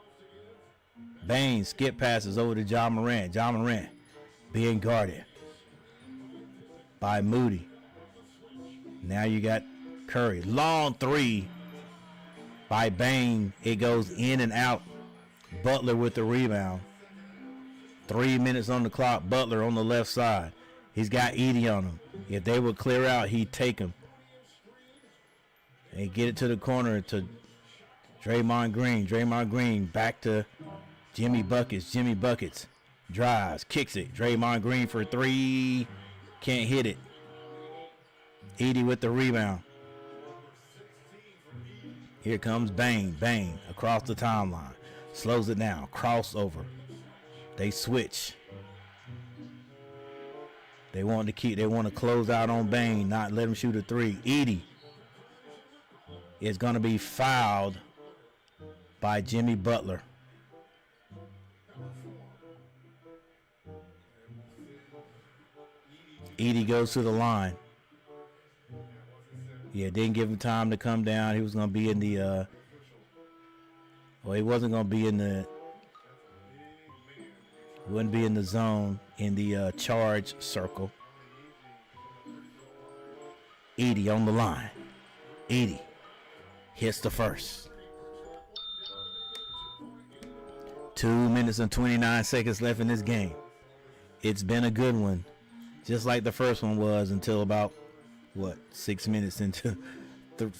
Bane skip passes over to Ja Morant. Ja Morant being guarded by Moody. Now you got Curry. Long 3 by Bane. It goes in and out. Butler with the rebound. 3 minutes on the clock. Butler on the left side. He's got Edie on him. If they would clear out, he'd take him. They get it to the corner to Draymond Green. Draymond Green back to Jimmy Buckets. Jimmy Buckets drives, kicks it. Draymond Green for 3. Can't hit it. Edie with the rebound. Here comes Bane. Bane across the timeline. Slows it down. Crossover. They switch. They want to close out on Bane, not let him shoot a 3. Edie is going to be fouled by Jimmy Butler. Edie goes to the line. Yeah, didn't give him time to come down. He was going to be in the he wasn't going to be in the wouldn't be in the zone in the charge circle. Edie on the line. Edie hits the first. 2 minutes and 29 seconds left in this game. It's been a good one, just like the first one was until about 6 minutes into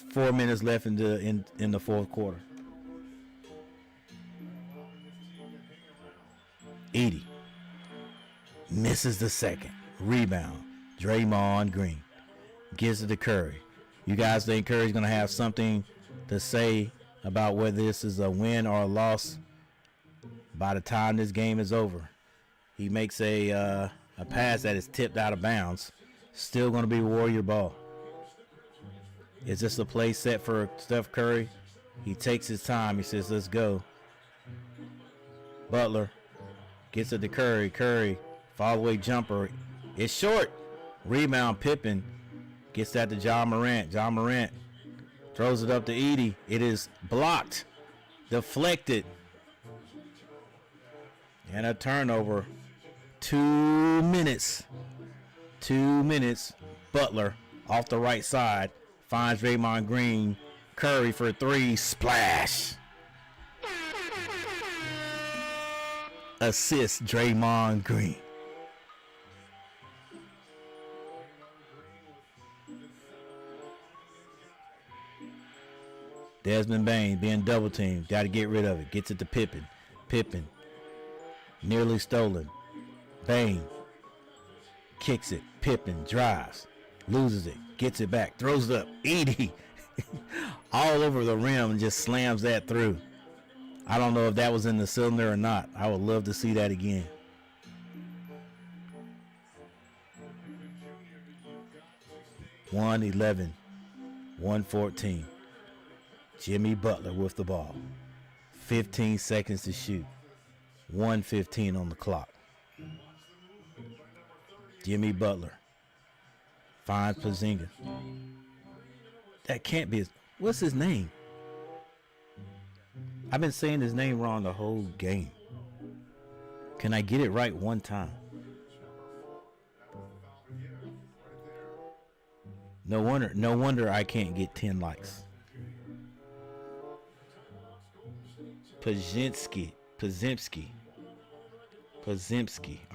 4 minutes left in the fourth quarter. Edie misses the second rebound. Draymond Green gives it to Curry. You guys think Curry's gonna have something to say about whether this is a win or a loss by the time this game is over? He makes a pass that is tipped out of bounds. Still going to be Warrior ball. Is this a play set for Steph Curry? He takes his time. He says, let's go. Butler gets it to Curry. Curry, follow-away jumper. It's short. Rebound, Pippen gets that to Ja Morant. Ja Morant throws it up to Edie. It is blocked, deflected, and a turnover. 2 minutes. 2 minutes. Butler off the right side finds Draymond Green. Curry for three. Splash. Assist Draymond Green. Desmond Bain being double teamed. Got to get rid of it. Gets it to Pippen. Pippen nearly stolen. Bain kicks it. Pippen drives. Loses it. Gets it back. Throws it up. Edie all over the rim and just slams that through. I don't know if that was in the cylinder or not. I would love to see that again. (1:11), 1:14. Jimmy Butler with the ball. 15 seconds to shoot. 1:15 on the clock. Jimmy Butler finds Porzingis. That can't be his. What's his name? I've been saying his name wrong the whole game. Can I get it right one time? No wonder I can't get 10 likes. Podziemski.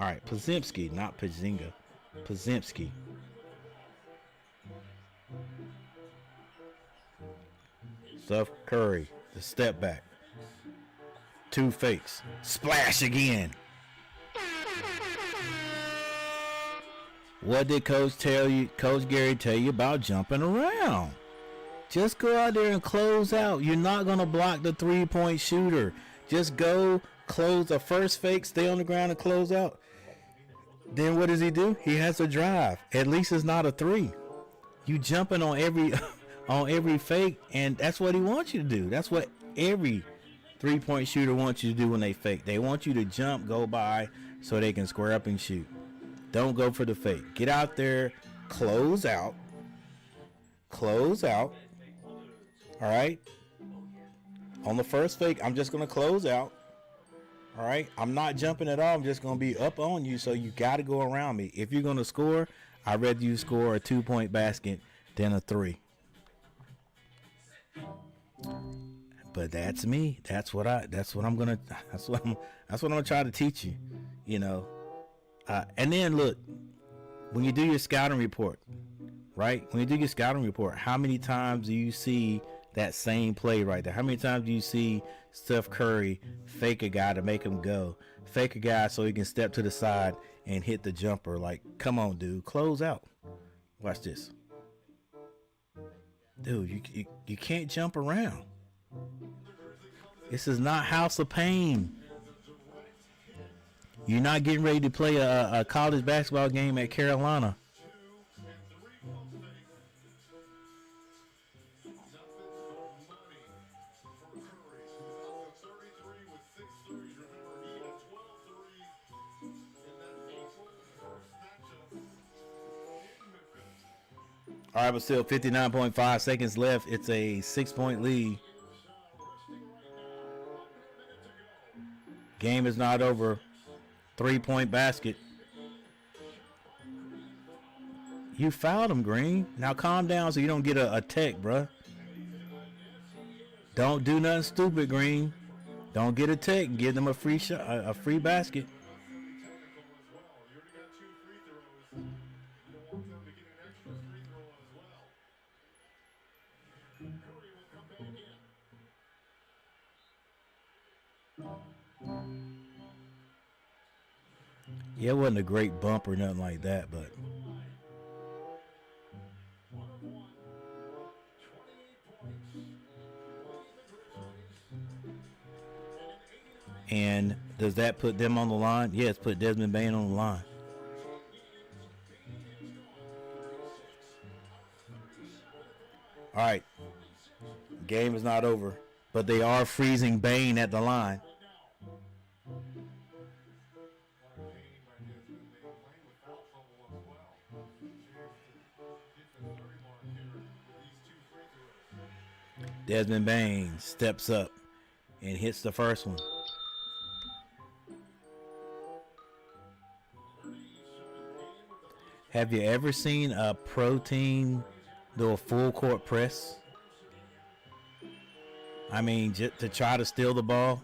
All right, Podziemski, not Pozinga. Podziemski. Steph Curry, the step back. 2 fakes. Splash again. What did Coach Gary tell you about jumping around? Just go out there and close out. You're not going to block the 3-point shooter. Just go close the first fake, stay on the ground and close out. Then what does he do? He has to drive. At least it's not a 3. You jumping on every fake, and that's what he wants you to do. That's what every 3-point shooter wants you to do when they fake. They want you to jump, go by, so they can square up and shoot. Don't go for the fake. Get out there, close out. All right? On the first fake, I'm just going to close out. All right? I'm not jumping at all. I'm just going to be up on you, so you got to go around me. If you're going to score, I'd rather you score a 2-point basket than a 3. But that's me. That's what I'm gonna try to teach you, you know. And then look, when you do your scouting report, right? When you do your scouting report, how many times do you see that same play right there? How many times do you see Steph Curry fake a guy to make him go? Fake a guy so he can step to the side and hit the jumper. Like, come on, dude, close out. Watch this. Dude, you can't jump around. This is not House of Pain. You're not getting ready to play a college basketball game at Carolina. All right, but still 59.5 seconds left. It's a 6-point lead. Game is not over. 3-point basket. You fouled him, Green. Now calm down so you don't get a tech, bruh. Don't do nothing stupid, Green. Don't get a tech and give them a free shot, a free basket. Yeah, it wasn't a great bump or nothing like that, but and does that put them on the line? Yes, put Desmond Bain on the line. All right, game is not over, but they are freezing Bain at the line. Desmond Bain steps up and hits the first one. Have you ever seen a pro team do a full court press? I mean, just to try to steal the ball.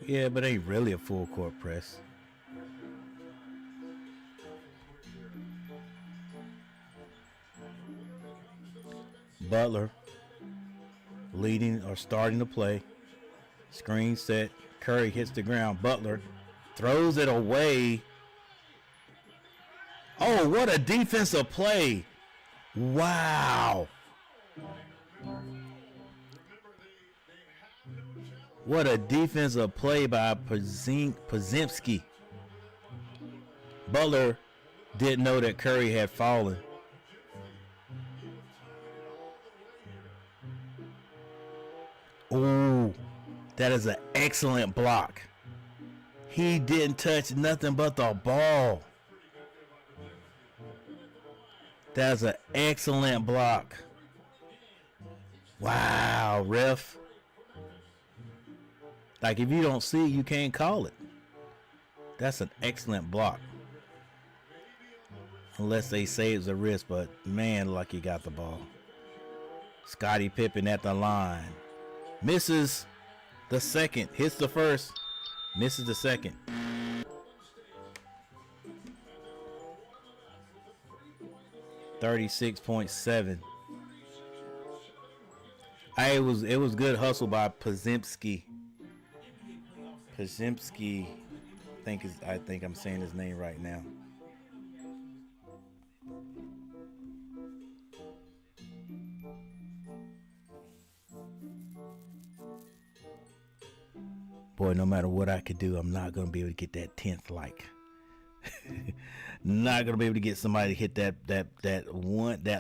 Yeah, but ain't really a full court press. Butler leading or starting to play. Screen set. Curry hits the ground. Butler throws it away. Oh, what a defensive play. Wow. What a defensive play by Podziemski. Butler didn't know that Curry had fallen. Ooh, that is an excellent block. He didn't touch nothing but the ball. That's an excellent block. Wow, ref. Like, if you don't see it, you can't call it. That's an excellent block. Unless they say it's a wrist, but man, lucky got the ball. Scottie Pippen at the line. Misses the second. Hits the first. Misses the second. $36.7. It was good hustle by Podziemski. I think I'm saying his name right now. Boy, no matter what I could do, I'm not going to be able to get that 10th like. Not going to be able to get somebody to hit that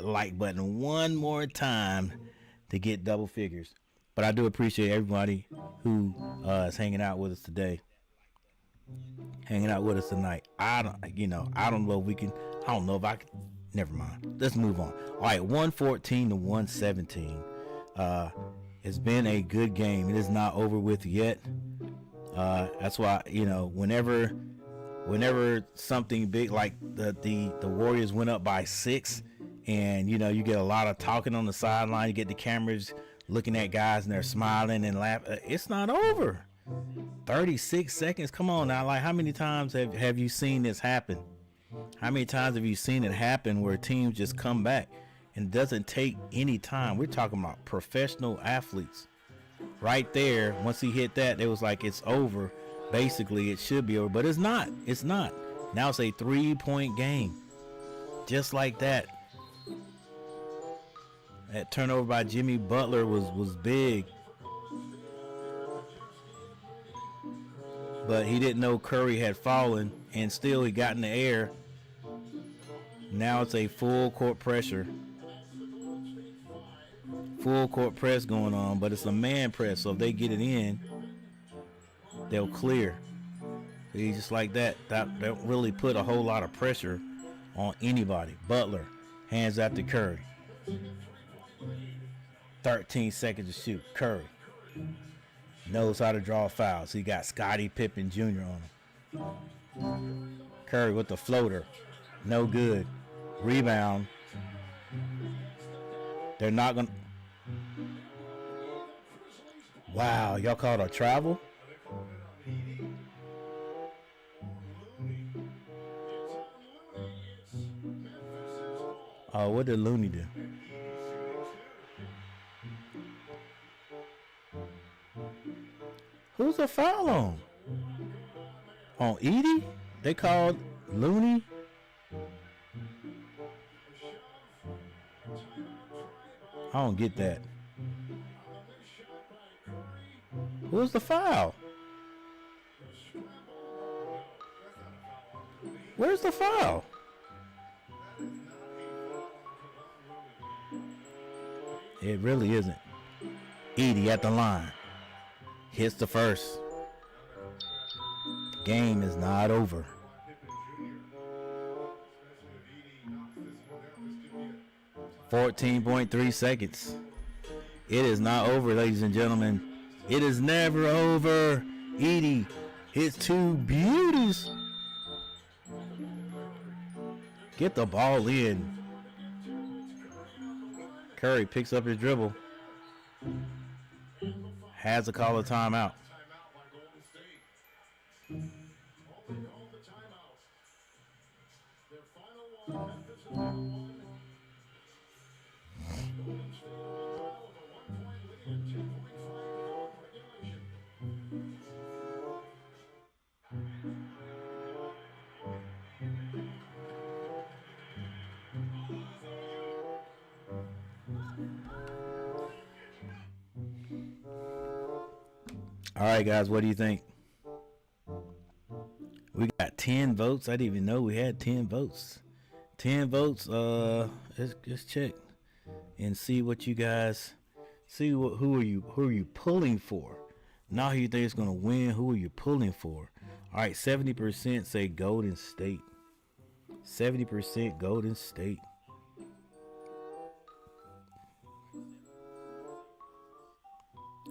like button one more time to get double figures. But I do appreciate everybody who is hanging out with us today. Hanging out with us tonight. I don't know if I can. Never mind. Let's move on. All right, 114 to 117. It's been a good game. It is not over with yet. That's why, whenever something big like the Warriors went up by 6, and you get a lot of talking on the sideline, you get the cameras looking at guys and they're smiling and laughing. It's not over. 36 seconds. Come on now. Like, how many times have you seen this happen? How many times have you seen it happen where teams just come back and it doesn't take any time? We're talking about professional athletes. Right there, once he hit that, it was like it's over. Basically, it should be over, but it's not. It's not. Now it's a 3-point game. Just like that. That turnover by Jimmy Butler was big. But he didn't know Curry had fallen, and still he got in the air. Now it's a full court pressure. Full court press going on, but it's a man press, so if they get it in, they'll clear. He's just like that. That don't really put a whole lot of pressure on anybody. Butler hands out to Curry. 13 seconds to shoot. Curry knows how to draw fouls. He got Scottie Pippen Jr. on him. Curry with the floater. No good. Rebound. They're not going to. Wow, y'all called a travel? Oh, what did Looney do? Who's the foul on? On Edie? They called Looney? I don't get that. Who's the foul? Where's the foul? It really isn't. Edie at the line. Hits the first. Game is not over. 14.3 seconds. It is not over, ladies and gentlemen. It is never over. Edie hits two beauties. Get the ball in. Curry picks up his dribble. Has a call of timeout. All right, guys, what do you think? We got 10 votes. I didn't even know we had 10 votes. 10 votes. Let's check and see what you guys see. Who are you pulling for? Not who you think is gonna win. Who are you pulling for? All right, 70% say Golden State. 70% Golden State.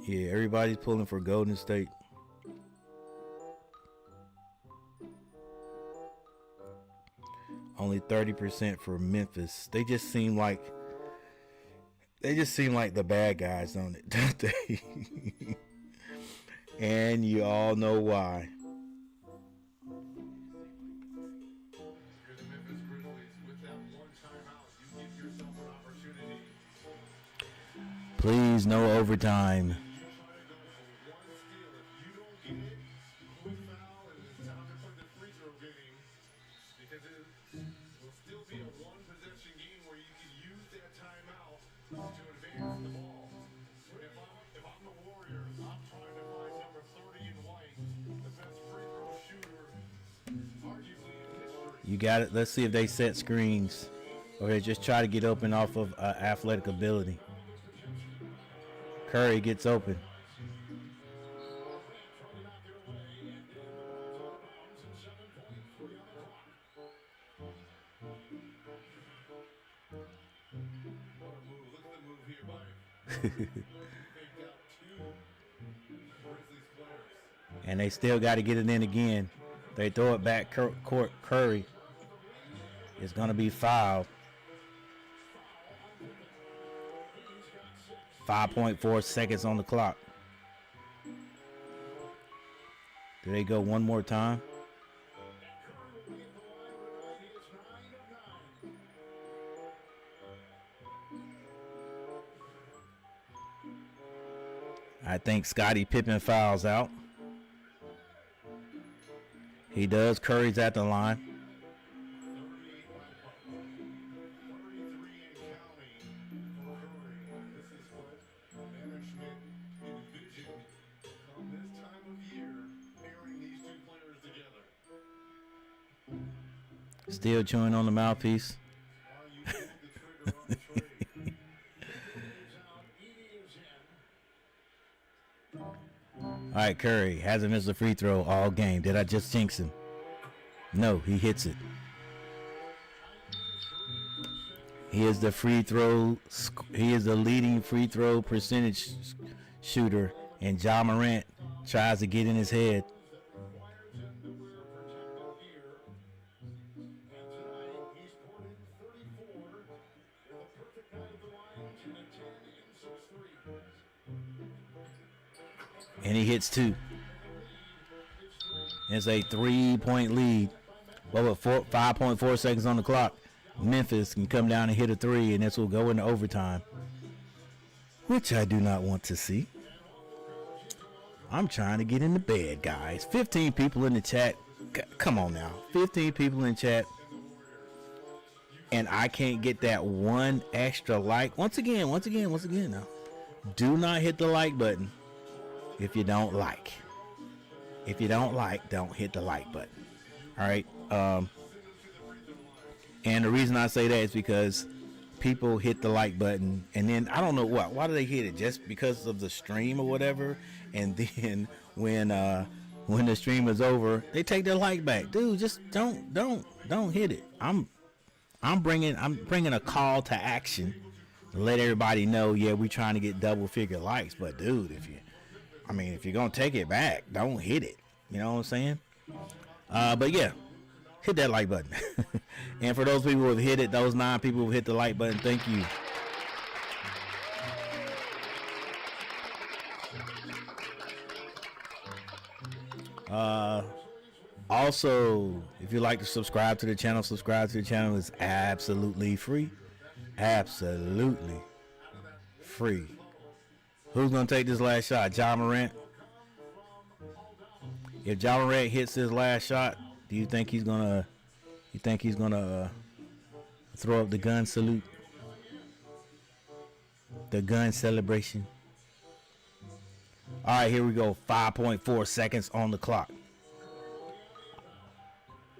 Yeah, everybody's pulling for Golden State. Only 30% for Memphis. They just seem like the bad guys on it, don't they? And you all know why. You're the Memphis Grizzlies. With that one timeout, you give yourself an opportunity. Please, no overtime. You got it. Let's see if they set screens or they just try to get open off of athletic ability. Curry gets open. And they still got to get it in again. They throw it back. Curry is going to be fouled. 5.4 seconds on the clock. Do they go one more time? I think Scottie Pippen fouls out. He does. Curry's at the line. Still chewing on the mouthpiece. All right, Curry hasn't missed a free throw all game. Did I just jinx him? No, he hits it. He is the He is the leading free throw percentage shooter, and Ja Morant tries to get in his head. and he hits 2. It's a 3-point lead. But with 5.4 seconds on the clock, Memphis can come down and hit a 3, and this will go into overtime, which I do not want to see. I'm trying to get into bed, guys. 15 people in the chat. Come on now. 15 people in chat. And I can't get that one extra like. Once again now. Do not hit the like button if you don't like. If you don't like, don't hit the like button. All right. And the reason I say that is because people hit the like button, and then I don't know why do they hit it, just because of the stream or whatever, and then when the stream is over, they take their like back. Dude, just don't hit it. I'm bringing a call to action to let everybody know, yeah, we trying to get double figure likes, but dude, if you're gonna take it back, don't hit it. You know what I'm saying? But yeah, hit that like button. And for those people who have hit it, those 9 people who hit the like button, thank you. Also, if you'd like to subscribe to the channel, is absolutely free. Absolutely free. Who's going to take this last shot? John Morant? If John Morant hits his last shot, do you think he's gonna throw up the gun salute? The gun celebration. All right, here we go. 5.4 seconds on the clock.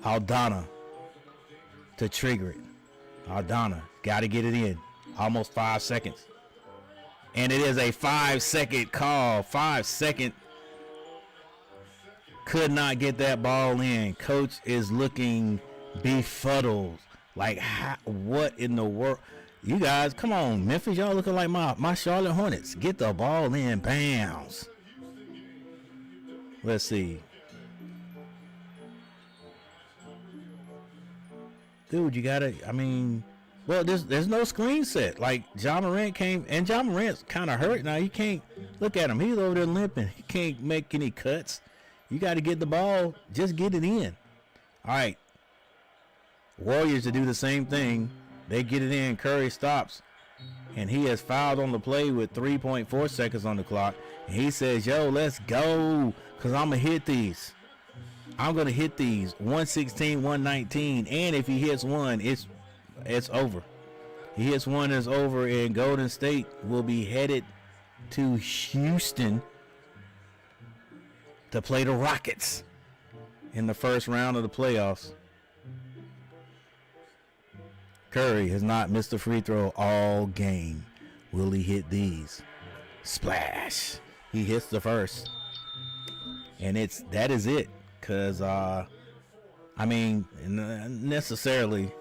Aldana to trigger it. Aldana got to get it in. Almost 5 seconds. And it is a 5-second call. 5 second. Could not get that ball in. Coach is looking befuddled. Like, what in the world? You guys, come on. Memphis, y'all looking like my Charlotte Hornets. Get the ball in. Bounce. Let's see. Dude, you gotta, well, there's no screen set. Like, John Morant came, and John Morant's kind of hurt now. You can't, look at him. He's over there limping. He can't make any cuts. You got to get the ball. Just get it in. All right. Warriors to do the same thing. They get it in. Curry stops. And he has fouled on the play with 3.4 seconds on the clock. And he says, yo, let's go. Because I'm going to hit these. I'm going to hit these. 116, 119. And if he hits one, it's over. He hits one, it's over. And Golden State will be headed to Houston to play the Rockets in the first round of the playoffs. Curry has not missed a free throw all game. Will he hit these? Splash. He hits the first. And that is it. Because, necessarily,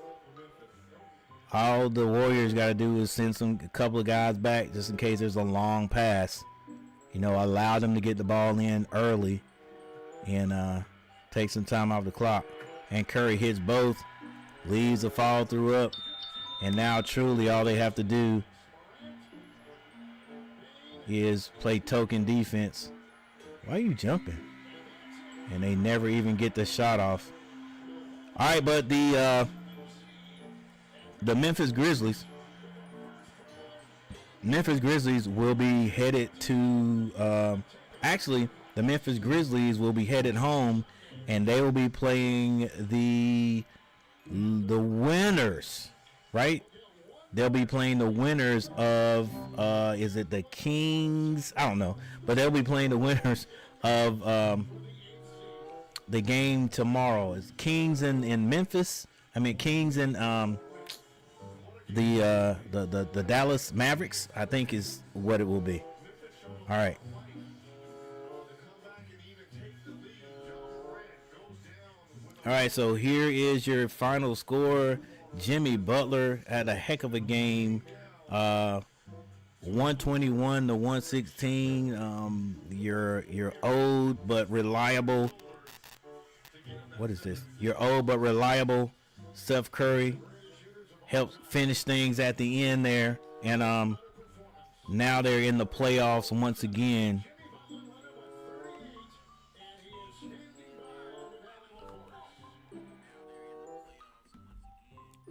all the Warriors got to do is send a couple of guys back just in case there's a long pass. Allow them to get the ball in early and take some time off the clock. And Curry hits both, leaves the follow through up, and now truly all they have to do is play token defense. Why are you jumping? And they never even get the shot off. All right, but the Memphis Grizzlies will be headed to the Memphis Grizzlies will be headed home, and they will be playing the winners, right? They'll be playing the winners of is it the Kings? I don't know, but they'll be playing the winners of the game tomorrow. It's Kings in Memphis. Kings in the Dallas Mavericks, I think, is what it will be. All right. All right, so here is your final score. Jimmy Butler had a heck of a game. 121 to 116. Your old but reliable. What is this? Your old but reliable Steph Curry helped finish things at the end there, and now they're in the playoffs once again.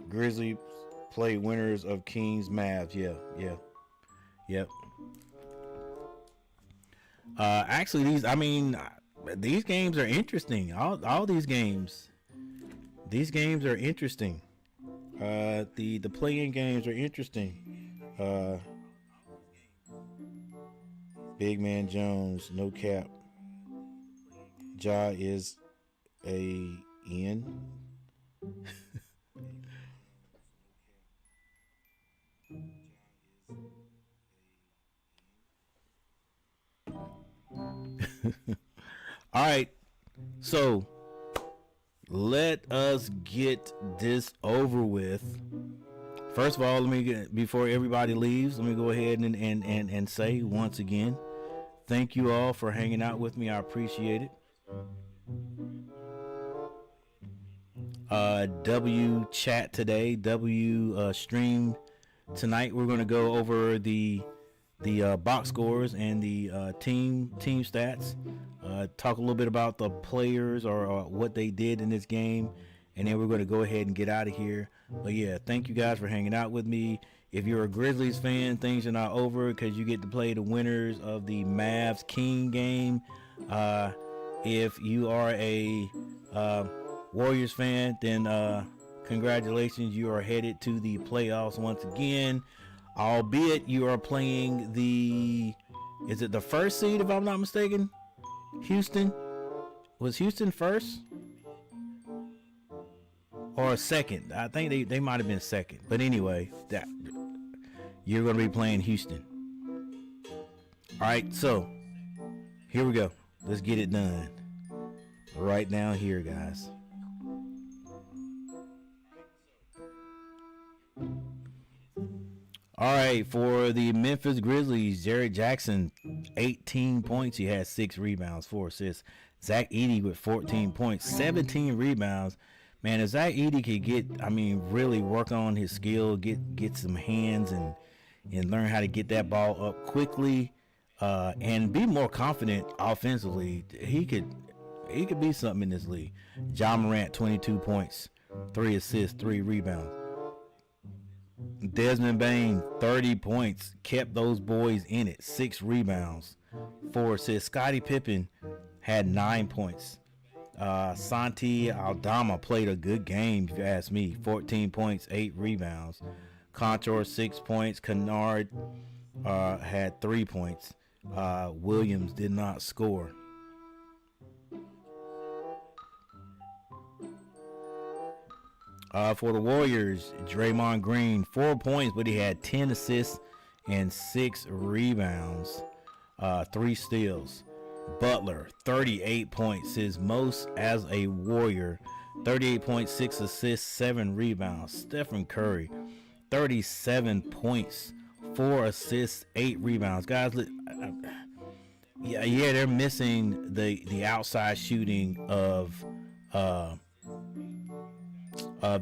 Grizzlies play winners of Kings Mavs. Yep. Actually, these games are interesting. All these games are interesting. The play-in games are interesting. Big Man Jones, no cap. Ja is a N. All right, so let us get this over with. First of all, before everybody leaves, let me go ahead and say once again, thank you all for hanging out with me. I appreciate it. W chat today, W stream tonight. We're going to go over the box scores and the team stats. Talk a little bit about the players or what they did in this game, and then we're going to go ahead and get out of here. But yeah, thank you guys for hanging out with me. If you're a Grizzlies fan, things are not over because you get to play the winners of the Mavs King game. If you are a Warriors fan, then congratulations, you are headed to the playoffs once again. Albeit you are playing is it the first seed, if I'm not mistaken? Houston? Was Houston first? Or second? I think they might have been second. But anyway, you're going to be playing Houston. All right, so here we go. Let's get it done. Right down here, guys. All right, for the Memphis Grizzlies, Jared Jackson, 18 points. He had 6 rebounds, 4 assists. Zach Edey with 14 points, 17 rebounds. Man, if Zach Edey could really work on his skill, get some hands and learn how to get that ball up quickly, and be more confident offensively, he could be something in this league. Ja Morant, 22 points, 3 assists, 3 rebounds. Desmond Bane, 30 points, kept those boys in it, 6 rebounds, 4 assists. Scottie Pippen had 9 points. Santi Aldama played a good game, if you ask me, 14 points, 8 rebounds. Contour, 6 points. Kennard had 3 points. Williams did not score. For the Warriors, Draymond Green, 4 points, but he had 10 assists and 6 rebounds, 3 steals. Butler, 38 points, his most as a Warrior, 38.6 assists, 7 rebounds. Stephen Curry, 37 points, 4 assists, 8 rebounds. Guys, yeah, they're missing the outside shooting of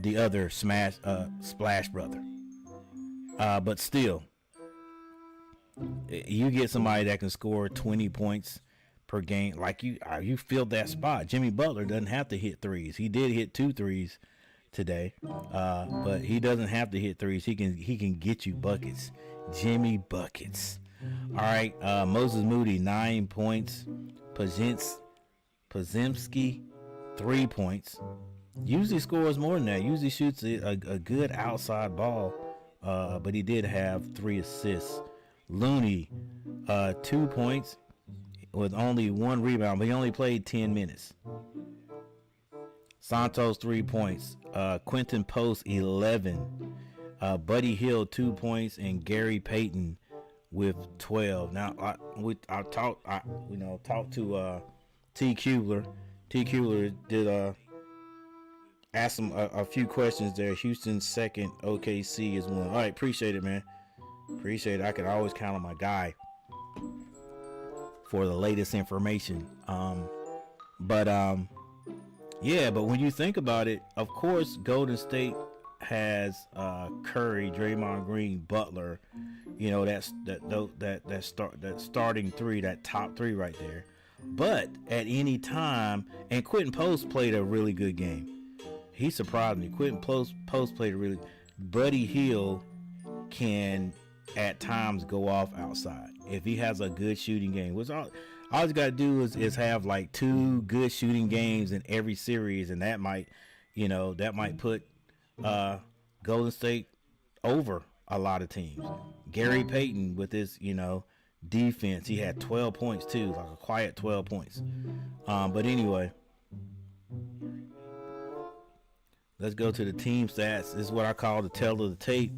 the other Splash brother. But still, you get somebody that can score 20 points per game, like you filled that spot. Jimmy Butler doesn't have to hit threes. He did hit 2 threes today, but he doesn't have to hit threes. He can get you buckets. Jimmy buckets. All right, Moses Moody, 9 points. Podziemski, 3 points. Usually scores more than that. Usually shoots a good outside ball, but he did have 3 assists. Looney, 2 points with only 1 rebound, but he only played 10 minutes. Santos, 3 points. Quentin Post, 11. Buddy Hield, 2 points, and Gary Payton with 12. Now, I talked to T. Kubler. T. Kubler did ask him a few questions there. Houston's second, OKC is 1. All right, appreciate it, man. Appreciate it. I can always count on my guy for the latest information. But when you think about it, of course, Golden State has Curry, Draymond Green, Butler. You know, that starting 3, that top 3 right there. But at any time, and Quentin Post played a really good game. he surprised me. Quitting post play to really. Buddy Hield can at times go off outside if he has a good shooting game. Which all you got to do is have like 2 good shooting games in every series, and that might put Golden State over a lot of teams. Gary Payton with his defense, he had 12 points too, like a quiet 12 points. But anyway, let's go to the team stats. This is what I call the tail of the tape.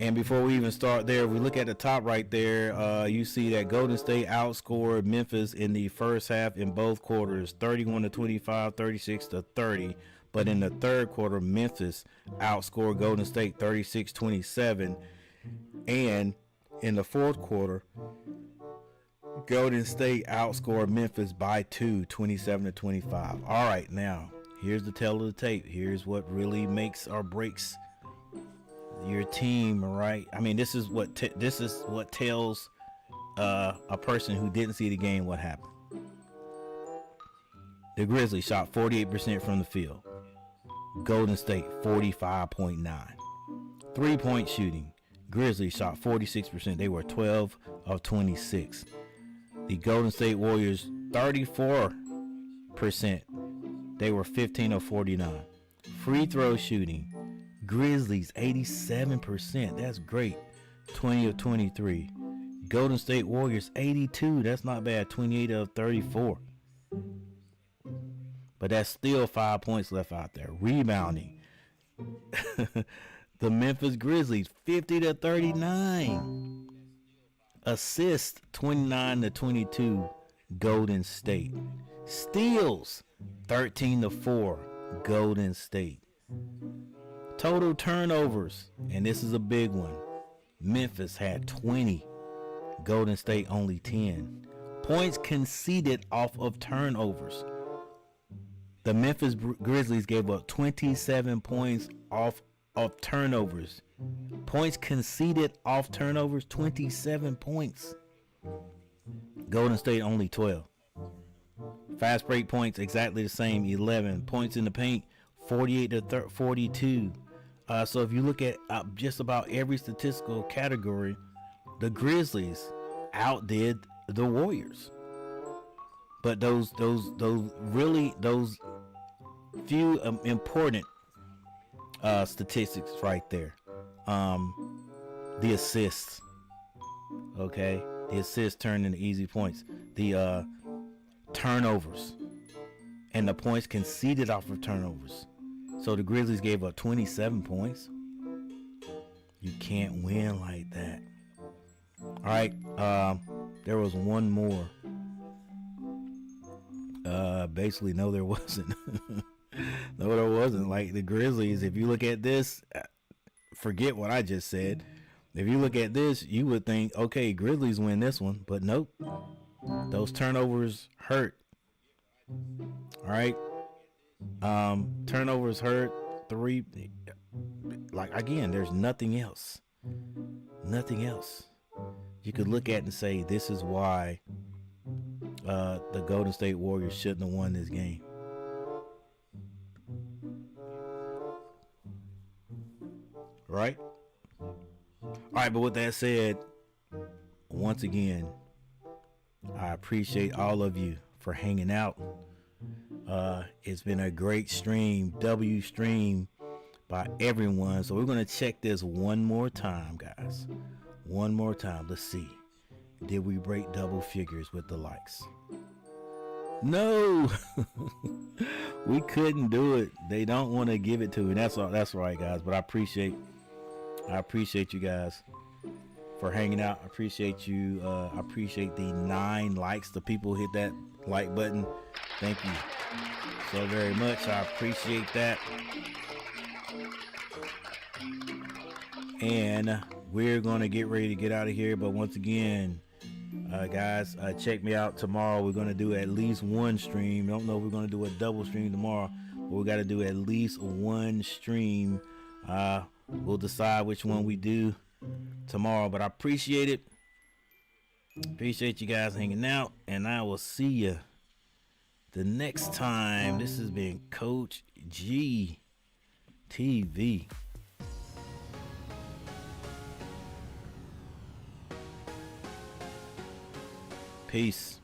And before we even start there, we look at the top right there. You see that Golden State outscored Memphis in the first half in both quarters, 31-25, 36-30. But in the third quarter, Memphis outscored Golden State 36-27. And in the fourth quarter, Golden State outscored Memphis by 2, 27-25. All right, now here's the tail of the tape. Here's what really makes or breaks your team, right? I mean, this is what tells a person who didn't see the game what happened. The Grizzlies shot 48% from the field. Golden State 45.9. 3-point shooting. Grizzlies shot 46%. They were 12 of 26. The Golden State Warriors 34%. They were 15 of 49. Free throw shooting. Grizzlies 87%. That's great. 20 of 23. Golden State Warriors 82. That's not bad. 28 of 34. But that's still 5 points left out there. Rebounding. The Memphis Grizzlies 50-39. Assists 29-22. Golden State. Steals 13-4. Golden State. Total turnovers, and this is a big one. Memphis had 20. Golden State only 10. Points conceded off of turnovers. The Memphis Grizzlies gave up 27 points off of turnovers. Points conceded off turnovers, 27 points. Golden State only 12. Fast break points exactly the same, 11. Points in the paint, 48-42. So if you look at just about every statistical category, the Grizzlies outdid the Warriors. But those few important statistics right there. The assists. Okay. The assists turned into easy points. The turnovers. And the points conceded off of turnovers. So the Grizzlies gave up 27 points. You can't win like that. All right. There was one more. Basically, no, there wasn't. No, there wasn't. Like the Grizzlies, if you look at this, forget what I just said. If you look at this, you would think, okay, Grizzlies win this one. But nope. Those turnovers hurt. All right. Turnovers hurt. 3. Like, again, there's nothing else. Nothing else. You could look at and say, this is why the Golden State Warriors shouldn't have won this game. Right? All right, but with that said, once again, I appreciate all of you for hanging out. It's been a great stream, stream by everyone. So we're going to check this one more time, guys. One more time. Let's see. Did we break double figures with the likes? No, we couldn't do it. They don't want to give it to me. That's all. That's right, guys. But I appreciate you guys for hanging out. I appreciate you. I appreciate the 9 likes. The people who hit that like button. Thank you so very much. I appreciate that. And we're going to get ready to get out of here. But once again, guys, check me out tomorrow. We're going to do at least one stream. Don't know if we're going to do a double stream tomorrow, but we got to do at least one stream. We'll decide which one we do tomorrow, but I appreciate it. Appreciate you guys hanging out, and I will see you the next time. This has been Coach G TV. Peace.